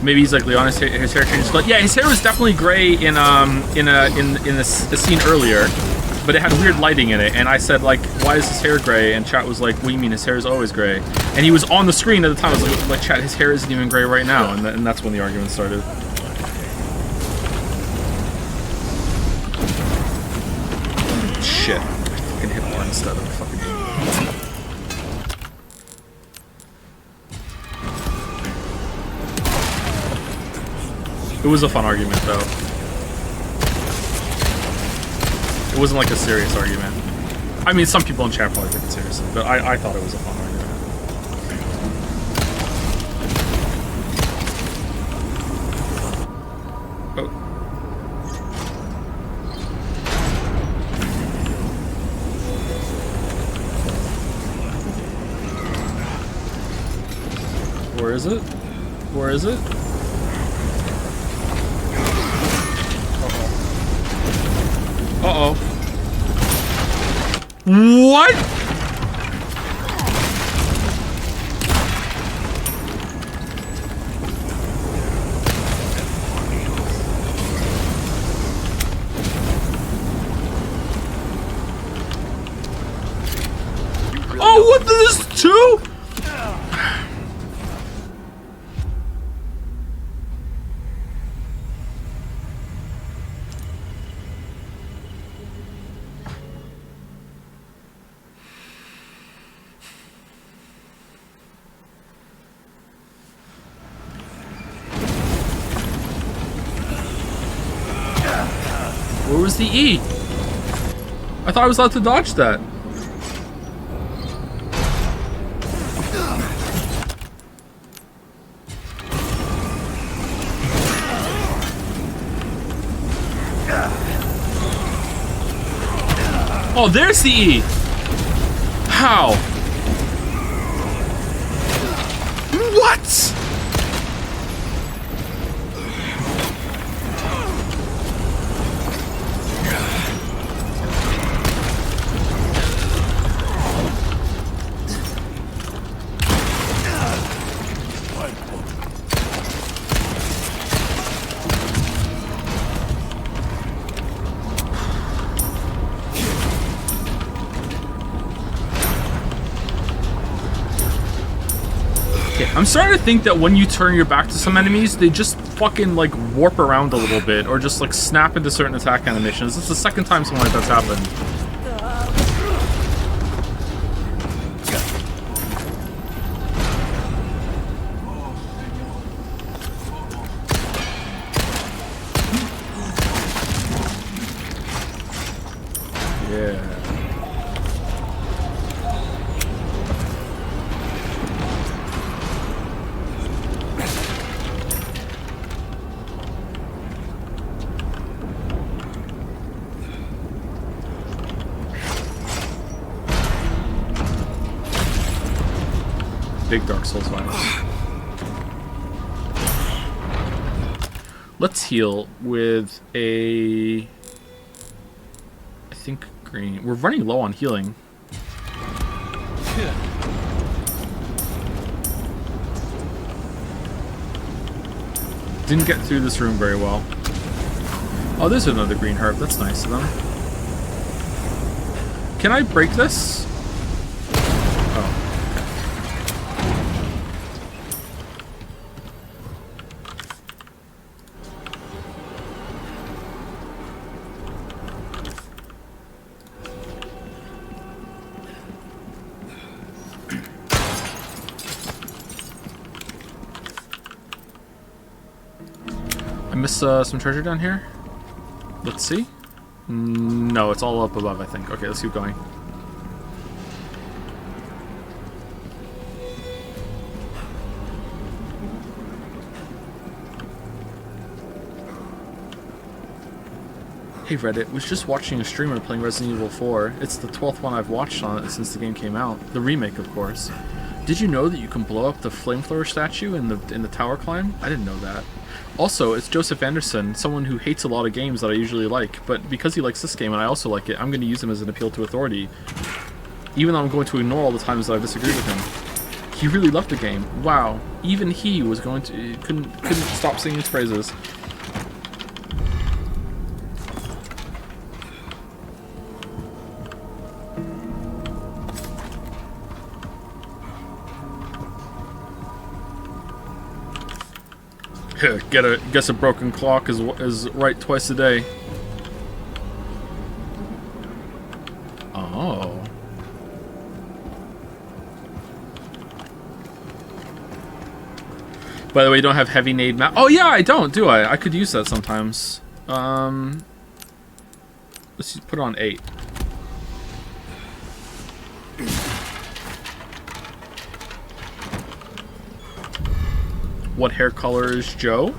Maybe he's like Leon, his hair changes. But yeah, his hair was definitely gray in the scene earlier, but it had weird lighting in it. And I said like, why is his hair gray? And chat was like, what do you mean his hair is always gray? And he was on the screen at the time. I was like chat, his hair isn't even gray right now. And that's when the argument started. Shit, I fucking hit one instead of fucking. It was a fun argument, though. It wasn't like a serious argument. I mean, some people in chat probably took it seriously, but I thought it was a fun argument. Oh. Where is it? Where is it? Uh-oh. What? Oh, what? This is two? Where was the E? I thought I was allowed to dodge that. Oh, there's the E. How? What? I'm starting to think that when you turn your back to some enemies, they just fucking, like, warp around a little bit, or just, like, snap into certain attack animations. This is the second time something like that's happened. Yeah. Big Dark Souls vibes. Let's heal with a... I think green. We're running low on healing. Didn't get through this room very well. Oh, there's another green herb. That's nice of them. Can I break this? Oh. I miss some treasure down here. Let's see. No, it's all up above, I think. Okay, let's keep going. Hey Reddit, was just watching a streamer playing Resident Evil 4. It's the 12th one I've watched on it since the game came out. The remake, of course. Did you know that you can blow up the flamethrower statue in the tower climb? I didn't know that. Also, it's Joseph Anderson, someone who hates a lot of games that I usually like, but because he likes this game and I also like it, I'm going to use him as an appeal to authority. Even though I'm going to ignore all the times that I disagree with him. He really loved the game. Wow. Even he was going to... couldn't stop singing his praises. Guess a broken clock is right twice a day. Oh. By the way, you don't have heavy nade map. Oh yeah, I don't, do I? I could use that sometimes. Let's put it on 8. What hair color is Joe?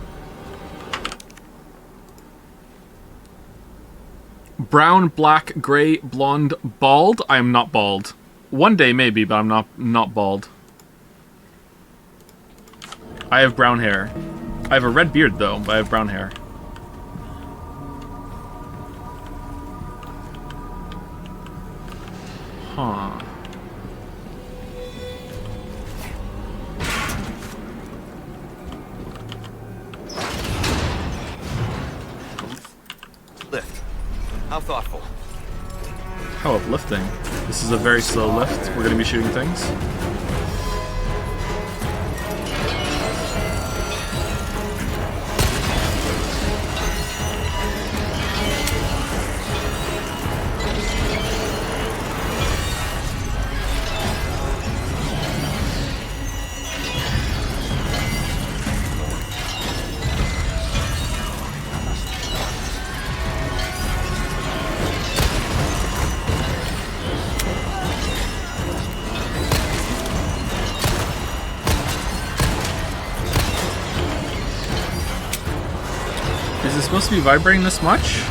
Brown, black, gray, blonde, bald. I am not bald. One day maybe, but I'm not bald. I have brown hair. I have a red beard though, but I have brown hair. Huh. Lift. How thoughtful. How uplifting. This is a very slow lift. We're gonna be shooting things. Is it supposed to be vibrating this much?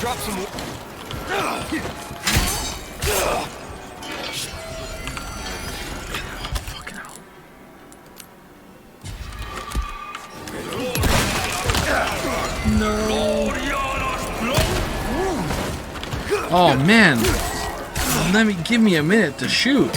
drop some more. Fucking hell. No. Oh man. Give me a minute to shoot.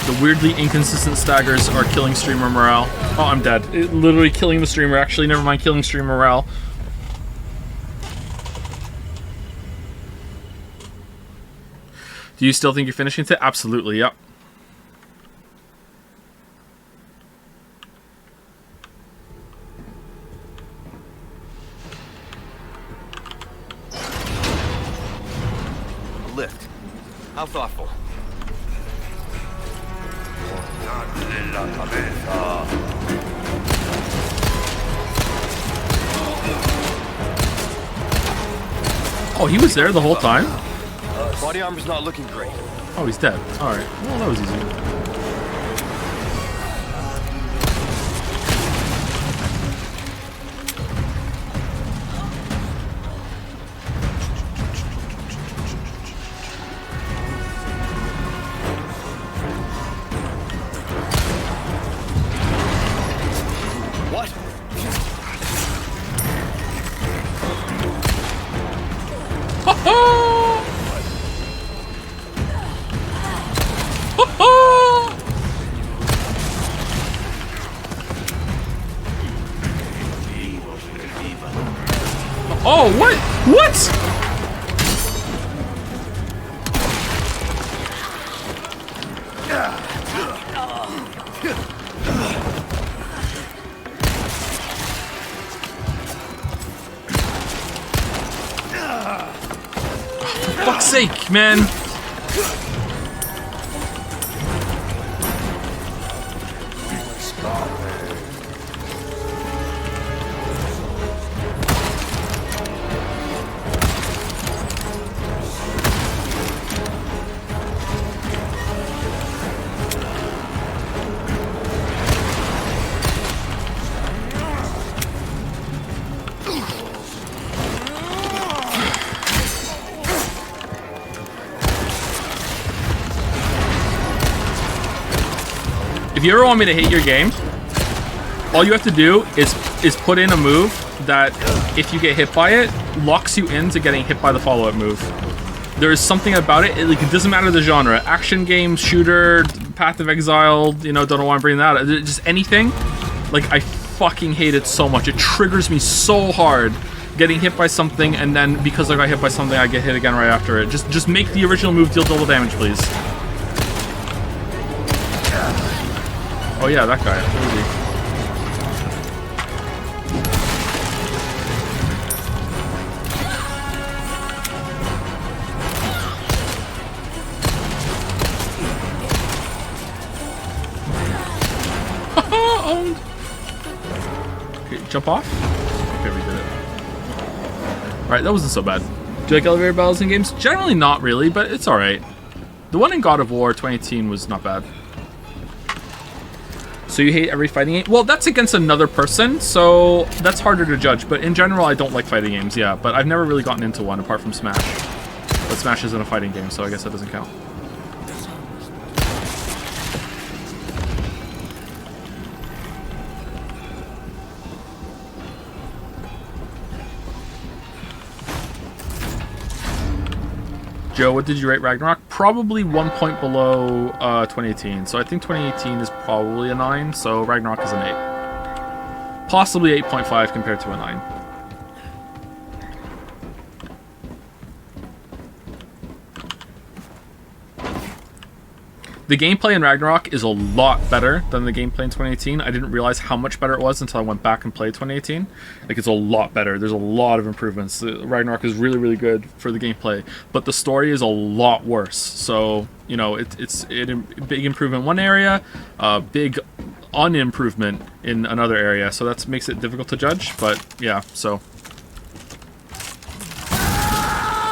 The weirdly inconsistent staggers are killing streamer morale. Oh, I'm dead. Literally killing the streamer. Actually, never mind killing streamer morale. Do you still think you're finishing it? Absolutely, yep. A lift. How thoughtful. Oh, he was there the whole time? Body armor's not looking great. Oh, he's dead. Alright. Well, that was easy. What? Oh, what? What? For fuck's sake, man. If you ever want me to hate your game, all you have to do is put in a move that, if you get hit by it, locks you into getting hit by the follow-up move. There is something about it, like, it doesn't matter the genre. Action game, shooter, Path of Exile, you know, don't know why I'm bringing that up. Just anything. Like, I fucking hate it so much. It triggers me so hard getting hit by something, and then because I got hit by something, I get hit again right after it. Just make the original move deal double damage, please. Oh yeah, that guy. Where is he? Owned. Okay, jump off. Okay, we did it. Alright, that wasn't so bad. Do you like elevator battles in games? Generally not really, but it's alright. The one in God of War 2018 was not bad. So you hate every fighting game? Well, that's against another person, so that's harder to judge. But in general, I don't like fighting games, yeah. But I've never really gotten into one apart from Smash. But Smash isn't a fighting game, so I guess that doesn't count. Joe, what did you rate Ragnarok? Probably 1 point below 2018. So I think 2018 is probably a 9, so Ragnarok is an 8. Possibly 8.5 compared to a 9. The gameplay in Ragnarok is a lot better than the gameplay in 2018. I didn't realize how much better it was until I went back and played 2018. Like, it's a lot better. There's a lot of improvements. Ragnarok is really, really good for the gameplay, but the story is a lot worse. So, you know, it's a big improvement in one area, big unimprovement in another area, so that makes it difficult to judge. But yeah, so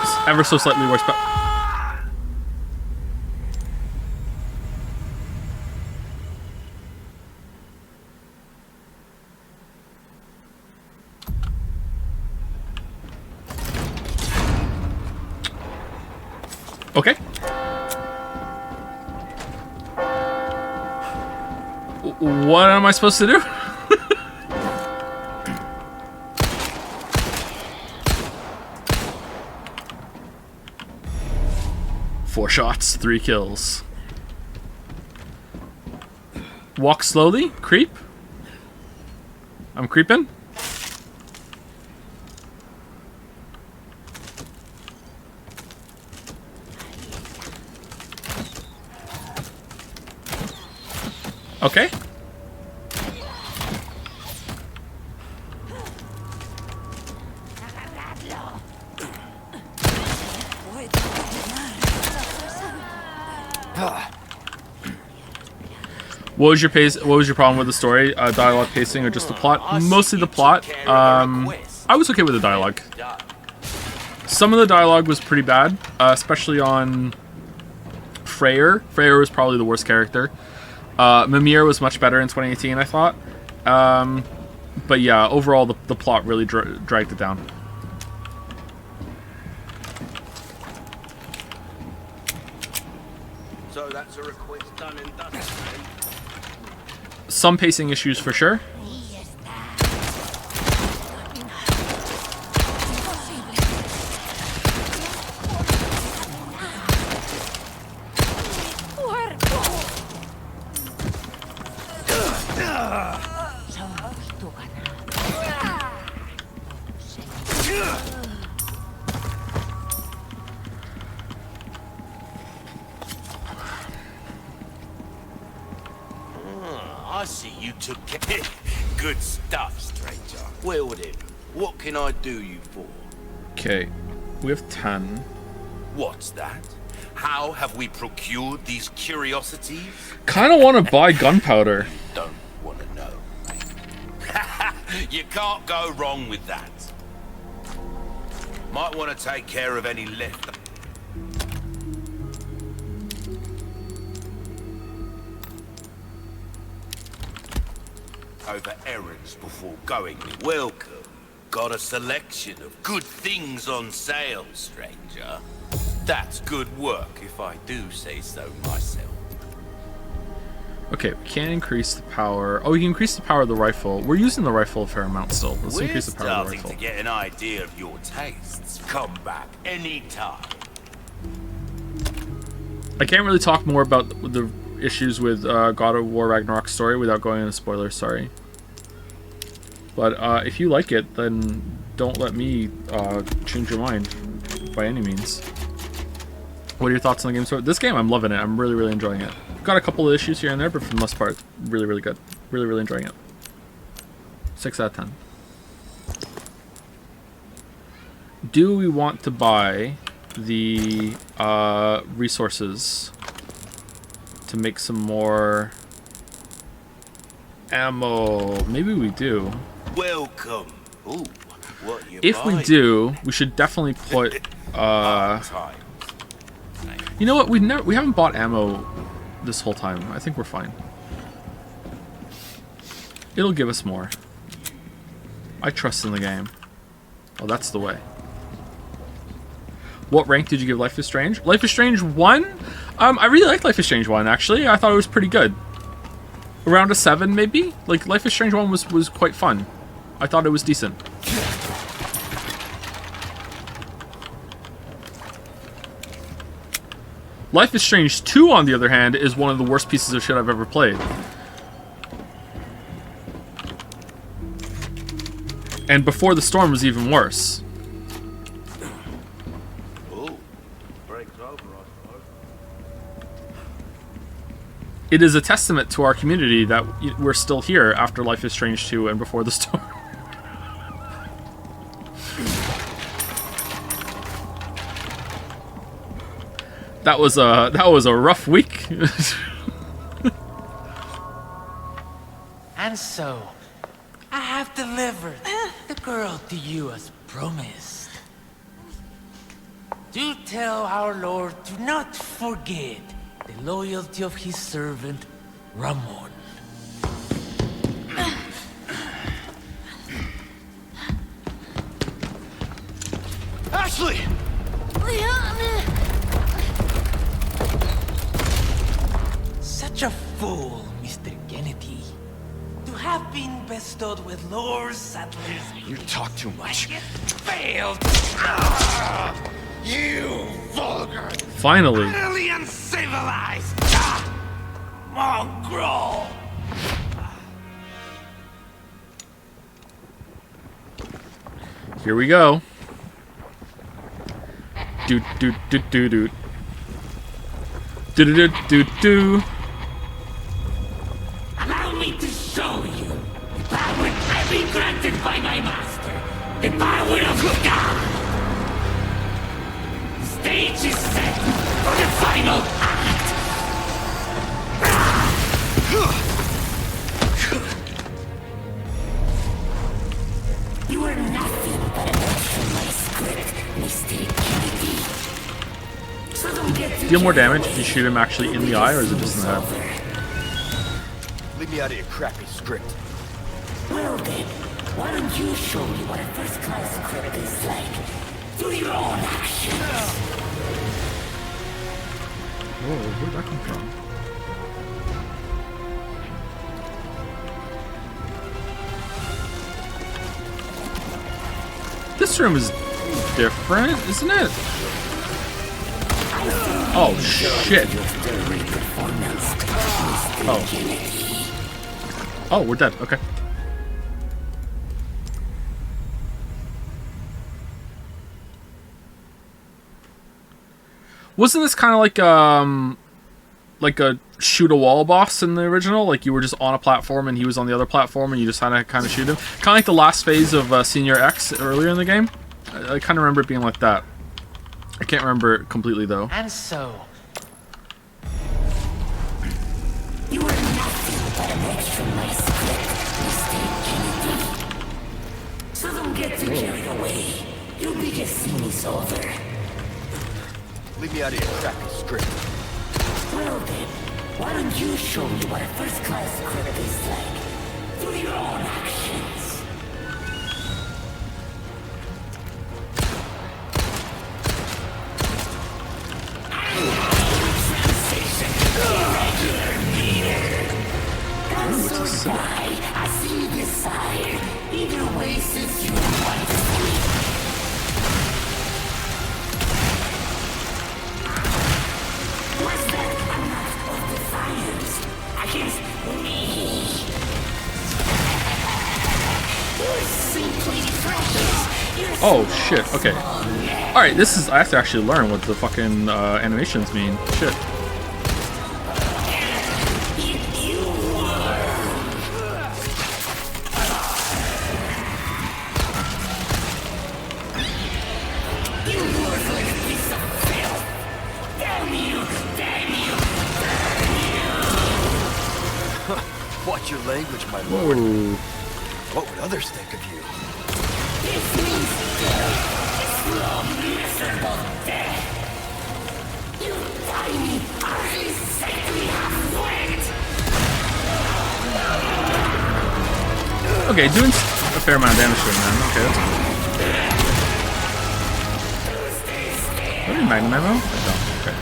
it's ever so slightly worse. But okay. What am I supposed to do? 4 shots, 3 kills. Walk slowly, creep. I'm creeping. Okay. What was your pace? What was your problem with the story? Dialogue, pacing, or just the plot? Mostly the plot. I was okay with the dialogue. Some of the dialogue was pretty bad, especially on Freyr. Freyr was probably the worst character. Mimir was much better in 2018, I thought. But yeah, overall, the plot really dragged it down. So that's a request done and dusted. Some pacing issues for sure. I see you took care. Good stuff, stranger. Well then, what can I do you for? Okay, we have 10. What's that? How have we procured these curiosities? Kind of want to buy gunpowder. Don't want to know. You can't go wrong with that. Might want to take care of any left. Over errands before going. Welcome. Got a selection of good things on sale, stranger. That's good work, if I do say so myself. Okay, we can increase the power. Oh, we can increase the power of the rifle. We're using the rifle a fair amount still. Let's increase the power of the rifle. We're starting to get an idea of your tastes. Come back anytime. I can't really talk more about the issues with God of War Ragnarok story without going into spoilers, sorry. But if you like it, then don't let me change your mind by any means. What are your thoughts on the game? So this game, I'm loving it. I'm really, really enjoying it. Got a couple of issues here and there, but for the most part, really, really good. Really, really enjoying it. 6 out of 10. Do we want to buy the resources to make some more ammo? Maybe we do. Welcome. Ooh, what you If we do, we should definitely put you know what? We haven't bought ammo this whole time. I think we're fine. It'll give us more. I trust in the game. Oh, that's the way. What rank did you give Life is Strange? Life is Strange 1? I really liked Life is Strange 1, actually. I thought it was pretty good. Around a 7, maybe? Like, Life is Strange 1 was quite fun. I thought it was decent. Life is Strange 2, on the other hand, is one of the worst pieces of shit I've ever played. And Before the Storm was even worse. It is a testament to our community that we're still here after Life is Strange 2 and Before the Storm. That was a rough week. And so, I have delivered the girl to you as promised. Do tell our Lord to not forget the loyalty of his servant, Ramon. Ashley! Such a fool, Mr. Kennedy. To have been bestowed with Lord Sattler's... You talk too much. Failed! You vulgar, Finally. utterly uncivilized mongrel! Here we go. Do do do do do. Do do do do do. Allow me to show you the power I've been granted by my master. The power of God. The stage is set for the final act. You are nothing but a match from my script, Mr. Kennedy. So don't get Do you deal more damage if you shoot him actually in the eye, or is it just in the head? Leave me out of your crappy script. Well then, why don't you show me what a first-class script is like through your own actions? Whoa, where'd that come from? This room is different, isn't it? Oh, shit. Oh. Oh, we're dead. Okay. Wasn't this kind of like a shoot a wall boss in the original? Like you were just on a platform and he was on the other platform and you just kind of shoot him? Kind of like the last phase of Senior X earlier in the game. I kind of remember it being like that. I can't remember it completely though. And so... You are nothing but a match from my script, Mr. Kennedy. So don't get too carried away. Your biggest scene is over. Leave me out of your crappy script. Well then, why don't you show me what a first-class script is like through your own actions? As you desire, either way since you want to sleep. Was that an act of defiance against me? You're simply precious. Oh shit, okay. Alright, this is... I have to actually learn what the fucking animations mean. Shit. Watch your language, my lord. Whoa. What would others think of you? This means slow, miserable death. You tiny, ugly, sickly half-wit. Okay, doing a fair amount of damage to him, man. Okay, that's cool. Do I need magnum ammo? I don't. Okay.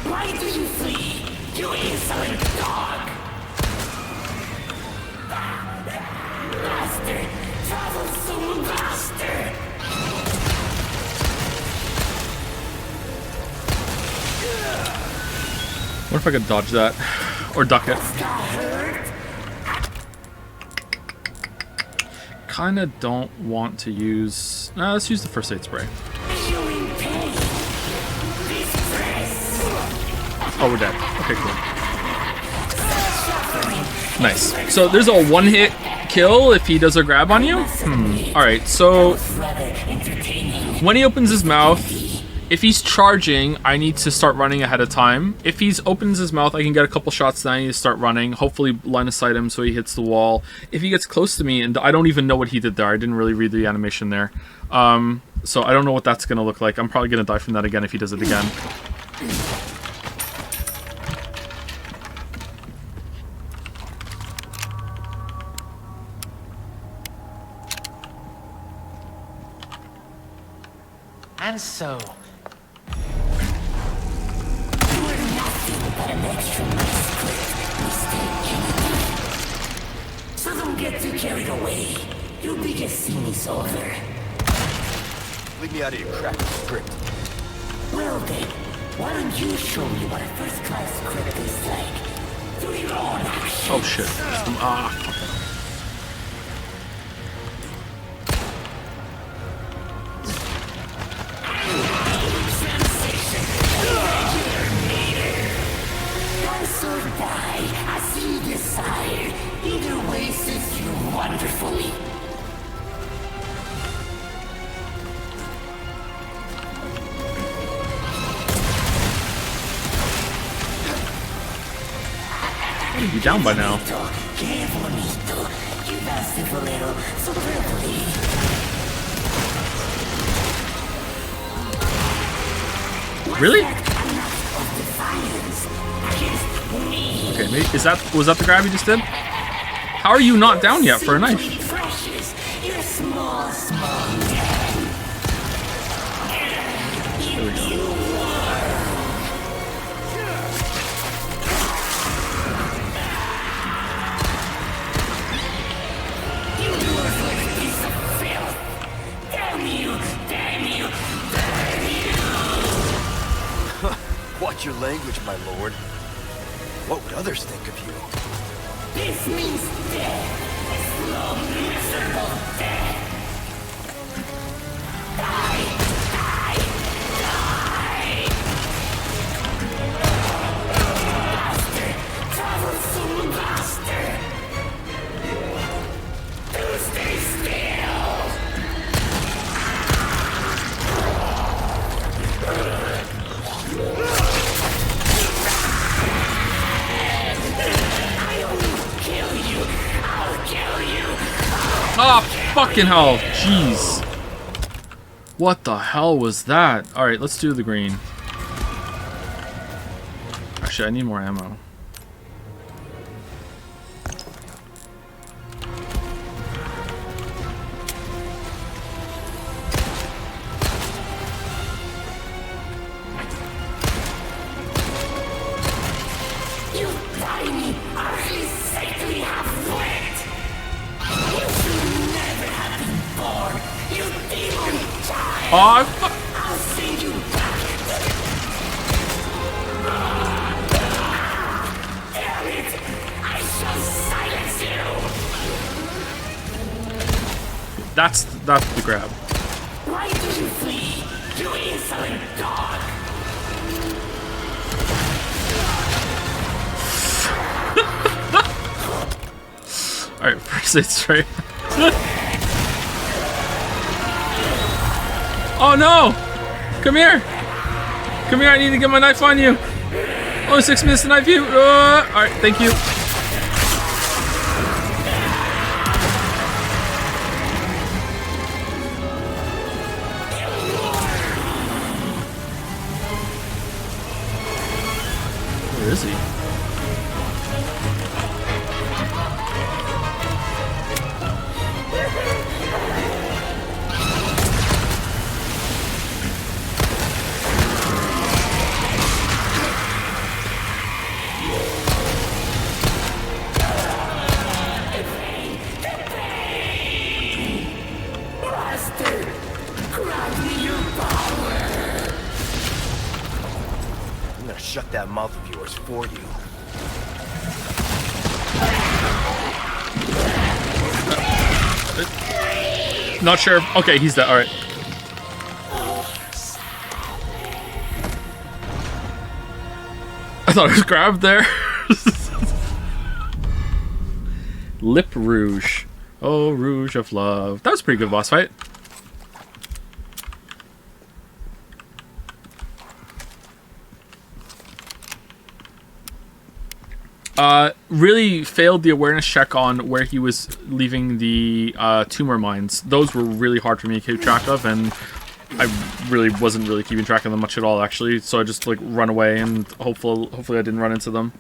Why do you flee, you insolent dog? Master, travel soon, master. What if I could dodge that? Or duck it? Kinda don't want to use... Nah, let's use the first aid spray. Oh, we're dead. Okay, cool. Nice. So there's a one-hit kill if he does a grab on you? Alright, so when he opens his mouth, if he's charging, I need to start running ahead of time. If he's opens his mouth, I can get a couple shots, then I need to start running. Hopefully line of sight him so he hits the wall. If he gets close to me, and I don't even know what he did there. I didn't really read the animation there. So I don't know what that's going to look like. I'm probably going to die from that again if he does it again. And so, So don't get too carried away. Your biggest scene is over. Leave me out of your crap script. Well then, why don't you show me what a first-class script is like? Through your own actions. Oh shit. Rise or die, as you desire. Either way suits you wonderfully. Be down by now. Really? Okay, maybe, was that the grab you just did? How are you not down yet for a knife? There we go. Watch your language, my lord. What would others think of you? This means death. Slow, miserable death. Die, die, die. Master, troublesome master. Do stay still. Oh, fucking hell. Jeez. What the hell was that? Alright, let's do the green. Actually, I need more ammo. You tiny, ugly, sickly half-wit! You should never have been born, you demon child! Oh, I'll send you back! Damn it! I shall silence you! that's the grab. Why do you flee, you insolent dog? Alright, first aid straight. Oh no! Come here! Come here, I need to get my knife on you! Only 6 minutes to knife you! Alright, thank you. Where is he? I'm gonna shut that mouth of yours for you. Not sure. Okay, he's dead. Alright. I thought I was grabbed there. Lip Rouge. Oh, Rouge of Love. That was a pretty good boss fight. Really failed the awareness check on where he was leaving the tumor mines. Those were really hard for me to keep track of, and I really wasn't really keeping track of them much at all, actually. So I just like run away, and hopefully I didn't run into them.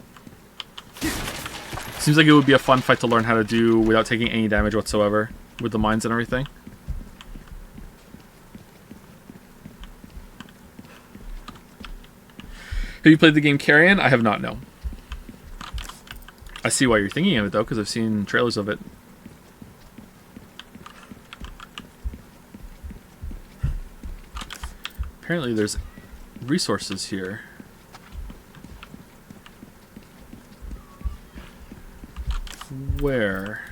Seems like it would be a fun fight to learn how to do without taking any damage whatsoever with the mines and everything. Have you played the game Carrion? I have not, no. I see why you're thinking of it, though, because I've seen trailers of it. Apparently there's resources here. Where?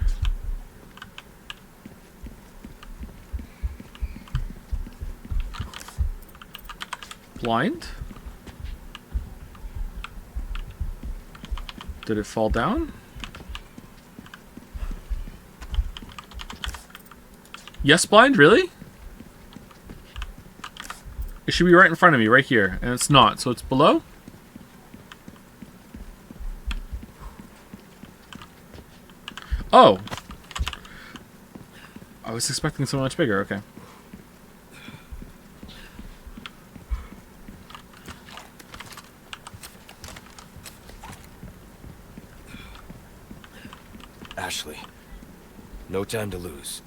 Blind? Did it fall down? Yes, blind? Really? It should be right in front of me, right here. And it's not, so it's below? Oh! I was expecting so much bigger, okay. Ashley, no time to lose.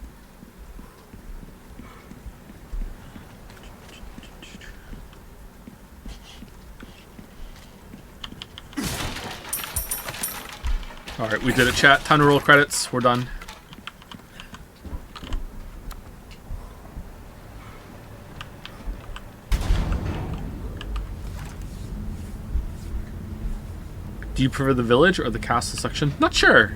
Alright, we did it, chat. Time to roll credits. We're done. Do you prefer the village or the castle section? Not sure.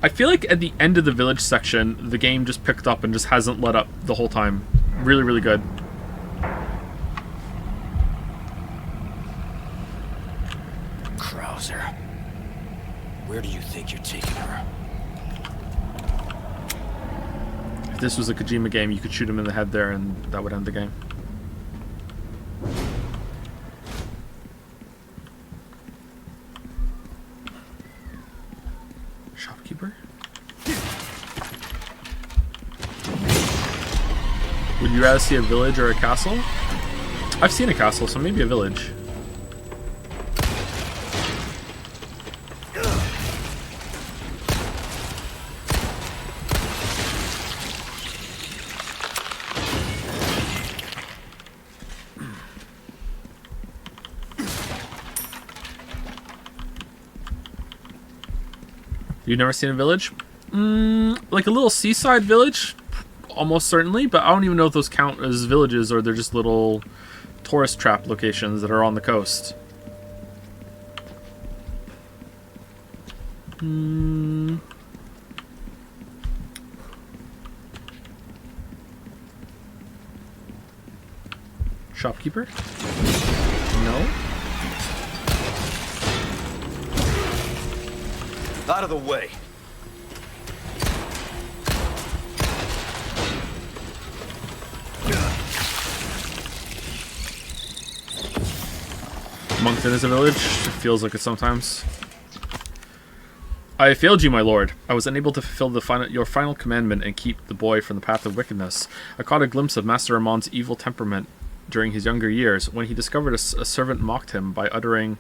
I feel like at the end of the village section, the game just picked up and just hasn't let up the whole time. Really, really good. Krauser, where do you think you're taking her? If this was a Kojima game, you could shoot him in the head there and that would end the game. Shopkeeper? Would you rather see a village or a castle? I've seen a castle, so maybe a village. You've never seen a village? Like a little seaside village? Almost certainly, but I don't even know if those count as villages or they're just little tourist trap locations that are on the coast. Shopkeeper? No? Out of the way. Moncton is a village. It feels like it sometimes. I failed you, my lord. I was unable to fulfill your final commandment and keep the boy from the path of wickedness. I caught a glimpse of Master Ramon's evil temperament during his younger years. When he discovered a servant mocked him by uttering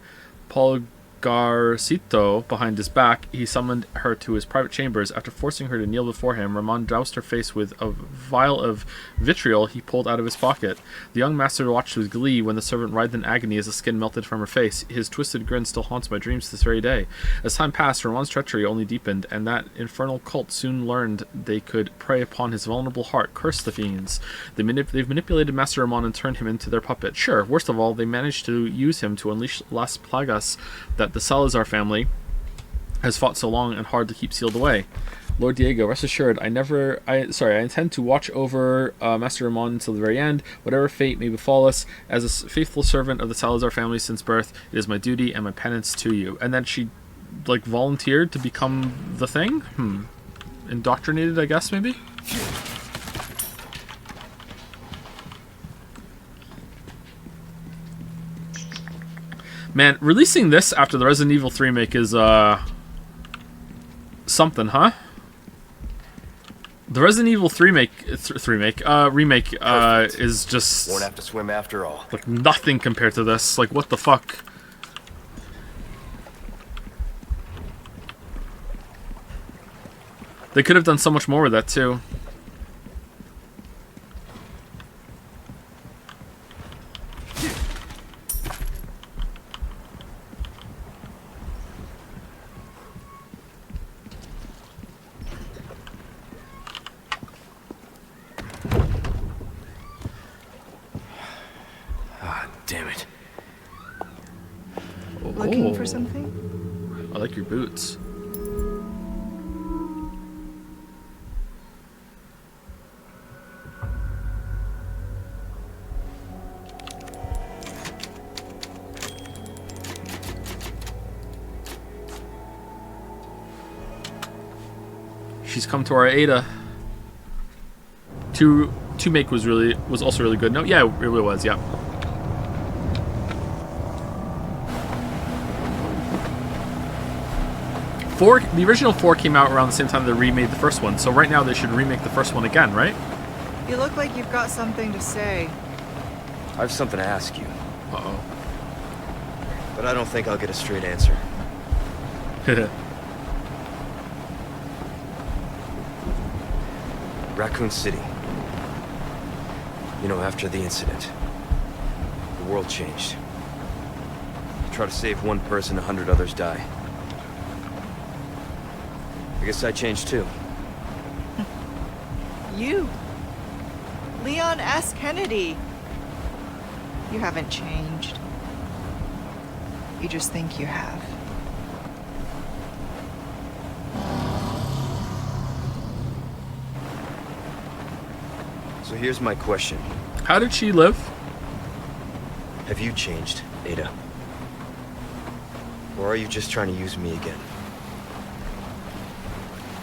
Polgarcito behind his back, he summoned her to his private chambers. After forcing her to kneel before him, Ramon doused her face with a vial of vitriol he pulled out of his pocket. The young master watched with glee when the servant writhed in agony as the skin melted from her face. His twisted grin still haunts my dreams this very day. As time passed, Ramon's treachery only deepened, and that infernal cult soon learned they could prey upon his vulnerable heart. Curse the fiends. They've manipulated Master Ramon and turned him into their puppet. Sure, worst of all, they managed to use him to unleash Las Plagas that the Salazar family has fought so long and hard to keep sealed away. Lord Diego, rest assured, I intend to watch over Master Ramon until the very end. Whatever fate may befall us, as a faithful servant of the Salazar family since birth, it is my duty and my penance to you. And then she like volunteered to become the thing? Indoctrinated, I guess, maybe? Man, releasing this after the Resident Evil 3 remake is, something, huh? The Resident Evil 3 remake is just... Won't have to swim after all. Like, nothing compared to this. Like, what the fuck? They could have done so much more with that, too. Damn it. Looking for something? I like your boots. She's come to our Ada. To make was also really good. No, yeah, it really was. Yeah. The original 4 came out around the same time they remade the first one, so right now they should remake the first one again, right? You look like you've got something to say. I have something to ask you. Uh-oh. But I don't think I'll get a straight answer. Raccoon City. You know, after the incident, the world changed. You try to save one person, 100 others die. I guess I changed too. You? Leon S. Kennedy. You haven't changed. You just think you have. So here's my question. How did she live? Have you changed, Ada? Or are you just trying to use me again?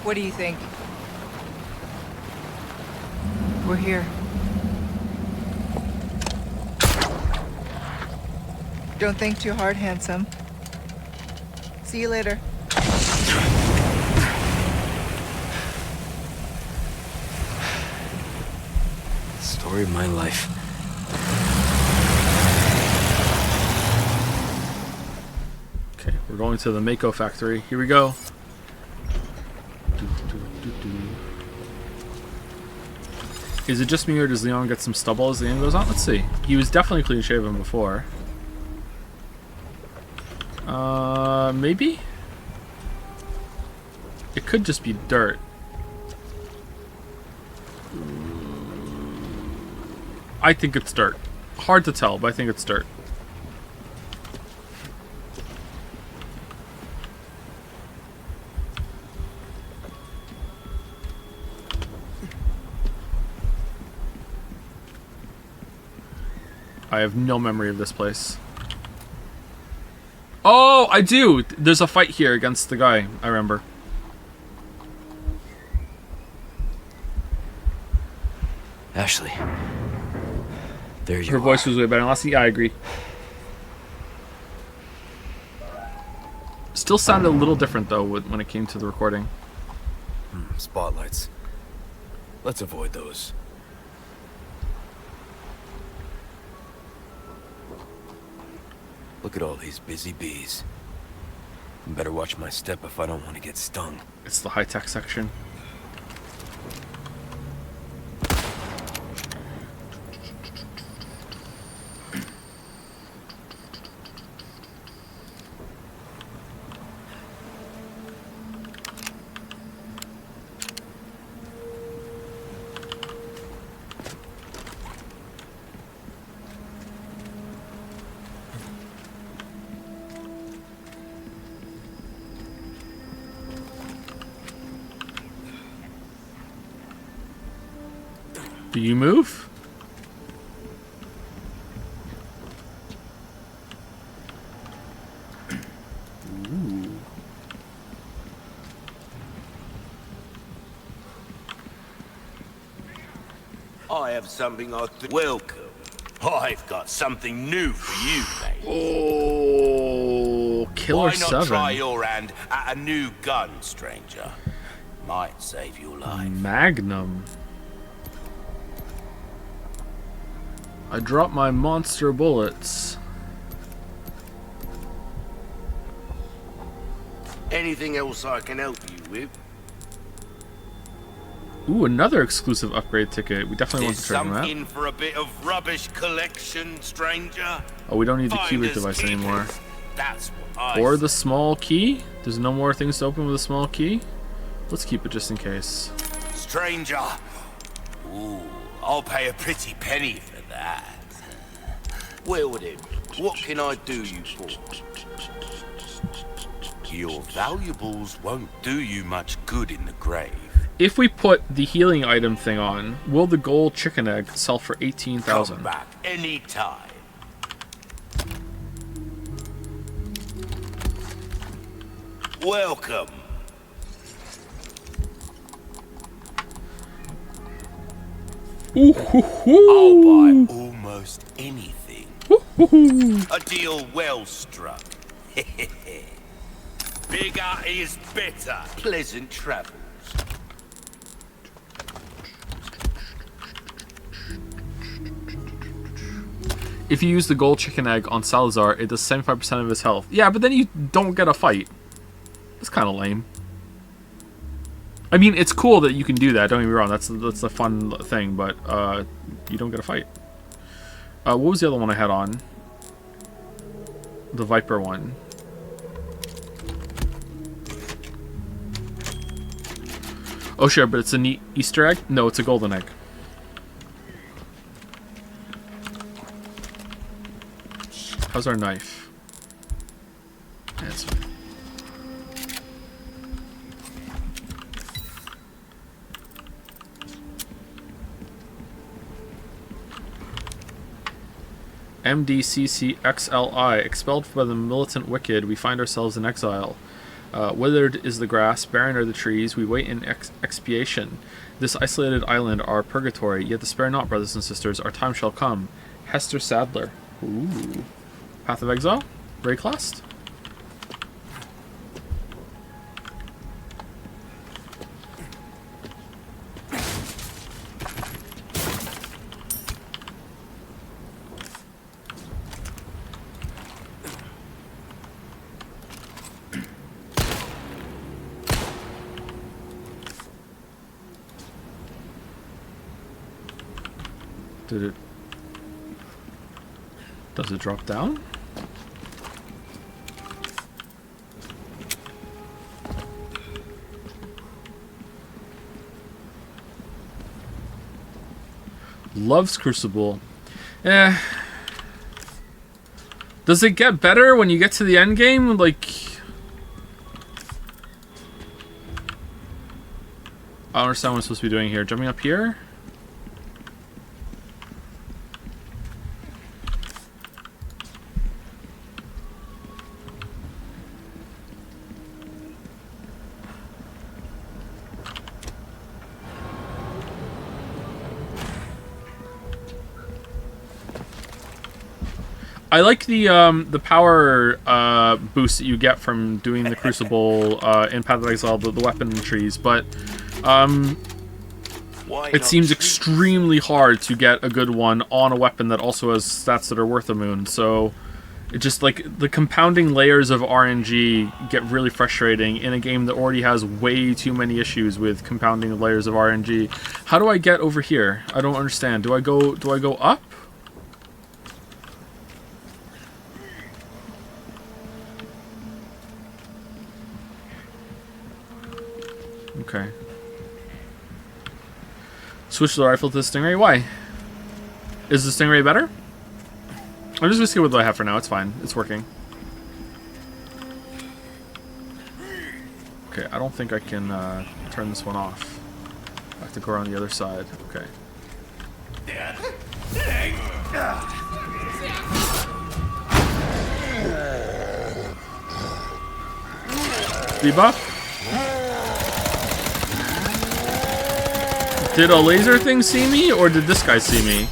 What do you think? We're here. Don't think too hard, handsome. See you later. Story of my life. Okay, we're going to the Mako factory. Here we go. Is it just me or does Leon get some stubble as the game goes on? Let's see. He was definitely clean shaven before. Maybe? It could just be dirt. I think it's dirt. Hard to tell, but I think it's dirt. I have no memory of this place. Oh, I do! There's a fight here against the guy, I remember. Ashley. There you are. Her voice was way better. Last yeah, I agree. Still sounded a little different, though, when it came to the recording. Spotlights. Let's avoid those. Look at all these busy bees. Better watch my step if I don't want to get stung. It's the high-tech section. Do you move? Ooh. I have something welcome. I've got something new for you, mate. Oh, Killer Why not 7. try your hand at a new gun, stranger? Might save your life. Magnum. I dropped my monster bullets. Anything else I can help you with? Ooh, another exclusive upgrade ticket. We definitely want Is the treasure map. something for a bit of rubbish collection, stranger? Oh, we don't need the cubic Finders device keepers. anymore. That's what I Or say. the small key. There's no more things to open with a small key. Let's keep it just in case. Stranger. Ooh, I'll pay a pretty penny for that. Well then, what can I do you for? Your valuables won't do you much good in the grave. If we put the healing item thing on, will the gold chicken egg sell for 18,000? Come back anytime. Welcome. Ooh, hoo, hoo. I'll buy almost anything. A deal well struck. Bigger is better. Pleasant travels. If you use the gold chicken egg on Salazar, it does 75% of his health. Yeah, but then you don't get a fight. That's kind of lame. I mean, it's cool that you can do that. Don't get me wrong. That's a fun thing, but you don't get a fight. What was the other one I had on? The Viper one. Oh, sure, but it's a neat Easter egg? No, it's a golden egg. How's our knife? Yeah, it's fine. MDCCXLI. Expelled by the militant wicked, we find ourselves in exile. Withered is the grass, barren are the trees, we wait in expiation. This isolated island, our purgatory, yet despair not, brothers and sisters, our time shall come. Hester Sadler. Ooh. Path of Exile? Rayclast? Does it drop down? Love's Crucible. Eh. Does it get better when you get to the end game? Like, I don't understand what I'm supposed to be doing here. Jumping up here? I like the power boost that you get from doing the Crucible in Path of Exile, the weapon trees, but it seems extremely hard to get a good one on a weapon that also has stats that are worth a moon. So it just, like, the compounding layers of RNG get really frustrating in a game that already has way too many issues with compounding layers of RNG. How do I get over here? I don't understand. Do I go up? Okay. Switch the rifle to the Stingray? Why? Is the Stingray better? I'm just gonna see what I have for now. It's fine. It's working. Okay, I don't think I can turn this one off. I have to go around the other side. Okay. Debuff? Did a laser thing see me, or did this guy see me?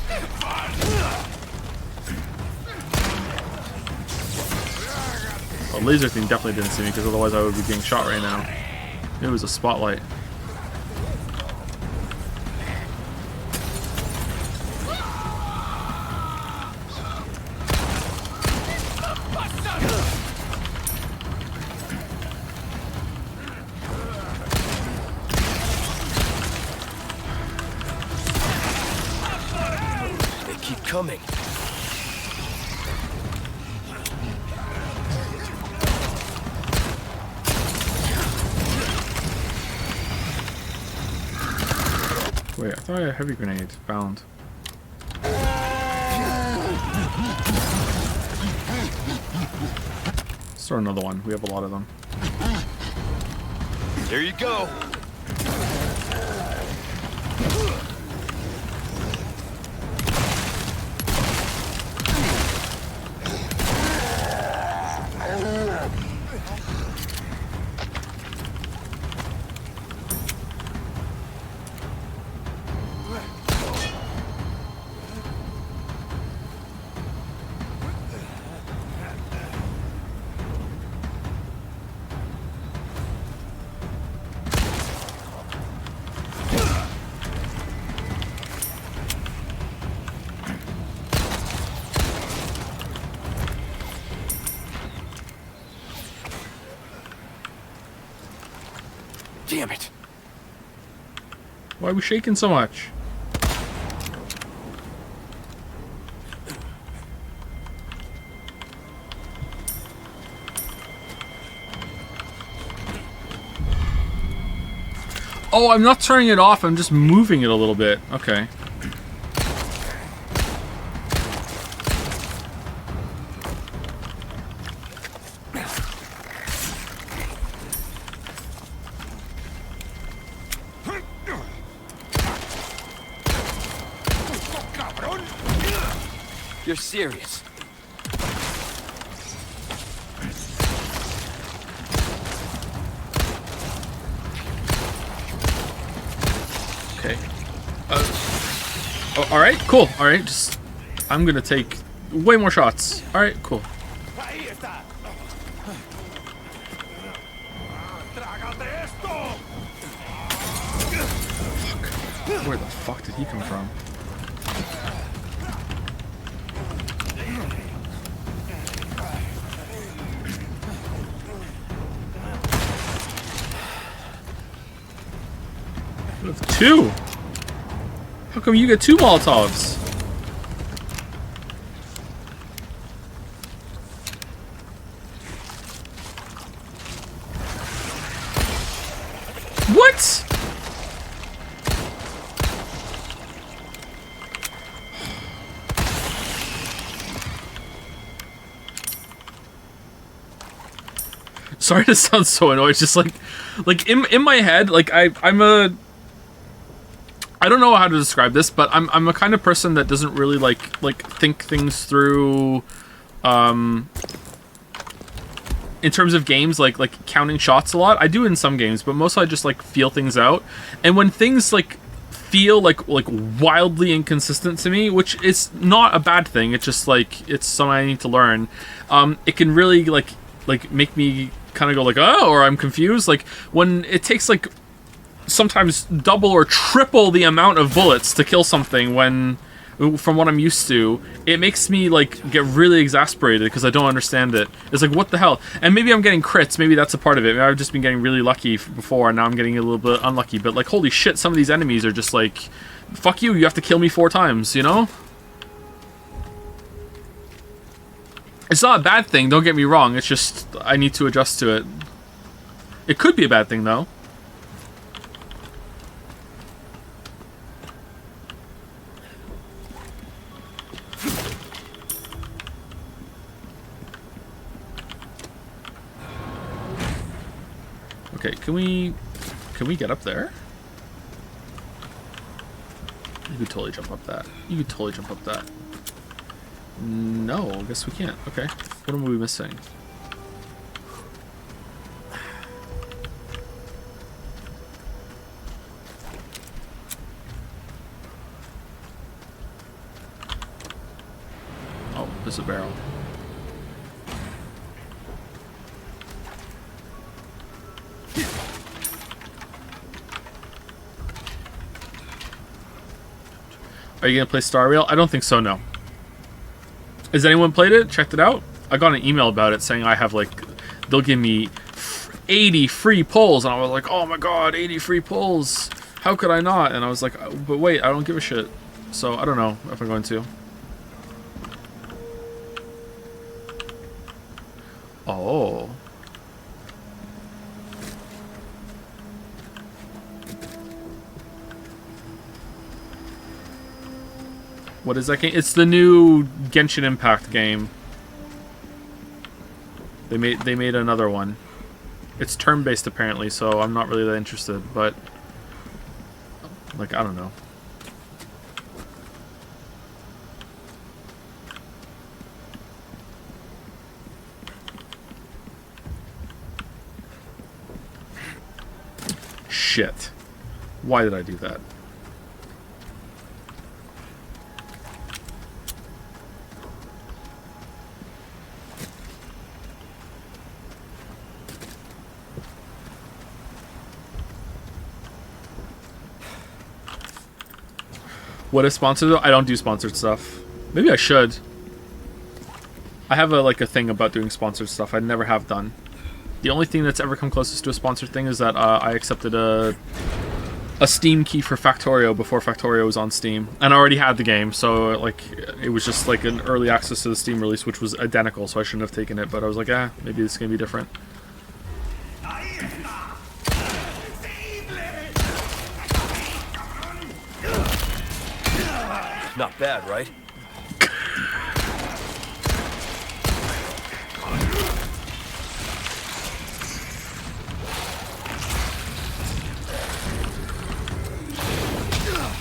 A laser thing definitely didn't see me, because otherwise I would be getting shot right now. It was a spotlight. They keep coming. Wait, I thought I had a heavy grenade. Found. Let's throw another one. We have a lot of them. There you go. Damn it. Why are we shaking so much? Oh, I'm not turning it off, I'm just moving it a little bit. Okay. You're serious. Okay. Oh, alright, cool. Alright, just... I'm gonna take way more shots. Alright, cool. Fuck. Where the fuck did he come from? Two? How come you get two Molotovs? What? Sorry to sound so annoyed. It's just like in my head, like I don't know how to describe this, but I'm a kind of person that doesn't really like think things through in terms of games, like counting shots a lot. I do in some games, but mostly I just like feel things out. And when things like feel like wildly inconsistent to me, which is not a bad thing, it's just like it's something I need to learn. It can really like make me kind of go like, oh, or I'm confused. Like when it takes like sometimes double or triple the amount of bullets to kill something when from what I'm used to, it makes me like get really exasperated because I don't understand it. It's like, what the hell? And maybe I'm getting crits, maybe that's a part of it. Maybe I've just been getting really lucky before and now I'm getting a little bit unlucky, but like, holy shit, some of these enemies are just like, fuck you, you have to kill me 4 times, you know? It's not a bad thing, don't get me wrong, it's just I need to adjust to it. It could be a bad thing though. Okay, can we get up there? You could totally jump up that. You could totally jump up that. No, I guess we can't. Okay. What am we missing? there's a barrel. Are you gonna play Star Rail? I don't think so, no. Has anyone played it? Checked it out? I got an email about it saying I have, like, they'll give me 80 free pulls, and I was like, oh my god, 80 free pulls. How could I not? And I was like, but wait, I don't give a shit. So I don't know if I'm going to. Oh. What is that game? It's the new Genshin Impact game. They made another one. It's turn-based apparently, so I'm not really that interested, but like, I don't know. Shit. Why did I do that? What is sponsored? I don't do sponsored stuff. Maybe I should. I have a thing about doing sponsored stuff. I never have done. The only thing that's ever come closest to a sponsored thing is that I accepted a Steam key for Factorio before Factorio was on Steam, and I already had the game, so like it was just like an early access to the Steam release, which was identical, so I shouldn't have taken it. But I was like, maybe it's gonna be different. Not bad, right?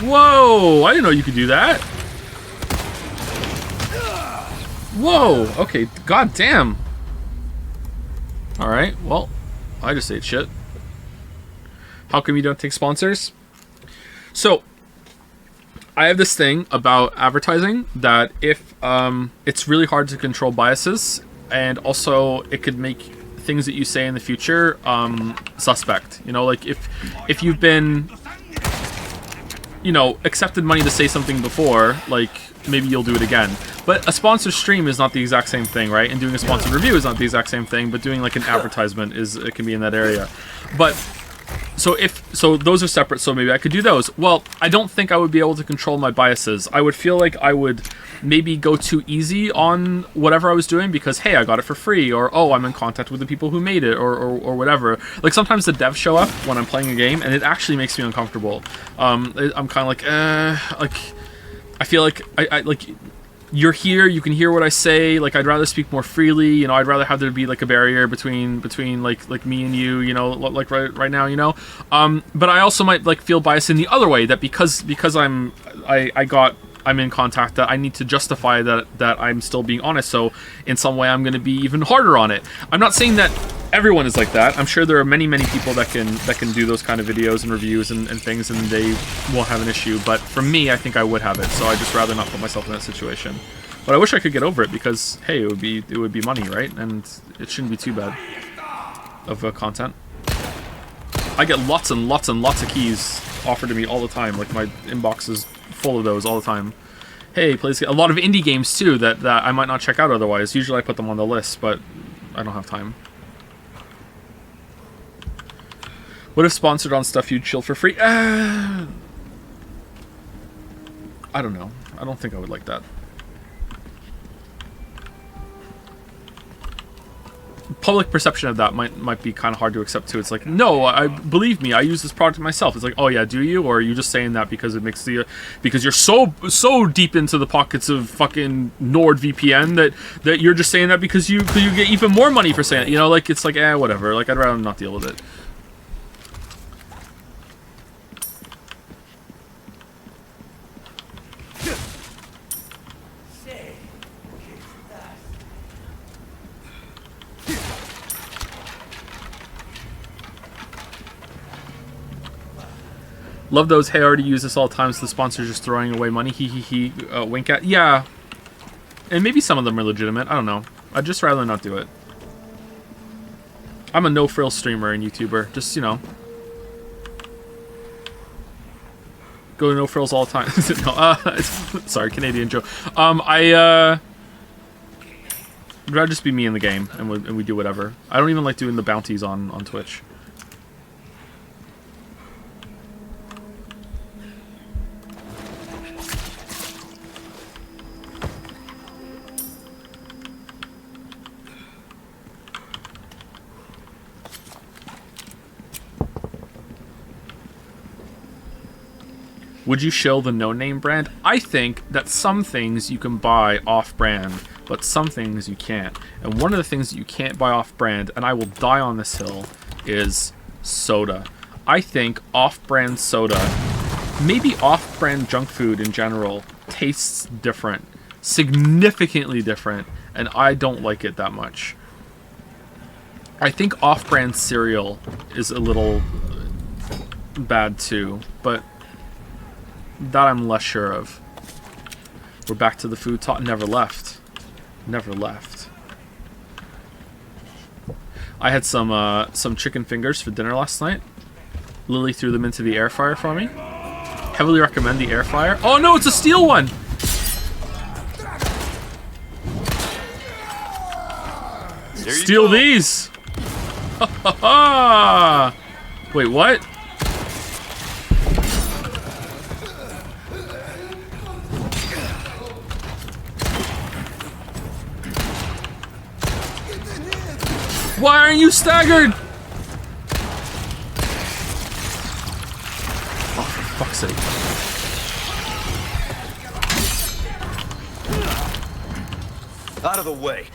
Whoa! I didn't know you could do that. Whoa! Okay, god damn. Alright, well, I just ate shit. How come you don't take sponsors? So, I have this thing about advertising that if it's really hard to control biases, and also it could make things that you say in the future suspect. You know, like if you've been, you know, accepted money to say something before, like maybe you'll do it again. But a sponsored stream is not the exact same thing, right? And doing a sponsored review is not the exact same thing, but doing like an advertisement it can be in that area. But so those are separate, so maybe I could do those. Well, I don't think I would be able to control my biases. I would feel like I would maybe go too easy on whatever I was doing because, hey, I got it for free, or, oh, I'm in contact with the people who made it, or whatever. Like, sometimes the devs show up when I'm playing a game, and it actually makes me uncomfortable. I'm kind of like, I feel like, I like... You're here, you can hear what I say, like, I'd rather speak more freely, you know, I'd rather have there be, like, a barrier between like me and you, you know, like, right now, you know, but I also might, like, feel biased in the other way, that because I'm in contact, that I need to justify that I'm still being honest, so in some way I'm going to be even harder on it. I'm not saying that everyone is like that. I'm sure there are many people that can do those kind of videos and reviews and things, and they won't have an issue, but for me, I think I would have it, so I'd just rather not put myself in that situation. But I wish I could get over it, because hey, it would be money, right? And it shouldn't be too bad of content. I get lots and lots and lots of keys offered to me all the time, like my inbox is full of those all the time. Hey, please. A lot of indie games too that I might not check out otherwise. Usually I put them on the list, but I don't have time. What if sponsored on stuff you'd chill for free? I don't know. I don't think I would like that. Public perception of that might be kind of hard to accept too. It's like, no, believe me, I use this product myself. It's like, oh yeah, do you? Or are you just saying that because it makes because you're so deep into the pockets of fucking NordVPN that you're just saying that because you get even more money for saying it. You know, like, it's like, whatever. Like, I'd rather not deal with it. Love those, hey, I already use this all the time, so the sponsor's just throwing away money, wink at. Yeah. And maybe some of them are legitimate. I don't know. I'd just rather not do it. I'm a no-frills streamer and YouTuber. Just, you know. Go to no-frills all the time. No, sorry, Canadian Joe. I'd rather just be me in the game, and we do whatever. I don't even like doing the bounties on Twitch. Would you shill the no-name brand? I think that some things you can buy off-brand, but some things you can't. And one of the things that you can't buy off-brand, and I will die on this hill, is soda. I think off-brand soda, maybe off-brand junk food in general, tastes different. Significantly different, and I don't like it that much. I think off-brand cereal is a little bad too, but that I'm less sure of. We're back to the food talk. Never left. Never left. I had some chicken fingers for dinner last night. Lily threw them into the air fryer for me. Heavily recommend the air fryer. Oh no, it's a steel one! Steal these! Ha ha ha! Wait, what? Why aren't you staggered? Oh, for fuck's sake. Out of the way.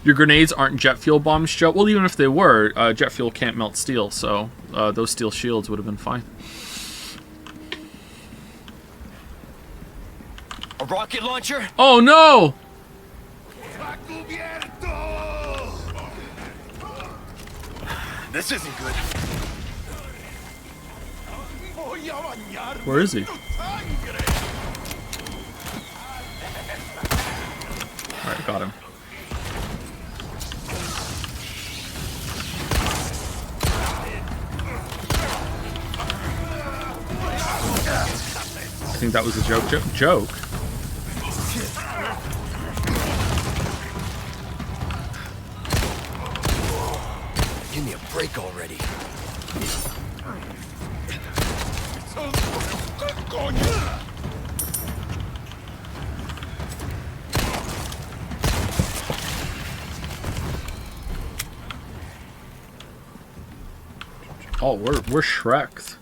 Your grenades aren't jet fuel bombs, Joe. Well, even if they were, jet fuel can't melt steel, so those steel shields would have been fine. A rocket launcher? Oh no! This isn't good. Where is he? Alright, got him. I think that was a joke. Joke? Give me a break already. Oh, we're Shrek'd.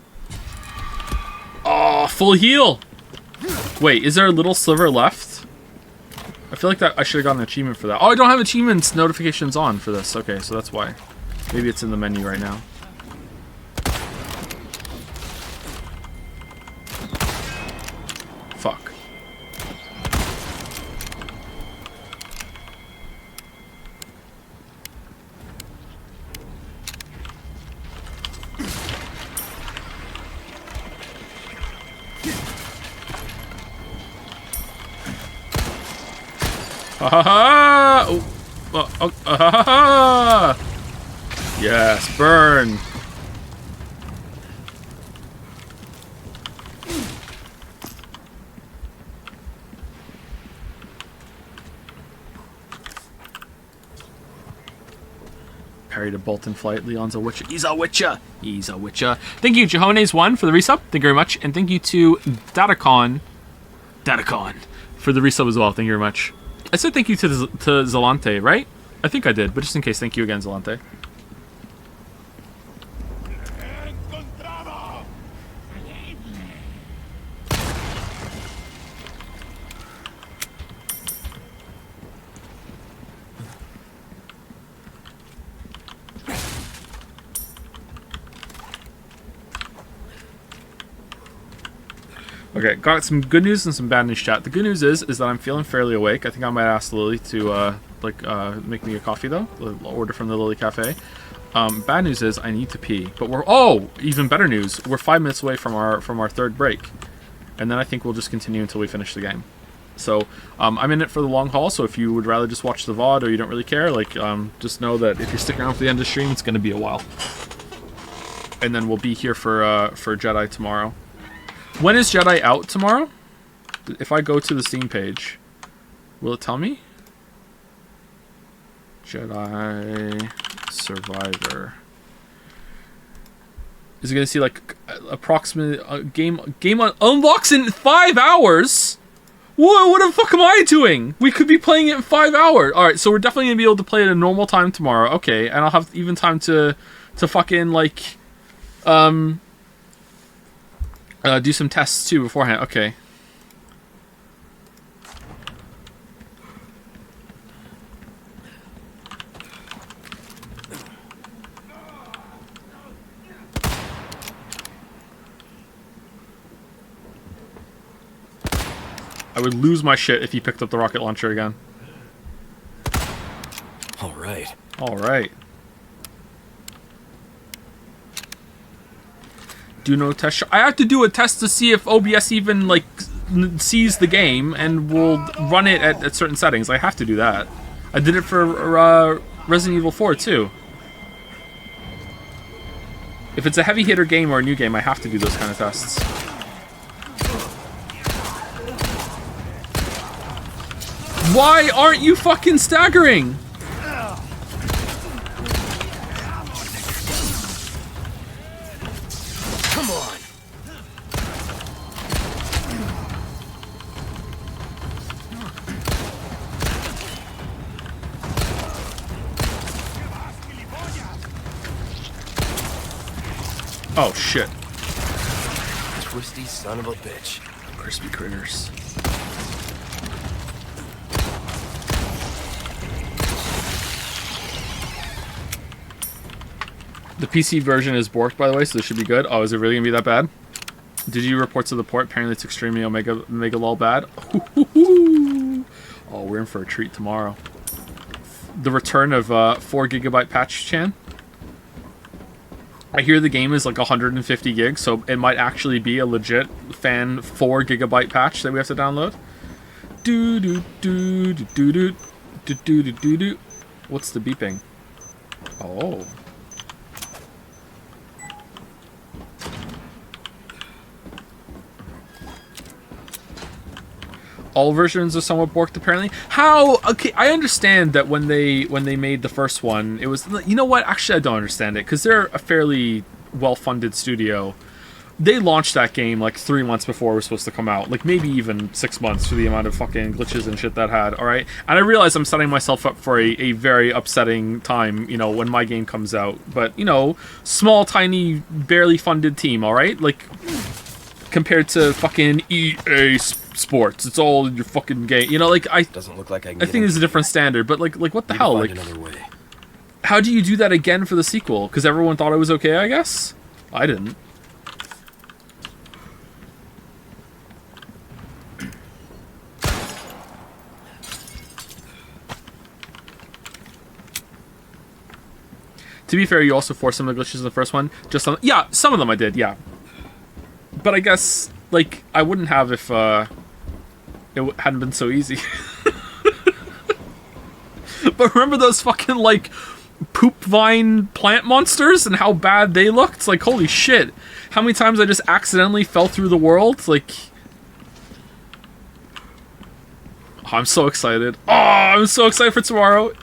Oh, full heal! Wait, is there a little sliver left? I feel like that I should have gotten an achievement for that. Oh, I don't have achievements notifications on for this. Okay, so that's why. Maybe it's in the menu right now. Fuck. Ha ha ha! Oh, ha ha ha! Yes, burn! Parry to bolt in flight. Leon's a witcher. He's a witcher! He's a witcher. Thank you, Jahones1 for the resub. Thank you very much. And thank you to Datacon for the resub as well. Thank you very much. I said thank you to Zalante, right? I think I did, but just in case, thank you again, Zalante. Okay, got some good news and some bad news, chat. The good news is that I'm feeling fairly awake. I think I might ask Lily to make me a coffee though. Order from the Lily Cafe. Bad news is I need to pee, but even better news, we're 5 minutes away from our third break, and then I think we'll just continue until we finish the game. So I'm in it for the long haul. So if you would rather just watch the VOD or you don't really care, like just know that if you're sticking around for the end of the stream, it's going to be a while, and then we'll be here for Jedi tomorrow. When is Jedi out tomorrow? If I go to the Steam page, will it tell me? Jedi Survivor. Is it gonna see like approximate game unlocks in 5 hours? What the fuck am I doing? We could be playing it in 5 hours. All right, so we're definitely gonna be able to play it at a normal time tomorrow. Okay, and I'll have even time to fucking like do some tests too beforehand. Okay. I would lose my shit if he picked up the rocket launcher again. All right. All right. Do no test. I have to do a test to see if OBS even like sees the game and will run it at certain settings. I have to do that. I did it for Resident Evil 4 too. If it's a heavy hitter game or a new game, I have to do those kind of tests. Why aren't you fucking staggering? Come on. Oh shit. Twisty son of a bitch. Crispy critters. The PC version is borked, by the way, so this should be good. Oh, is it really gonna be that bad? Did you report to the port? Apparently it's extremely mega lol bad. Oh, we're in for a treat tomorrow. The return of 4GB patch Chan. I hear the game is like 150 gigs, so it might actually be a legit fan 4GB patch that we have to download. Do do do do do do do do do do. What's the beeping? Oh. All versions are somewhat borked, apparently. How? Okay, I understand that when they made the first one, it was... You know what? Actually, I don't understand it, because they're a fairly well-funded studio. They launched that game like 3 months before it was supposed to come out. Like, maybe even 6 months for the amount of fucking glitches and shit that had, alright? And I realize I'm setting myself up for a very upsetting time, you know, when my game comes out. But, you know, small, tiny, barely funded team, alright? Like, compared to fucking EA Sports, it's all in your fucking game. You know, like doesn't look like I think there's a different standard, but like what the hell? Like, another way. How do you do that again for the sequel? Because everyone thought it was okay, I guess. I didn't. To be fair, you also forced some of the glitches in the first one. Just some, yeah, some of them I did, yeah. But I guess like I wouldn't have if it hadn't been so easy. But remember those fucking, like, poop vine plant monsters and how bad they looked? Like, holy shit. How many times I just accidentally fell through the world? Like... Oh, I'm so excited. Oh, I'm so excited for tomorrow.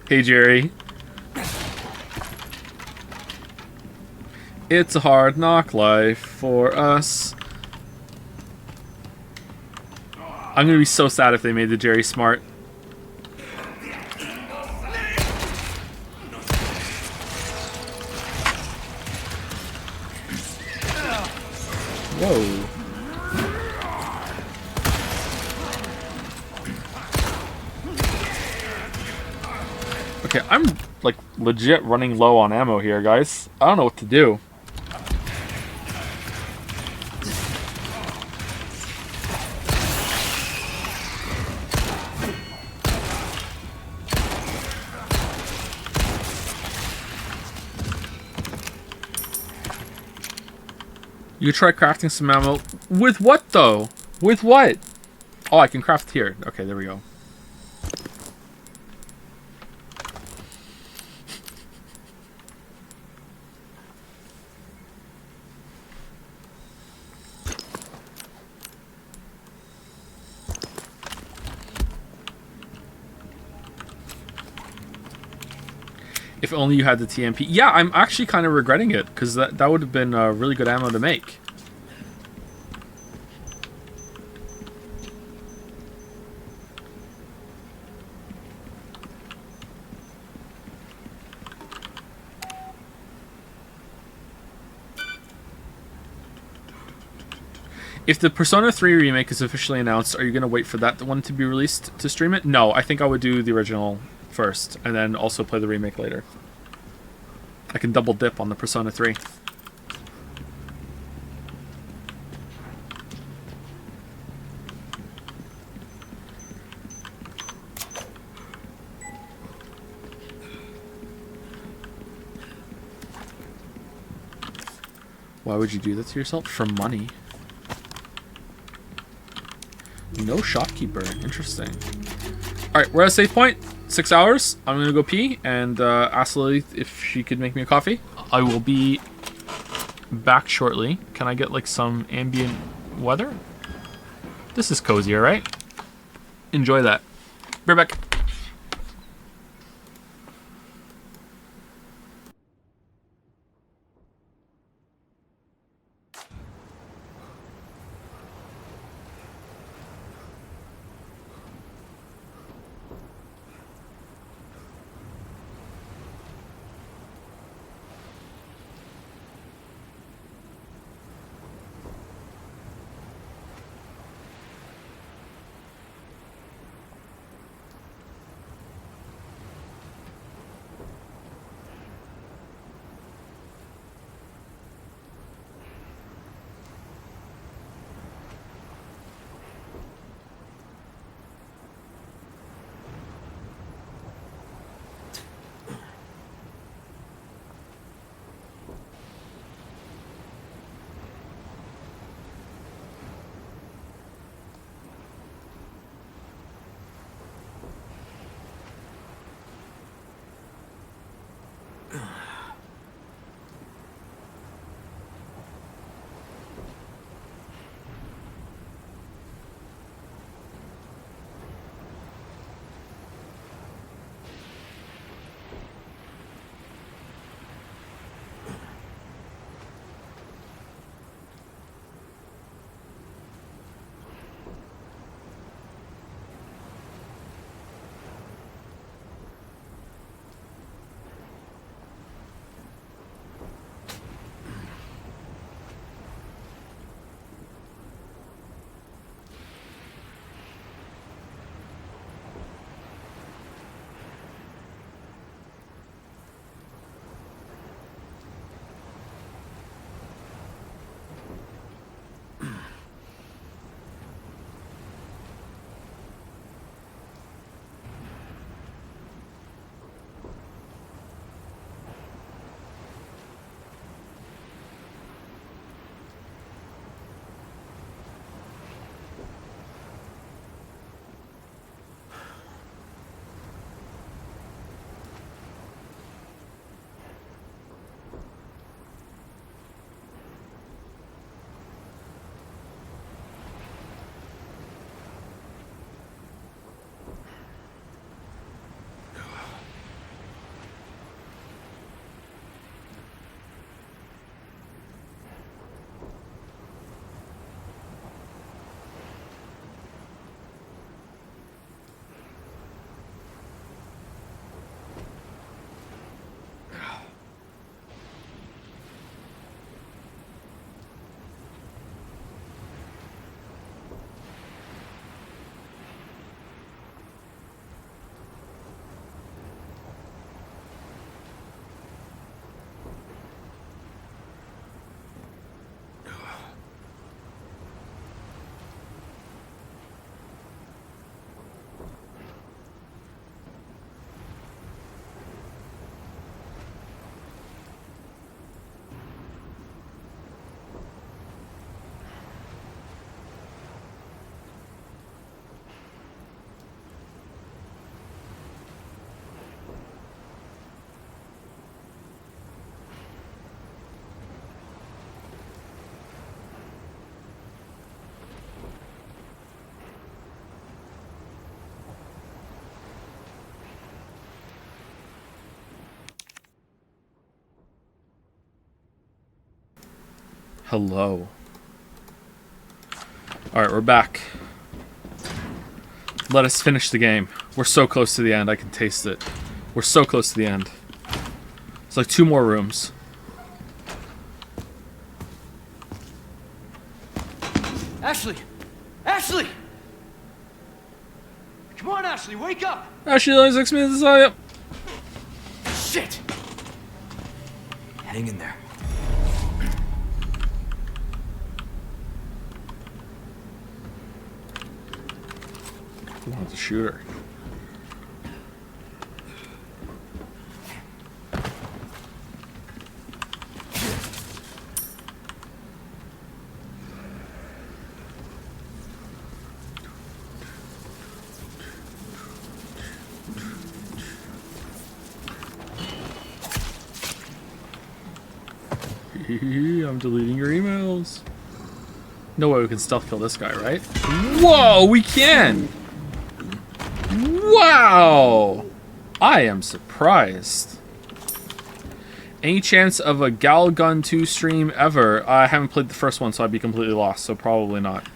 Hey, Jerry. It's a hard knock life for us. I'm gonna be so sad if they made the Jerry smart. Whoa. Okay, I'm like legit running low on ammo here, guys. I don't know what to do. You try crafting some ammo. With what, though? With what? Oh, I can craft here. Okay, there we go. If only you had the TMP. Yeah, I'm actually kind of regretting it, because that would have been really good ammo to make. If the Persona 3 remake is officially announced, are you going to wait for that one to be released to stream it? No, I think I would do the original first, and then also play the remake later. I can double dip on the Persona 3. Why would you do that to yourself? For money. No shopkeeper. Interesting. Alright, we're at a save point. 6 hours. I'm gonna go pee and ask Lily if she could make me a coffee. I will be back shortly. Can I get like some ambient weather? This is cozier, right? Enjoy that. Be right back. Hello. Alright, we're back. Let us finish the game. We're so close to the end, I can taste it. We're so close to the end. It's like 2 more rooms. Ashley! Ashley! Come on, Ashley, wake up! Ashley, only 6 minutes to up. Shit! Hang in there. You want to shoot her. I'm deleting your emails. No way we can stealth kill this guy, right? Whoa, we can! Wow! I am surprised. Any chance of a Galgun 2 stream ever? I haven't played the first one, so I'd be completely lost, so probably not.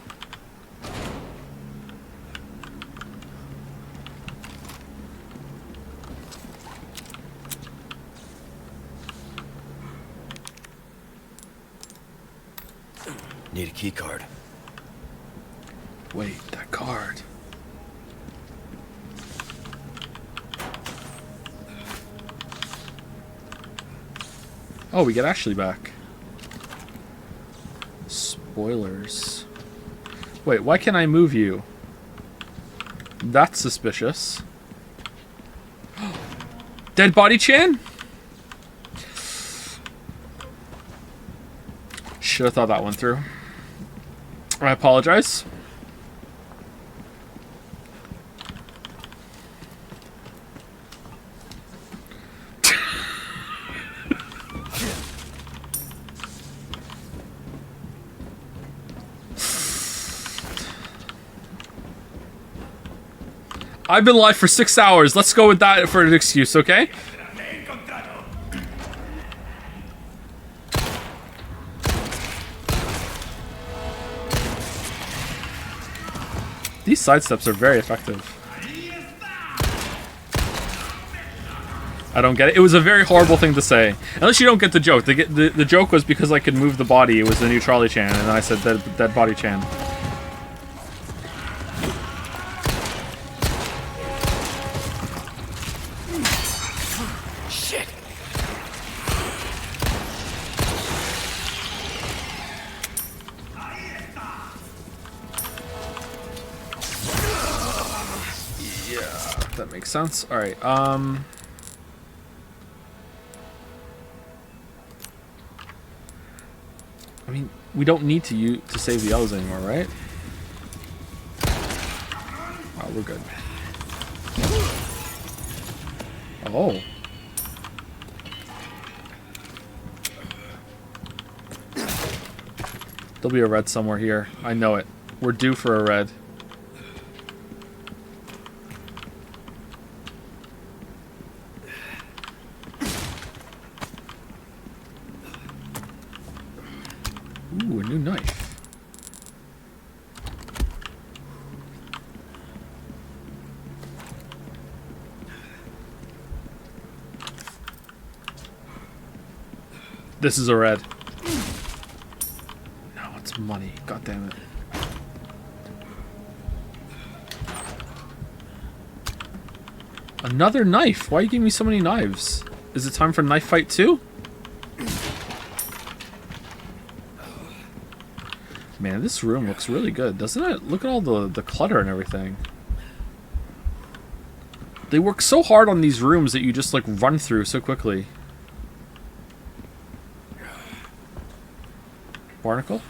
Need a key card. Wait, that card. Oh, we get Ashley back. Spoilers. Wait, why can't I move you? That's suspicious. Dead body Chan? Should have thought that one through. I apologize. I've been live for 6 hours. Let's go with that for an excuse, okay? These sidesteps are very effective. I don't get it. It was a very horrible thing to say. Unless you don't get the joke. The joke was because I could move the body. It was the new Charlie Chan, and then I said dead body Chan. Shit! Yeah, that makes sense. All right. I mean, we don't need to save the others anymore, right? Oh, we're good. Oh. There'll be a red somewhere here. I know it. We're due for a red. Ooh, a new knife. This is a red. No, it's money. God damn it. Another knife. Why are you giving me so many knives? Is it time for knife fight 2? Man, this room looks really good, doesn't it? Look at all the clutter and everything. They work so hard on these rooms that you just like run through so quickly. Barnacle?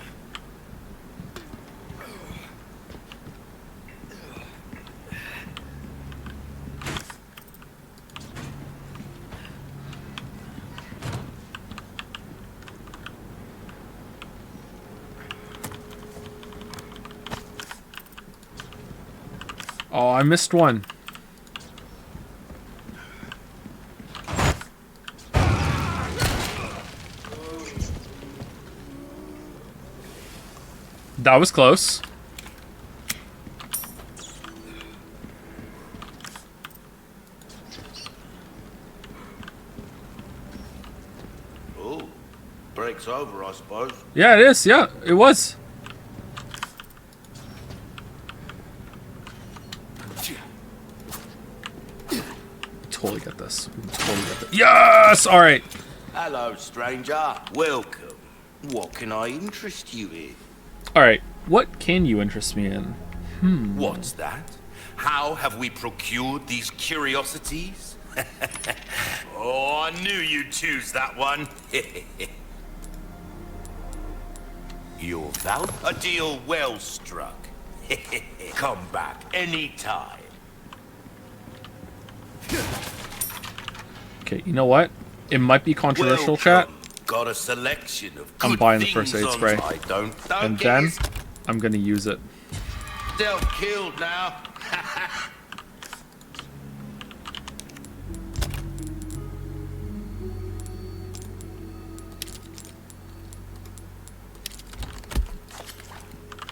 Oh, I missed one. That was close. Oh, break's over, I suppose. Yeah, it is. Yeah, it was. Totally get this. Totally get this. Yes! All right. Hello, stranger. Welcome. What can I interest you in? All right. What can you interest me in? What's that? How have we procured these curiosities? Oh, I knew you'd choose that one. Your vow? A deal well struck. Come back anytime. Okay, you know what? It might be controversial, chat. Got a selection of good I'm buying the things first aid on spray. site. Don't And get then yourself I'm gonna use it. killed now.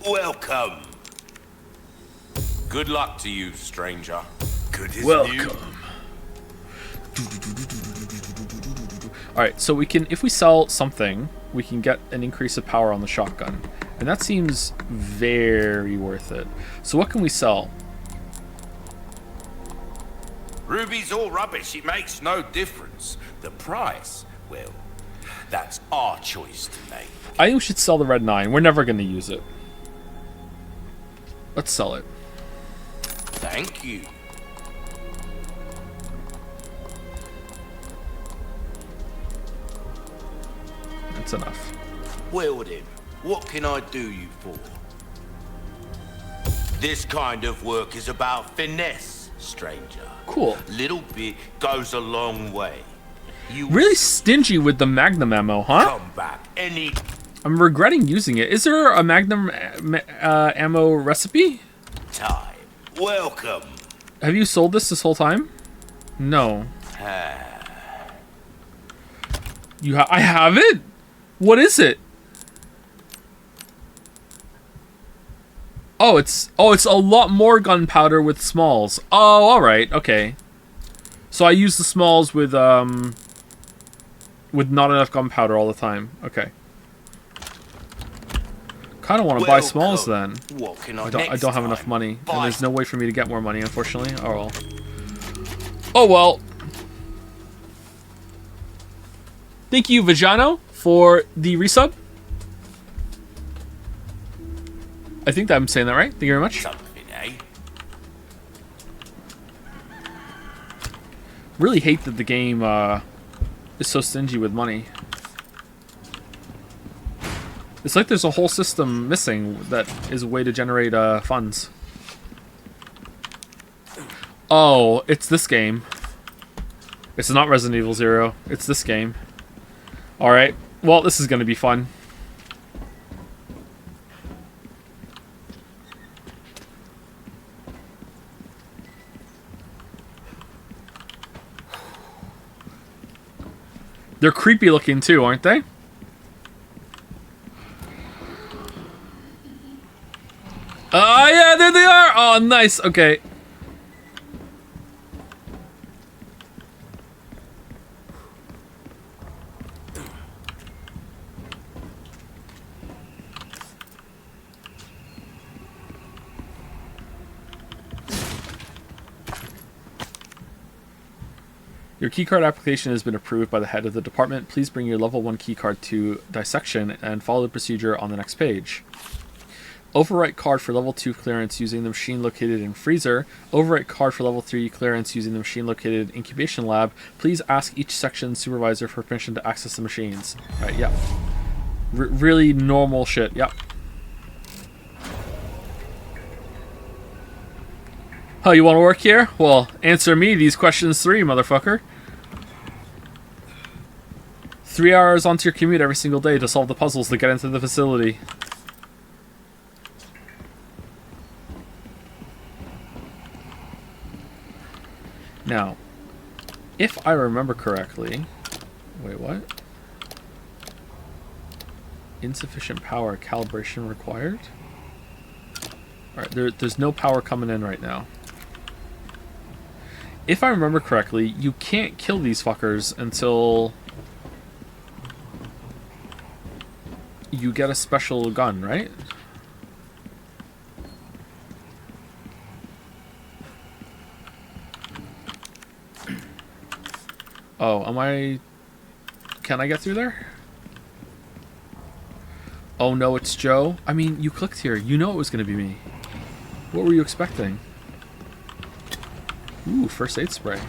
Welcome. Good luck to you, stranger. Good as new. Welcome. All right, so we can, if we sell something, we can get an increase of power on the shotgun, and that seems very worth it. So what can we sell? Ruby's all rubbish. It makes no difference. The price, well, that's our choice to make. I think we should sell the Red 9. We're never going to use it. Let's sell it. Thank you. That's enough. Well then, what can I do you for? This kind of work is about finesse, stranger. Cool. Little bit goes a long way. You Really stingy with the Magnum ammo, huh? come back any I'm regretting using it. Is there a Magnum ammo recipe? time. Welcome. Have you sold this whole time? No. I have it? What is it? Oh, it's a lot more gunpowder with smalls. Oh, all right. Okay. So I use the smalls with not enough gunpowder all the time. Okay. Kind of want to buy smalls then. What can I don't have enough money, and there's no way for me to get more money, unfortunately. Oh well. Oh well. Thank you, Vajano, for the resub. I think that I'm saying that right. Thank you very much. Something, eh? Really hate that the game is so stingy with money. It's like there's a whole system missing that is a way to generate funds. Oh, it's this game. It's not Resident Evil 0. It's this game. Alright. Well, this is going to be fun. They're creepy looking too, aren't they? Oh, yeah, there they are! Oh, nice. Okay. Your keycard application has been approved by the head of the department. Please bring your level 1 keycard to dissection and follow the procedure on the next page. Overwrite card for level 2 clearance using the machine located in freezer. Overwrite card for level 3 clearance using the machine located in incubation lab. Please ask each section supervisor for permission to access the machines. Alright, yeah. Really normal shit, yep. Oh, you want to work here? Well, answer me these questions 3, motherfucker. 3 hours onto your commute every single day to solve the puzzles to get into the facility. Now, if I remember correctly... Wait, what? Insufficient power. Calibration required. Alright, there's no power coming in right now. If I remember correctly, you can't kill these fuckers until you get a special gun, right? Oh, can I get through there? Oh no, it's Joe. I mean, you clicked here. You know it was going to be me. What were you expecting? Ooh, first aid spray.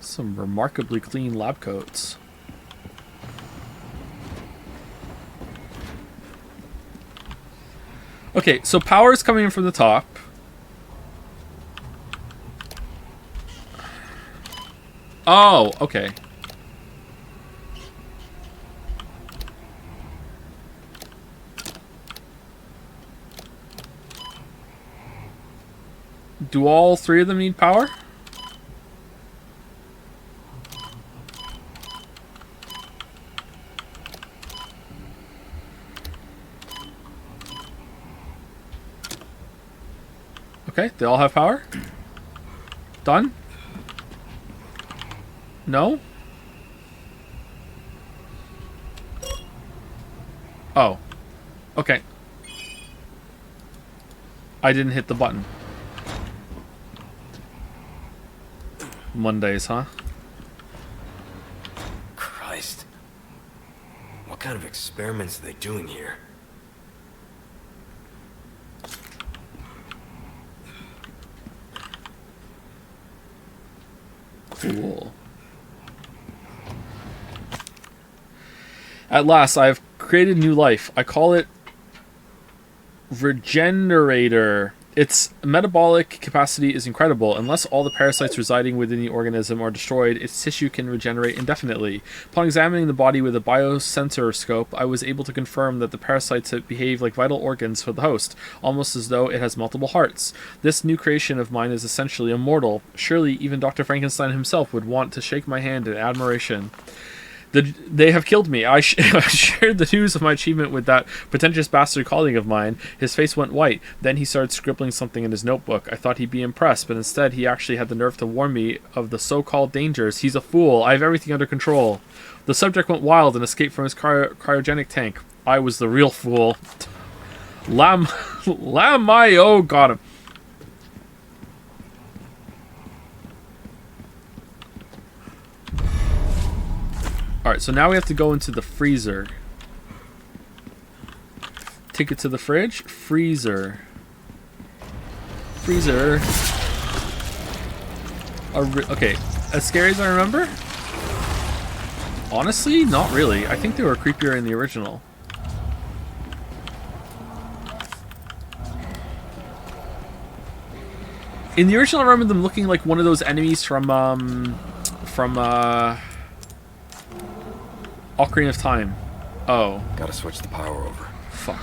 Some remarkably clean lab coats. Okay, so power is coming in from the top. Oh, okay. Do all three of them need power? Okay, they all have power. Done? No? Oh. Okay. I didn't hit the button. Mondays, huh? Christ. What kind of experiments are they doing here? Cool. At last, I have created new life. I call it Regenerator. Its metabolic capacity is incredible. Unless all the parasites residing within the organism are destroyed, its tissue can regenerate indefinitely. Upon examining the body with a biosensor scope, I was able to confirm that the parasites behave like vital organs for the host, almost as though it has multiple hearts. This new creation of mine is essentially immortal. Surely even Dr. Frankenstein himself would want to shake my hand in admiration. They have killed me. I shared the news of my achievement with that pretentious bastard colleague of mine. His face went white. Then he started scribbling something in his notebook. I thought he'd be impressed, but instead he actually had the nerve to warn me of the so-called dangers. He's a fool. I have everything under control. The subject went wild and escaped from his cryogenic tank. I was the real fool. Lam-I-O got him. Alright, so now we have to go into the freezer. Take it to the fridge. Freezer. Freezer. Okay, as scary as I remember? Honestly, not really. I think they were creepier in the original. In the original, I remember them looking like one of those enemies from Ocarina of Time. Oh. Gotta switch the power over. Fuck.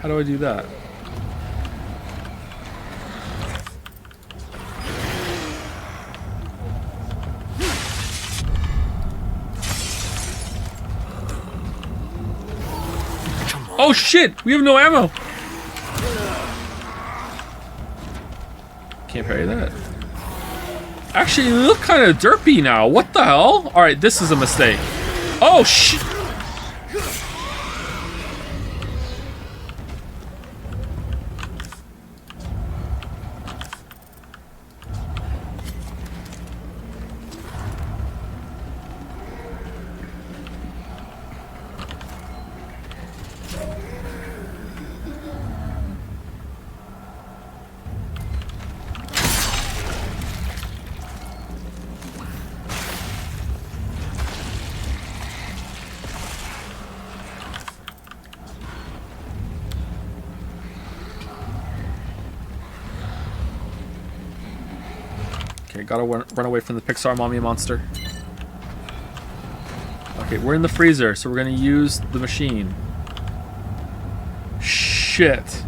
How do I do that? Oh shit! We have no ammo! Can't parry that. Actually, you look kind of derpy now. What the hell? Alright, this is a mistake. Oh shit! Okay, gotta run away from the Pixar mommy monster. Okay, we're in the freezer, so we're gonna use the machine. Shit.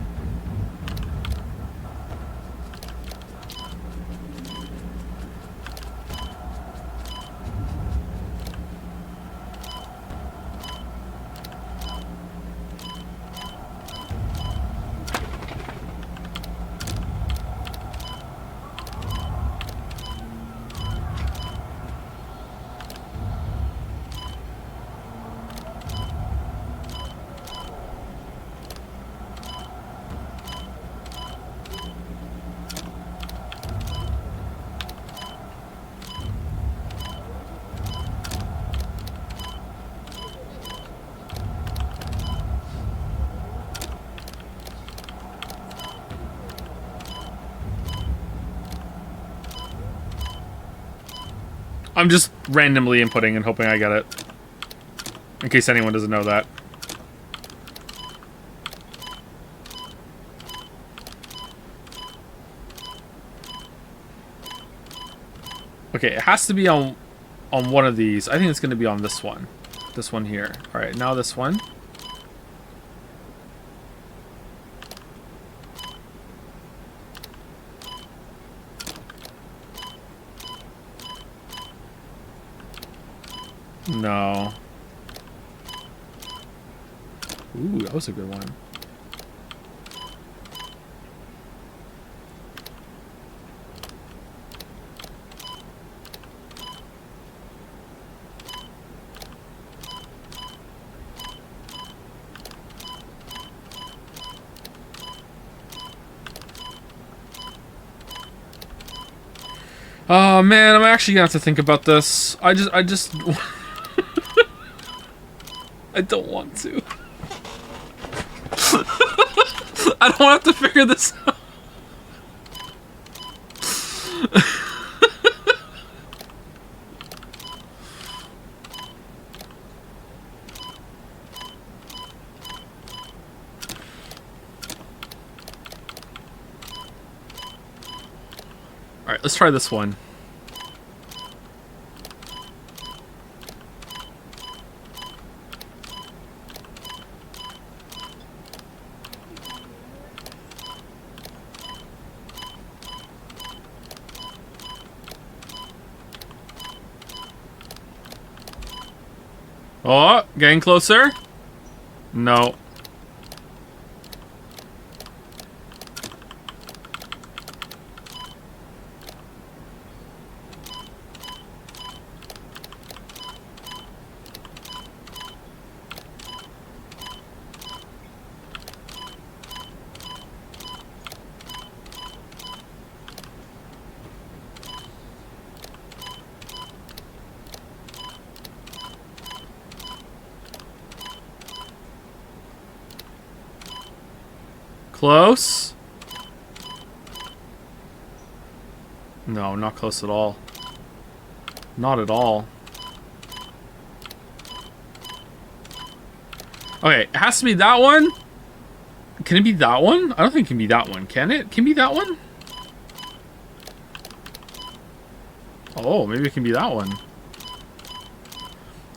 I'm just randomly inputting and hoping I get it. In case anyone doesn't know that. Okay, it has to be on one of these. I think it's going to be on this one. This one here. Alright, now this one. No. Ooh, that was a good one. Oh man, I'm actually gonna have to think about this. I just I don't want to. I don't have to figure this out. Alright, let's try this one. Oh, getting closer? No. Close? No, not close at all. Not at all. Okay, it has to be that one? Can it be that one? I don't think it can be that one, can it? Can it be that one? Oh, maybe it can be that one.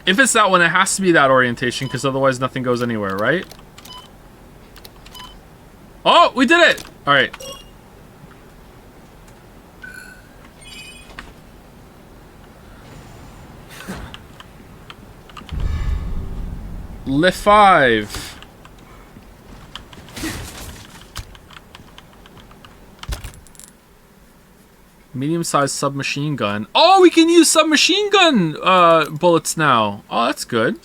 If it's that one, it has to be that orientation, because otherwise nothing goes anywhere, right? Oh, we did it! Alright. Lift 5. Medium-sized submachine gun. Oh, we can use submachine gun bullets now. Oh, that's good.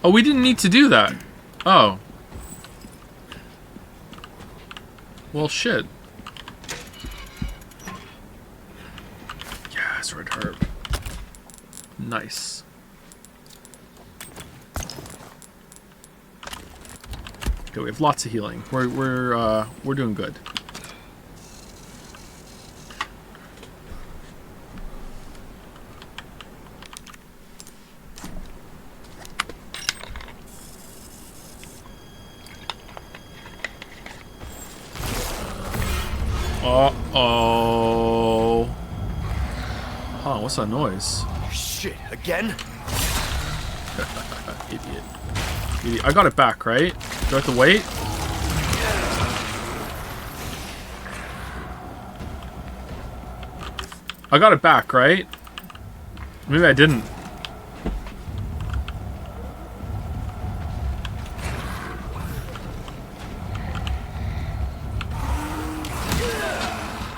Oh, we didn't need to do that. Oh. Well, shit. Yes, red herb. Nice. Okay, we have lots of healing. We're doing good. Uh-oh. Huh, what's that noise? Shit, again? Idiot. I got it back, right? Do I have to wait? I got it back, right? Maybe I didn't.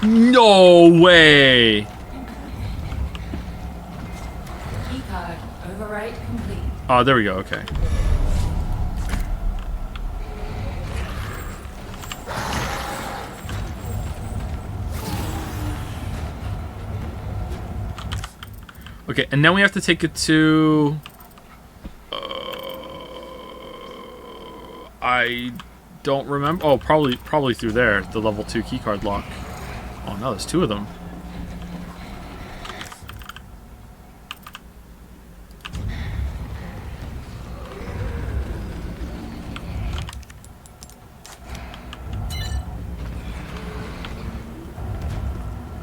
No way! Keycard override complete. Oh, there we go, okay. Okay, and now we have to take it to... I don't remember. Oh, probably through there, the level 2 keycard lock. Oh no, there's 2 of them.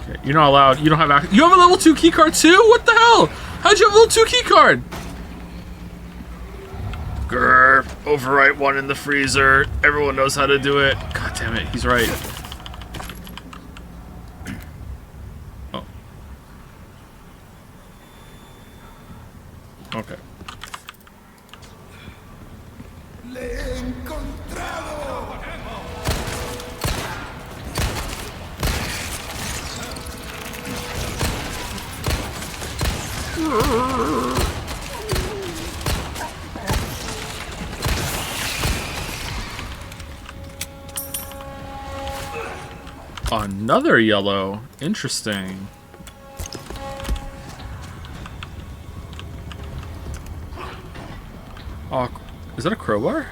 Okay, you're not allowed. You don't have access. You have a level 2 keycard too? What the hell? How'd you have a level 2 keycard? Grr, overwrite 1 in the freezer. Everyone knows how to do it. God damn it, he's right. Oh. Okay. Le he encontrado. Another yellow. Interesting. Oh, is that a crowbar?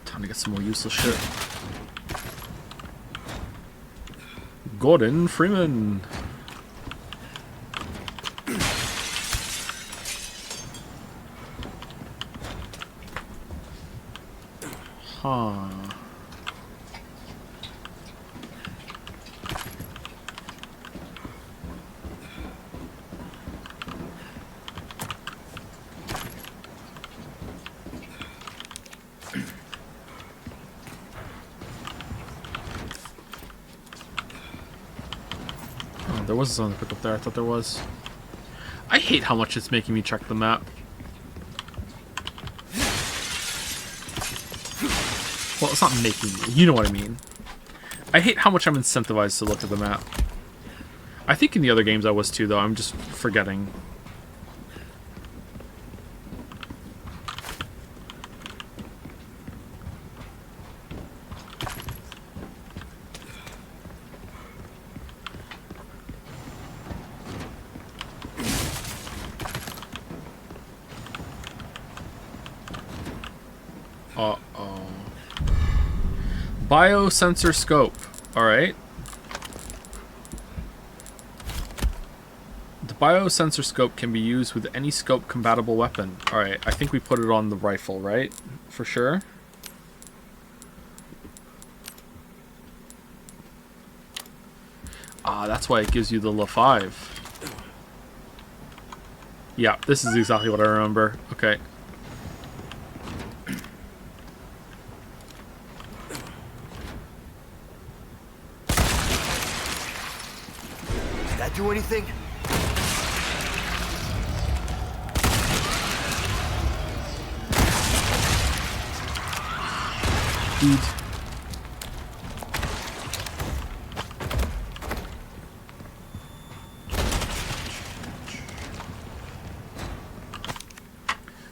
Time to get some more useless shit. Gordon Freeman. Huh. Oh, there wasn't something to pick up there. I thought there was. I hate how much it's making me check the map. Well, it's not making me. You know what I mean. I hate how much I'm incentivized to look at the map. I think in the other games I was too, though. I'm just forgetting. Uh-oh. Biosensor scope. Alright. The biosensor scope can be used with any scope compatible weapon. Alright, I think we put it on the rifle, right? For sure. Ah, that's why it gives you the LA5. Yeah, this is exactly what I remember. Okay. Did that do anything? Dude.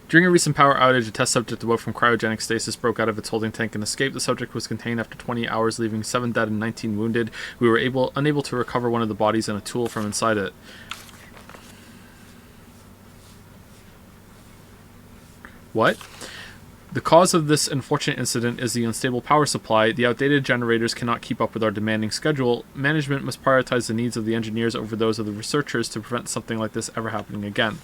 During a recent power outage, a test subject awoke from cryogenic stasis, broke out of its holding tank, and escaped. The subject was contained after 20 hours, leaving 7 dead and 19 wounded. We were unable to recover one of the bodies and a tool from inside it. What? The cause of this unfortunate incident is the unstable power supply. The outdated generators cannot keep up with our demanding schedule. Management must prioritize the needs of the engineers over those of the researchers to prevent something like this ever happening again.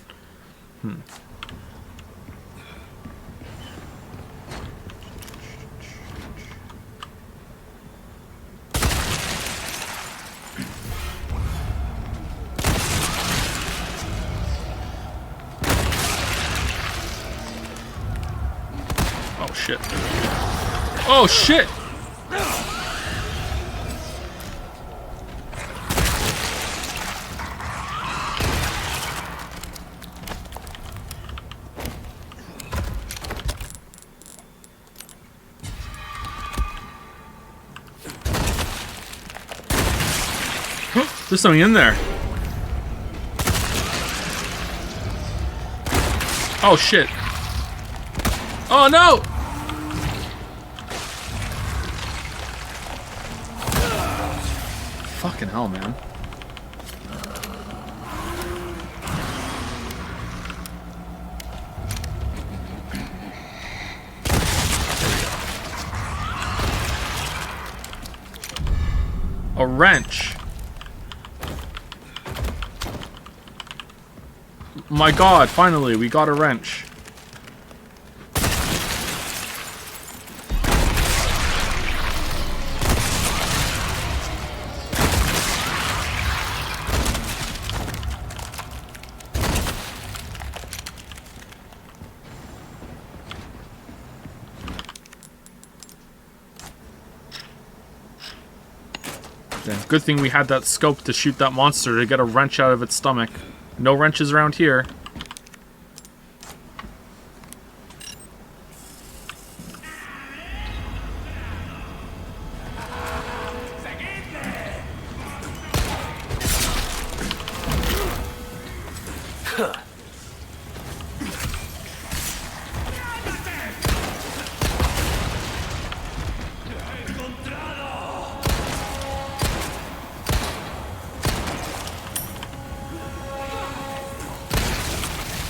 Oh shit. Oh shit! There's something in there. Oh shit. Oh no! Fucking hell, man. A wrench. My god, finally, we got a wrench. Yeah, good thing we had that scope to shoot that monster to get a wrench out of its stomach. No wrenches around here.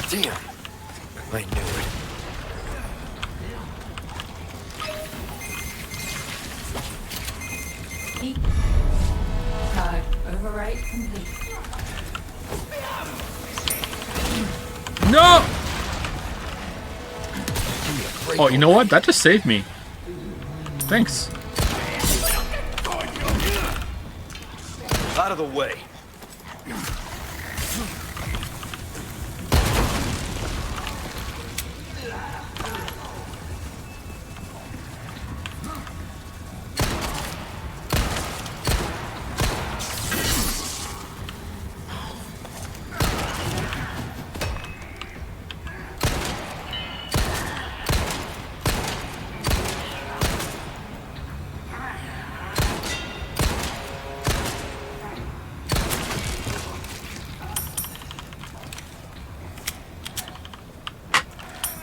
Damn. I knew it. Key card overwrite complete. No! Oh, you know what? That just saved me. Thanks. Out of the way.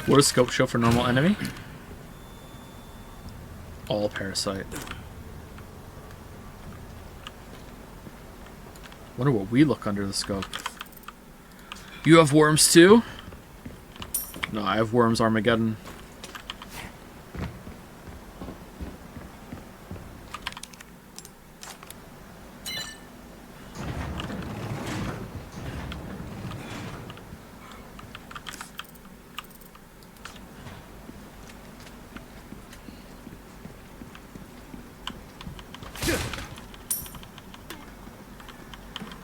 What does scope show for normal enemy? All parasite. Wonder what we look under the scope. You have worms too? No, I have worms Armageddon.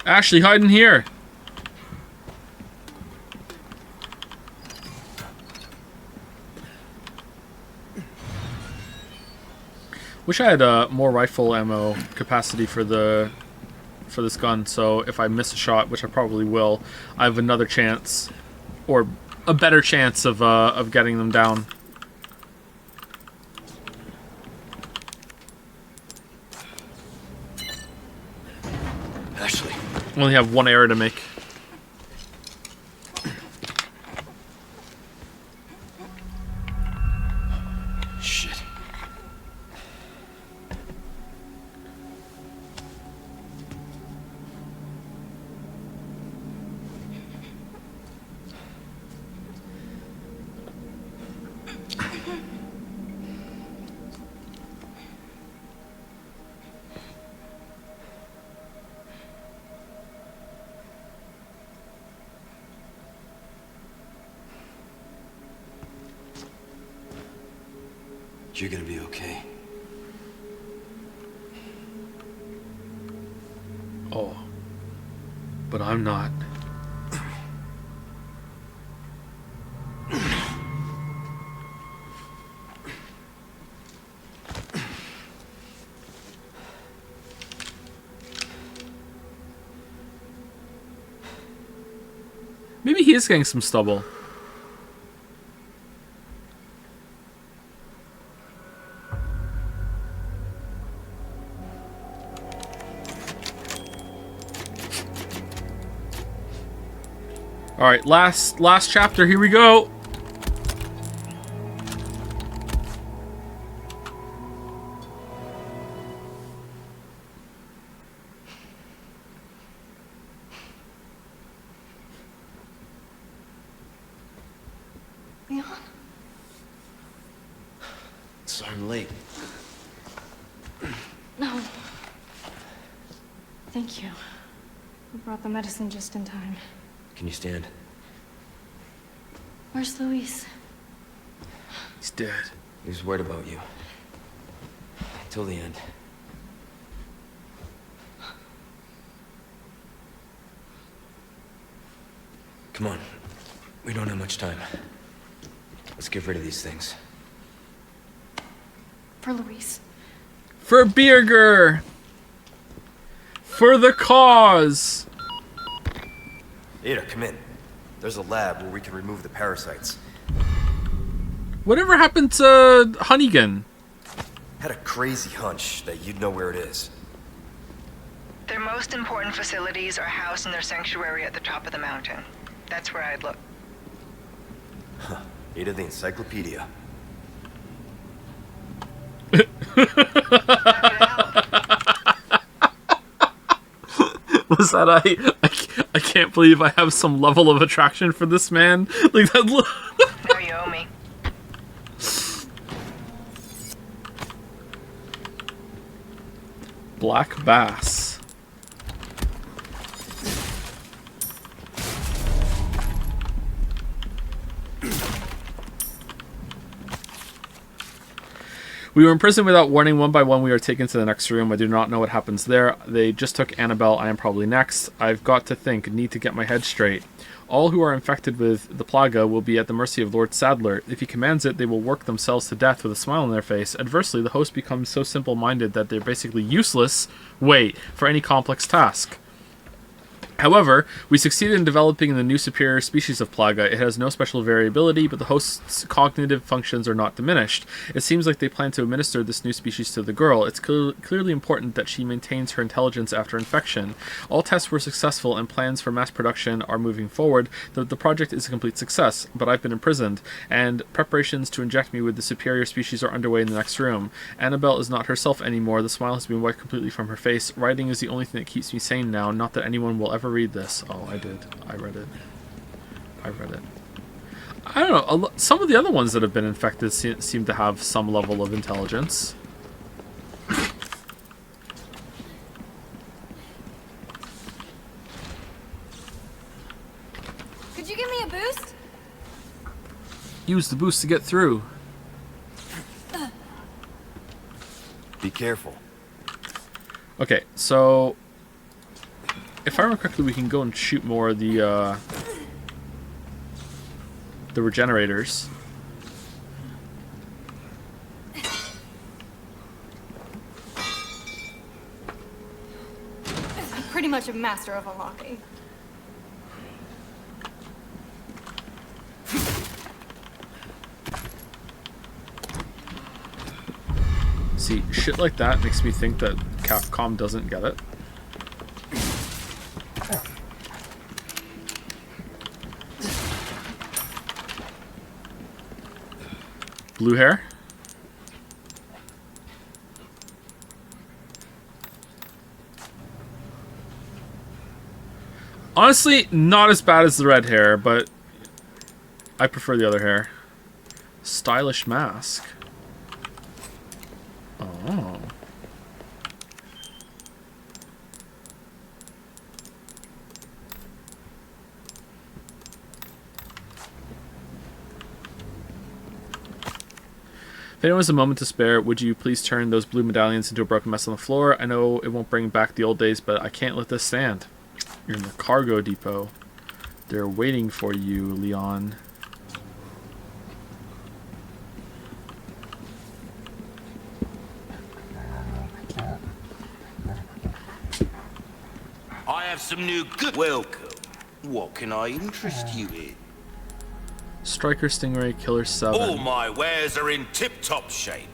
Ashley, hide in here. Wish I had more rifle ammo capacity for this gun, so if I miss a shot, which I probably will, I have another chance, or a better chance of getting them down. Ashley. I only have one error to make. You're gonna be okay. Oh. But I'm not. Maybe he is getting some stubble. All right, last chapter. Here we go. Leon? Sorry I'm late. No. Thank you. We brought the medicine just in time. Can you stand? Where's Luis? He's dead. He was worried about you. Till the end. Come on. We don't have much time. Let's get rid of these things. For Luis. For Birger. For the cause. Ada, come in. There's a lab where we can remove the parasites. Whatever happened to Hunnigan? Had a crazy hunch that you'd know where it is. Their most important facilities are housed in their sanctuary at the top of the mountain. That's where I'd look. Huh. Ada the encyclopedia. Was that I can't believe I have some level of attraction for this man. Like that. Now you owe me. Black bass. We were in prison without warning. One by one, we are taken to the next room. I do not know what happens there. They just took Annabelle. I am probably next. I've got to think. Need to get my head straight. All who are infected with the plaga will be at the mercy of Lord Sadler. If he commands it, they will work themselves to death with a smile on their face. Adversely, the host becomes so simple-minded that they're basically useless, for any complex task. However, we succeeded in developing the new superior species of plaga. It has no special variability, but the host's cognitive functions are not diminished. It seems like they plan to administer this new species to the girl. It's clearly important that she maintains her intelligence after infection. All tests were successful and plans for mass production are moving forward. The project is a complete success, but I've been imprisoned, and preparations to inject me with the superior species are underway in the next room. Annabelle is not herself anymore. The smile has been wiped completely from her face. Writing is the only thing that keeps me sane now. Not that anyone will ever read this. Oh, I did. I read it. I don't know. Some of the other ones that have been infected seem to have some level of intelligence. Could you give me a boost? Use the boost to get through. Be careful. Okay, so if I remember correctly, we can go and shoot more of the regenerators. I'm pretty much a master of unlocking. See, shit like that makes me think that Capcom doesn't get it. Blue hair? Honestly, not as bad as the red hair, but I prefer the other hair. Stylish mask. Oh. If anyone has a moment to spare, would you please turn those blue medallions into a broken mess on the floor? I know it won't bring back the old days, but I can't let this stand. You're in the cargo depot. They're waiting for you, Leon. I have some new good. Welcome. What can I interest you in? Striker, Stingray, Killer 7. All my wares are in tip-top shape,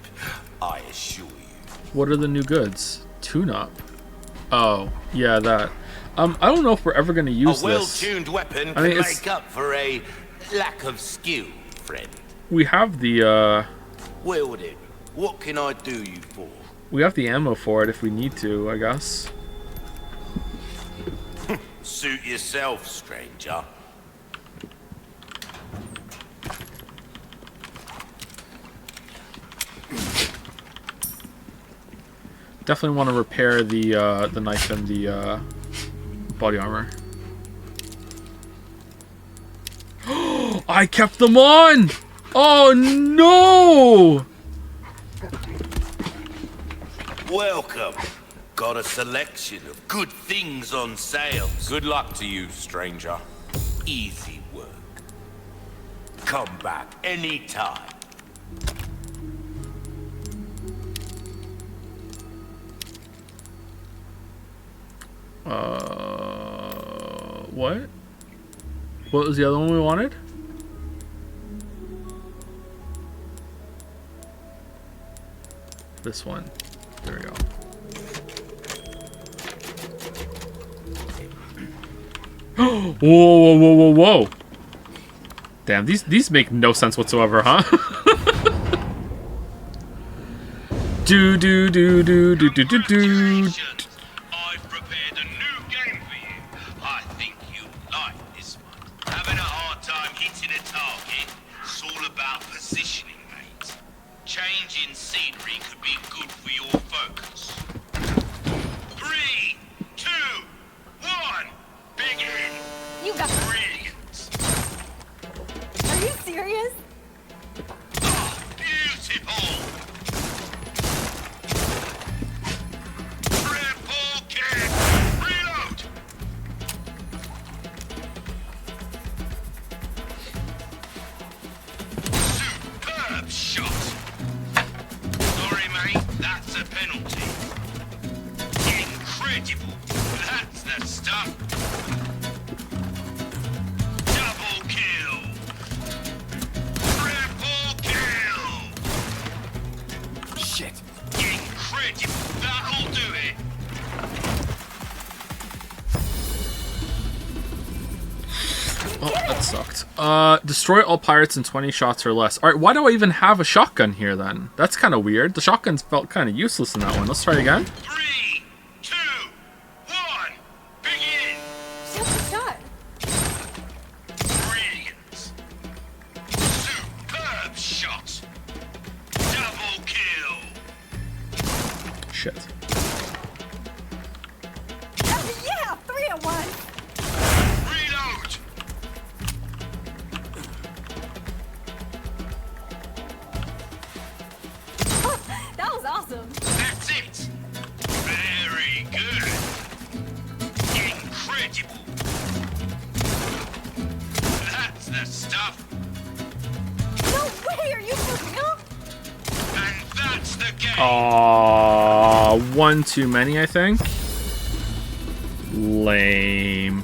I assure you. What are the new goods? Tune-up. Oh, yeah, that. I don't know if we're ever going to use this. A well-tuned weapon can make up for a lack of skill, friend. We have the, Wield it. What can I do you for? We have the ammo for it if we need to, I guess. Suit yourself, stranger. Definitely want to repair the knife and the body armor. I kept them on! Oh no! Welcome. Got a selection of good things on sale. Good luck to you, stranger. Easy work. Come back anytime. What? What was the other one we wanted? This one. There we go. Whoa, whoa, whoa, whoa, whoa. Damn, these make no sense whatsoever, huh? do do do do do do do do. I've prepared a new game for you. I think you'll like this one. Having a hard time hitting a target? It's all about positioning, mate. Changing scenery could be good for your focus. 3, 2, 1, begin. You got Brilliant. Are you serious? Beautiful. Triple kick. Reload. Superb shot. Sorry, mate. That's a penalty. Incredible. That's the stuff. Double kill. Triple kill. Shit. Incredible. That'll do it. Oh, that sucked. Destroy all pirates in 20 shots or less. Alright, why do I even have a shotgun here then? That's kind of weird. The shotguns felt kind of useless in that one. Let's try it again. 3, 2, 1, begin. Shoot the shot. Brilliant. Superb shot. Double kill. Shit. Yeah, 3 at 1. Reload. That was awesome. That's it. Very good. Incredible. That's the stuff. No way, are you for real? And that's the game. Aww, one too many, I think. Lame.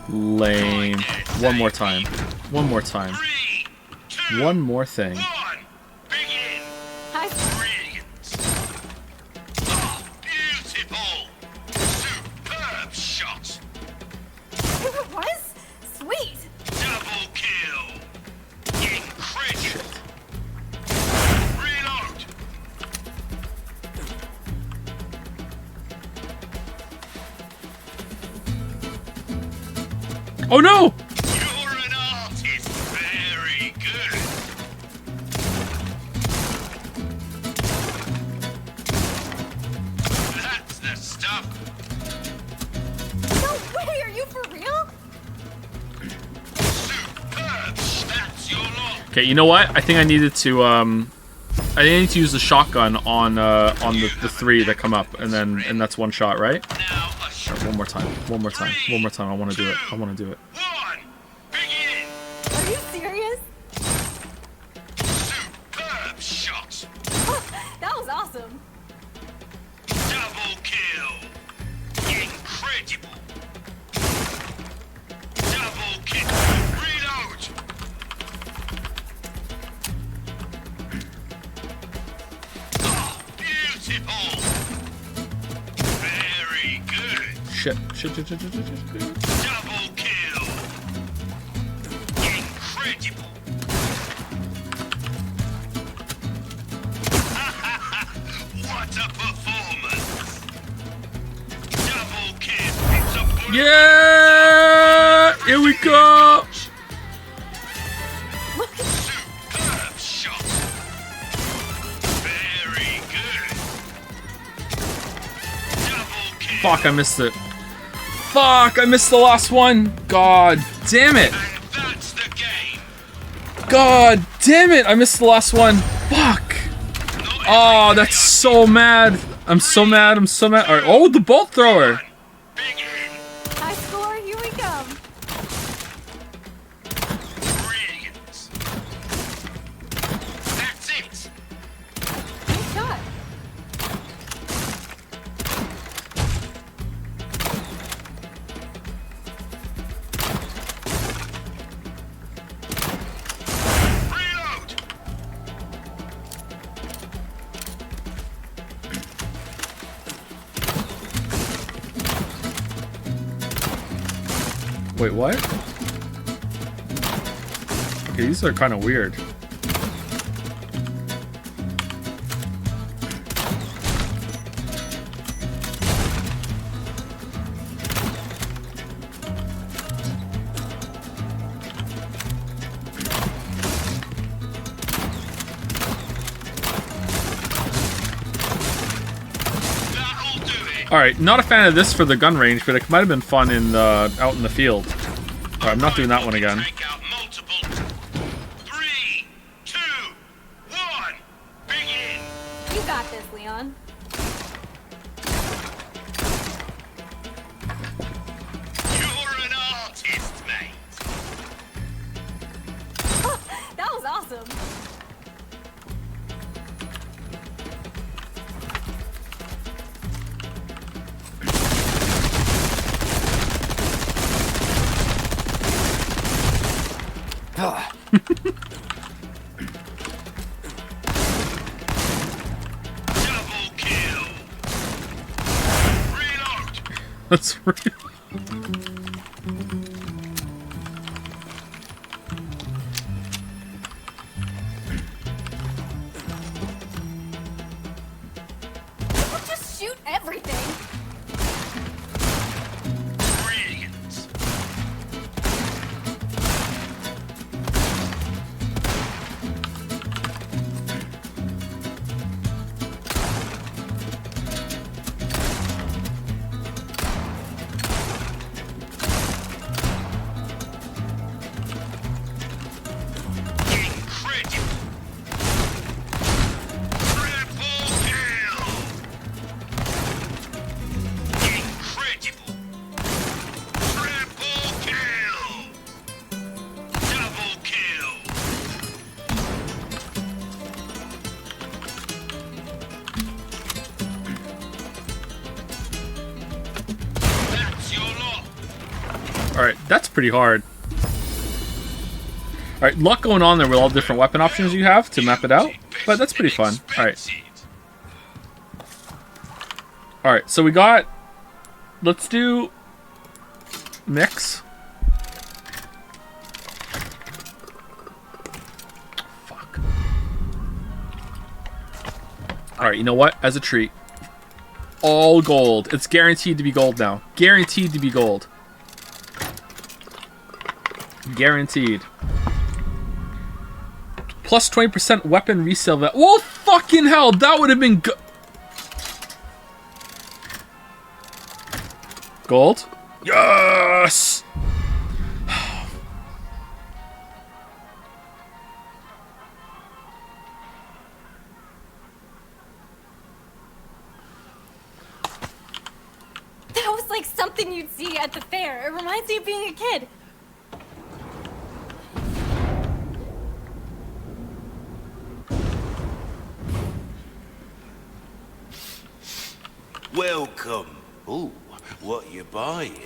Lame. One more time. One more time. 3, 2, One more thing. 1, begin. Hi. Brilliant. Oh, beautiful. Superb shot. It was? Sweet. Double kill. Incredible. Reload. Oh no! You're an artist. Very good. That's the stuff. No way, are you for real? Superb. That's your lot. Okay, you know what? I think I needed to I need to use the shotgun on the 3 that come up, and that's one shot, right? Alright, one more time. One more time. One more time. I want to do it. I want to do it. Are you serious? Superb shot. That was awesome. Double kill. Incredible. Double kill. Reload. Oh, beautiful. Very good. Shit. Double kill. Incredible. What a performance. Double kill. It's a bullet. Yeah! Here we go! Superb shot. Very good. Double kill. Fuck, I missed it. Fuck, I missed the last one. God damn it. That's the game. God damn it, I missed the last one. Fuck. Oh, that's so mad. I'm so mad. I'm so mad. All right. Oh, the bolt thrower. High score, here we come. Brilliant. That's it. Nice shot. Reload. Wait, what? Okay, these are kind of weird. That'll do it. All right, not a fan of this for the gun range, but it might have been fun in out in the field. All right, I'm not doing that one again. Take out multiple. 3, 2, 1. Begin. You got this, Leon. You're an artist, mate. That was awesome. Ah. Double kill. Reload. That's real. People just shoot everything. Brilliant. Incredible. Triple kill. Incredible. Triple kill. Double kill. That's your lot. All right, that's pretty hard. All right, lot going on there with all the different weapon options you have to map it out, but that's pretty fun. All right. All right, so we got. Let's do mix. Fuck. All right, you know what? As a treat, all gold. It's guaranteed to be gold now. Guaranteed to be gold. Guaranteed. Plus 20% weapon resale value. Well, fucking hell, that would have been good. Gold? Yes! like something you'd see at the fair. It reminds me of being a kid. Welcome. Ooh, what you buying?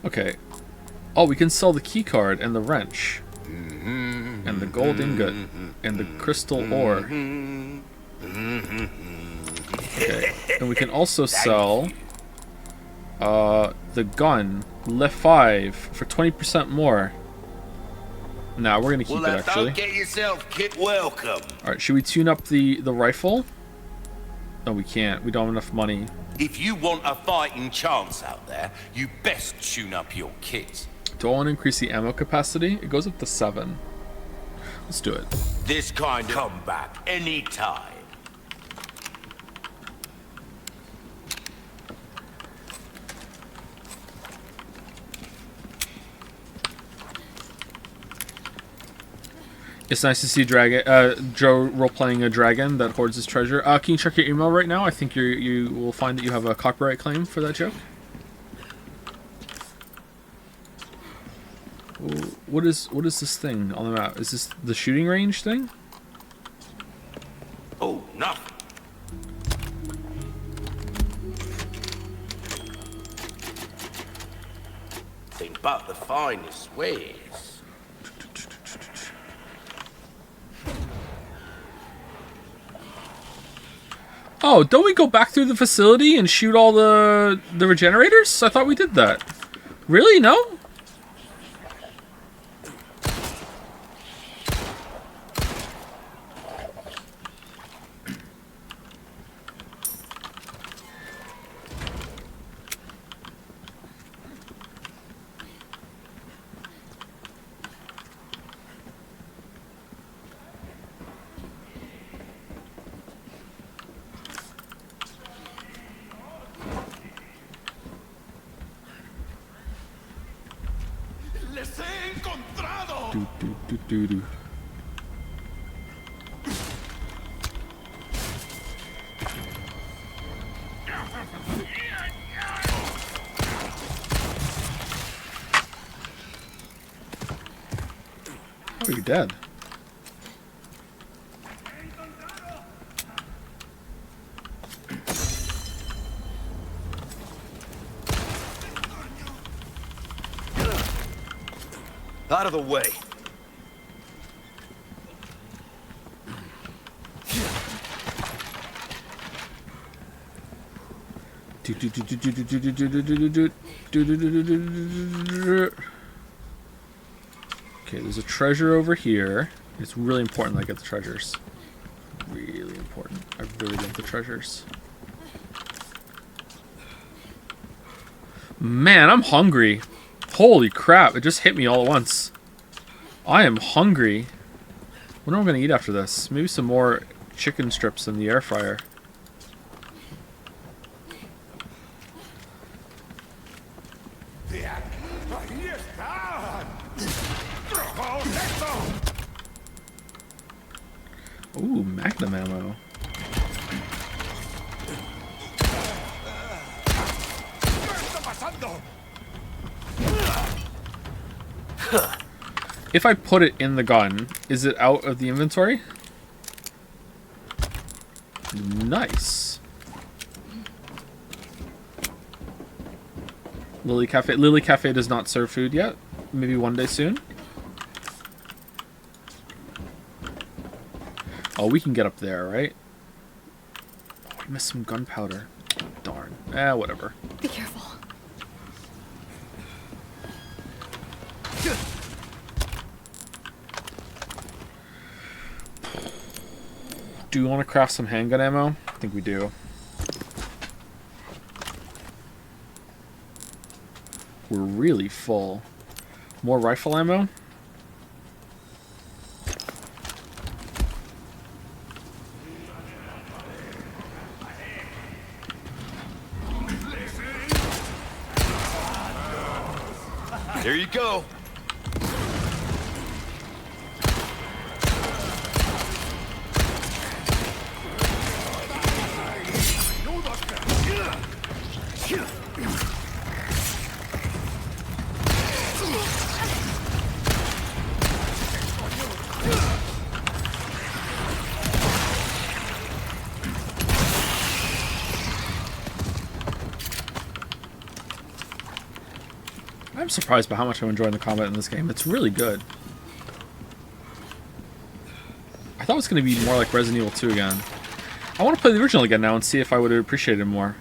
Okay. Oh, we can sell the key card and the wrench. And the gold ingot. And the crystal ore. Okay. And we can also sell the gun, Le 5, for 20% more. Nah, we're gonna keep it actually. Don't get yourself kid welcome. Alright, should we tune up the rifle? No, we can't. We don't have enough money. If you want a fighting chance out there, you best tune up your kit. Do I want to increase the ammo capacity? It goes up to 7. Let's do it. This kind of come back anytime. It's nice to see Joe role-playing a dragon that hoards his treasure. Can you check your email right now? I think you will find that you have a copyright claim for that joke. What is this thing on the map? Is this the shooting range thing? Oh, nothing. Think but the finest ways. Oh, don't we go back through the facility and shoot all the regenerators? I thought we did that. Really? No? Do. Oh, you're dead. Out of the way. Okay, there's a treasure over here. It's really important that I get the treasures. Really important. I really want the treasures. Man, I'm hungry. Holy crap, it just hit me all at once. I am hungry. What am I going to eat after this? Maybe some more chicken strips in the air fryer. Ooh, magnum ammo. If I put it in the gun, is it out of the inventory? Nice. Lily Cafe. Lily Cafe does not serve food yet. Maybe one day soon. Oh, we can get up there, right? Oh, I missed some gunpowder. Darn. Whatever. Be careful. Do we want to craft some handgun ammo? I think we do. We're really full. More rifle ammo? There you go. I'm surprised by how much I'm enjoying the combat in this game. It's really good. I thought it was going to be more like Resident Evil 2 again. I want to play the original again now and see if I would appreciate it more.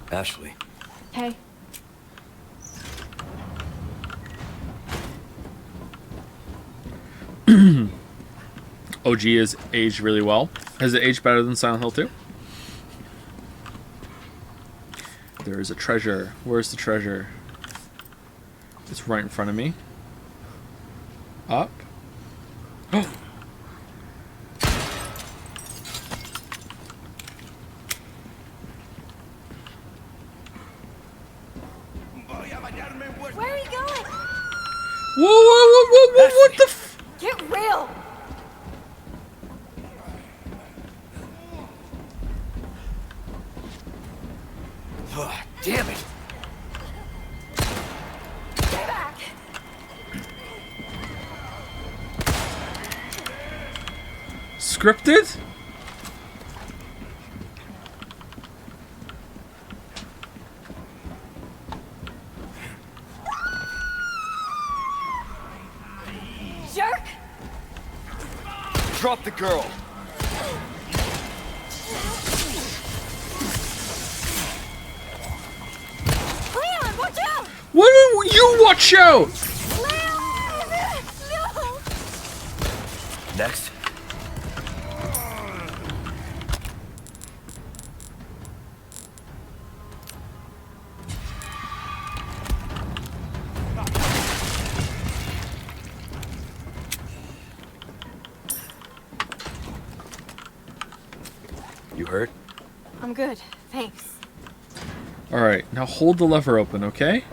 Ashley. Hey. OG is aged really well. Has it aged better than Silent Hill 2? There is a treasure. Where's the treasure? It's right in front of me. Up. Oh! Where are you going? Whoa, whoa, whoa, whoa, whoa, what the f- Get real! Oh, damn it! Stay back! Scripted? Jerk! Drop the girl! Leon, watch out! What do you watch out? Leon! No! Next. You hurt? I'm good, thanks. Alright, now hold the lever open, okay?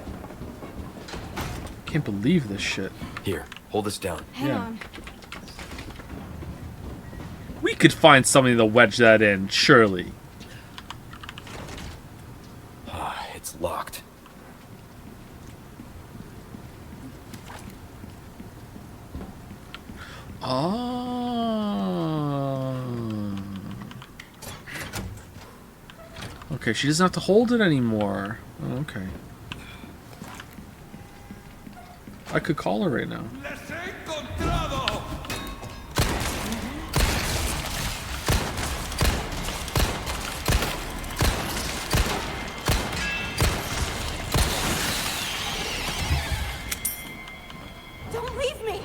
Can't believe this shit. Here, hold this down. Hang on. We could find something to wedge that in, surely. Ah, it's locked. Oh. Okay, she doesn't have to hold it anymore. Oh, okay. I could call her right now. Don't leave me!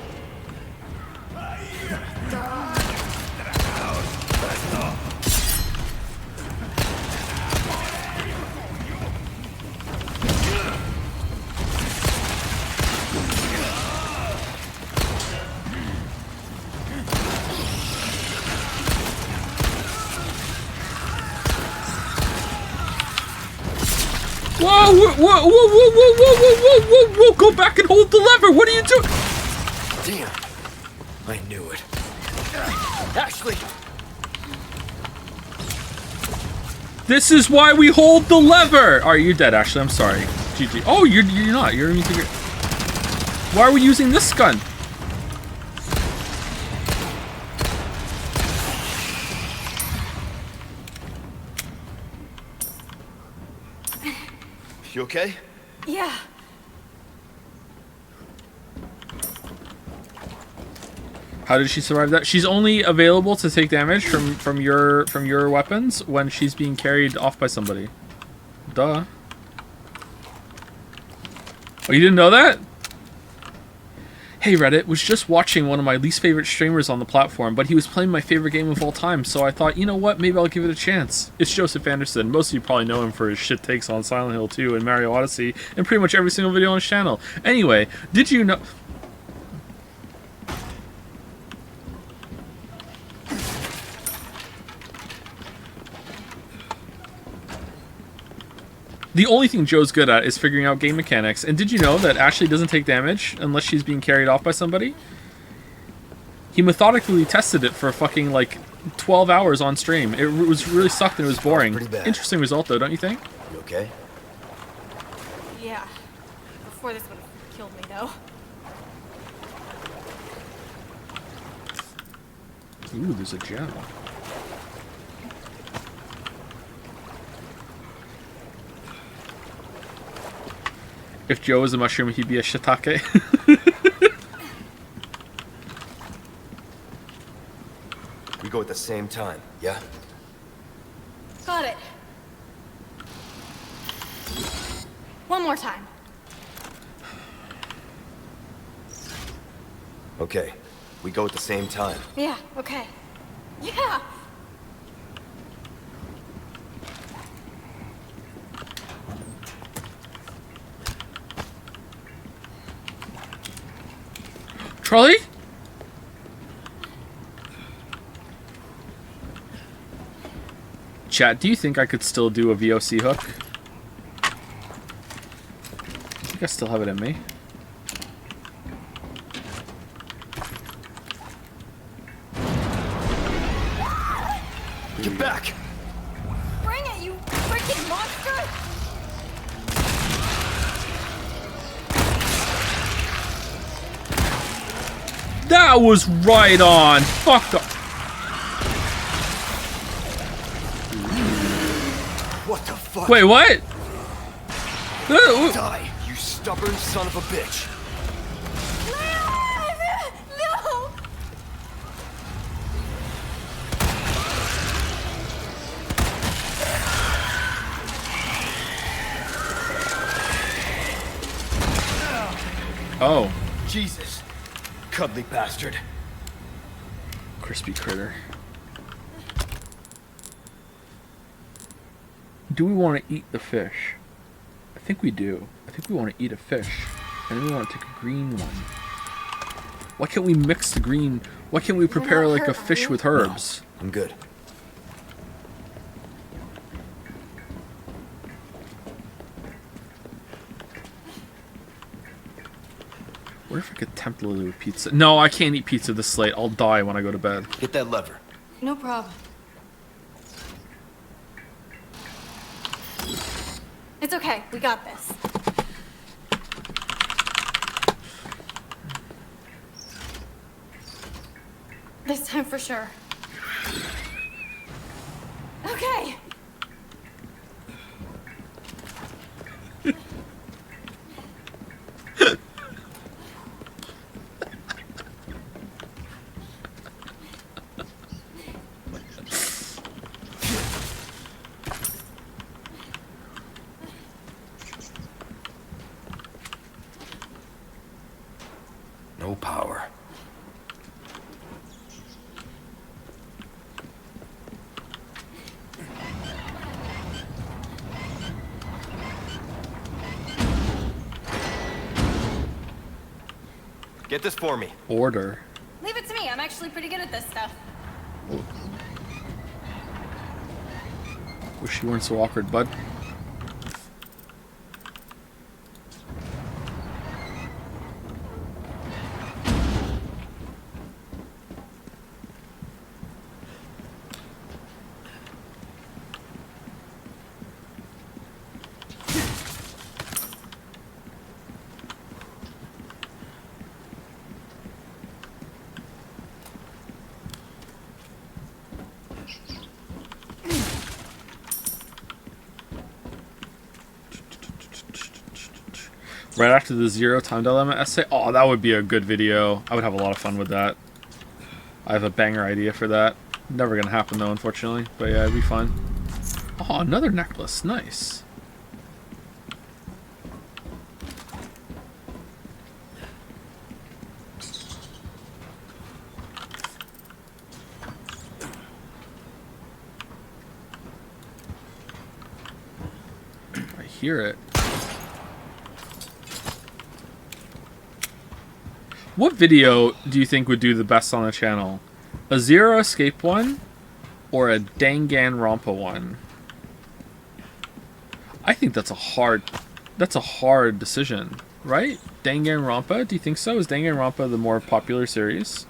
Whoa, whoa, whoa, whoa, whoa, whoa, whoa, whoa, whoa, whoa, go back and hold the lever. What are you doing? Damn. I knew it. Ashley! This is why we hold the lever. Alright, you're dead, Ashley. I'm sorry. GG. Oh, you're not. You're immune to your... Why are we using this gun? You okay? Yeah. How did she survive that? She's only available to take damage from your weapons when she's being carried off by somebody. Duh. Oh, you didn't know that? Hey Reddit, was just watching one of my least favorite streamers on the platform, but he was playing my favorite game of all time, so I thought, you know what, maybe I'll give it a chance. It's Joseph Anderson. Most of you probably know him for his shit takes on Silent Hill 2 and Mario Odyssey, and pretty much every single video on his channel. Anyway, did you know... The only thing Joe's good at is figuring out game mechanics. And did you know that Ashley doesn't take damage unless she's being carried off by somebody? He methodically tested it for fucking like 12 hours on stream. It was really sucked and it was boring. Interesting result though, don't you think? You okay? Yeah. Before this one killed me, though. Ooh, there's a gem. If Joe was a mushroom, he'd be a shiitake. We go at the same time, yeah? Got it. One more time. Okay. We go at the same time. Yeah, okay. Yeah! Charlie? Chat, do you think I could still do a VOC hook? I think I still have it in me. Get back! Bring it, you freaking monster! That was right on! Fuck off. What the fuck? Wait, what? Die, you stubborn son of a bitch! No! Oh. Jesus. Cuddly bastard. Crispy critter. Do we want to eat the fish? I think we do. I think we want to eat a fish. And then we want to take a green one. Why can't we mix the green? Why can't we prepare like a fish with herbs? No, I'm good. What if I could tempt Lily with pizza? No, I can't eat pizza this late. I'll die when I go to bed. Get that lever. No problem. It's okay. We got this. This time for sure. Okay. No power. Get this for me. Order. Leave it to me. I'm actually pretty good at this stuff. Wish you weren't so awkward, bud. Right after the Zero Time Dilemma essay? Oh, that would be a good video. I would have a lot of fun with that. I have a banger idea for that. Never gonna happen though, unfortunately. But yeah, it'd be fun. Oh, another necklace. Nice. I hear it. What video do you think would do the best on the channel? A Zero Escape one or a Danganronpa one? I think that's a hard decision, right? Danganronpa? Do you think so? Is Danganronpa the more popular series?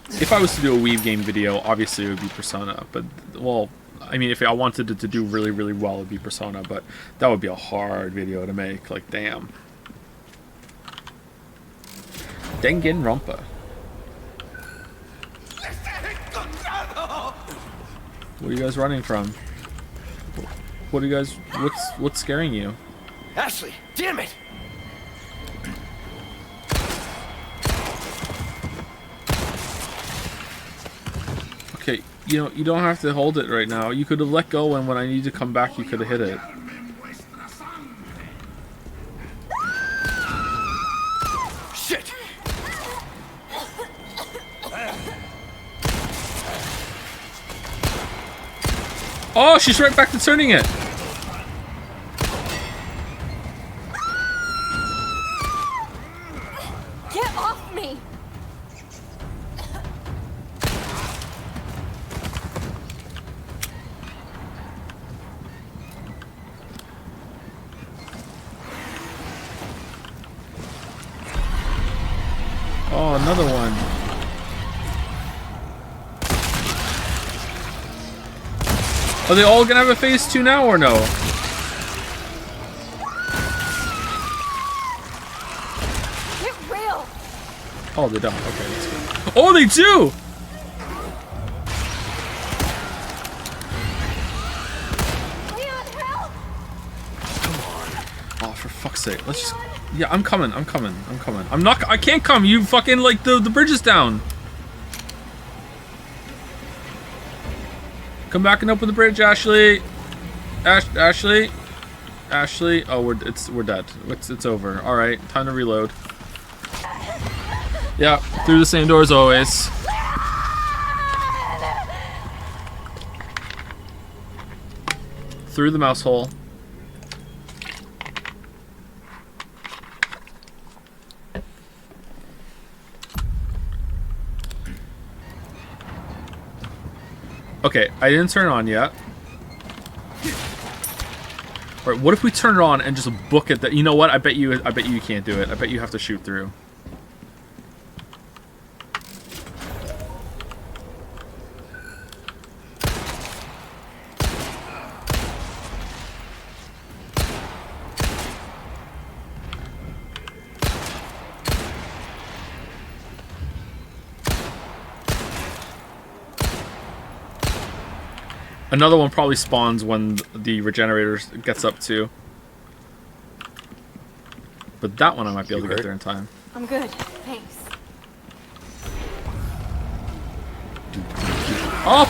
If I was to do a Weave game video, obviously it would be Persona, but well, I mean, if I wanted it to do really, really well, it'd be Persona, but that would be a hard video to make. Like, damn. Danganronpa. What are you guys running from? What are you guys? What's scaring you? Ashley, damn it! Okay, you know, you don't have to hold it right now. You could have let go, and when I need to come back, you could have hit it. Shit! Oh, she's right back to turning it. Get off me! Oh, another one. Are they all gonna have a phase 2 now or no? Get real! Oh, they don't. Okay, that's good. Oh, they do! Leon, help! Oh, for fuck's sake. Let's just... Yeah, I'm coming. I can't come. You fucking, like, the bridge is down. Come back and open the bridge, Ashley. Ashley. Oh, we're dead. It's over. All right, time to reload. Yeah, through the same door as always. Through the mouse hole. Okay, I didn't turn it on yet. Alright, what if we turn it on and just book it that you know what? I bet you can't do it. I bet you have to shoot through. Another one probably spawns when the regenerator gets up too. But that one I might be able to get there in time. I'm good, thanks. Oh!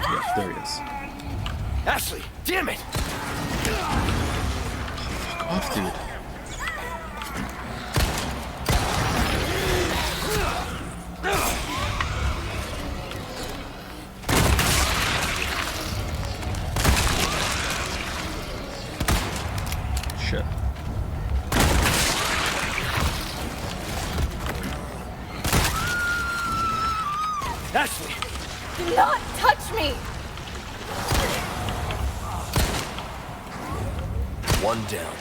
Yeah, there he is. Ashley, damn it! Fuck off, dude. Shit. Ashley! Do not touch me! One down.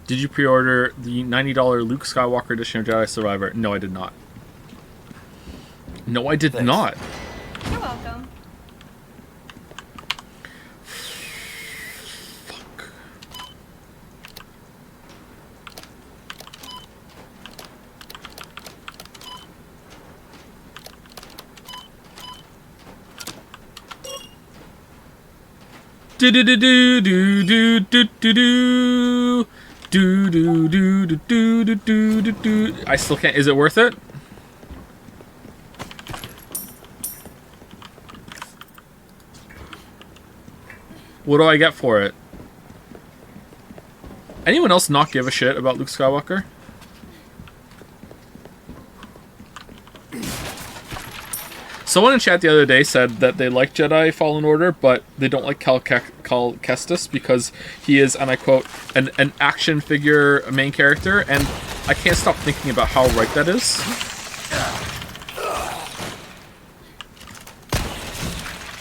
Did you pre-order the $90 Luke Skywalker edition of Jedi Survivor? No, I did not. No, I did not. You're welcome. Fuck. Do do do do do do do do do. Do do do do do do do do do. I still can't. Is it worth it? What do I get for it? Anyone else not give a shit about Luke Skywalker? Someone in chat the other day said that they like Jedi Fallen Order, but they don't like Cal Kestis because he is, and I quote, an action figure main character, and I can't stop thinking about how right that is.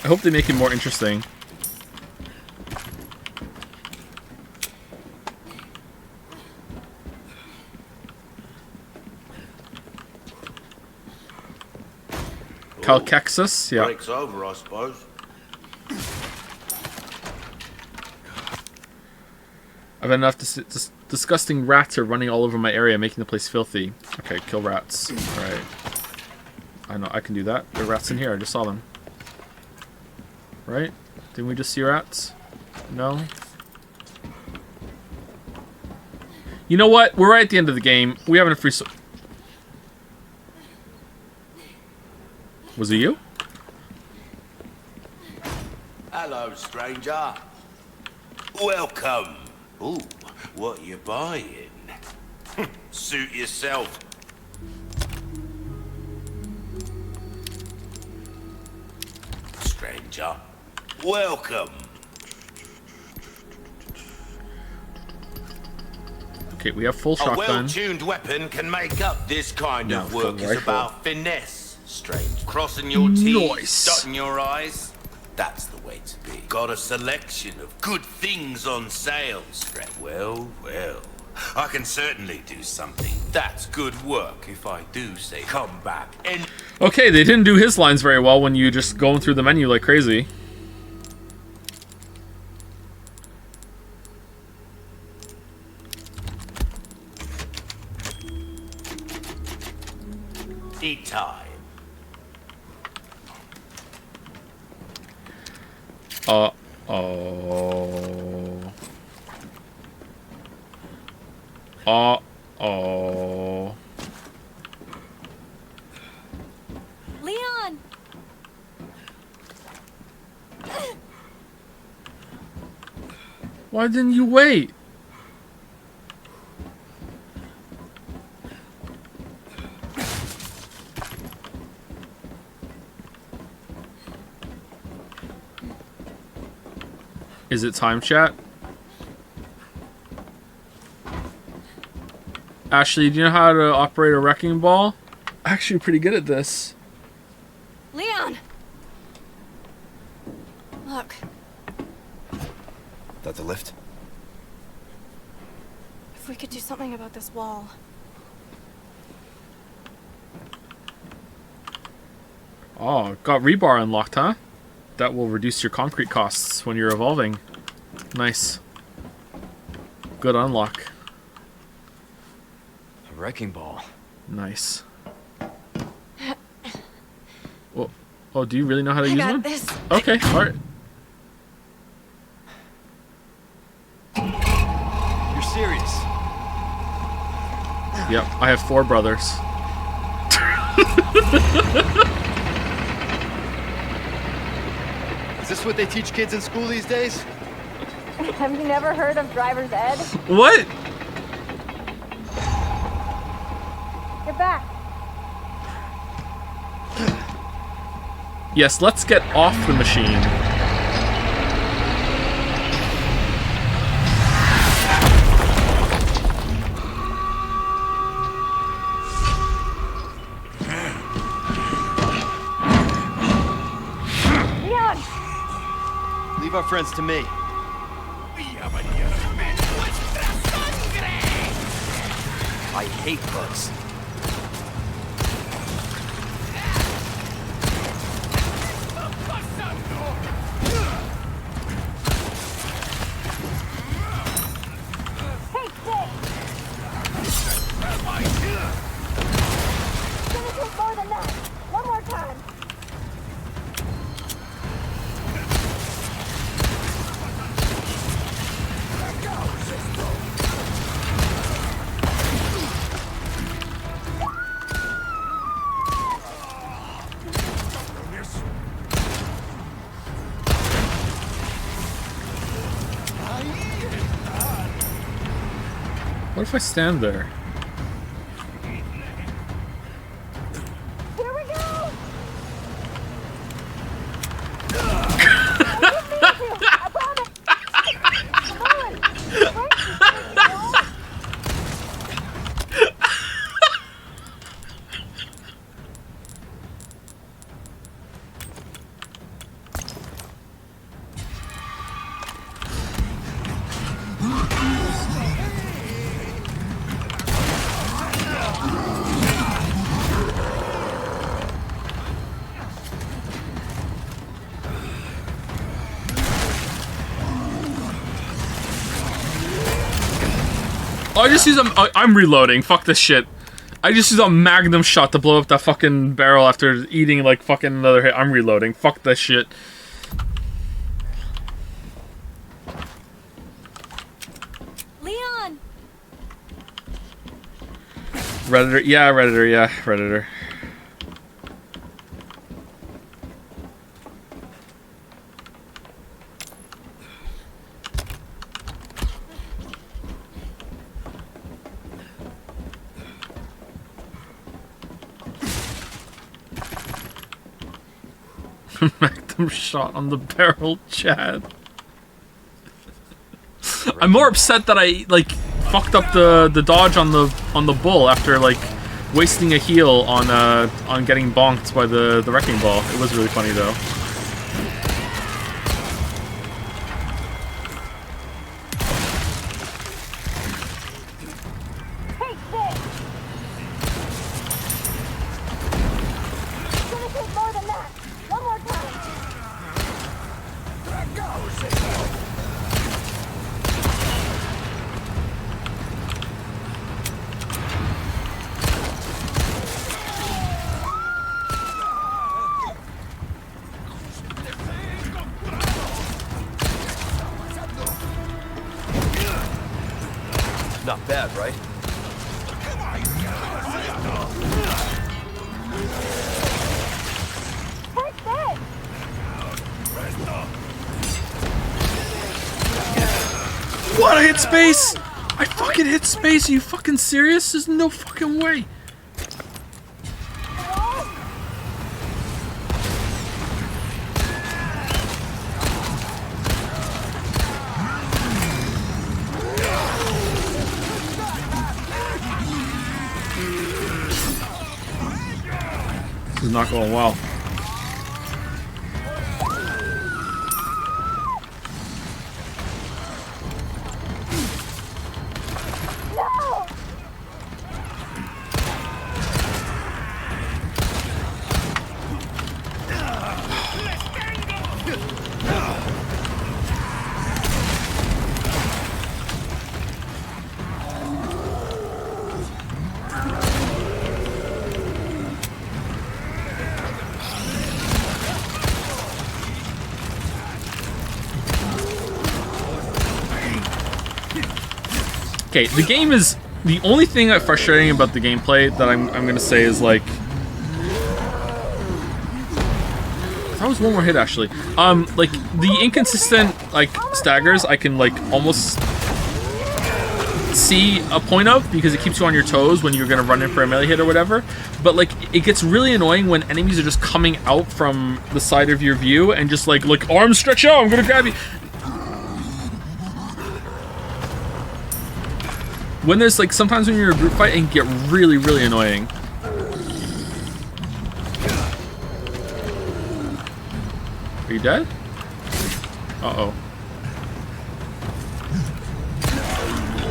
I hope they make him more interesting. Calkexus, yeah. Break's over, I suppose. I've had enough disgusting rats are running all over my area, making the place filthy. Okay, kill rats. Alright. I know, I can do that. There are rats in here, I just saw them. Right? Didn't we just see rats? No? You know what? We're right at the end of the game. We have enough free... Was it you? Hello, stranger. Welcome. Ooh, what you buying? Suit yourself. Stranger. Welcome. Okay, we have full A shotgun. well-tuned weapon can make up this kind of work. It's about finesse. Strange. Crossing your T's, dotting your I's. That's the way to be. Got a selection of good things on sale, friend. Well, well. I can certainly do something. That's good work if I do say come back. And okay, they didn't do his lines very well when you just going through the menu like crazy. eat time. Uh-oh. Uh-oh. Leon! Why didn't you wait? Is it time, chat? Ashley, do you know how to operate a wrecking ball? Actually, pretty good at this. Leon! Look, That the lift? if we could do something about this wall. Oh, got rebar unlocked, huh? That will reduce your concrete costs when you're evolving. Nice. Good unlock. A wrecking ball. Nice. Oh, oh, do you really know how to use got one? this. Okay, alright. You're serious? Yep, I have 4 brothers. Is this what they teach kids in school these days? Have you never heard of driver's ed? What? Get back. Yes, let's get off the machine. Leon! Leave our friends to me. I hate bugs. Take this! Finish it more than that! One more time! What if I stand there? Here we go! Oh, I just use a. I'm reloading. Fuck this shit. I just use a magnum shot to blow up that fucking barrel after eating like fucking another hit. I'm reloading. Fuck this shit. Leon! Redditor. Yeah, Redditor. Yeah, Redditor. Magnum shot on the barrel, Chad. I'm more upset that I like fucked up the dodge on the bull after like wasting a heal on getting bonked by the wrecking ball. It was really funny though. Not bad, right? What? I hit space! I fucking hit space. Are you fucking serious? There's no fucking way. This is not going well. Okay, the game is the only thing that's frustrating about the gameplay that I'm gonna say is like that was one more hit actually. Like the inconsistent like staggers I can like almost see a point of because it keeps you on your toes when you're gonna run in for a melee hit or whatever. But like it gets really annoying when enemies are just coming out from the side of your view and just like arms stretch out, I'm gonna grab you. When there's like sometimes when you're in a group fight it can get really, really annoying. Are you dead? Uh-oh.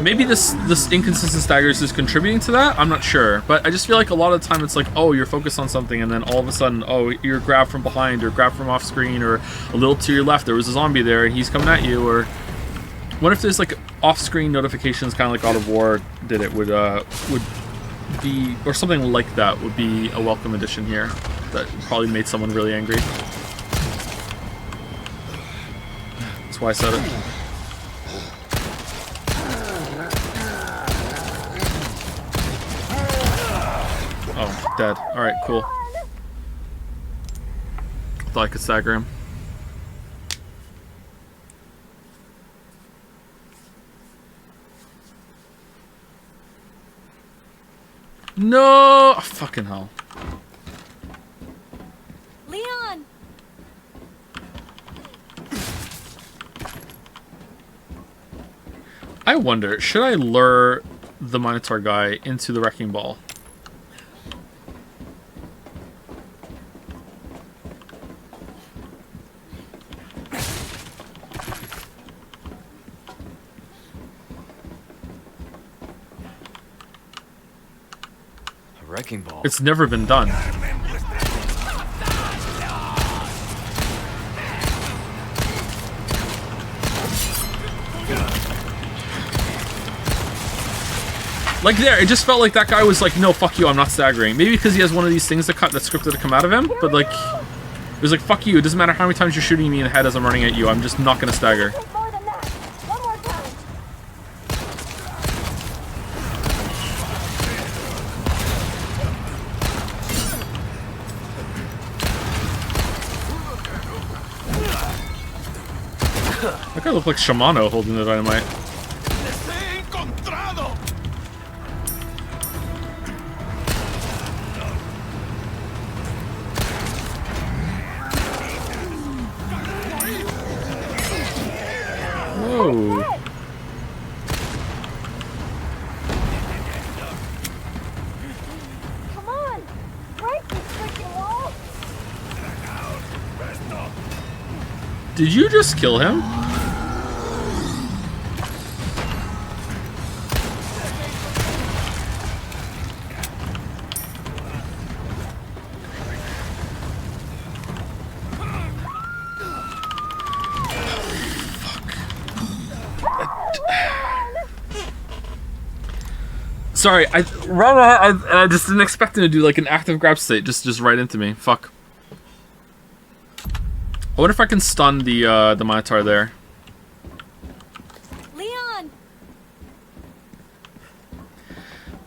Maybe this inconsistent staggers is contributing to that? I'm not sure. But I just feel like a lot of the time it's like, oh, you're focused on something and then all of a sudden, oh, you're grabbed from behind or grabbed from off screen or a little to your left. There was a zombie there and he's coming at you. Or what if there's like off-screen notifications, kind of like God of War did it, would be, or something like that would be a welcome addition here. That probably made someone really angry. That's why I said it. Oh, dead. Alright, cool. Thought I could stagger him. No! Oh, fucking hell. Leon! I wonder, should I lure the Minotaur guy into the wrecking ball? A wrecking ball. It's never been done. Like there, it just felt like that guy was like, no, fuck you, I'm not staggering. Maybe because he has one of these things that scripted to come out of him, but like, it was like, fuck you, it doesn't matter how many times you're shooting me in the head as I'm running at you, I'm just not gonna stagger. That guy looked like Shimano holding the dynamite. Whoa. Come on! Break this freaking wall! Did you just kill him? Sorry, I just didn't expect him to do like an active grab state, just right into me. Fuck. I wonder if I can stun the Minotaur there. Leon!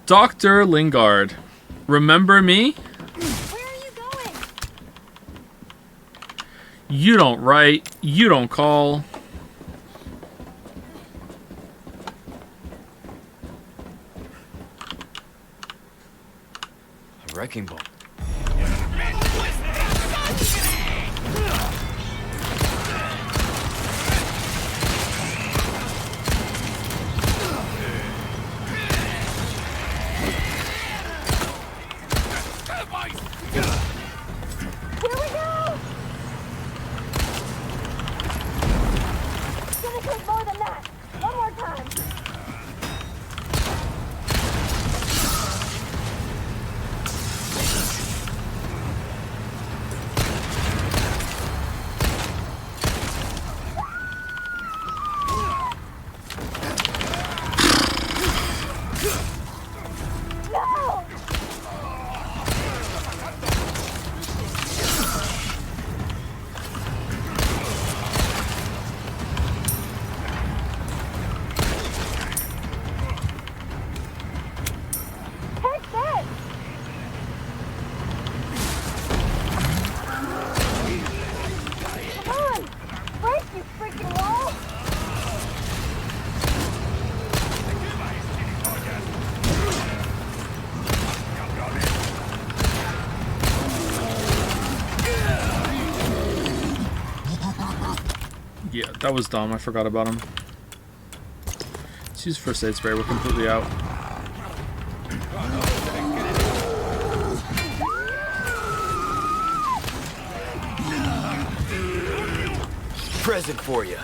Dr. Lingard, remember me? Where are you going? You don't write, you don't call. A wrecking ball. Here we go! It's gonna take more than that. One more time. No! Take this! Come on! Break, you freaking wall! Yeah, that was dumb. I forgot about him. Let's use first aid spray. We're completely out. Present for you.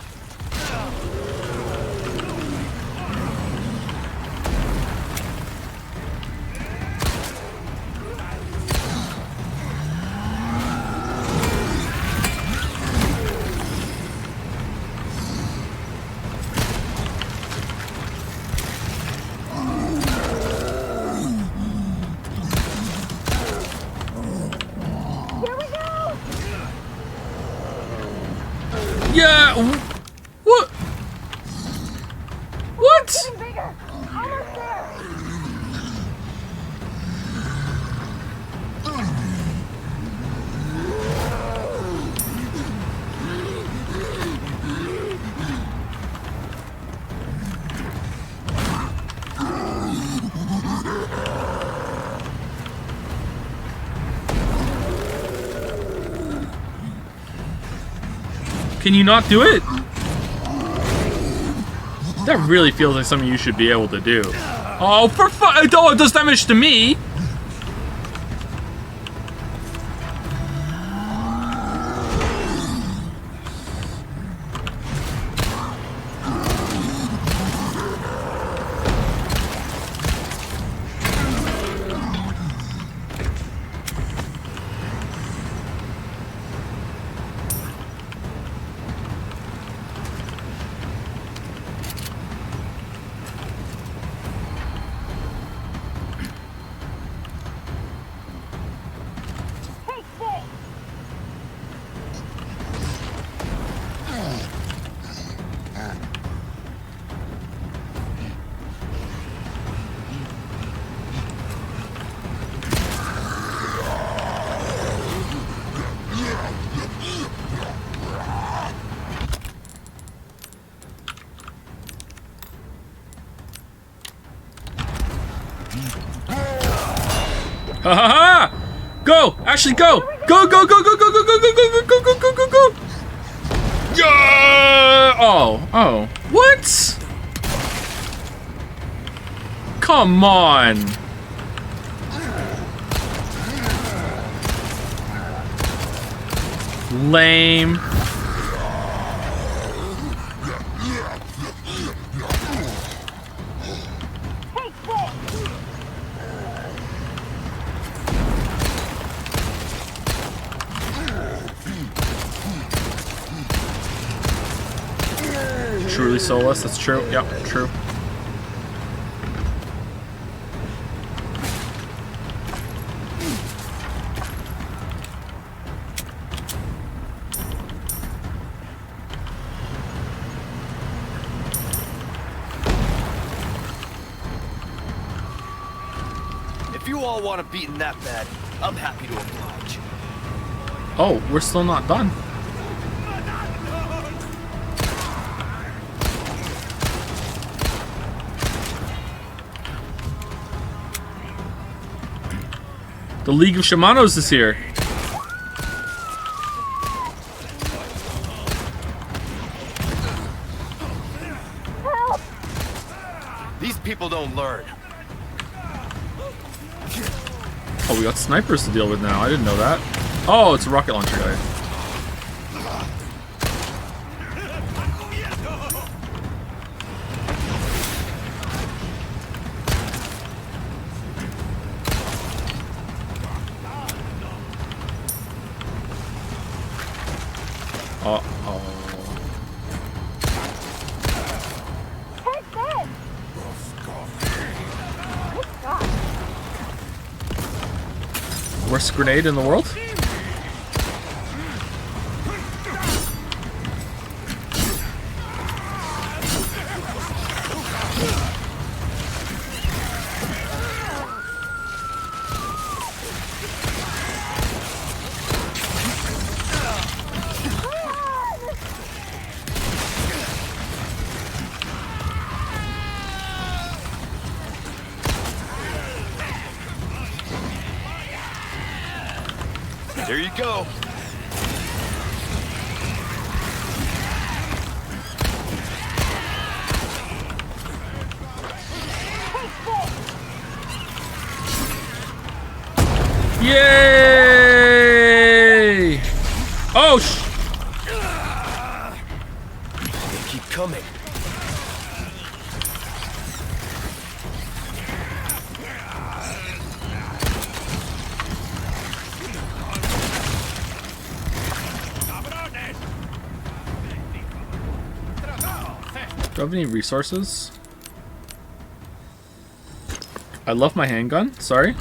Here we go! Yeah! Can you not do it? That really feels like something you should be able to do. Oh, for fun! Oh, it does damage to me! Ha ha ha! Go! Ashley, go! Go, go, go, go, go, go, go, go, go, go, go, go, go, go! Yeah! Oh, oh. What? Come on! Lame. Truly soulless, that's true. Yep, true. If you all want it beaten that bad, I'm happy to oblige. Oh, we're still not done. The League of Shamanos is here. Help! These people don't learn. Oh, we got snipers to deal with now. I didn't know that. Oh, it's a rocket launcher guy. Worst grenade in the world? There you go. Yay! Oh, They keep coming. Do I have any resources? I love my handgun. Sorry.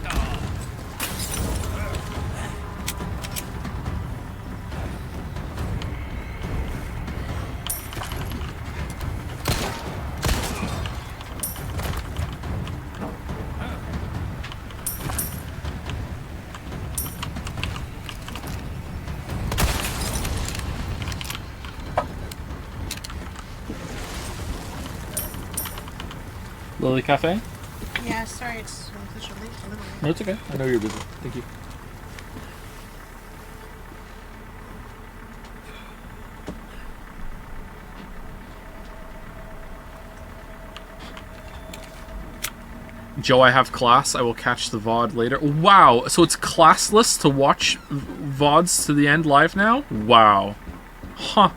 Lily Cafe? Yeah, sorry, it's such a late delivery. No, it's okay. I know you're busy. Thank you. Joe, I have class. I will catch the VOD later. Wow, so it's classless to watch VODs to the end live now? Wow. Huh.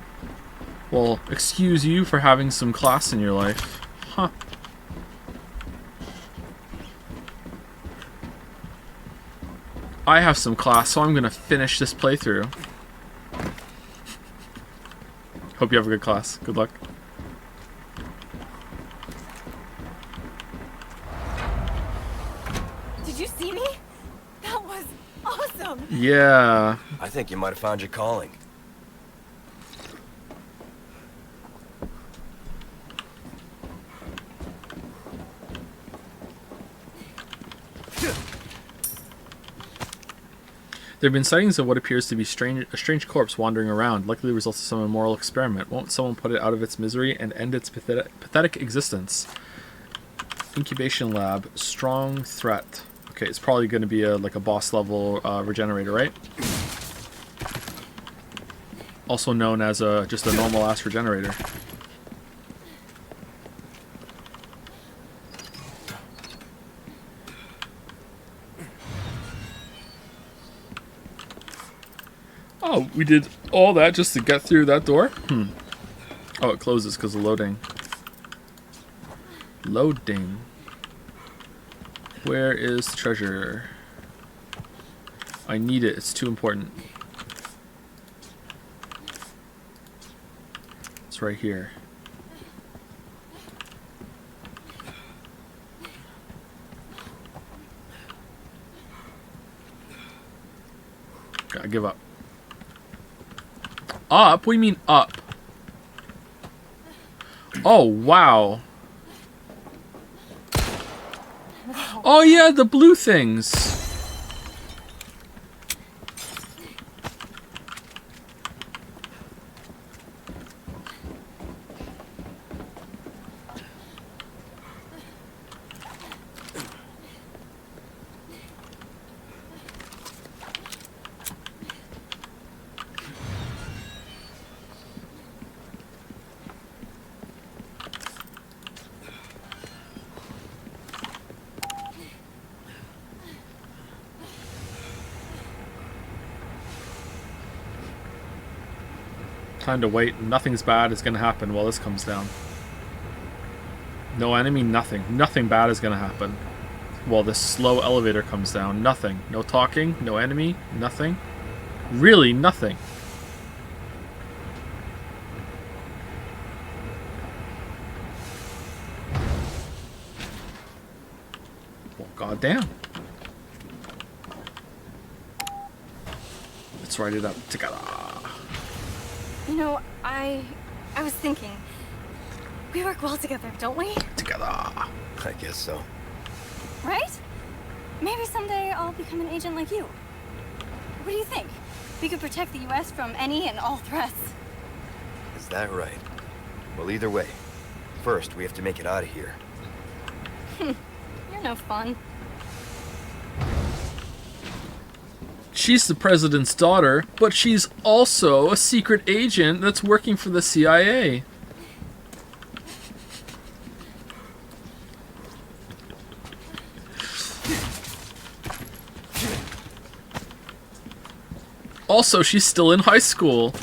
Well, excuse you for having some class in your life. Huh. I have some class, so I'm gonna finish this playthrough. Hope you have a good class. Good luck. Did you see me? That was awesome. Yeah. I think you might have found your calling. There have been sightings of what appears to be a strange corpse wandering around, likely the result of some immoral experiment. Won't someone put it out of its misery and end its pathetic existence? Incubation lab, strong threat. Okay, it's probably going to be like a boss level regenerator, right? Also known as just a normal ass regenerator. Oh, we did all that just to get through that door? Oh, it closes because of loading. Loading. Where is the treasure? I need it. It's too important. It's right here. I give up. Up? What do you mean up? Oh, wow. Oh, yeah, the blue things. Time to wait. Nothing's bad is going to happen while this comes down. No enemy, nothing. Nothing bad is going to happen while this slow elevator comes down. Nothing. No talking, no enemy, nothing. Really, nothing. Well, goddamn. Let's write it up together. You know, I was thinking, we work well together, don't we? Together. I guess so. Right? Maybe someday I'll become an agent like you. What do you think? We could protect the U.S. from any and all threats. Is that right? Well, either way. First, we have to make it out of here. You're no fun. She's the president's daughter, but she's also a secret agent that's working for the CIA. Also, she's still in high school.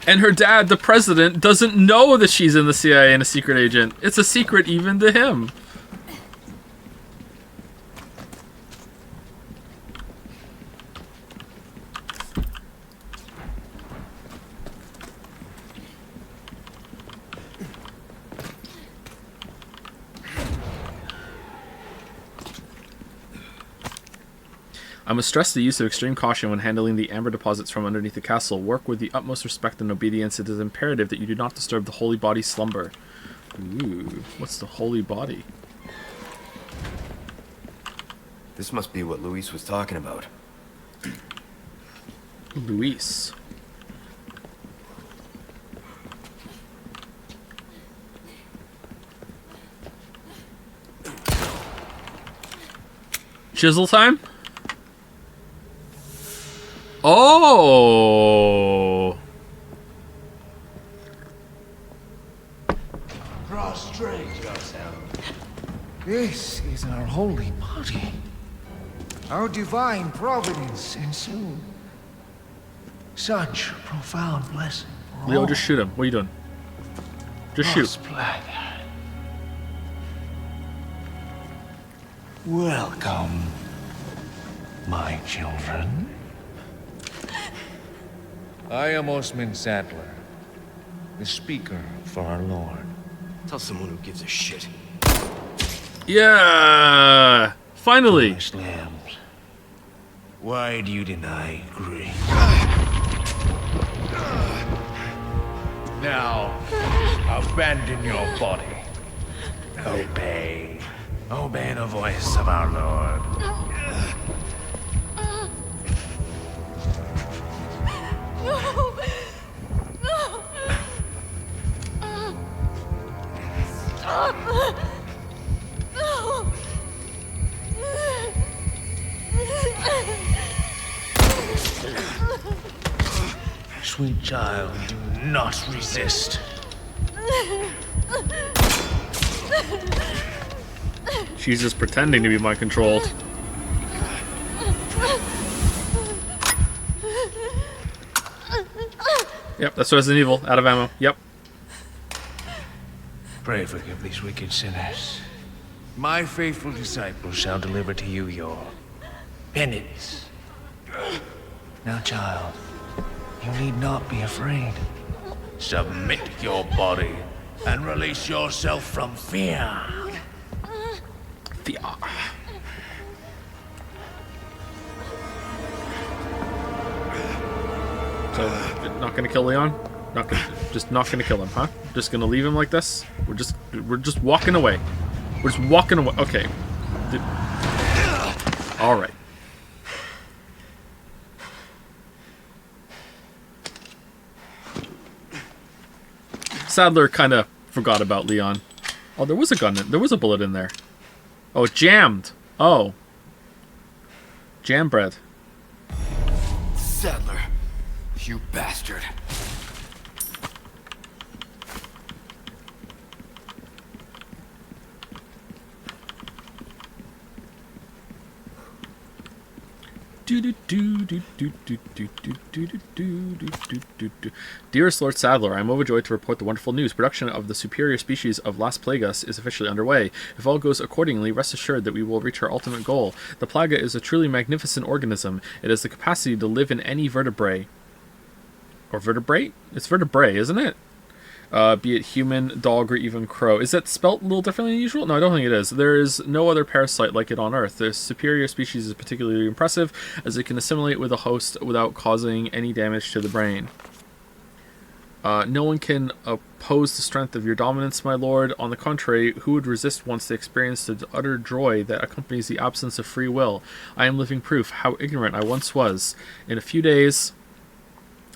And her dad, the president, doesn't know that she's in the CIA and a secret agent. It's a secret even to him. I must stress the use of extreme caution when handling the amber deposits from underneath the castle. Work with the utmost respect and obedience. It is imperative that you do not disturb the holy body's slumber. Ooh, what's the holy body? This must be what Luis was talking about. Luis. Chisel time? Oh! Prostrate This is our holy body. Our divine providence, and soon such profound blessing for Leo, all. just shoot him. What are you doing? Just shoot. Blood. Welcome, my children. I am Osman Sadler, the speaker for our Lord. Tell someone who gives a shit. Yeah! Finally! Foolish lambs. Why do you deny grace? Now, abandon your body. Obey. Obey the voice of our Lord. No! No! Stop! No! Sweet child, do not resist. She's just pretending to be mind controlled. Yep, that's Resident Evil. Out of ammo. Yep. Pray forgive these wicked sinners. My faithful disciples shall deliver to you your penance. Now, child, you need not be afraid. Submit your body and release yourself from fear. Fear. So, not gonna kill Leon? Just not gonna kill him, huh? Just gonna leave him like this? We're just walking away. We're just walking away. Okay. All right. Sadler kind of forgot about Leon. Oh, there was a gun in. There was a bullet in there. Oh, it jammed. Oh. Jam bread. Sadler, you bastard. Dearest Lord Sadler, I am overjoyed to report the wonderful news. Production of the superior species of Las Plagas is officially underway. If all goes accordingly, rest assured that we will reach our ultimate goal. The Plaga is a truly magnificent organism. It has the capacity to live in any vertebrae. Or vertebrate? It's vertebrae, isn't it? Be it human, dog, or even crow. Is that spelt a little differently than usual? No, I don't think it is. There is no other parasite like it on Earth. This superior species is particularly impressive, as it can assimilate with a host without causing any damage to the brain. No one can oppose the strength of your dominance, my lord. On the contrary, who would resist once they experience the utter joy that accompanies the absence of free will? I am living proof how ignorant I once was. In a few days,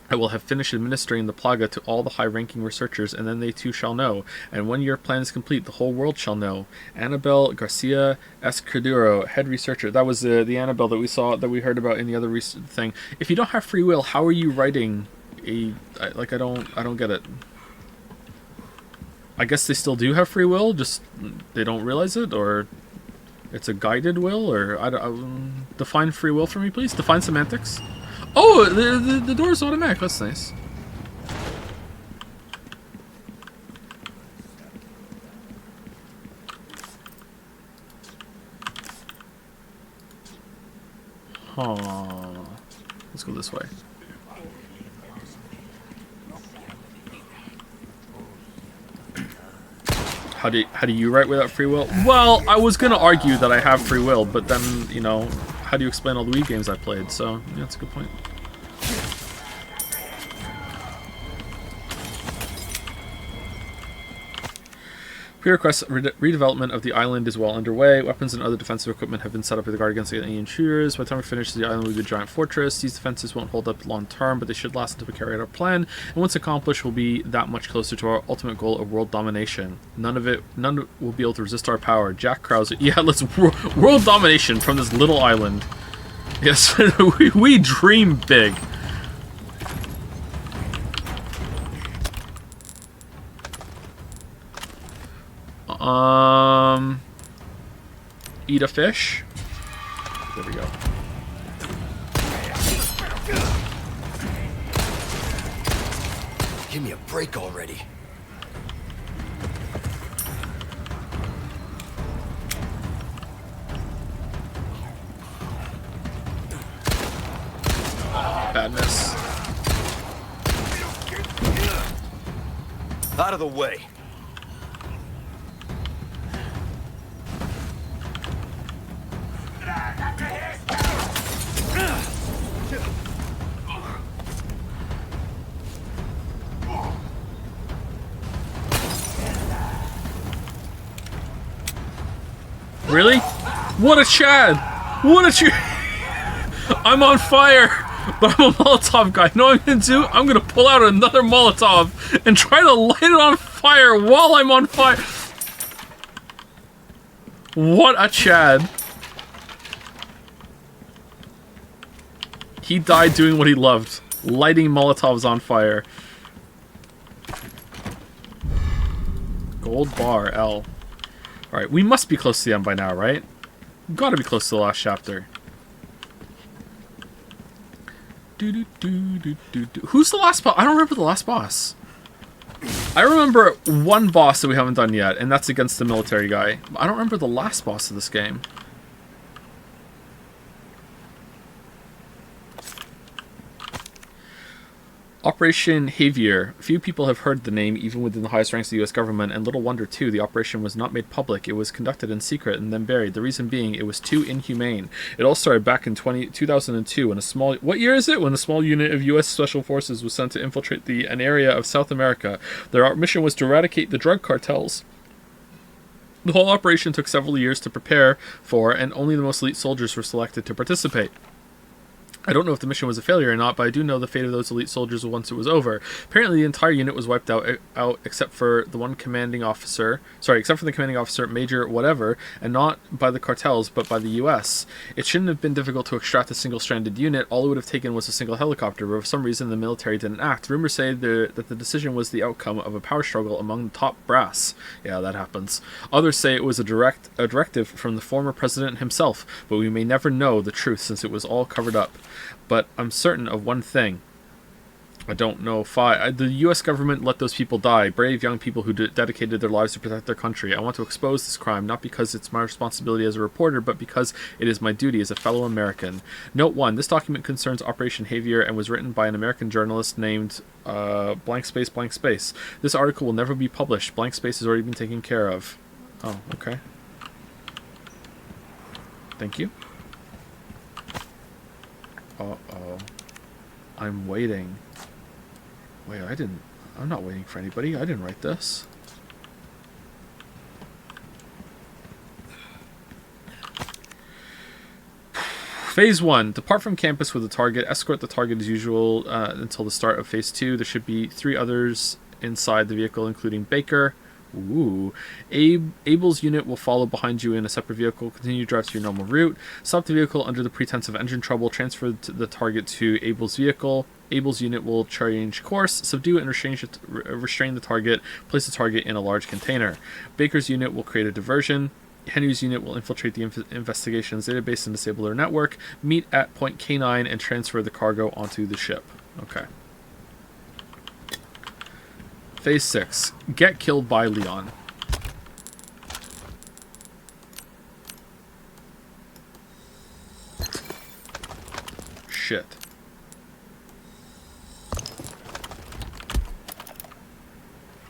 I will have finished administering the Plaga to all the high-ranking researchers, and then they too shall know. And when your plan is complete, the whole world shall know. Annabelle Garcia Escudero, head researcher. That was the Annabelle that we saw, that we heard about in the other thing. If you don't have free will, how are you writing a... Like, I don't get it. I guess they still do have free will, just they don't realize it, or it's a guided will, or... define free will for me, please. Define semantics. Oh, the door's automatic. That's nice. Huh. Let's go this way. How do you write without free will? Well, I was gonna argue that I have free will, but then, you know, how do you explain all the Wii games I played? So, yeah, that's a good point. Pre-request redevelopment of the island is well underway. Weapons and other defensive equipment have been set up to guard against any intruders. By the time we finish, the island will be a giant fortress. These defenses won't hold up long term, but they should last until we carry out our plan. And once accomplished, we'll be that much closer to our ultimate goal of world domination. None will be able to resist our power. Jack Krause. Yeah, let's world domination from this little island. Yes, we dream big. Eat a fish. There we go. Give me a break already. Badness. Out of the way. Really? What a Chad! What a Chad! I'm on fire, but I'm a Molotov guy. You know what I'm gonna do? I'm gonna pull out another Molotov and try to light it on fire while I'm on fire. What a Chad. He died doing what he loved, lighting Molotovs on fire. Gold bar, L. Alright, we must be close to the end by now, right? We've gotta be close to the last chapter. Who's the last boss? I don't remember the last boss. I remember one boss that we haven't done yet, and that's against the military guy. I don't remember the last boss of this game. Operation Javier. Few people have heard the name, even within the highest ranks of the U.S. government, and little wonder, too. The operation was not made public. It was conducted in secret and then buried. The reason being, it was too inhumane. It all started back in 2002 when a small... What year is it? When a small unit of U.S. Special Forces was sent to infiltrate an area of South America. Their mission was to eradicate the drug cartels. The whole operation took several years to prepare for, and only the most elite soldiers were selected to participate. I don't know if the mission was a failure or not, but I do know the fate of those elite soldiers once it was over. Apparently, the entire unit was wiped out except for the commanding officer, Major whatever, and not by the cartels, but by the U.S. It shouldn't have been difficult to extract a single-stranded unit. All it would have taken was a single helicopter, but for some reason the military didn't act. Rumors say that the decision was the outcome of a power struggle among the top brass. Yeah, that happens. Others say it was a directive from the former president himself, but we may never know the truth since it was all covered up. But I'm certain of one thing. I don't know if the U.S. government let those people die, brave young people who dedicated their lives to protect their country. I want to expose this crime, not because it's my responsibility as a reporter, but because it is my duty as a fellow American. Note 1. This document concerns Operation Javier and was written by an American journalist named blank space blank space. This article will never be published. Blank space has already been taken care of. Oh, okay. Thank you. Uh-oh. I'm waiting. Wait, I'm not waiting for anybody. I didn't write this. Phase 1. Depart from campus with a target. Escort the target as usual until the start of Phase 2. There should be 3 others inside the vehicle, including Baker. Ooh. Abel's unit will follow behind you in a separate vehicle. Continue to drive to your normal route. Stop the vehicle under the pretense of engine trouble. Transfer the target to Abel's vehicle. Abel's unit will change course, subdue and restrain the target. Place the target in a large container. Baker's unit will create a diversion. Henry's unit will infiltrate the investigations database and disable their network. Meet at point K9 and transfer the cargo onto the ship. Okay. Phase 6. Get killed by Leon. Shit.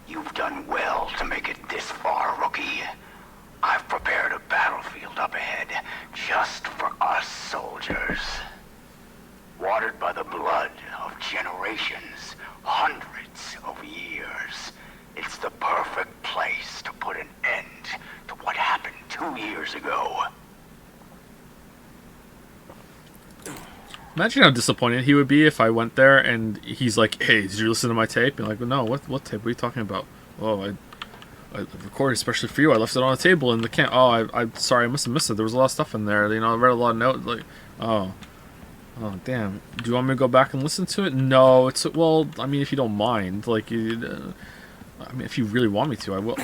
You've done well to make it this far, rookie. I've prepared a battlefield up ahead just for us soldiers. Watered by the blood of generations, hundreds of years. It's the perfect place to put an end to what happened 2 years ago. Imagine how disappointed he would be if I went there and he's like, "Hey, did you listen to my tape?" And I'm like, "No, what tape? What are you talking about?" "Oh, I recorded especially for you. I left it on the table in the camp." "Oh, I'm sorry, I must have missed it. There was a lot of stuff in there. You know, I read a lot of notes." Like, oh, damn. Do you want me to go back and listen to it? No, it's, well, I mean, if you don't mind, like, I mean, if you really want me to, I will.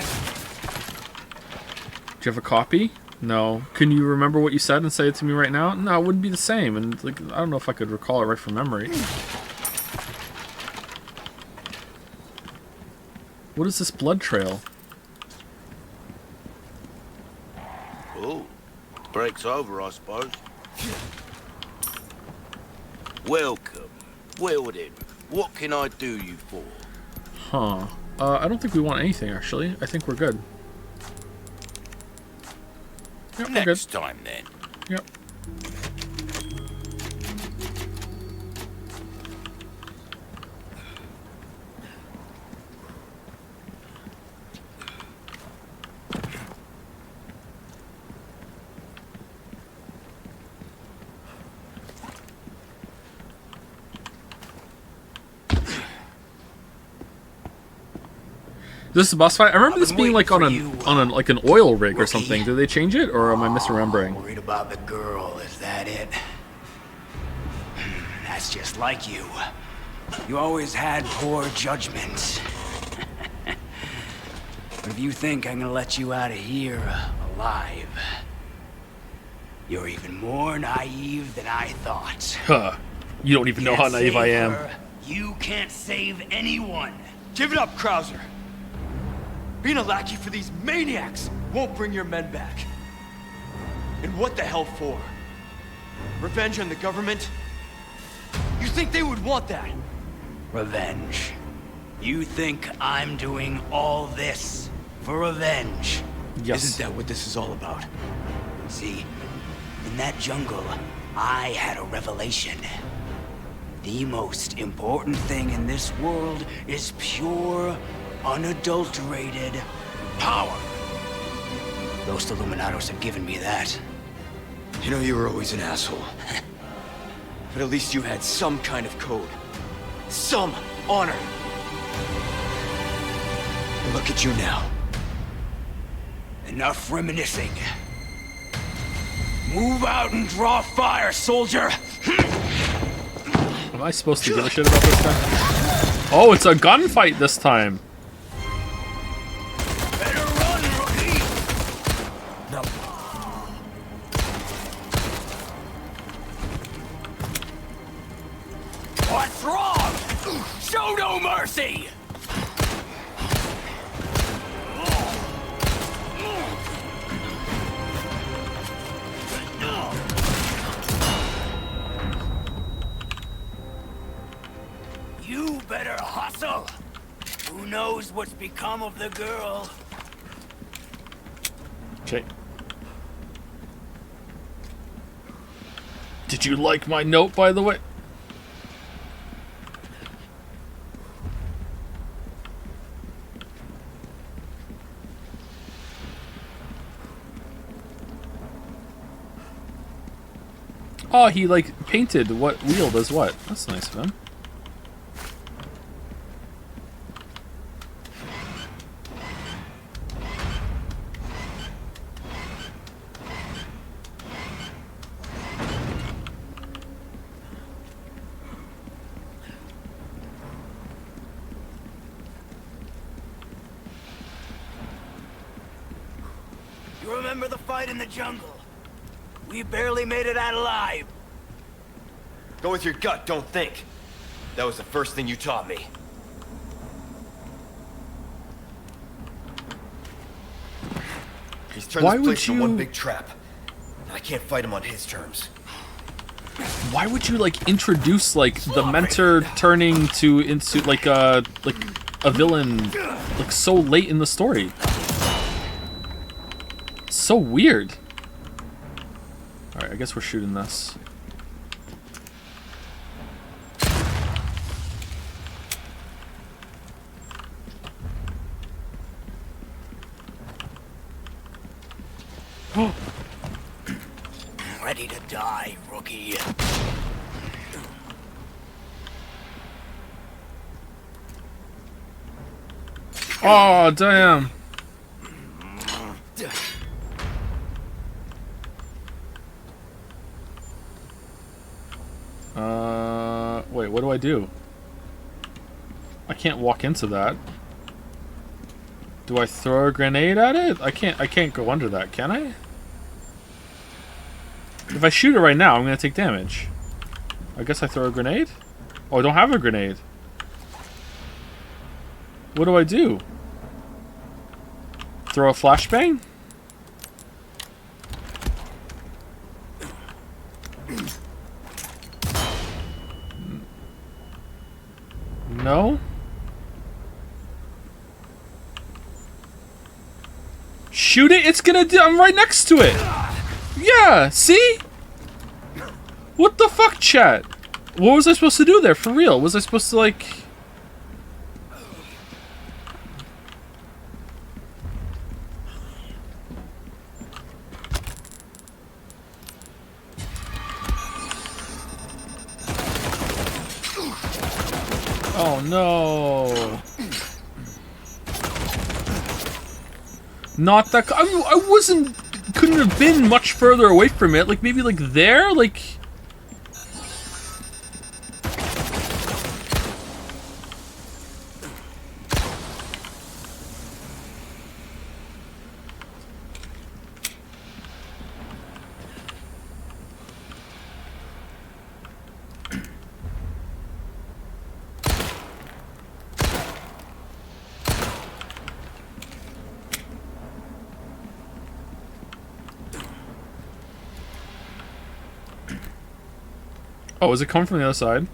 Do you have a copy? No. Can you remember what you said and say it to me right now? No, it wouldn't be the same. And like, I don't know if I could recall it right from memory. What is this blood trail? Oh, break's over, I suppose. Welcome. Well then, what can I do you for? Huh. I don't think we want anything, actually. I think we're good. Yep, we're good. Next time, then. Yep. This is a boss fight. I remember this being like on like an oil rig or something. Did they change it, or am I misremembering? Worried about the girl, is that it? That's just like you. You always had poor judgment. But if you think I'm gonna let you out of here alive, you're even more naive than I thought. Huh. You don't even know how naive I am. You can't save anyone. Give it up, Krauser. Being a lackey for these maniacs won't bring your men back. And what the hell for? Revenge on the government? You think they would want that? Revenge. You think I'm doing all this for revenge? Yes. Isn't that what this is all about? See, in that jungle, I had a revelation. The most important thing in this world is pure, unadulterated power. Those Illuminados have given me that. You know, you were always an asshole. But at least you had some kind of code. Some honor. And look at you now. Enough reminiscing. Move out and draw fire, soldier! Am I supposed to give a shit about this time? Oh, it's a gunfight this time. Better run, rookie! No. What's wrong? Show no mercy! You better hustle. Who knows what's become of the girl? Okay. Did you like my note, by the way? Oh, he like painted what wheel does what. That's nice of him. You remember the fight in the jungle? We barely made it out alive. Go with your gut, don't think. That was the first thing you taught me. He's turned this place into one big trap. I can't fight him on his terms. Why would you like introduce like the mentor turning into like a villain like so late in the story? So weird. Alright, I guess we're shooting this. Ready to die, rookie. Oh, damn. Wait, what do I do? I can't walk into that. Do I throw a grenade at it? I can't go under that, can I? If I shoot it right now, I'm gonna take damage. I guess I throw a grenade? Oh, I don't have a grenade. What do I do? Throw a flashbang? No? Shoot it? It's gonna do. I'm right next to it. Yeah, see? What the fuck, chat? What was I supposed to do there? For real? Was I supposed to, like... Oh, no. Not that... I wasn't... Couldn't have been much further away from it. Like, maybe, like, there? Like... Oh, is it coming from the other side?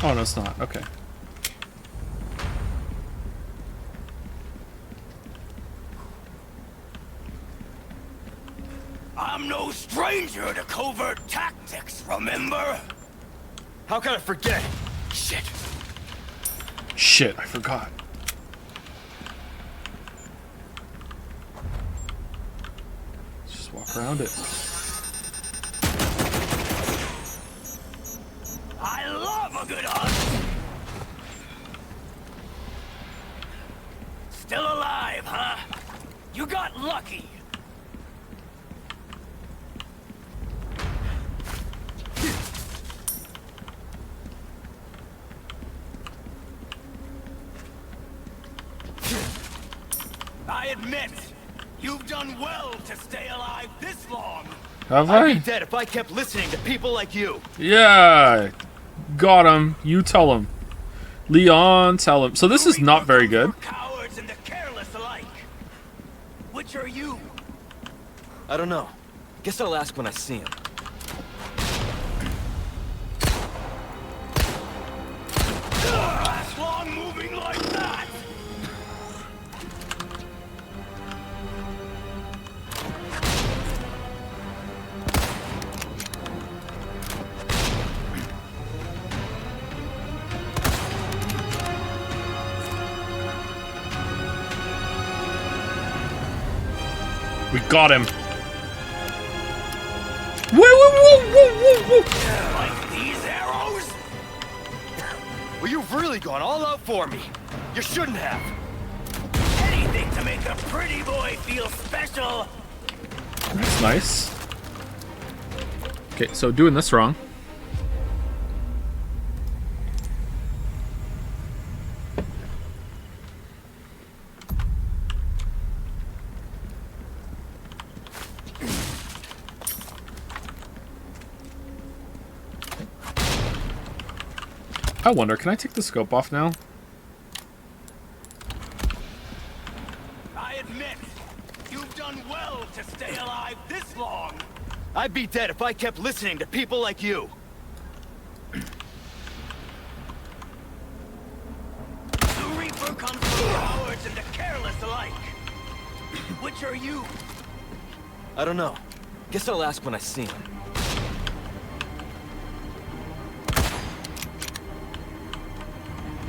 Oh, no, it's not. Okay. I'm no stranger to covert tactics, remember? How can I forget? Shit. Shit, I forgot. Let's just walk around it. I love a good hunt. Still alive, huh? You got lucky. I admit, you've done well to stay alive this long. Have I'd I? be dead if I kept listening to people like you. Yeah! Got him. You tell him. Leon, tell him. So this is not very good. Cowards and the careless alike. Which are you? I don't know. Guess I'll ask when I see him. Last long moving like that. We got him. Woo, woo, woo, woo, woo, woo. Like these arrows? Well, you've really gone all out for me. You shouldn't have. Anything to make a pretty boy feel special. That's nice. Okay, so doing this wrong. I wonder, can I take the scope off now? I admit, you've done well to stay alive this long. I'd be dead if I kept listening to people like you. The Reaper comes from cowards and the careless alike. Which are you? I don't know. Guess I'll ask when I see him.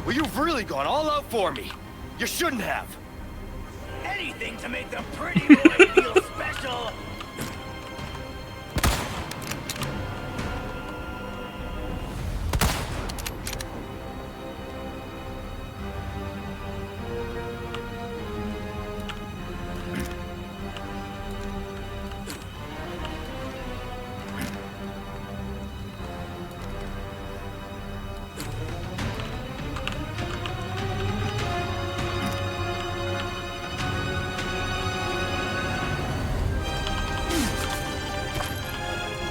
Well, you've really gone all out for me. You shouldn't have. Anything to make the pretty boy feel special.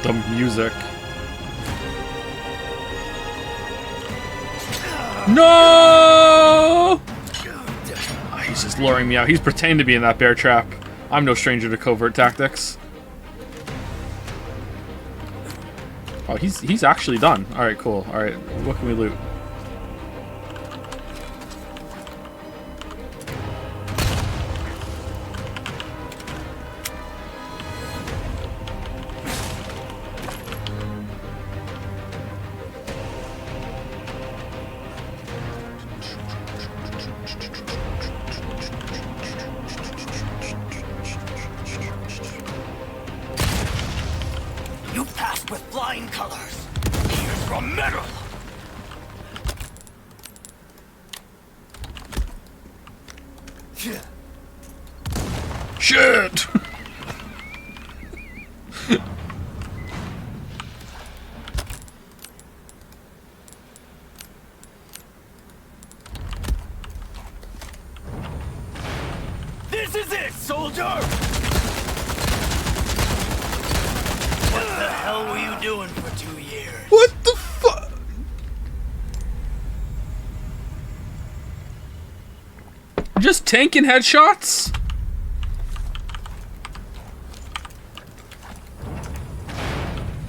The music. No! Oh, he's just luring me out. He's pretending to be in that bear trap. I'm no stranger to covert tactics. Oh, he's actually done. All right, cool. All right, what can we loot? You passed with flying colors. Here's your medal. Shit! This is it, soldier! What the hell were you doing for 2 years? What the fuck? Just tanking headshots?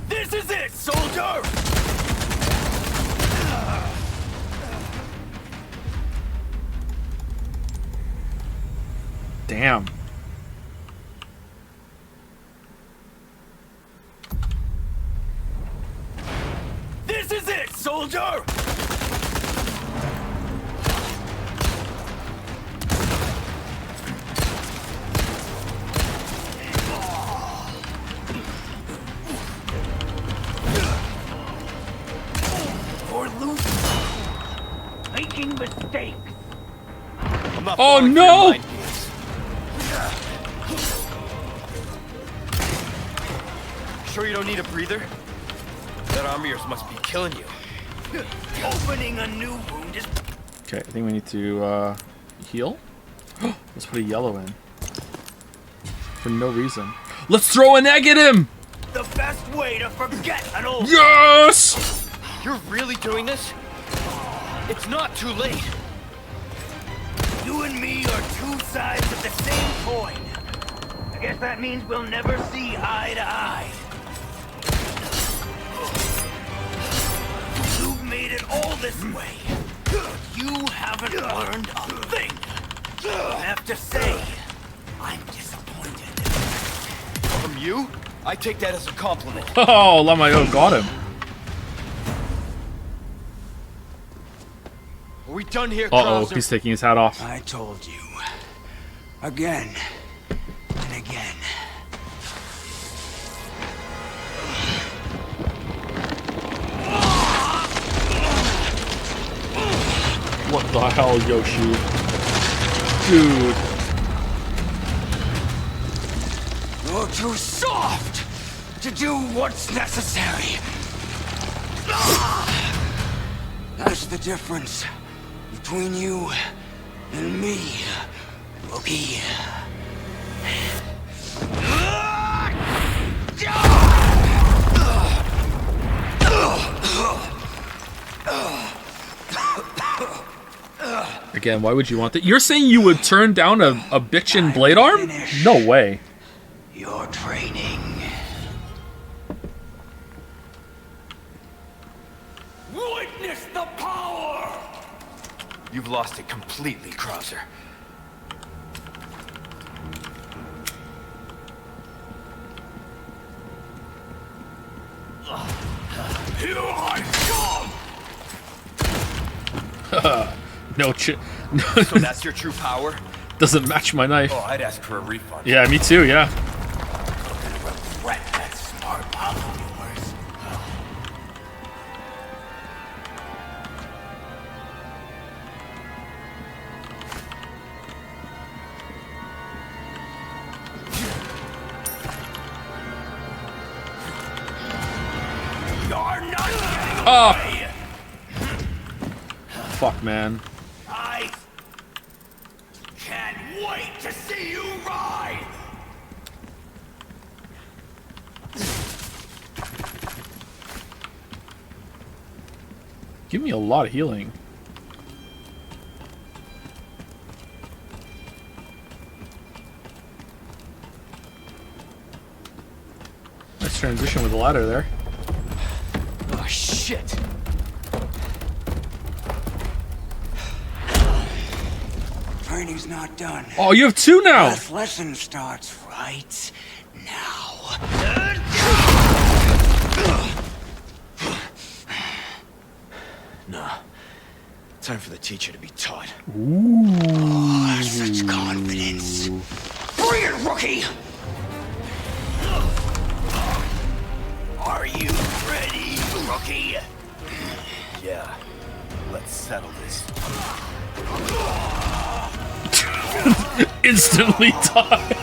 This is it, soldier! Damn. This is it, soldier! Or losing. Making mistakes. I'm not Oh, falling for no! your mind games. Sure you don't need a breather? That armor of yours must be killing you. Opening a new wound is Okay, I think we need to heal. Let's put a yellow in. For no reason. Let's throw an egg at him! the best way to forget an old... Yes! You're really doing this? It's not too late. You and me are two sides of the same coin. I guess that means we'll never see eye to eye. You've made it all this way. You haven't learned a thing. I have to say, I'm disappointed. From you? I take that as a compliment. Oh, Lamayo got him. Are we done here, Uh-oh, Krauser? he's taking his hat off. I told you. Again and again. What the hell, Yoshi? Dude. You're too soft to do what's necessary. That's the difference between you and me, Wookie. Again, why would you want that? You're saying you would turn down a bitchin' blade arm? No way. Your training. Witness the power! You've lost it completely, Krauser. Here I come! No shit. So that's your true power? Doesn't match my knife. Oh, I'd ask for a refund. Yeah, me too, yeah. Regret that smart mouth of yours. You're not getting away! Fuck, man. I can't wait to see you ride! Give me a lot of healing. Nice transition with the ladder there. Oh, shit. Training's not done. Oh, you have 2 now! This lesson starts right now. Nah. Time for the teacher to be taught. Ooh. Oh, such confidence. Bring it, rookie! Are you ready, rookie? Yeah. Let's settle this. Instantly die.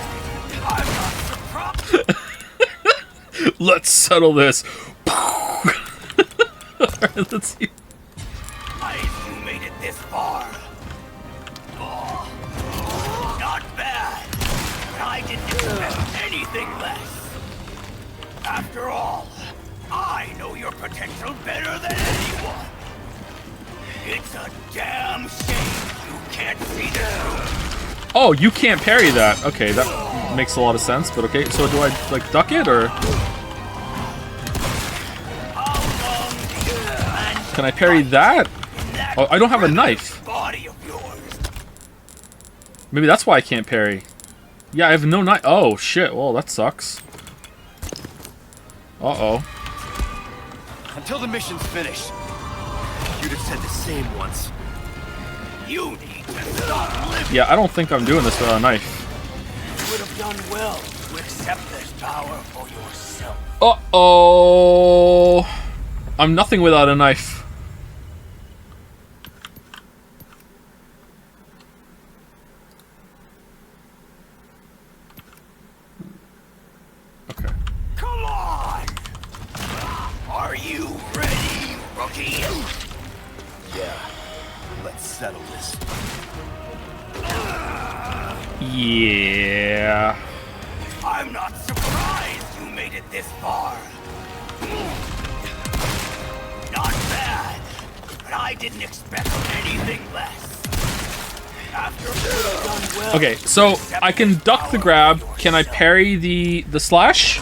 Let's settle this. Alright, let's see. Nice, you made it this far. Oh, not bad. But I didn't expect anything less. After all, I know your potential better than anyone. It's a damn shame you can't see the truth. Oh, you can't parry that. Okay, that makes a lot of sense, but okay. So do I, like, duck it, or? Can I parry that? Oh, I don't have a knife. Maybe that's why I can't parry. Yeah, I have no knife. Oh, shit. Well, that sucks. Uh-oh. Until the mission's finished. You'd have said the same once. You need to stop living. Yeah, I don't think I'm doing this without a knife. You would have done well to accept this power for yourself. Uh-oh. I'm nothing without a knife. Okay. Come on! Are you ready, rookie? Yeah. Let's settle this. Yeah. I'm not surprised you made it this far. Not bad, but I didn't expect anything less. After you've done well. Okay, so I can duck the grab. Can I parry the slash?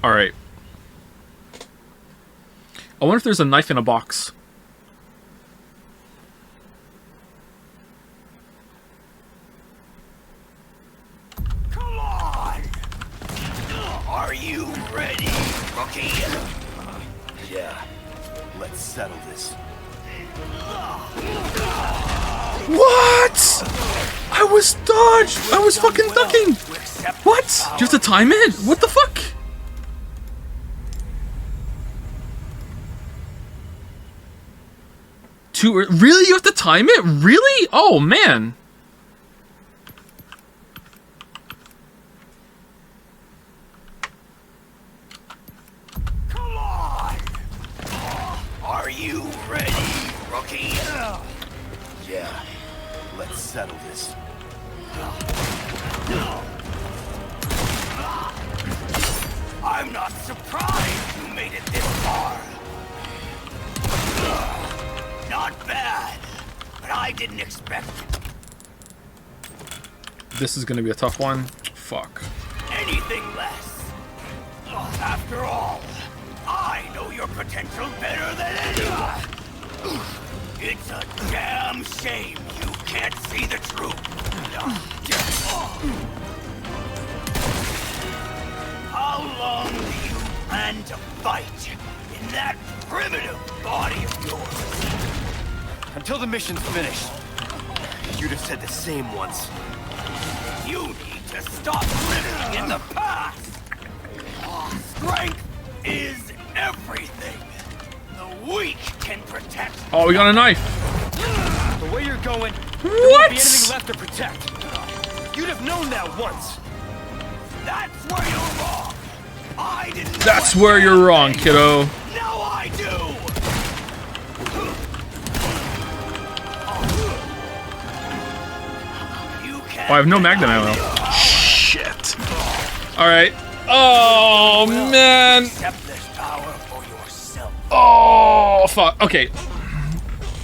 All right. I wonder if there's a knife in a box. Come on! Are you ready, rookie? Yeah. Let's settle this. What? I was dodged. I was fucking ducking. What? Do you have to time it? What the fuck? Really? You have to time it? Really? Oh, man. Come on! Are you ready, rookie? Yeah. Let's settle this. I'm not surprised you made it this far. Not bad, but I didn't expect it. This is gonna be a tough one. Fuck. Anything less. After all, I know your potential better than anyone. It's a damn shame you can't see the truth. How long do you plan to fight in that primitive body of yours? Until the mission's finished. You'd have said the same once. You need to stop living in the past. Strength is everything. The weak can protect. Oh, we got a knife. The way you're going, there What? won't be anything left to protect. You'd have known that once. That's where you're wrong. I didn't. That's where you're wrong, kiddo. Now I do. Oh, I have no magnum ammo. Shit. All right. Oh man. Accept this power for yourself. Oh, fuck. Okay.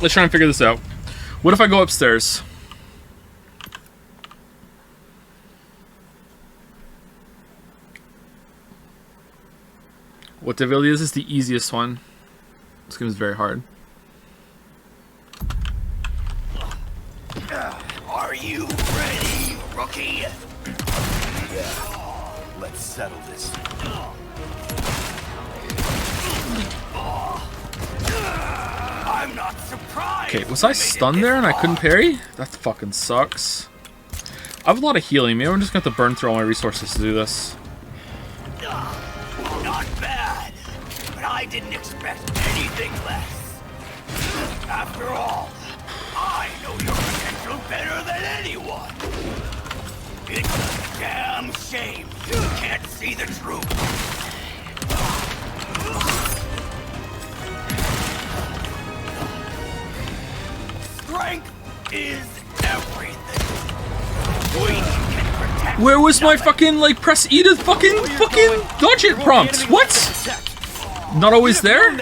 Let's try and figure this out. What if I go upstairs? What difficulty is this? The easiest one. This game is very hard. Are you ready, rookie? Yeah. Let's settle this. I'm not surprised. Okay, was I stunned there and I couldn't parry? That fucking sucks. I have a lot of healing. Maybe I'm just going to have to burn through all my resources to do this. Not bad, but I didn't expect anything less. After all, I know your potential better than anyone. It's a damn shame you can't see the truth. Strength is everything. We can protect. Where was my fucking, like, press E to fucking dodge it prompt? What? Not always there?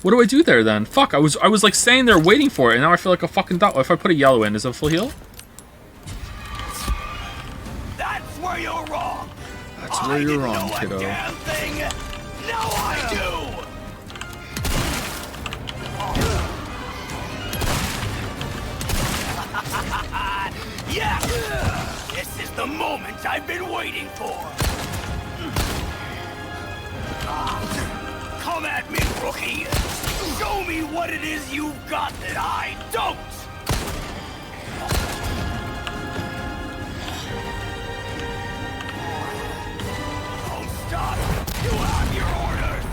What do I do there then? Fuck, I was like staying there waiting for it, and now I feel like a fucking dot. If I put a yellow in, is it a full heal? That's where you're wrong. That's where you're wrong, kiddo. Damn thing. Now I do. Yes! This is the moment I've been waiting for! Come at me, rookie! Show me what it is you've got that I don't! Don't stop! You have your orders!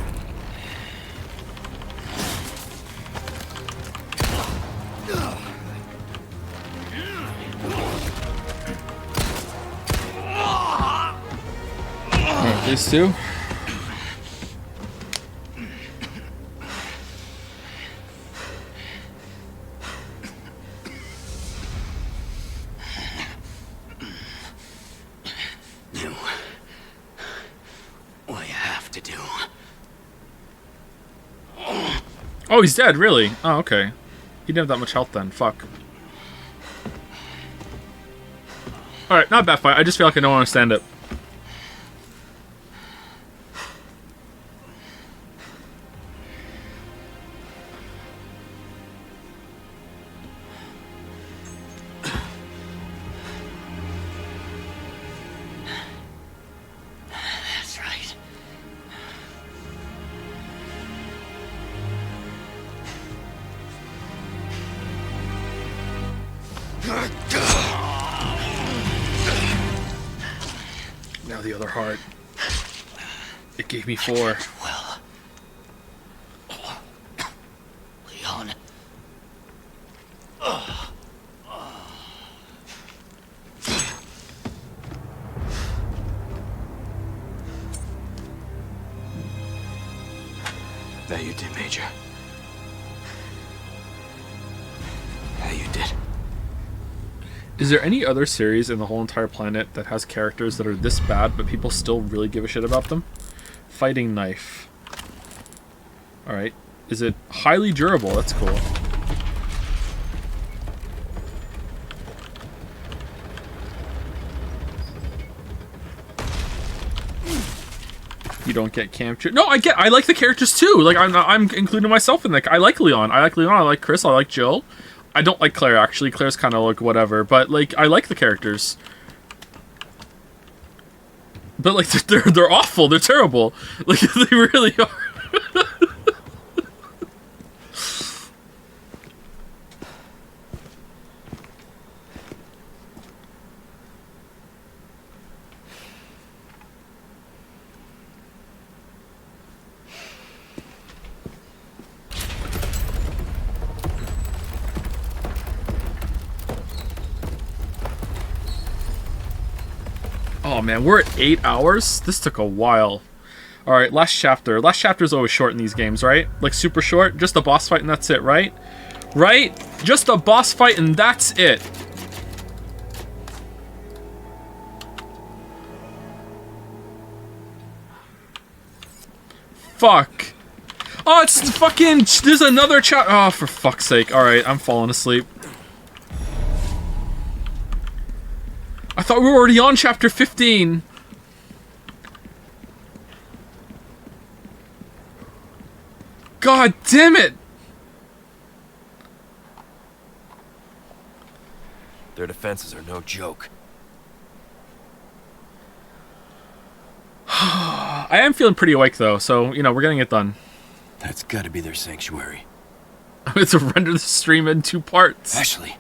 Alright, these two. Do what you have to do. Oh, he's dead, really? Oh, okay. He didn't have that much health then. Fuck. Alright, not a bad fight. I just feel like I don't understand it. That's right. Now the other heart. It gave me 4. Well, Leon. That you did, Major. Yeah, you did. Is there any other series in the whole entire planet that has characters that are this bad, but people still really give a shit about them? Fighting knife. Alright. Is it highly durable? That's cool. You don't get captured. No, I like the characters too. Like I'm including myself in that. I like Leon. I like Chris. I like Jill. I don't like Claire, actually. Claire's kind of like whatever, but like I like the characters. But like they're awful. They're terrible. Like they really are. Oh man, we're at 8 hours? This took a while. Alright, last chapter. Last chapter is always short in these games, right? Like super short? Just a boss fight and that's it, right? Right? Just a boss fight and that's it. Fuck. Oh, it's fucking... There's another chapter. Oh, for fuck's sake. Alright, I'm falling asleep. I thought we were already on chapter 15. God damn it! Their defenses are no joke. I am feeling pretty awake though, so, you know, we're getting it done. That's gotta be their sanctuary. It's to render the stream in 2 parts. Ashley.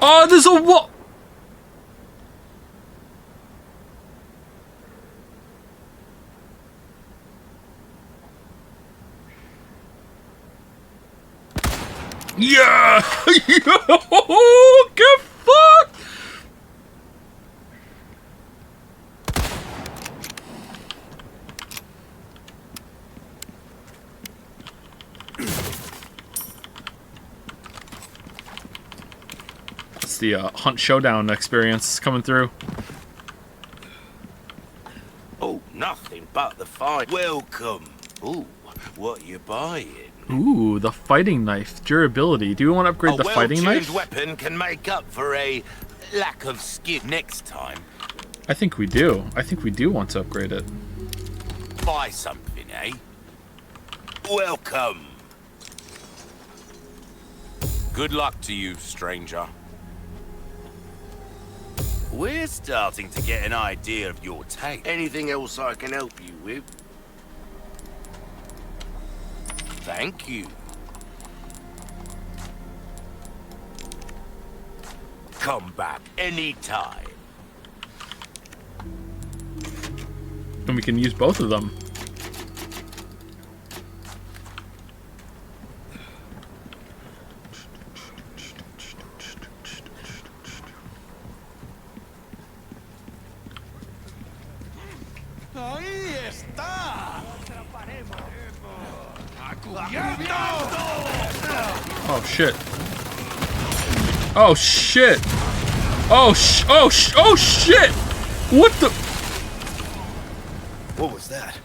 Oh, there's a wall. Yeah! Get fucked! It's the Hunt Showdown experience coming through. Oh, nothing but the fight. Welcome. Ooh, what you buying? Ooh, the fighting knife. Durability. Do you want to upgrade the fighting knife? A well-tuned weapon can make up for a lack of skill next time. I think we do. I think we do want to upgrade it. Buy something, eh? Welcome. Good luck to you, stranger. We're starting to get an idea of your taste. Anything else I can help you with? Thank you. Come back anytime. And we can use both of them. Ahí está. Oh shit. Oh shit. Oh shit. What the? What was that?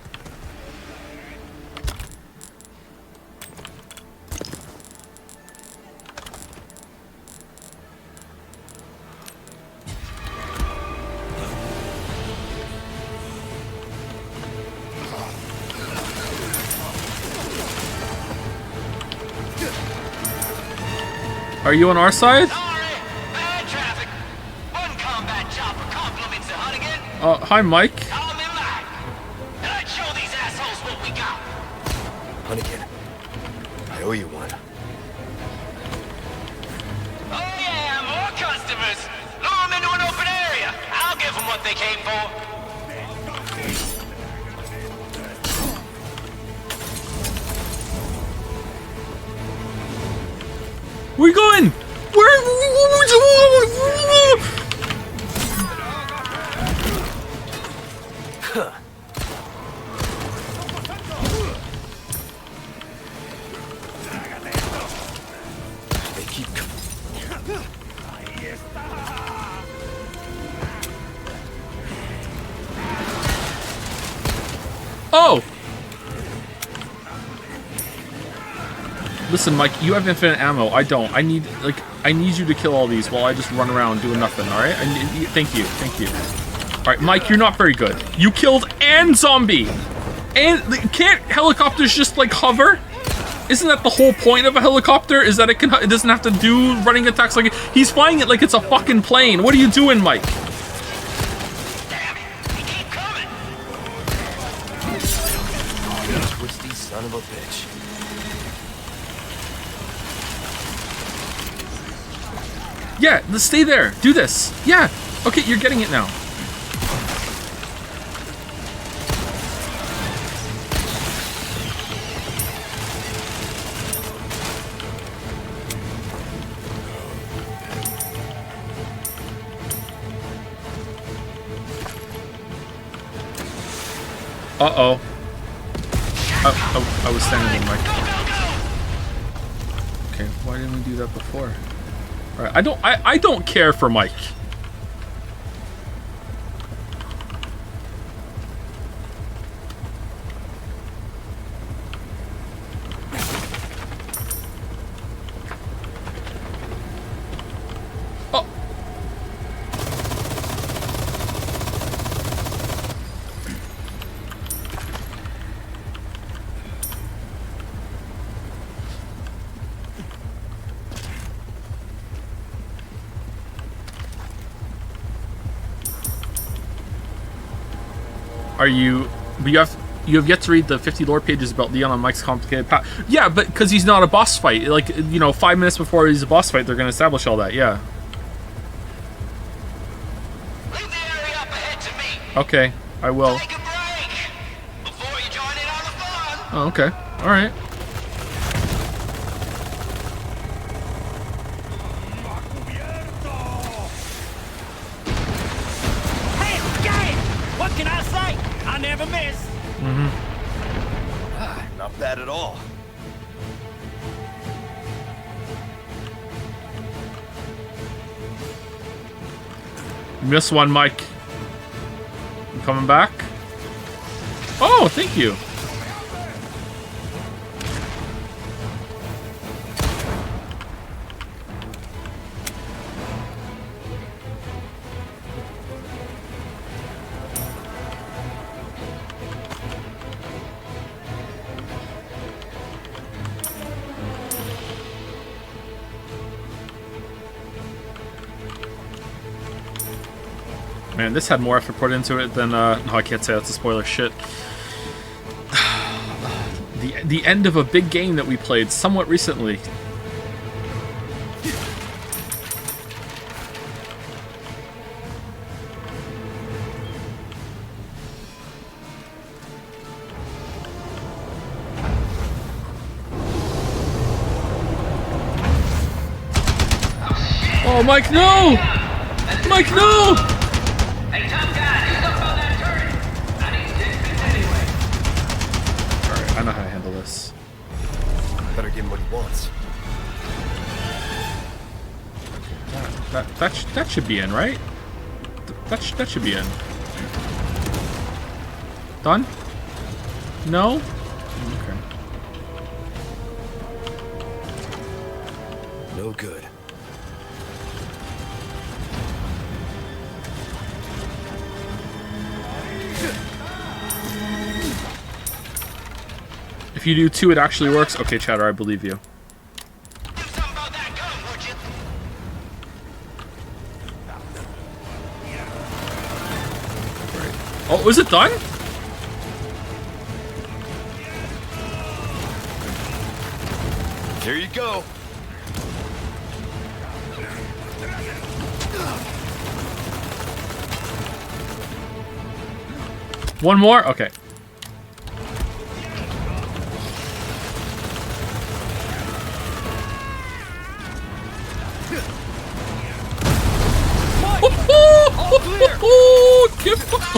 Are you on our side? Bad traffic. One combat chopper compliments the Hunnigan. Hi, Mike. Call him in line. And I'd show these assholes what we got. Hunnigan, I owe you one. Oh yeah, more customers. Lure them into an open area. I'll give them what they came for. Where you going? They keep coming. Oh! Listen, Mike, you have infinite ammo. I don't. I need you to kill all these while I just run around doing nothing, alright? Thank you. Alright, Mike, you're not very good. You killed and zombie! And can't helicopters just, like, hover? Isn't that the whole point of a helicopter? Is that it doesn't have to do running attacks like it? He's flying it like it's a fucking plane. What are you doing, Mike? Twisty son of a bitch. Yeah, let's stay there. Do this. Yeah. Okay, you're getting it now. Uh-oh. I was standing in Mike. Okay, why didn't we do that before? Alright, I don't care for Mike. Are you? But you have yet to read the 50 lore pages about Leon and Mike's complicated path. Yeah, but because he's not a boss fight. Like, you know, 5 minutes before he's a boss fight, they're going to establish all that. Yeah. Leave the area up ahead to me. Okay, I will. Take a break before you join in on the fun. Oh, okay. All right. Hey, gang! What can I say? I never miss. Not bad at all. Miss one, Mike. You coming back? Oh, thank you. Man, this had more effort put into it than, no, I can't say that's a spoiler, shit. The end of a big game that we played somewhat recently. Oh, Mike, no! Mike, no! Hey, tough guy, do something about that turret. I need 10 minutes anyway. Alright, I know how to handle this. Better give him what he wants. That should be in, right? That should be in. Done? No? Okay. No good. If you do 2, it actually works. Okay, Chatter, I believe you. Oh, is it done? Here you go. One more? Okay.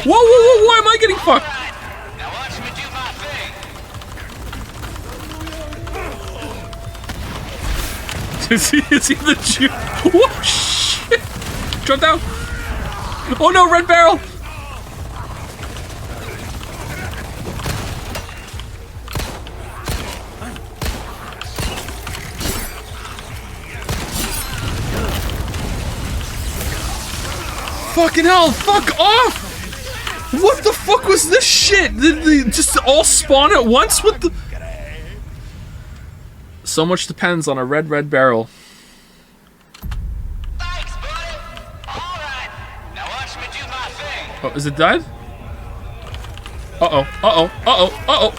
Whoa, whoa, whoa, why am I getting fucked? Now watch me do my thing. Is he the Jew? Whoa, shit! Jump down! Oh no, red barrel! Fucking hell, fuck off! What the fuck was this shit? Did they just all spawn at once? What the? So much depends on a red barrel. Thanks, buddy. All right. Now watch me do my thing. Oh, is it dead? Uh-oh, uh-oh, uh-oh, uh-oh.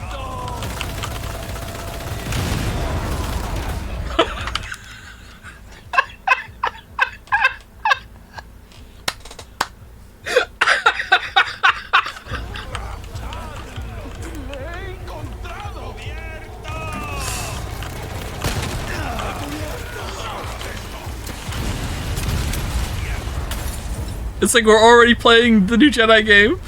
It's like we're already playing the new Jedi game.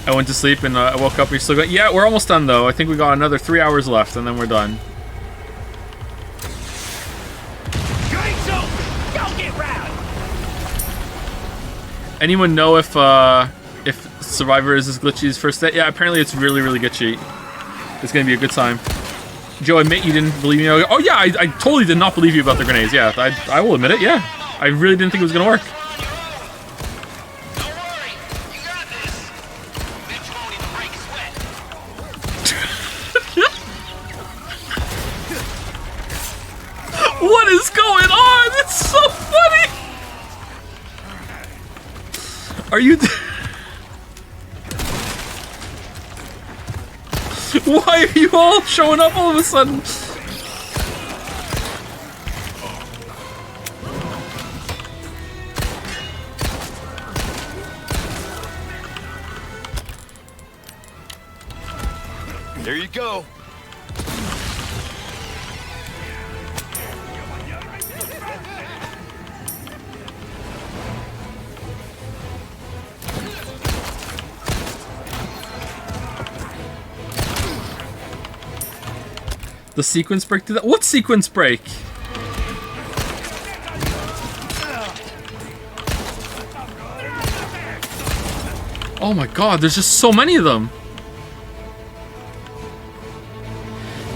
I went to sleep and I woke up. We still got. Yeah, we're almost done though. I think we got another 3 hours left, and then we're done. Anyone know if Survivor is as glitchy as first day? Yeah, apparently it's really, really glitchy. It's gonna be a good time. Joe, admit you didn't believe me. Oh yeah, I totally did not believe you about the grenades. Yeah, I will admit it. Yeah, I really didn't think it was gonna work. What is going on? It's so funny. Are you? Why are you all showing up all of a sudden? There you go. The sequence break did that? What sequence break? Oh my god, there's just so many of them.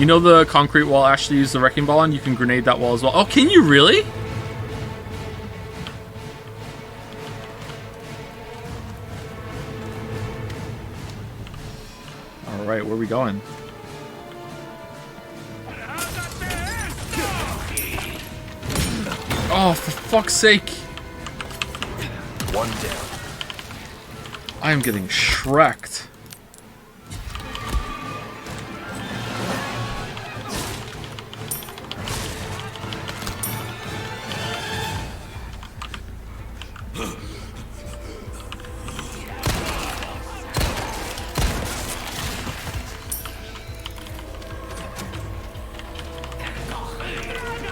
You know the concrete wall Ashley used the wrecking ball on? You can grenade that wall as well. Oh, can you really? Alright, where are we going? Oh, for fuck's sake. One down. I am getting shreked.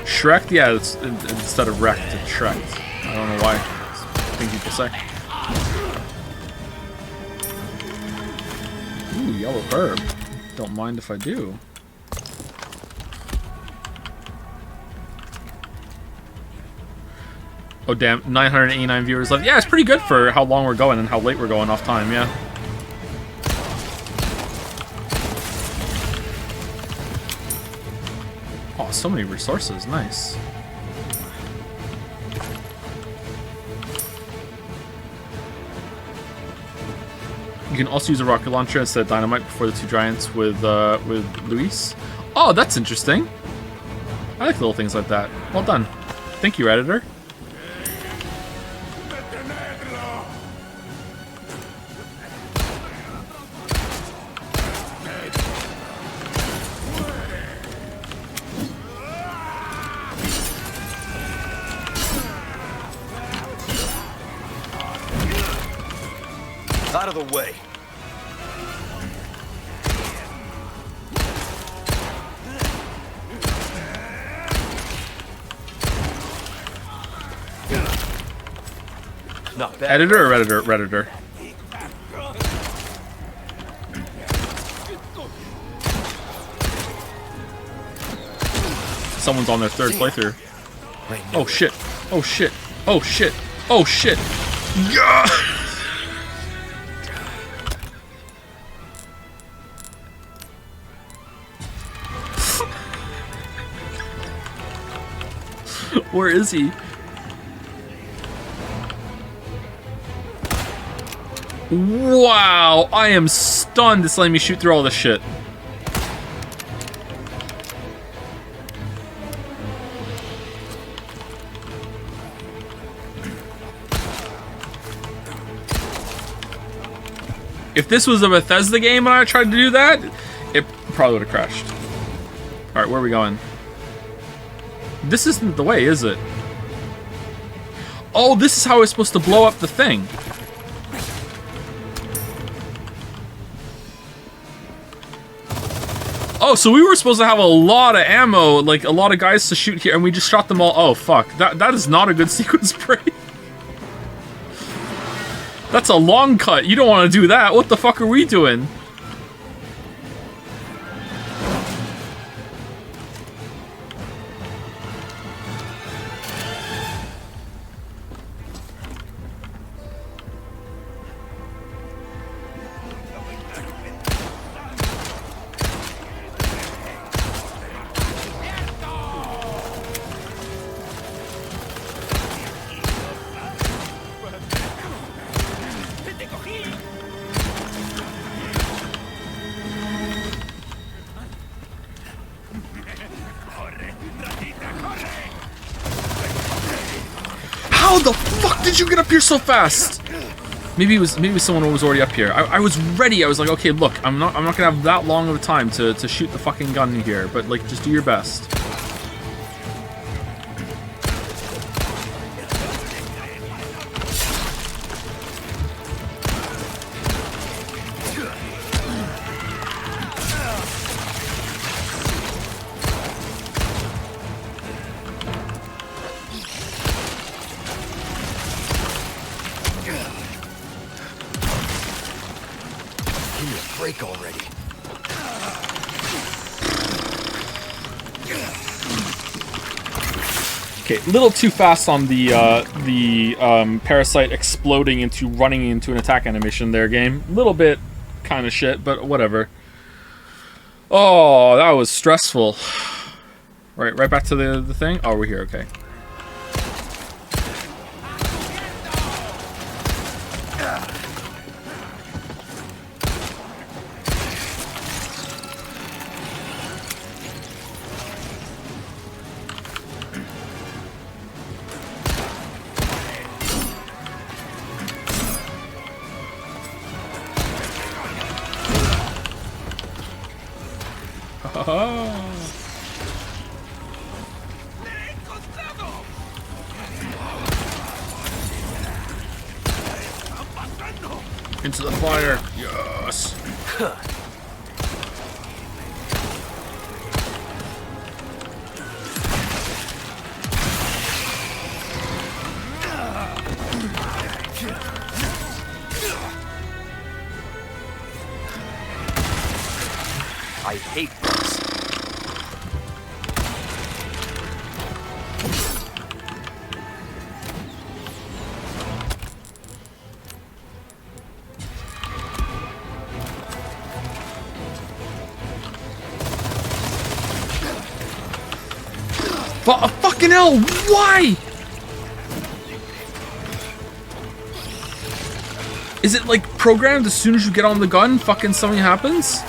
Shreked? Yeah, it's instead of wrecked, it's shreked. I don't know why. I think people say. Ooh, yellow herb. Don't mind if I do. Oh damn, 989 viewers left. Yeah, it's pretty good for how long we're going and how late we're going off time, yeah. Oh, so many resources, nice. You can also use a rocket launcher instead of dynamite before the two giants with Luis. Oh, that's interesting. I like little things like that. Well done. Thank you, editor. Out of the way. Not bad. Editor or Redditor? Redditor. Someone's on their third playthrough. Oh shit. Oh shit. Oh shit. Oh shit. Yeah! Where is he? Wow, I am stunned it's letting me shoot through all this shit. If this was a Bethesda game and I tried to do that, it probably would have crashed. Alright, where are we going? This isn't the way, is it? Oh, this is how we're supposed to blow up the thing. Oh, so we were supposed to have a lot of ammo, like a lot of guys to shoot here, and we just shot them all. Oh, fuck. That is not a good sequence break. That's a long cut. You don't want to do that. What the fuck are we doing? How the fuck did you get up here so fast? Maybe it was someone who was already up here. I was ready. I was like, okay, look, I'm not gonna have that long of a time to shoot the fucking gun here, but like, just do your best. Break already. Okay, a little too fast on the parasite exploding into running into an attack animation there, game. A little bit kind of shit, but whatever. Oh, that was stressful. Right back to the thing. Oh, we're here. Okay. Into the fire. Yes. I hate this. Fucking hell, why? Is it like programmed as soon as you get on the gun, fucking something happens?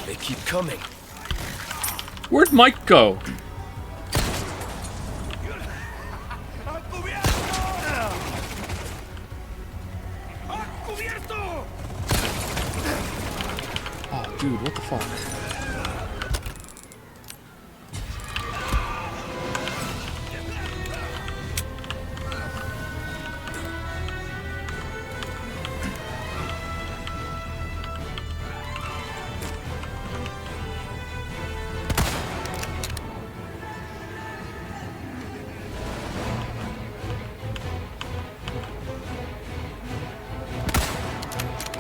They keep coming. Where'd Mike go? Oh, dude, what the fuck?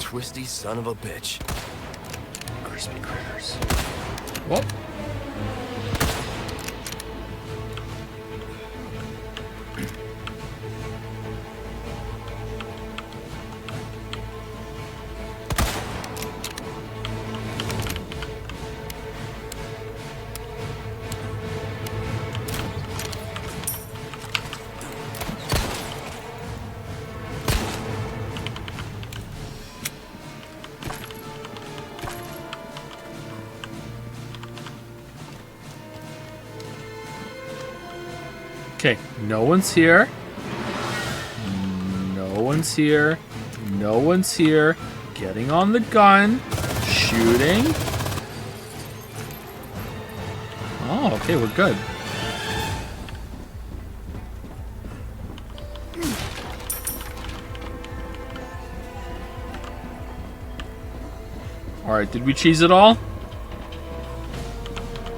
Twisty son of a bitch. Crispy critters. What? Okay, no one's here. No one's here. No one's here. Getting on the gun. Shooting. Oh, okay, we're good. Alright, did we cheese it all?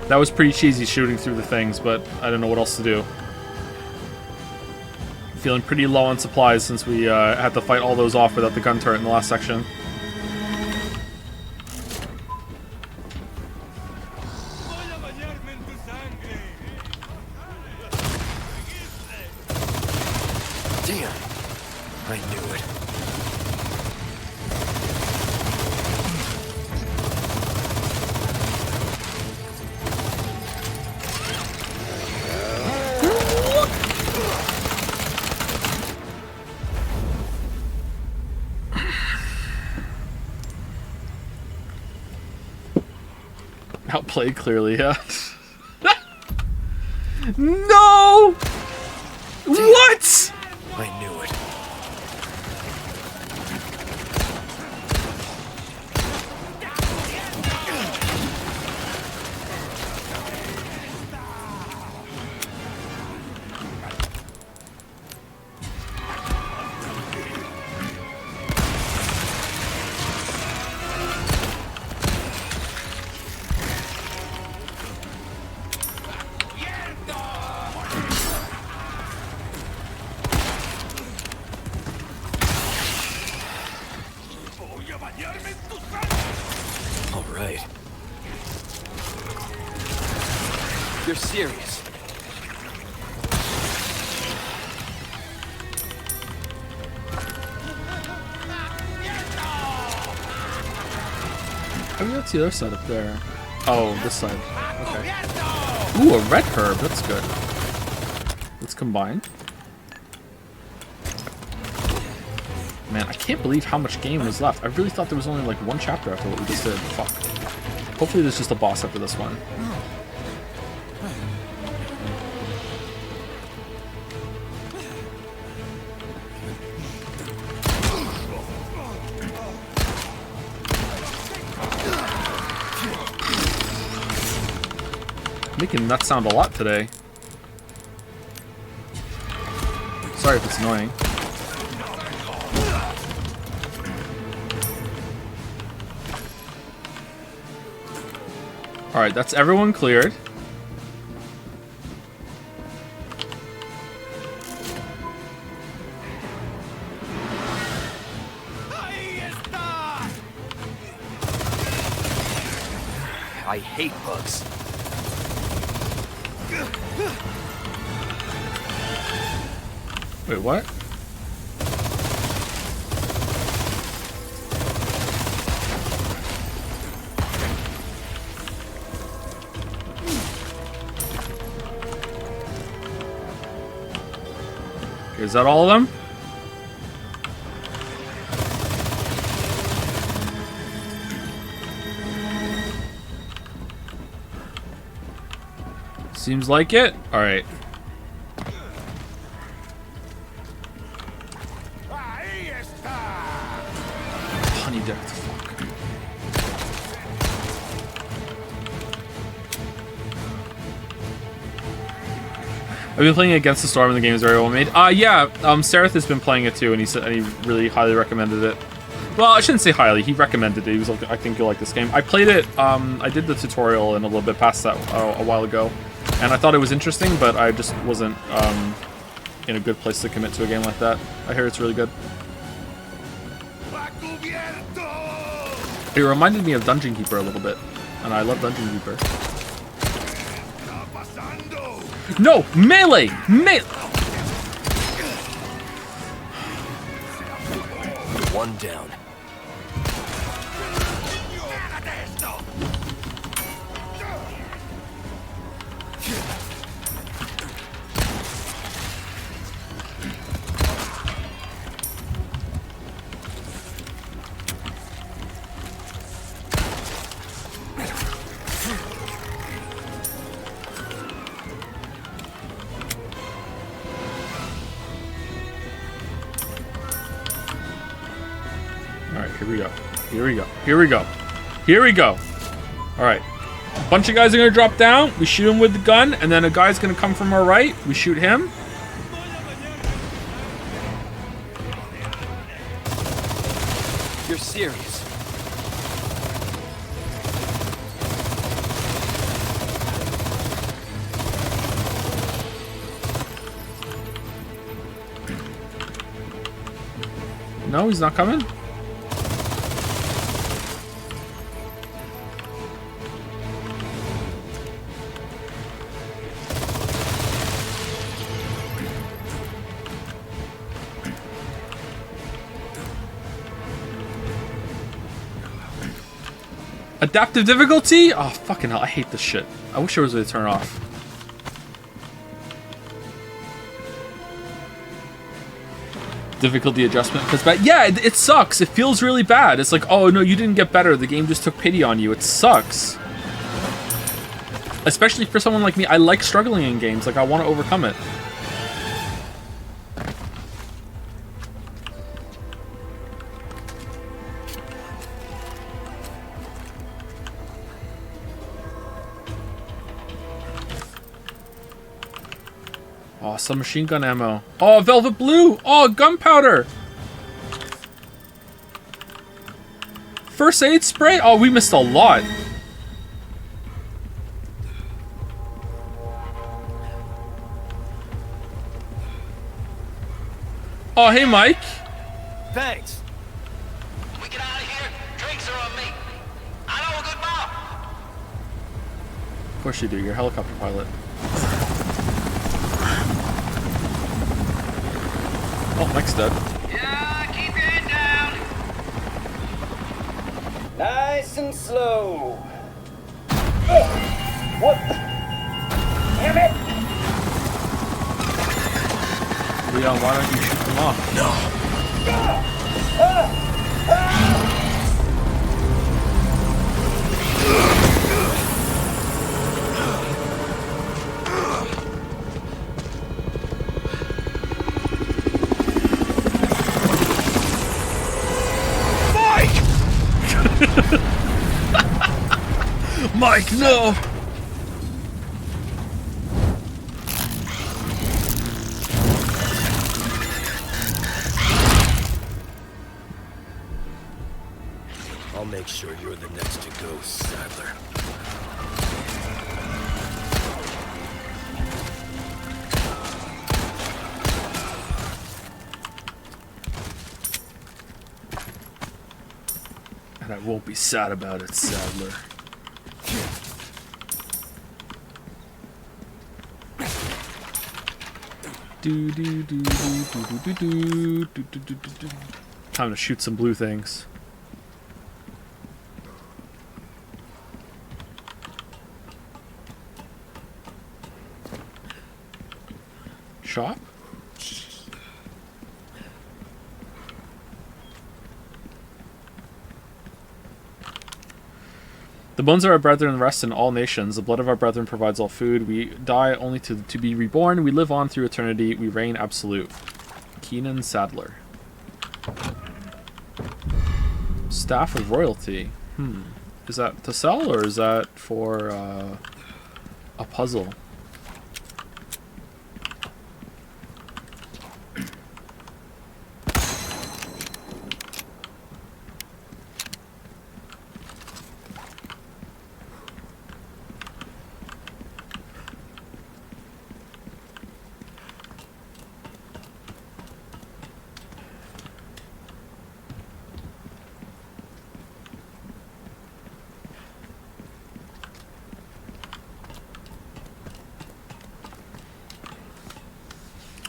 That was pretty cheesy shooting through the things, but I don't know what else to do. Feeling pretty low on supplies since we had to fight all those off without the gun turret in the last section. Damn. I knew it. Outplayed clearly, yeah. No! What? I knew it. All right. You're serious. Oh, that's the other side up there. Oh, this side. Okay. Ooh, a red herb. That's good. Let's combine. Man, I can't believe how much game was left. I really thought there was only like one chapter after what we just did. Fuck. Hopefully there's just a boss after this one. Making that sound a lot today. Sorry if it's annoying. Alright, that's everyone cleared. I hate bugs. Wait, what? Is that all of them? Seems like it. All right. Honey death. Fuck. I've been playing Against the Storm and the game is very well made. Yeah, Sereth has been playing it too, and he said he really highly recommended it. Well, I shouldn't say highly. He recommended it. He was like, I think you'll like this game. I played it. I did the tutorial and a little bit past that a while ago, and I thought it was interesting, but I just wasn't in a good place to commit to a game like that. I hear it's really good. It reminded me of Dungeon Keeper a little bit, and I love Dungeon Keeper. No! Melee! One down. Here we go. Here we go. Here we go. Here we go. All right. A bunch of guys are going to drop down. We shoot him with the gun, and then a guy's going to come from our right. We shoot him. You're serious. No, he's not coming. Adaptive difficulty? Oh, fucking hell. I hate this shit. I wish there was a way to turn it off. Difficulty adjustment because bad. Yeah, it sucks. It feels really bad. It's like, oh no, you didn't get better. The game just took pity on you. It sucks. Especially for someone like me. I like struggling in games. Like, I want to overcome it. Oh, some machine gun ammo. Oh, velvet blue. Oh, gunpowder. First aid spray. Oh, we missed a lot. Oh, hey, Mike. Thanks. We get out of here. Drinks are on me. I know a good bar. Of course you do. You're a helicopter pilot. Oh, Mike's dead. Yeah, keep your head down. Nice and slow. Oh, what? Damn it! Leon, why don't you shoot them off? No. Mike, no! I'll make sure you're the next to go, Sadler. And I won't be sad about it, Sadler. Time to shoot some blue things. Shop? The bones of our brethren rest in all nations. The blood of our brethren provides all food. We die only to be reborn. We live on through eternity. We reign absolute. Keenan Sadler. Staff of Royalty. Is that to sell or is that for a puzzle?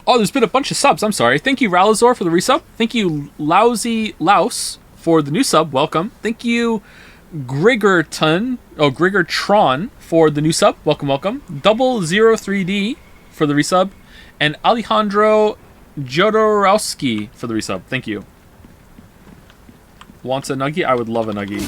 Oh, there's been a bunch of subs. I'm sorry. Thank you, Ralazor, for the resub. Thank you, Lousy Louse, for the new sub. Welcome. Thank you, Grigortron, for the new sub. Welcome, welcome. 003D for the resub. And Alejandro Jodorowski for the resub. Thank you. Wants a nuggie? I would love a nuggie.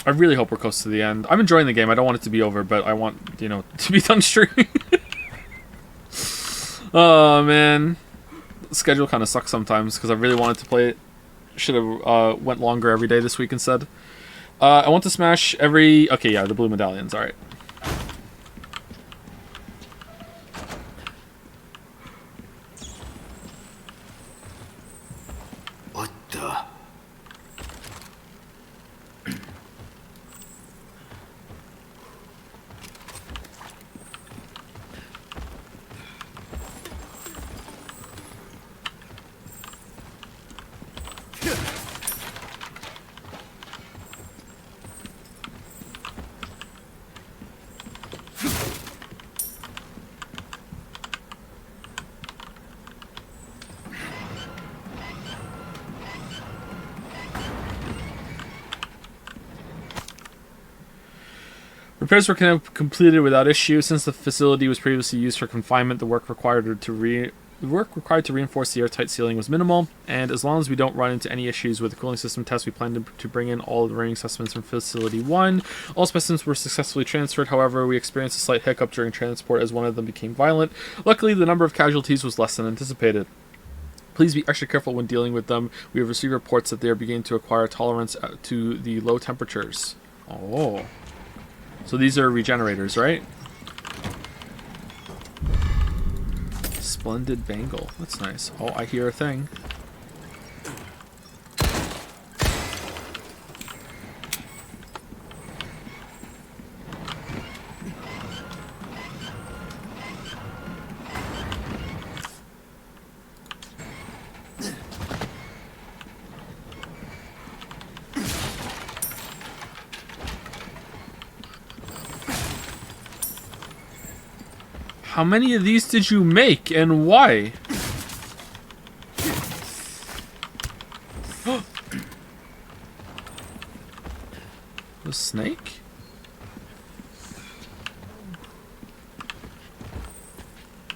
I really hope we're close to the end. I'm enjoying the game. I don't want it to be over, but I want, you know, to be done streaming. Oh, man. The schedule kind of sucks sometimes because I really wanted to play it. Should have went longer every day this week instead. I want to smash every... Okay, yeah, the blue medallions. All right. What the? Repairs were completed without issue. Since the facility was previously used for confinement, the work required to reinforce the airtight ceiling was minimal, and as long as we don't run into any issues with the cooling system test, we plan to bring in all of the remaining specimens from Facility 1. All specimens were successfully transferred, however, we experienced a slight hiccup during transport as one of them became violent. Luckily, the number of casualties was less than anticipated. Please be extra careful when dealing with them. We have received reports that they are beginning to acquire tolerance to the low temperatures. Oh. So these are regenerators, right? Splendid bangle. That's nice. Oh, I hear a thing. How many of these did you make and why? The snake?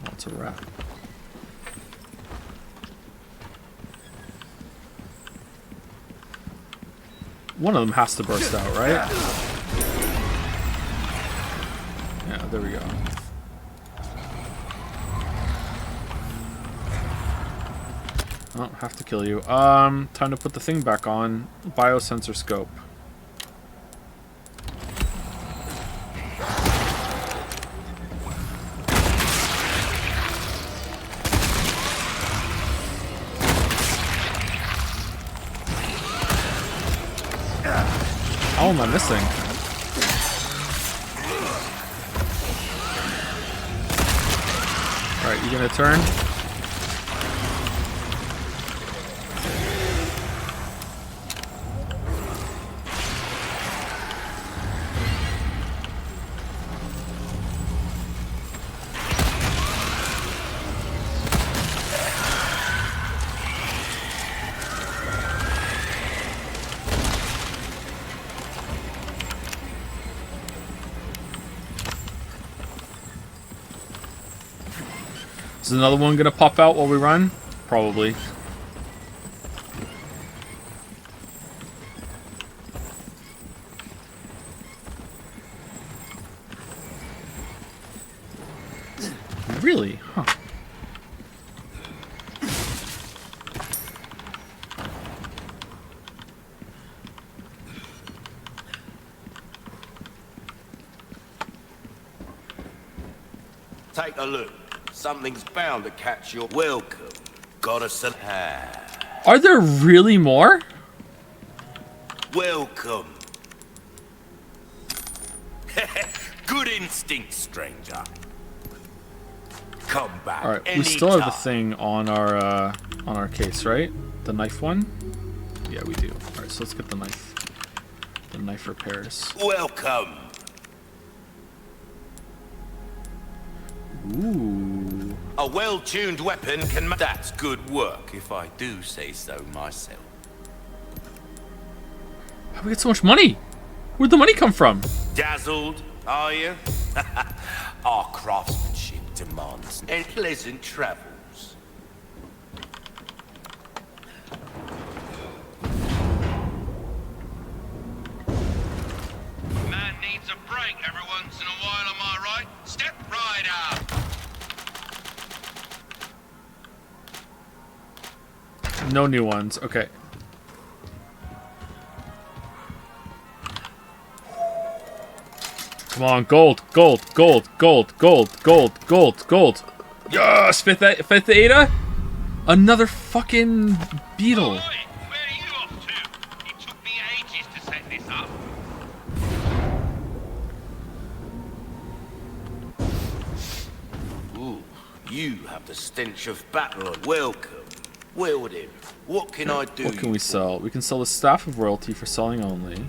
Oh, it's a rat. One of them has to burst out, right? Yeah, there we go. Oh, have to kill you. Time to put the thing back on. Biosensor scope. How am I missing? Alright, you gonna turn? Is another one gonna pop out while we run? Probably. Really? Huh. Take a look. Something's bound to catch your welcome. Got us a... Are there really more? Welcome. Good instinct, stranger. Come back. All right, we still have the thing on our case, right? The knife one. Yeah, we do. All right, so let's get the knife. The knife repairs. Welcome. Ooh. A well-tuned weapon can... That's good work, if I do say so myself. How do we get so much money? Where'd the money come from? Dazzled, are you? Our craftsmanship demands and pleasant travels. No new ones. Okay. Come on, gold, gold, gold, gold, gold, gold, gold, gold. Yes, fifth Ada. Another fucking beetle. Ooh, you have the stench of battle on. Welcome. Well then, what can I do? What can we sell? We can sell the Staff of Royalty for selling only.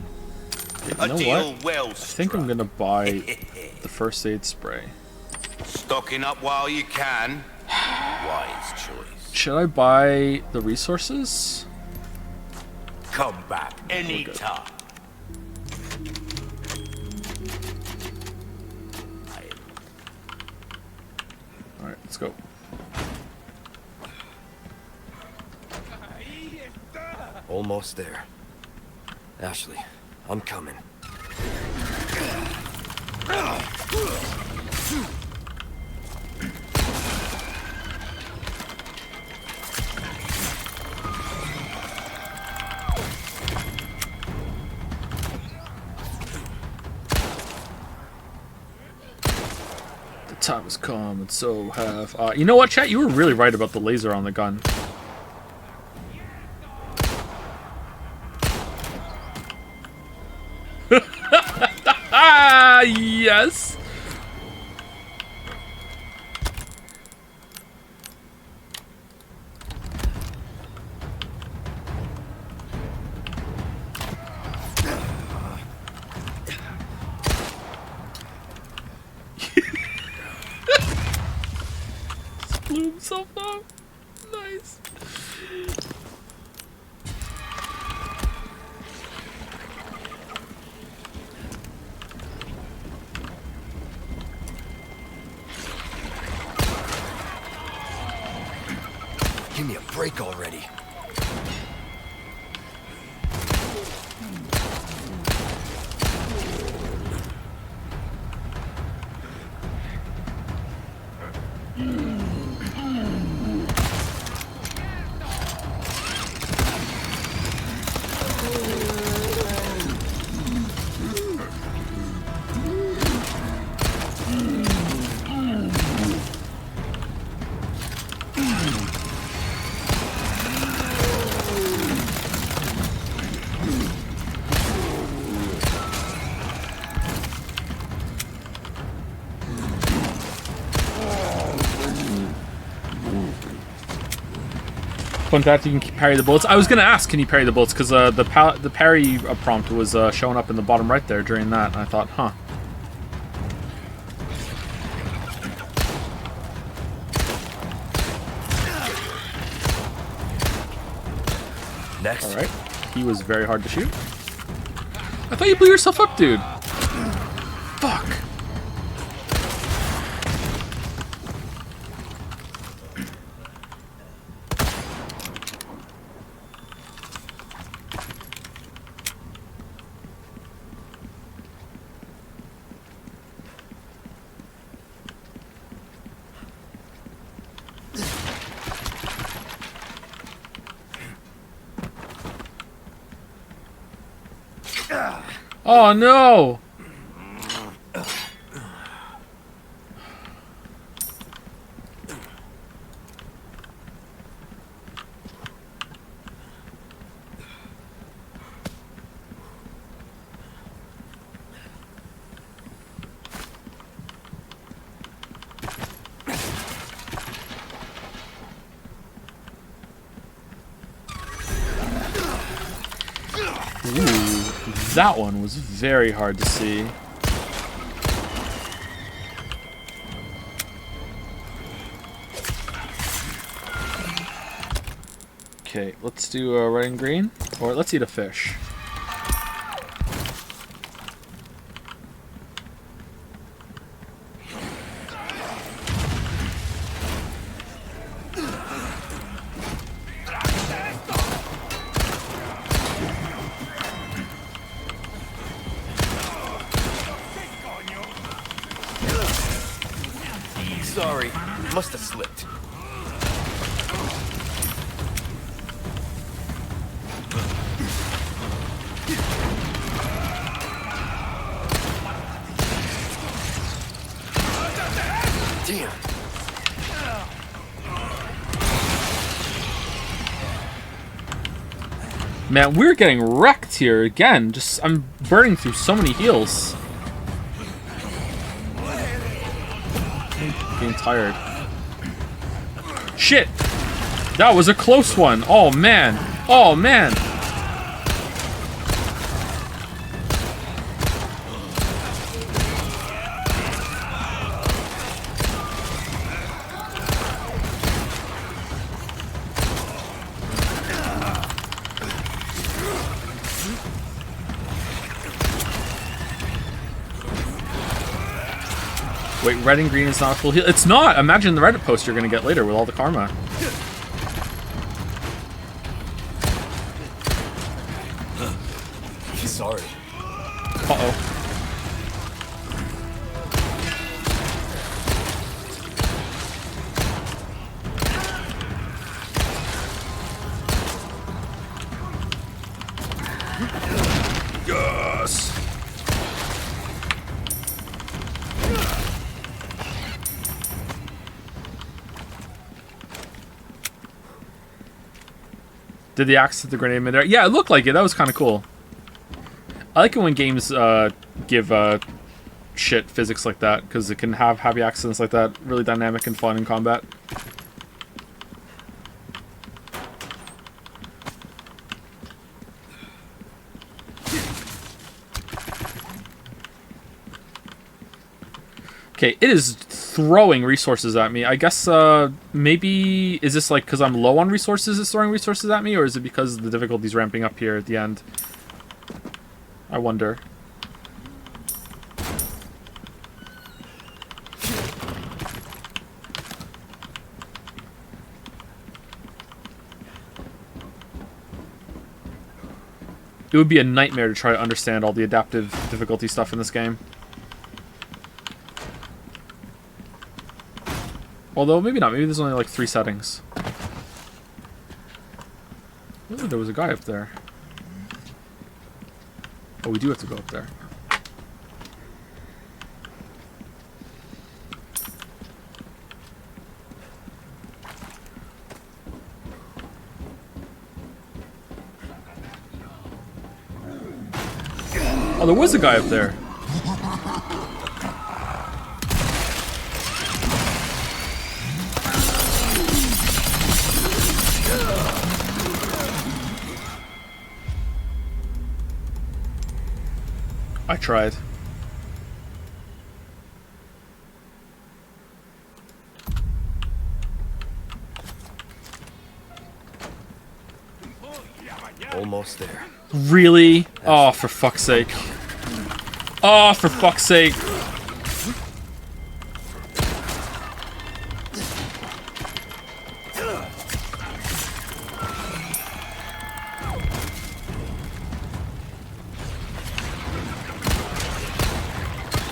Okay, you know what? I think I'm gonna buy the first aid spray. Stocking up while you can. Wise choice. Should I buy the resources? Come back anytime. Alright, let's go. Almost there. Ashley, I'm coming. The time has come, and so have you know what, chat? You were really right about the laser on the gun. Yes. Just blew himself up. Nice. Give me a break already. Fun fact, you can parry the bullets. I was gonna ask, can you parry the bullets? Because the parry prompt was showing up in the bottom right there during that, and I thought, huh. Next. All right. He was very hard to shoot. I thought you blew yourself up, dude. Fuck. Oh no! Ooh, that one was very hard to see. Okay, let's do red and green, or let's eat a fish. Sorry, must have slipped. Damn. Man, we're getting wrecked here again. I'm burning through so many heals. I'm getting tired. Shit! That was a close one. Oh man. Oh man. Wait, red and green is not full heal. It's not! Imagine the Reddit post you're gonna get later with all the karma. Sorry. Uh-oh. Yes! Did the axe hit the grenade in there? Yeah, it looked like it. That was kind of cool. I like it when games give shit physics like that, because it can have happy accidents like that. Really dynamic and fun in combat. Okay, it is throwing resources at me. I guess maybe, is this like because I'm low on resources it's throwing resources at me, or is it because the difficulty's ramping up here at the end? I wonder. It would be a nightmare to try to understand all the adaptive difficulty stuff in this game. Although, maybe not. Maybe there's only like 3 settings. Ooh, there was a guy up there. Oh, we do have to go up there. Oh, there was a guy up there. I tried. Almost there. Really? Oh, for fuck's sake. Oh, for fuck's sake.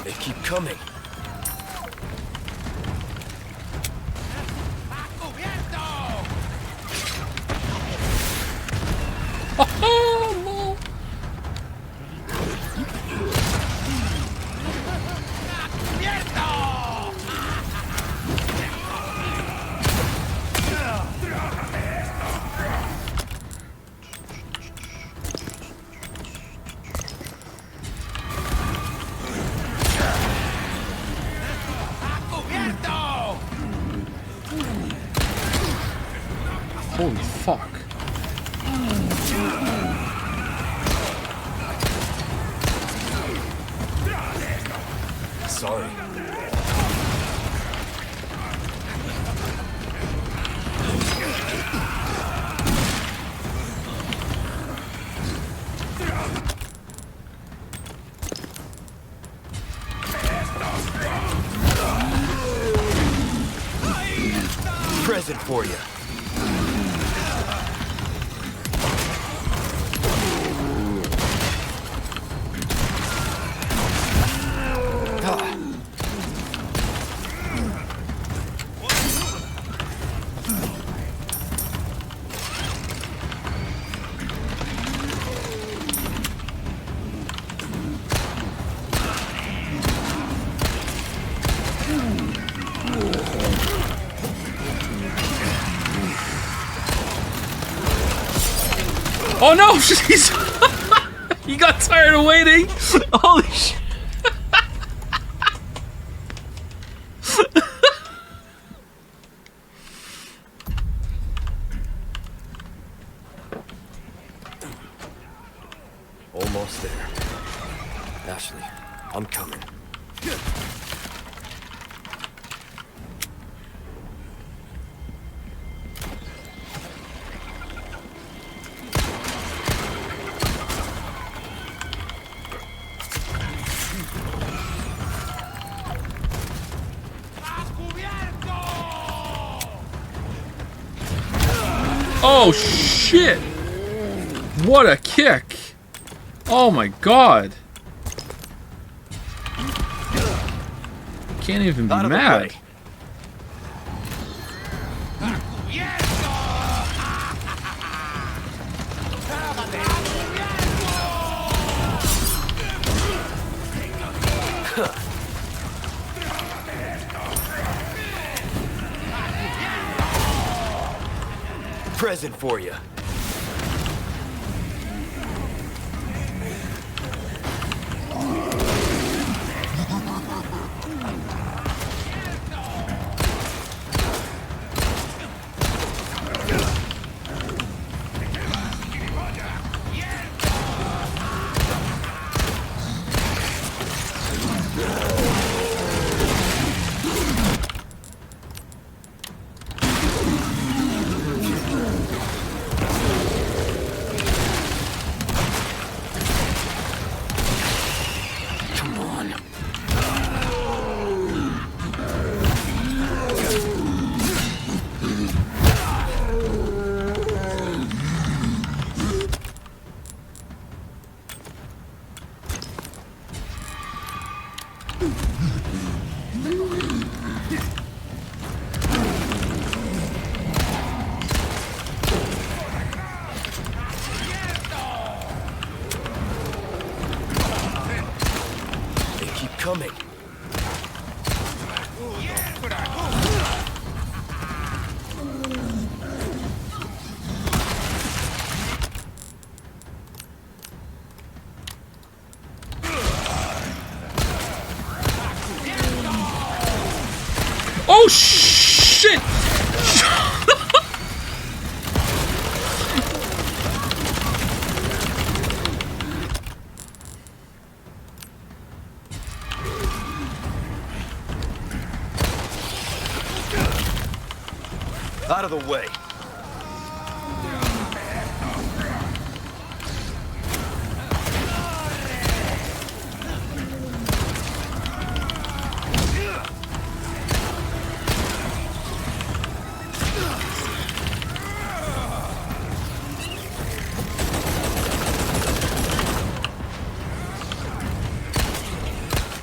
They keep coming. Holy fuck. Sorry. Present for you. Oh no! He's he got tired of waiting. Holy shit! Almost there. Ashley, I'm coming. Oh shit! What a kick! Oh my god! Can't even be mad. Present for you. Coming. Oh shit! Out of the way.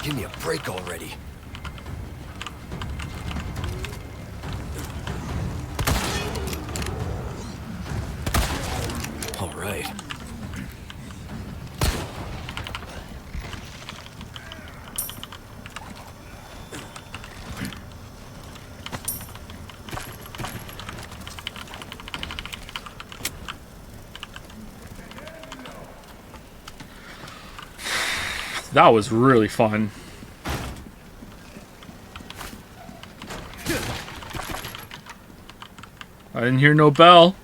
Give me a break already. All right. That was really fun. I didn't hear no bell.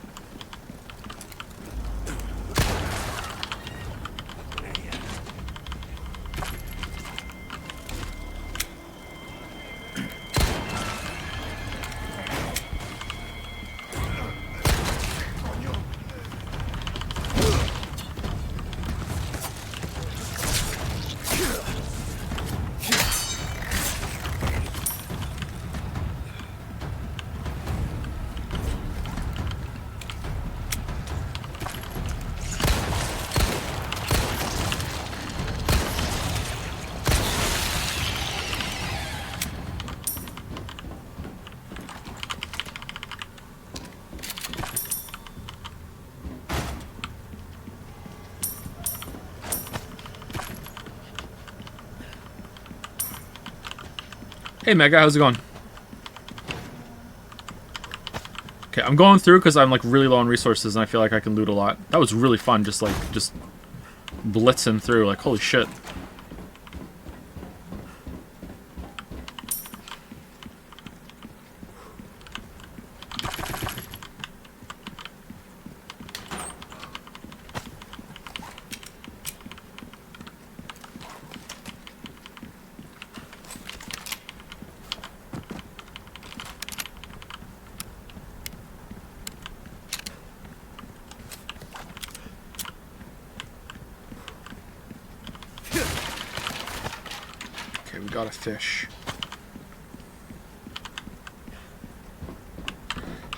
Hey Mega, how's it going? Okay, I'm going through because I'm like really low on resources and I feel like I can loot a lot. That was really fun, just blitzing through, like holy shit. Got a fish.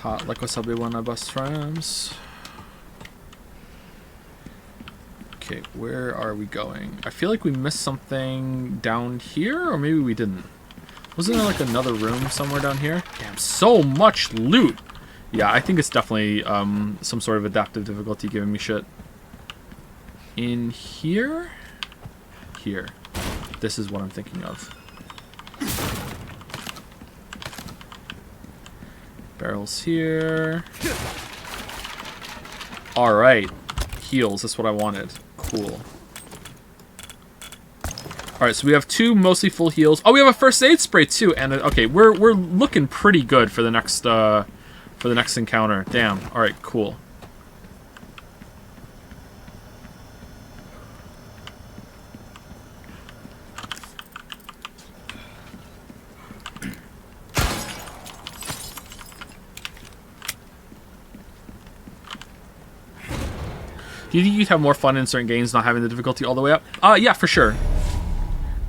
Hot like wasabi one of best friends. Okay, where are we going? I feel like we missed something down here, or maybe we didn't. Wasn't there like another room somewhere down here? Damn, so much loot! Yeah, I think it's definitely some sort of adaptive difficulty giving me shit. In here? Here. This is what I'm thinking of. Barrels here. Alright. Heals, that's what I wanted. Cool. Alright, so we have 2 mostly full heals. Oh, we have a first aid spray too. And okay, we're looking pretty good for the next encounter. Damn. Alright, cool. Do you think you'd have more fun in certain games not having the difficulty all the way up? Yeah, for sure.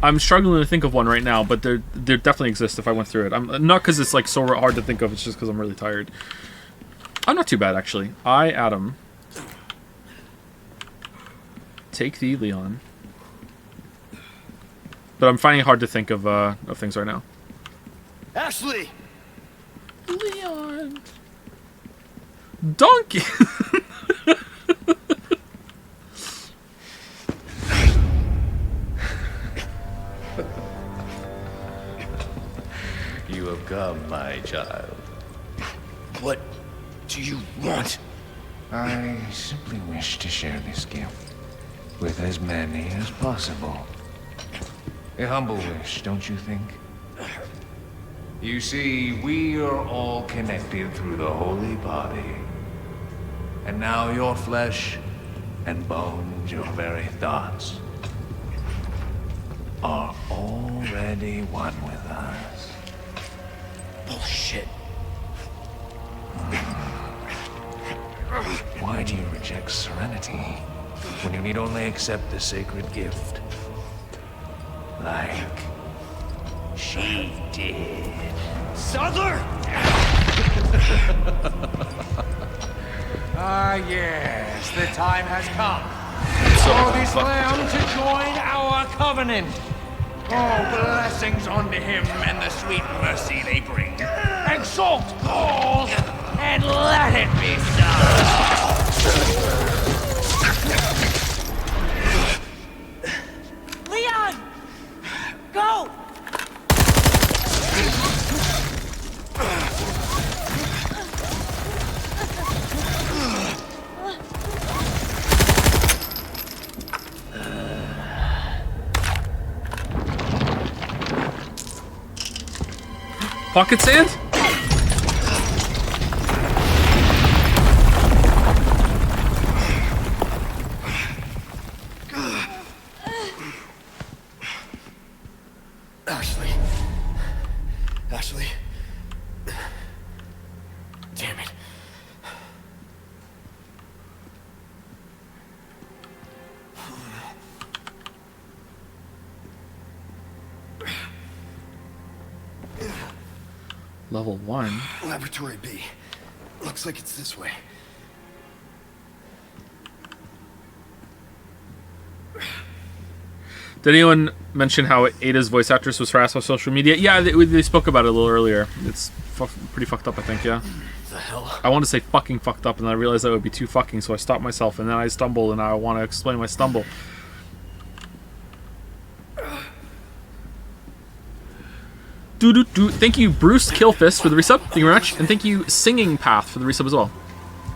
I'm struggling to think of one right now, but there definitely exists if I went through it. I'm not because it's like so hard to think of. It's just because I'm really tired. I'm not too bad actually. Adam. Take thee, Leon. But I'm finding it hard to think of things right now. Ashley. Leon. Donkey. You have come, my child. What do you want? I simply wish to share this gift with as many as possible. A humble wish, don't you think? You see, we are all connected through the holy body. And now your flesh and bones, your very thoughts, are already one with us. Bullshit. Why do you reject serenity when you need only accept the sacred gift? Like she did. Sadler! Ah, yes, the time has come for this lamb to join our covenant. Oh, blessings unto him and the sweet mercy they bring. Exalt all, and let it be so. Leon! Go! Pocket sand? Ashley. Ashley. Damn it. Level 1. Laboratory B. Looks like it's this way. Did anyone mention how Ada's voice actress was harassed on social media? Yeah, they spoke about it a little earlier. It's pretty fucked up, I think, yeah. The hell? I want to say fucking fucked up, and then I realized that would be too fucking, so I stopped myself, and then I stumbled, and I want to explain my stumble. Thank you, Bruce Killfist, for the resub. Thank you very much. And thank you, Singing Path, for the resub as well.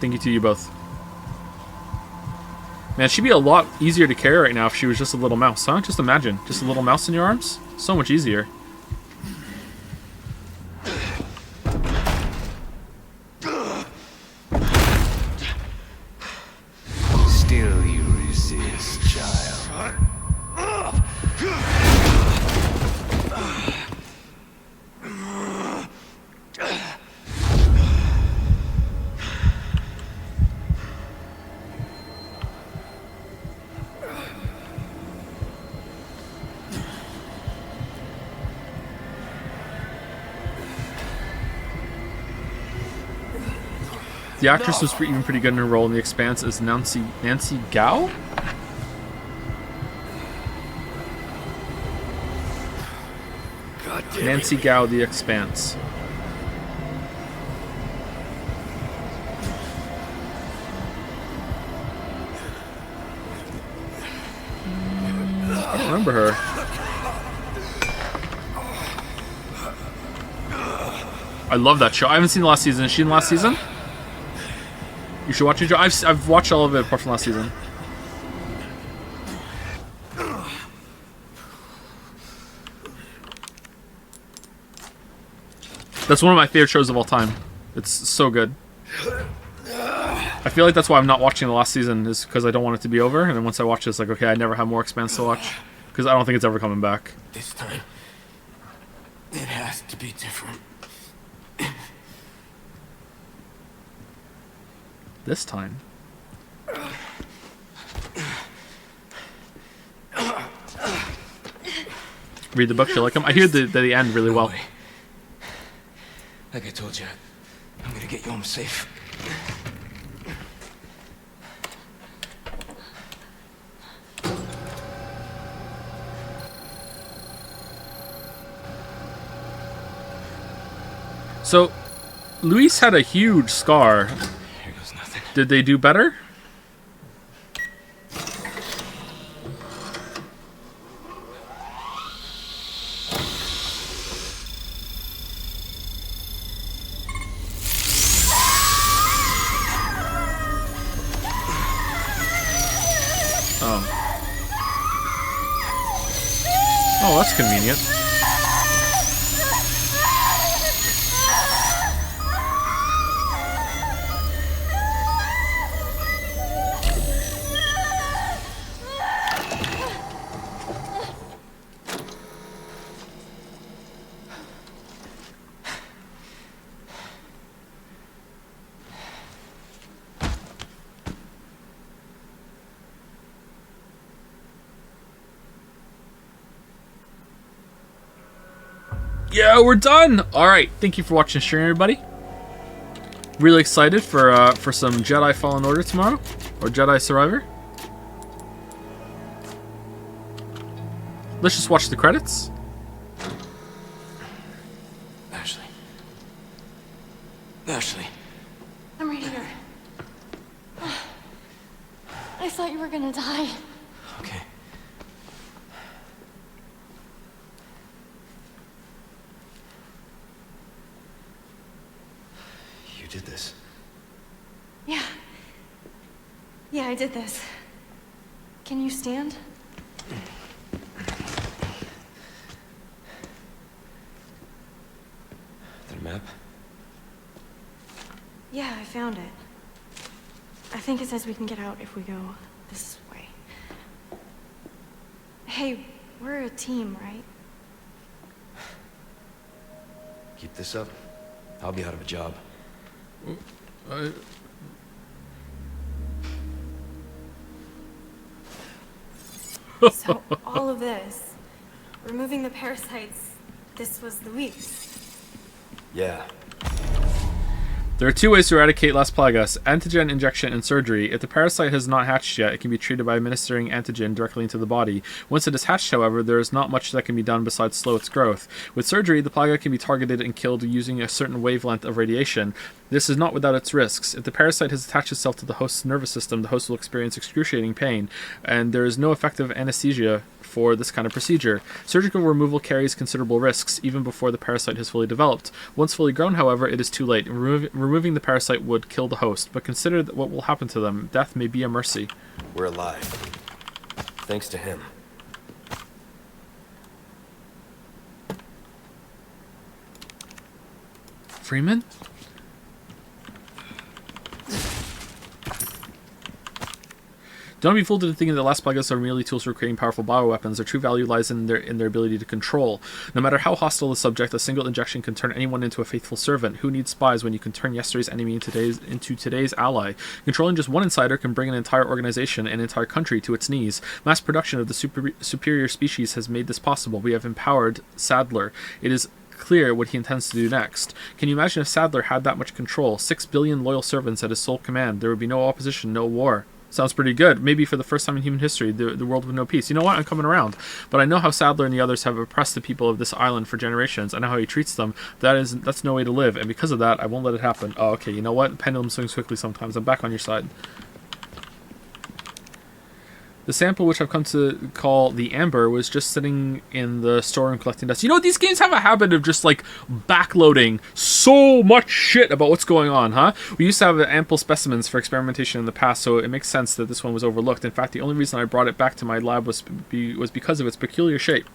Thank you to you both. Man, she'd be a lot easier to carry right now if she was just a little mouse, huh? Just imagine. Just a little mouse in your arms. So much easier. Still you resist, child. The actress was even pretty good in her role in The Expanse as Nancy Gao? Nancy Gao, The Expanse. I don't remember her. I love that show. I haven't seen the last season. Is she in the last season? You should watch it. I've watched all of it apart from last season. That's one of my favorite shows of all time. It's so good. I feel like that's why I'm not watching the last season, is because I don't want it to be over. And then once I watch it, it's like, okay, I never have more Expanse to watch. Because I don't think it's ever coming back. This time, it has to be different. This time. Read the book, you like them? I hear the end really well. Like I told you, I'm gonna get you home safe. So, Luis had a huge scar. Here goes nothing. Did they do better? Oh, that's convenient. Yeah, we're done. All right, thank you for watching the stream, everybody. Really excited for some Jedi Fallen Order tomorrow, or Jedi Survivor. Let's just watch the credits. Ashley. Ashley. I'm right here. I thought you were gonna die. Okay. You did this. Yeah. Yeah, I did this. Can you stand? The map? Yeah, I found it. I think it says we can get out if we go this way. Hey, we're a team, right? Keep this up, I'll be out of a job. So, all of this, removing the parasites, this was Luis. Yeah. There are two ways to eradicate Las Plagas: antigen injection and surgery. If the parasite has not hatched yet, it can be treated by administering antigen directly into the body. Once it is hatched, however, there is not much that can be done besides slow its growth. With surgery, the plaga can be targeted and killed using a certain wavelength of radiation. This is not without its risks. If the parasite has attached itself to the host's nervous system, the host will experience excruciating pain, and there is no effective anesthesia for this kind of procedure. Surgical removal carries considerable risks, even before the parasite has fully developed. Once fully grown, however, it is too late. Removing the parasite would kill the host, but consider what will happen to them. Death may be a mercy. We're alive. Thanks to him. Freeman? Don't be fooled into thinking that last plagas are merely tools for creating powerful bioweapons. Their true value lies in their ability to control. No matter how hostile the subject, a single injection can turn anyone into a faithful servant. Who needs spies when you can turn yesterday's enemy into today's ally? Controlling just one insider can bring an entire organization, an entire country to its knees. Mass production of the superior species has made this possible. We have empowered Sadler. It is clear what he intends to do next. Can you imagine if Sadler had that much control? 6 billion loyal servants at his sole command. There would be no opposition, no war. Sounds pretty good. Maybe for the first time in human history, the world with no peace. You know what? I'm coming around. But I know how Sadler and the others have oppressed the people of this island for generations. I know how he treats them. That's no way to live. And because of that, I won't let it happen. Oh, okay. You know what? Pendulum swings quickly sometimes. I'm back on your side. The sample, which I've come to call the Amber, was just sitting in the storeroom collecting dust. You know, these games have a habit of just, like, backloading so much shit about what's going on, huh? We used to have ample specimens for experimentation in the past, so it makes sense that this one was overlooked. In fact, the only reason I brought it back to my lab was because of its peculiar shape.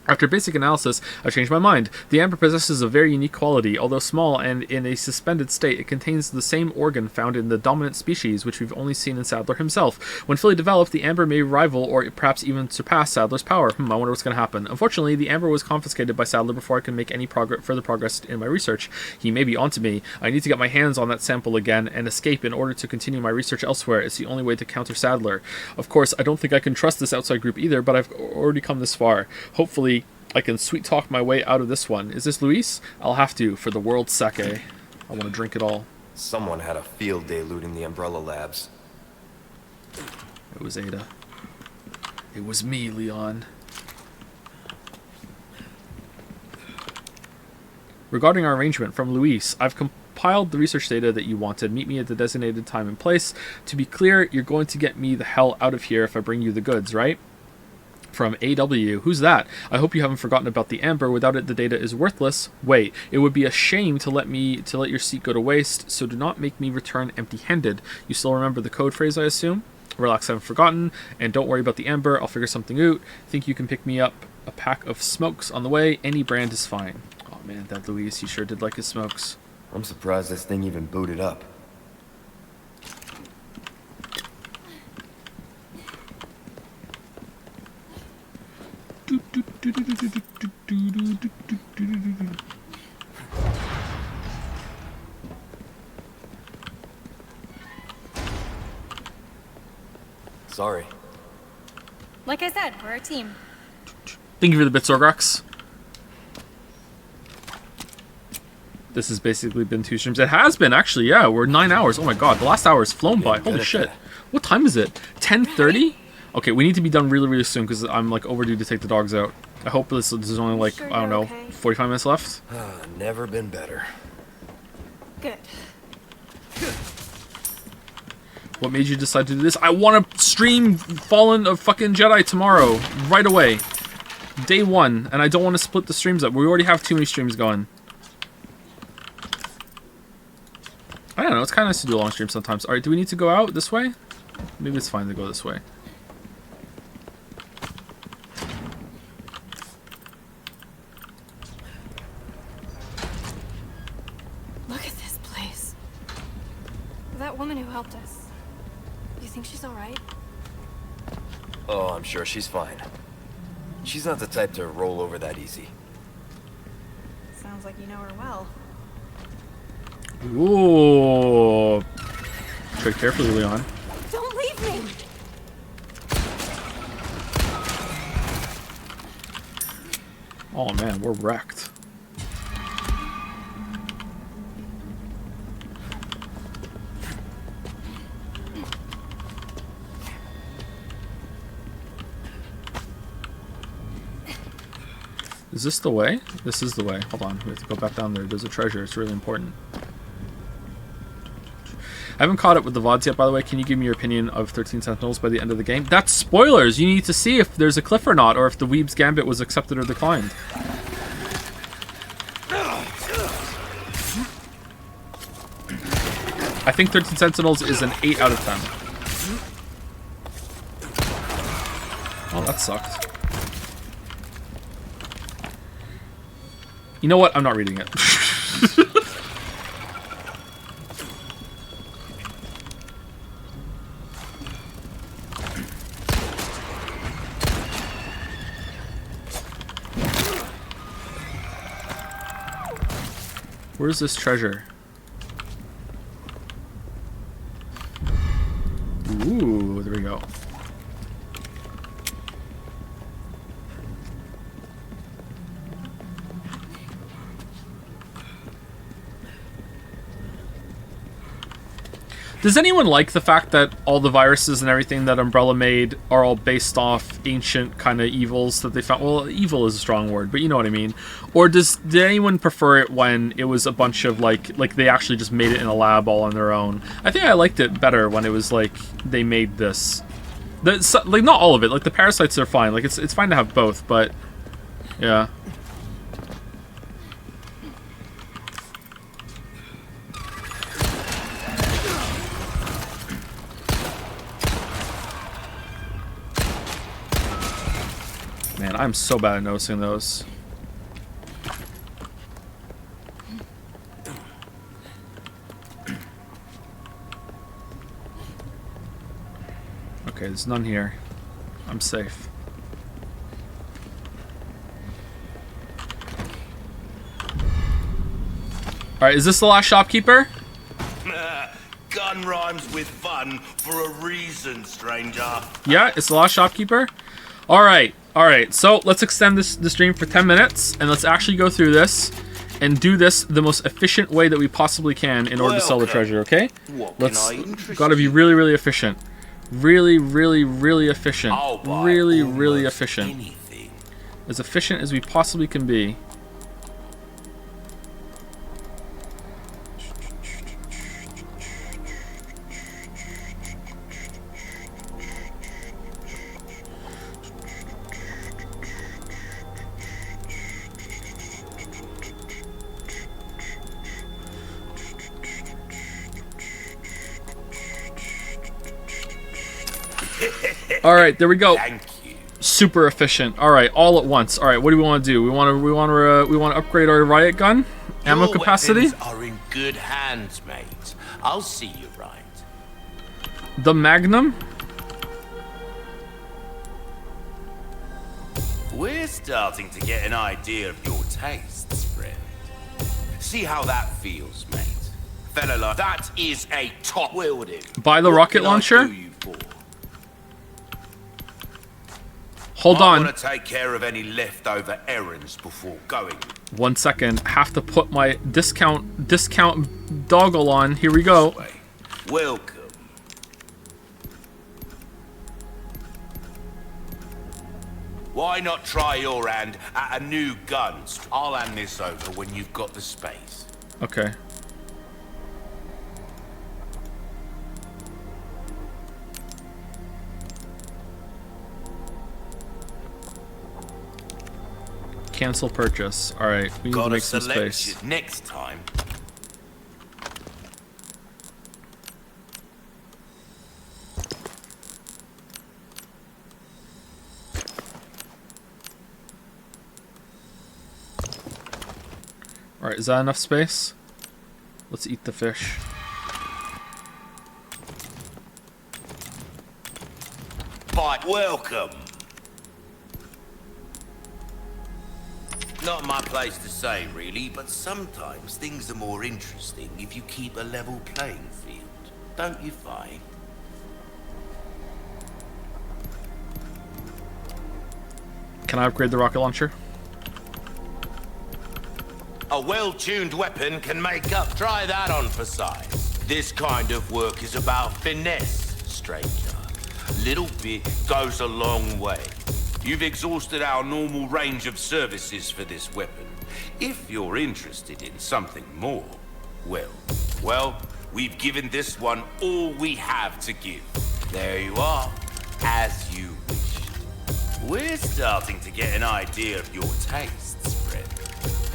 After basic analysis, I changed my mind. The amber possesses a very unique quality. Although small and in a suspended state, it contains the same organ found in the dominant species, which we've only seen in Sadler himself. When fully developed, the amber may rival or perhaps even surpass Sadler's power. I wonder what's going to happen. Unfortunately, the amber was confiscated by Sadler before I could make any further progress in my research. He may be onto me. I need to get my hands on that sample again and escape in order to continue my research elsewhere. It's the only way to counter Sadler. Of course, I don't think I can trust this outside group either, but I've already come this far. Hopefully, I can sweet talk my way out of this one. Is this Luis? I'll have to, for the world's sake. I want to drink it all. Someone had a field day looting the Umbrella Labs. It was Ada. It was me, Leon. Regarding our arrangement from Luis, I've compiled the research data that you wanted. Meet me at the designated time and place. To be clear, you're going to get me the hell out of here if I bring you the goods, right? From AW. Who's that? I hope you haven't forgotten about the Amber. Without it, the data is worthless. Wait, it would be a shame to let your seat go to waste, so do not make me return empty-handed. You still remember the code phrase, I assume? Relax, I haven't forgotten. And don't worry about the Amber. I'll figure something out. Think you can pick me up a pack of smokes on the way? Any brand is fine. Oh man, that Luis, he sure did like his smokes. I'm surprised this thing even booted up. Sorry. Like I said, we're a team. Thank you for the bit, Sorgrox. This has basically been 2 streams. It has been, actually, yeah. We're 9 hours. Oh my god, the last hour has flown by. Holy shit. What time is it? 10:30? Okay, we need to be done really, really soon because I'm like overdue to take the dogs out. I hope this is only like, I don't know, 45 minutes left. Never been better. Good. What made you decide to do this? I want to stream Fallen of fucking Jedi tomorrow, right away. Day 1, and I don't want to split the streams up. We already have too many streams going. I don't know, it's kind of nice to do a long stream sometimes. Alright, do we need to go out this way? Maybe it's fine to go this way. Look at this place. That woman who helped us. You think she's alright? Oh, I'm sure she's fine. She's not the type to roll over that easy. Sounds like you know her well. Ooh. Tread carefully, Leon. Don't leave me! Oh man, we're wrecked. Is this the way? This is the way. Hold on, we have to go back down there. There's a treasure. It's really important. I haven't caught up with the VODs yet, by the way. Can you give me your opinion of 13 Sentinels by the end of the game? That's spoilers! You need to see if there's a cliff or not, or if the Weeb's Gambit was accepted or declined. I think 13 Sentinels is an 8 out of 10. Oh, that sucked. You know what? I'm not reading it. Where's this treasure? Ooh, there we go. Does anyone like the fact that all the viruses and everything that Umbrella made are all based off ancient kind of evils that they found? Well, evil is a strong word, but you know what I mean. Or did anyone prefer it when it was a bunch of like they actually just made it in a lab all on their own? I think I liked it better when it was like they made this. Like not all of it. Like the parasites are fine. Like it's fine to have both, but yeah. Man, I'm so bad at noticing those. Okay, there's none here. I'm safe. Alright, is this the last shopkeeper? Gun rhymes with fun for a reason, stranger. Yeah, it's the last shopkeeper. Alright, so let's extend this stream for 10 minutes, and let's actually go through this and do this the most efficient way that we possibly can in order to sell the treasure, okay? Let's gotta be really, really efficient. Really, really, really efficient. Really, really efficient. As efficient as we possibly can be. All right, there we go. Thank you. Super efficient. All right, all at once. All right, what do we want to do? We want to upgrade our riot gun, ammo Your capacity. weapons are in good hands, mate. I'll see you right. The Magnum. We're starting to get an idea of your tastes, friend. See how that feels, mate. Fella, that is a top wielding. Buy the rocket launcher. Hold on. I want to take care of any leftover errands before going. 1 second. Have to put my discount doggle on. Here we go. Welcome. Why not try your hand at a new gun? I'll hand this over when you've got the space. Okay. Cancel purchase. All right, we need to make some space. Next time. All right, is that enough space? Let's eat the fish. But welcome. Not my place to say, really, but sometimes things are more interesting if you keep a level playing field. Don't you find? Can I upgrade the rocket launcher? A well-tuned weapon can make up. Try that on for size. This kind of work is about finesse, stranger. Little bit goes a long way. You've exhausted our normal range of services for this weapon. If you're interested in something more, well, We've given this one all we have to give. There you are, as you wished. We're starting to get an idea of your tastes, Fred.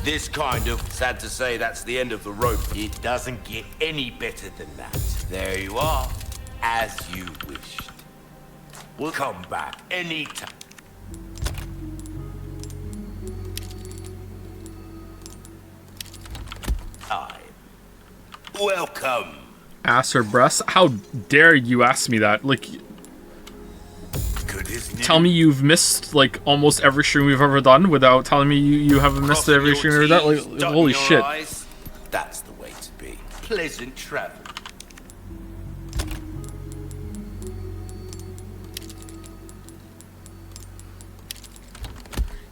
This kind of, sad to say that's the end of the rope, it doesn't get any better than that. There you are, as you wished. We'll come back anytime. Welcome. Ass or breast? How dare you ask me that? Like, tell me you've missed like almost every stream we've ever done without telling me you haven't missed every stream we've done. Like, holy shit. Eyes. That's the way to be. Pleasant travel.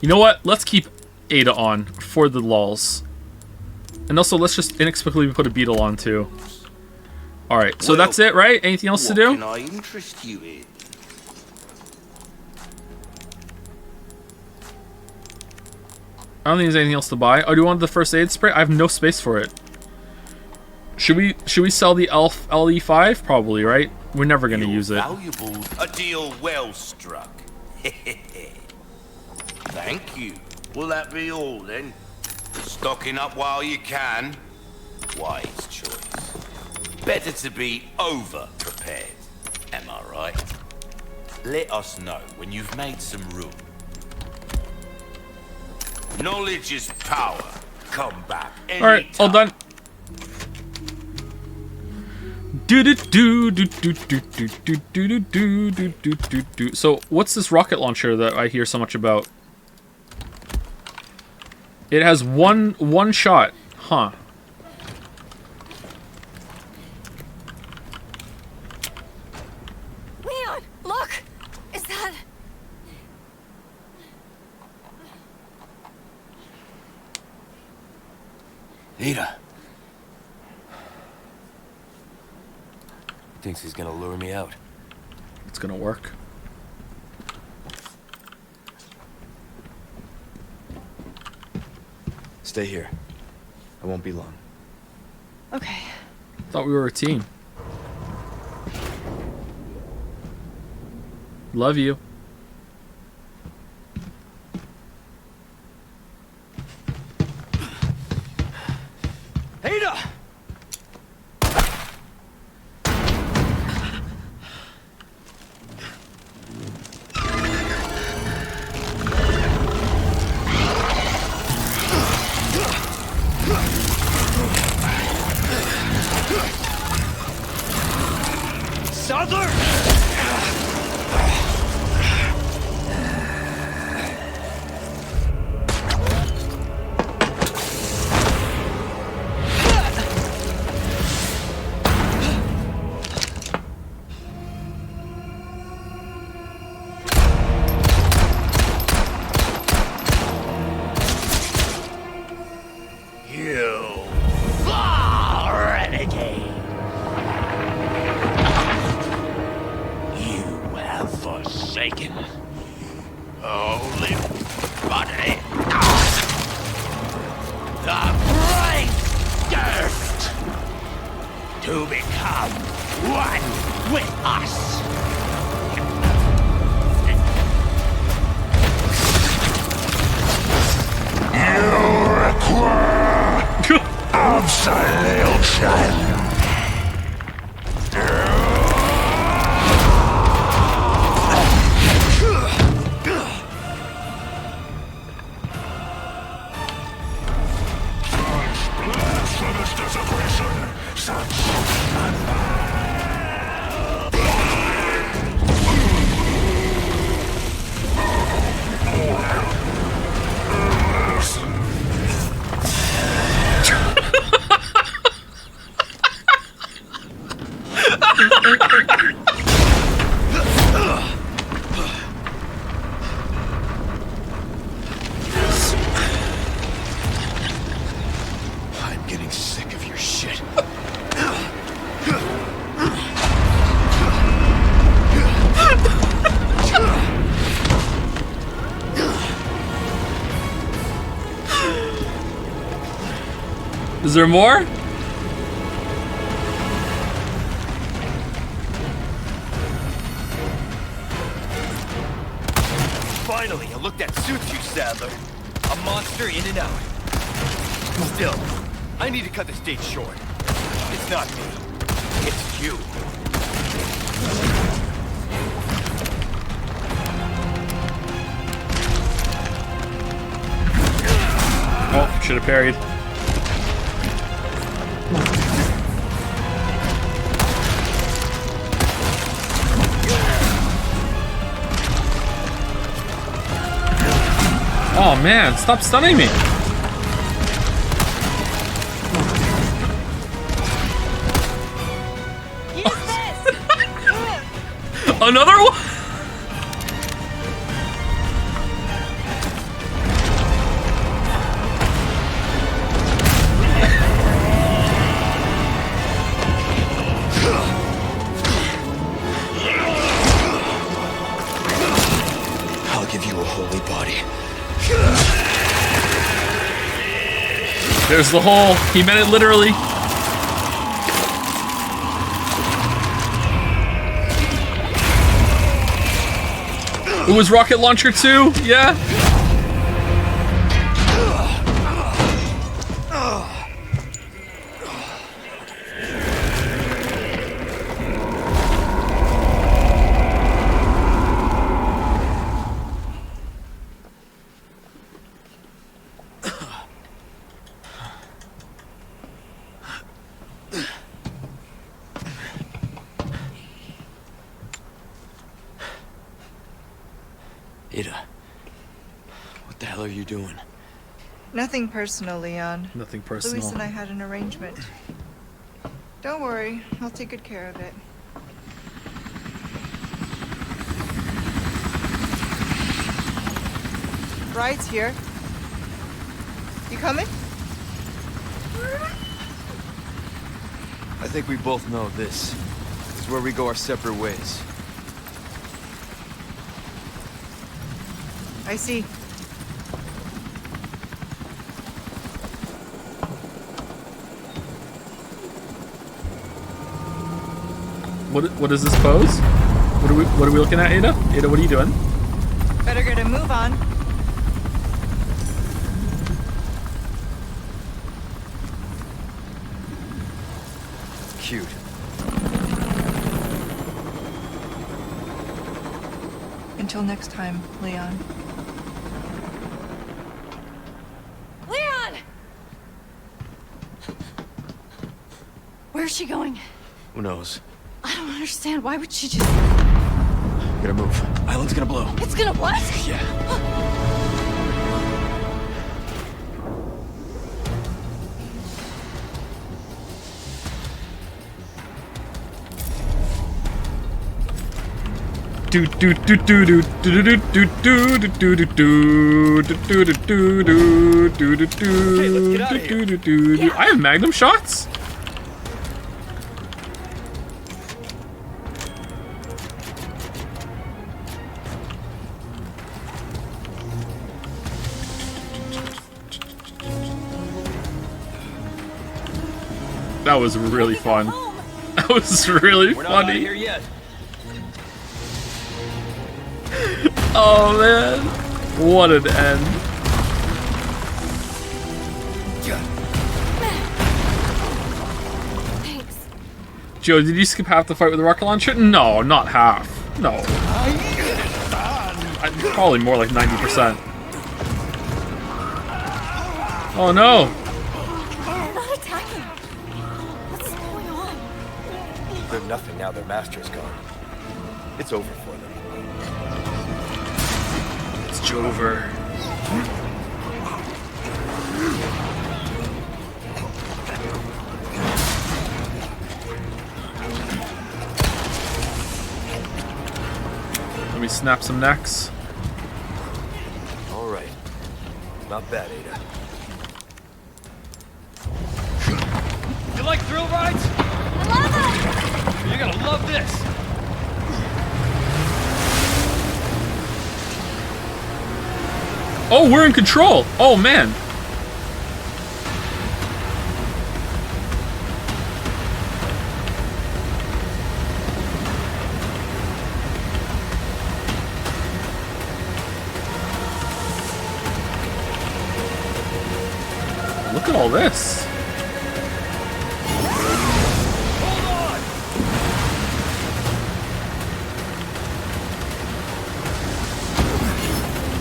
You know what? Let's keep Ada on for the lulz. And also, let's just inexplicably put a beetle on too. Alright, so that's it, right? Anything else to do? What can I interest you in? I don't think there's anything else to buy. Oh, do you want the first aid spray? I have no space for it. Should we sell the Elf LE5? Probably, right? We're never gonna use it. Valuable. A deal well struck. Thank you. Will that be all then? Stocking up while you can. Wise choice. Better to be over-prepared. Am I right? Let us know when you've made some room. Knowledge is power. Come back anytime. Alright, all done. Do. So, what's this rocket launcher that I hear so much about? It has one shot. Huh. Leon, look! Is that... Ada. Thinks he's gonna lure me out. It's gonna work. Stay here. I won't be long. Okay. Thought we were a team. Love you. Ada! Southern! You far renegade! You have forsaken holy body. The great gift to become one with us. You require absolution. I'm getting sick of your shit. Is there more? Suits you, Sadler. A monster in and out. Still, I need to cut this date short. It's not me. It's you. Oh, should have parried. Oh man, stop stunning me. Another one? I'll give you a holy body. There's the hole. He meant it literally. It was rocket launcher too, yeah? Ada, what the hell are you doing? Nothing personal, Leon. Nothing personal. Luis and I had an arrangement. Don't worry, I'll take good care of it. Ride's here. You coming? I think we both know this is where we go our separate ways. I see. What is this pose? What are we looking at, Ada? Ada, what are you doing? Better get a move on. Cute. Until next time, Leon. Leon! Where's she going? Who knows? I don't understand. Why would she just... Gotta move. Island's gonna blow. It's gonna what? Yeah. Do do do do do do do do do do do do do do do do do do. I have magnum shots? That was really fun. That was really We're not out funny. here yet. Oh man, what an end. Thanks. Joe, did you skip half the fight with the rocket launcher? No, not half. No. Probably more like 90%. Oh no. They're not attacking. What's going on? They're nothing now their master's gone. It's over for them. It's Jover. Let me snap some necks. All right. Not bad, Ada. You like thrill rides? I love them! You're gonna love this. Oh, we're in control. Oh man. Look at all this.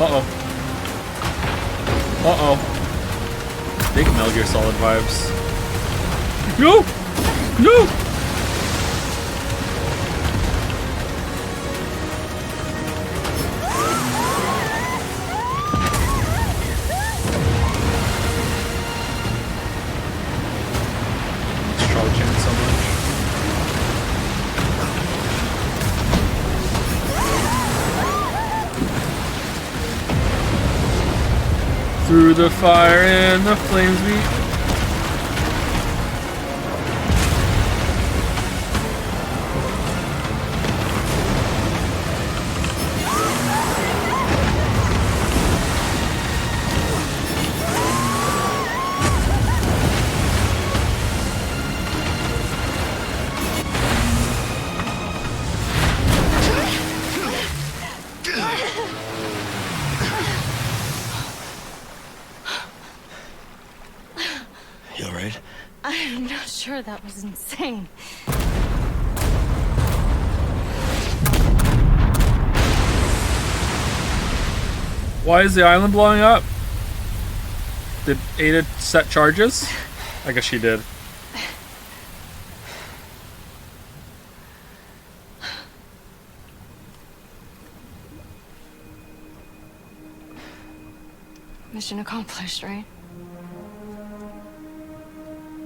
Uh-oh. Uh-oh. Big Metal Gear Solid vibes. No! No! It's charging so much. Through the fire and the flames we... You alright? I'm not sure, that was insane. Why is the island blowing up? Did Ada set charges? I guess she did. Mission accomplished, right?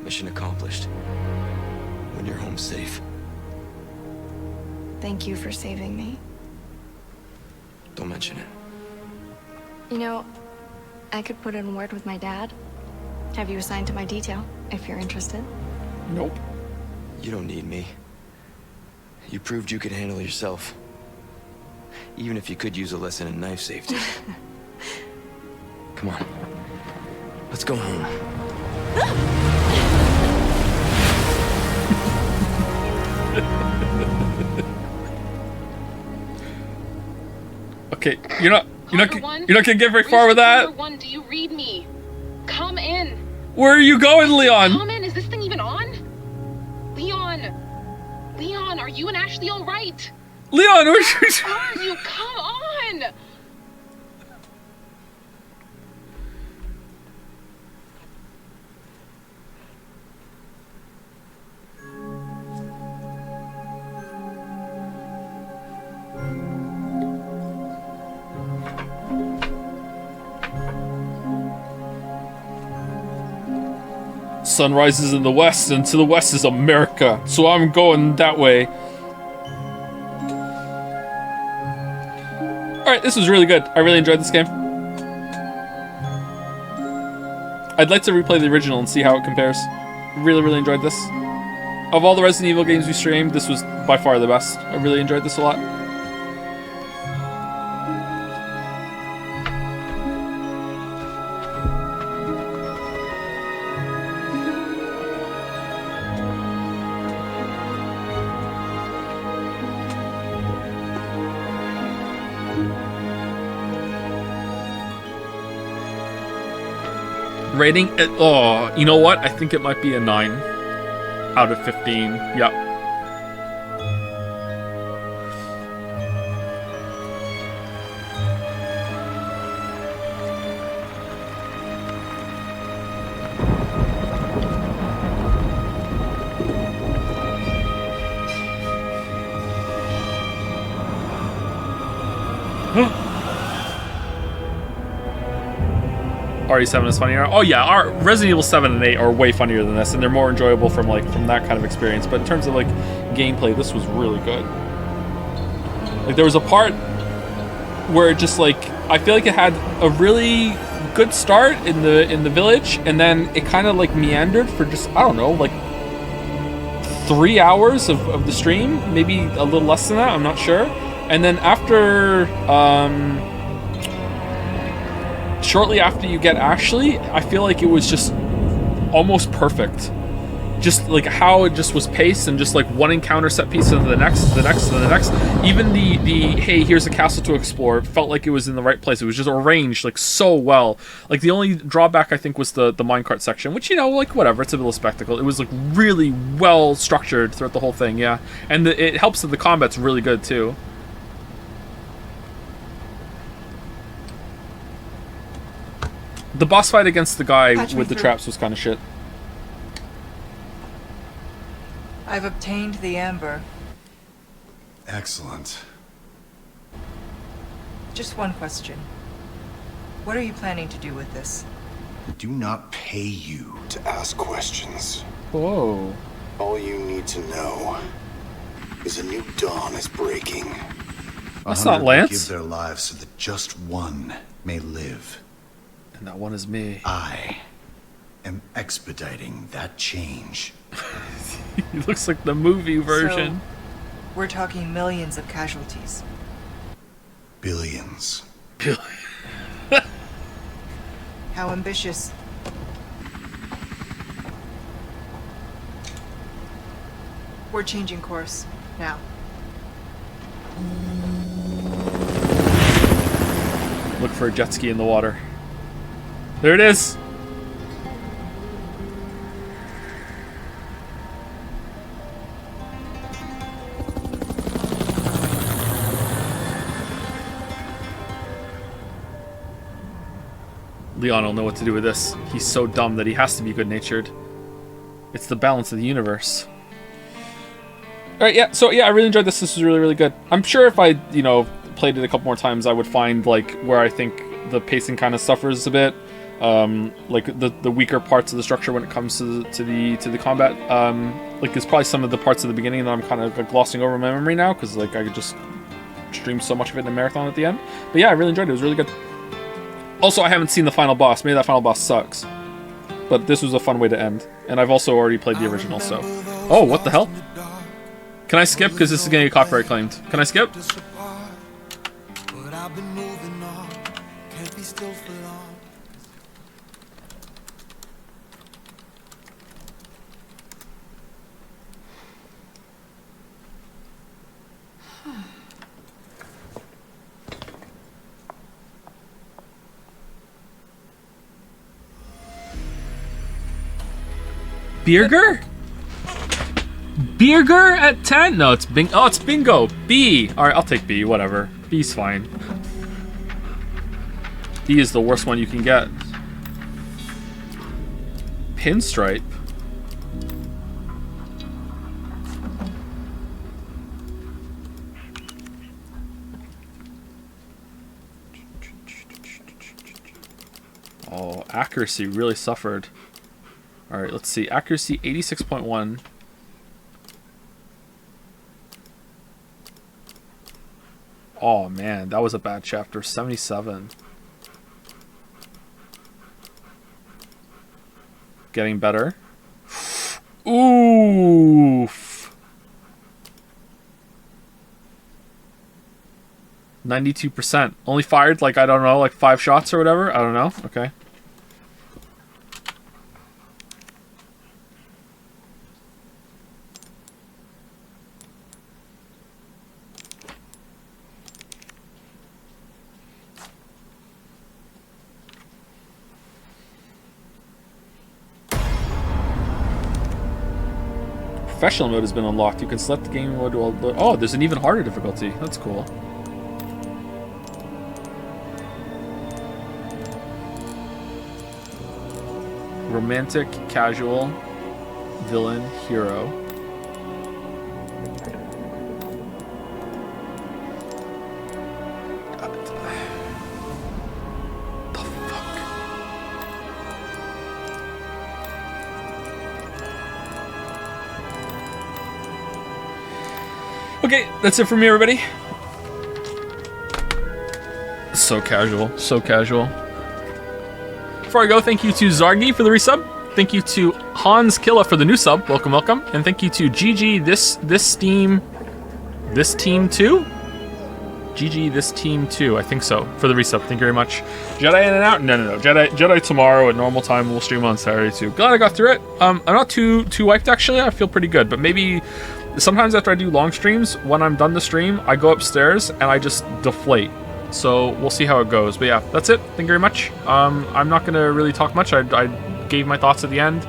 Mission accomplished. When you're home safe. Thank you for saving me. Don't mention it. You know, I could put in a word with my dad. Have you assigned to my detail, if you're interested. Nope. You don't need me. You proved you could handle yourself. Even if you could use a lesson in knife safety. Come on. Let's go home. Okay, you're not gonna get very far with that. Number 1, do you read me? Come in. Where are you going, Leon? Come in. Is this thing even on? Leon. Leon, are you and Ashley all right? Leon, where are you? Come on. Sun rises in the west, and to the west is America. So I'm going that way. Alright, this was really good. I really enjoyed this game. I'd like to replay the original and see how it compares. Really, really enjoyed this. Of all the Resident Evil games we streamed, this was by far the best. I really enjoyed this a lot. Rating? Oh, you know what? I think it might be a 9 out of 15. Yep. RE7 is funnier. Oh yeah, our Resident Evil 7 and 8 are way funnier than this, and they're more enjoyable from that kind of experience. But in terms of like gameplay, this was really good. Like there was a part where it just like I feel like it had a really good start in the village, and then it kind of like meandered for just I don't know like 3 hours of the stream, maybe a little less than that. I'm not sure. And then after shortly after you get Ashley, I feel like it was just almost perfect. just like how it just was paced, and just like one encounter set piece to the next, to the next, to the next. Even the hey, here's a castle to explore, felt like it was in the right place. It was just arranged like so well. Like the only drawback I think was the minecart section, which, you know, like whatever, it's a little spectacle. It was like really well structured throughout the whole thing, yeah. And it helps that the combat's really good too. The boss fight against the guy with the traps was kind of shit. I've obtained the amber. Excellent. Just one question. What are you planning to do with this? I do not pay you to ask questions. Whoa. All you need to know is a new dawn is breaking. That's not Lance. Give their lives so that just one may live. And that one is me. I am expediting that change. He looks like the movie version. So, we're talking millions of casualties. Billions. How ambitious. We're changing course now. Look for a jet ski in the water. There it is. Leon will know what to do with this. He's so dumb that he has to be good-natured. It's the balance of the universe. Alright, yeah, so yeah, I really enjoyed this. This was really, really good. I'm sure if I, you know, played it a couple more times, I would find, like, where I think the pacing kind of suffers a bit. Like, the weaker parts of the structure when it comes to the combat. Like, there's probably some of the parts of the beginning that I'm kind of like, glossing over my memory now, because, like, I could just stream so much of it in a marathon at the end. But yeah, I really enjoyed it. It was really good. Also, I haven't seen the final boss. Maybe that final boss sucks. But this was a fun way to end. And I've also already played the original, so... Oh, what the hell? Can I skip? Because this is getting copyright claimed. Can I skip? Birger? Birger at 10? No, it's Bing. Oh, it's Bingo. B. Alright, I'll take B. Whatever. B's fine. B is the worst one you can get. Pinstripe. Oh, accuracy really suffered. Alright, let's see. Accuracy 86.1. Oh man, that was a bad chapter. 77. Getting better. Oof. 92%. Only fired like, I don't know, like 5 shots or whatever? I don't know. Okay. Professional mode has been unlocked. You can select the game mode while... Oh, there's an even harder difficulty. That's cool. Romantic, casual, villain, hero. Okay, that's it for me, everybody. So casual, so casual. Before I go, thank you to Zargi for the resub. Thank you to Hans Killa for the new sub. Welcome, welcome. And thank you to GG, this team 2? GG this team too. I think so. For the resub. Thank you very much. Jedi in and out? No. Jedi tomorrow at normal time. We'll stream on Saturday too. Glad I got through it. I'm not too wiped actually. I feel pretty good. But maybe sometimes after I do long streams, when I'm done the stream, I go upstairs and I just deflate. So we'll see how it goes. But yeah, that's it. Thank you very much. I'm not gonna really talk much. I gave my thoughts at the end.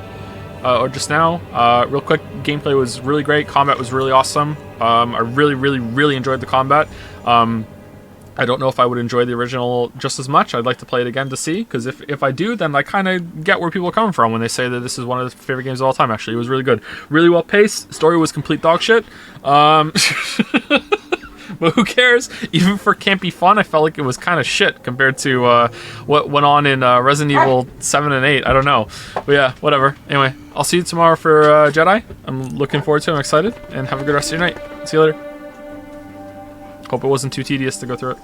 Or just now. Real quick, gameplay was really great. Combat was really awesome. I really enjoyed the combat. I don't know if I would enjoy the original just as much. I'd like to play it again to see, because if I do, then I kind of get where people are coming from when they say that this is one of the favorite games of all time. Actually, it was really good. Really well paced. Story was complete dog shit. But who cares? Even for campy fun, I felt like it was kind of shit compared to what went on in Resident Evil 7 and 8. I don't know. But yeah, whatever. Anyway, I'll see you tomorrow for Jedi. I'm looking forward to it. I'm excited. And have a good rest of your night. See you later. Hope it wasn't too tedious to go through it.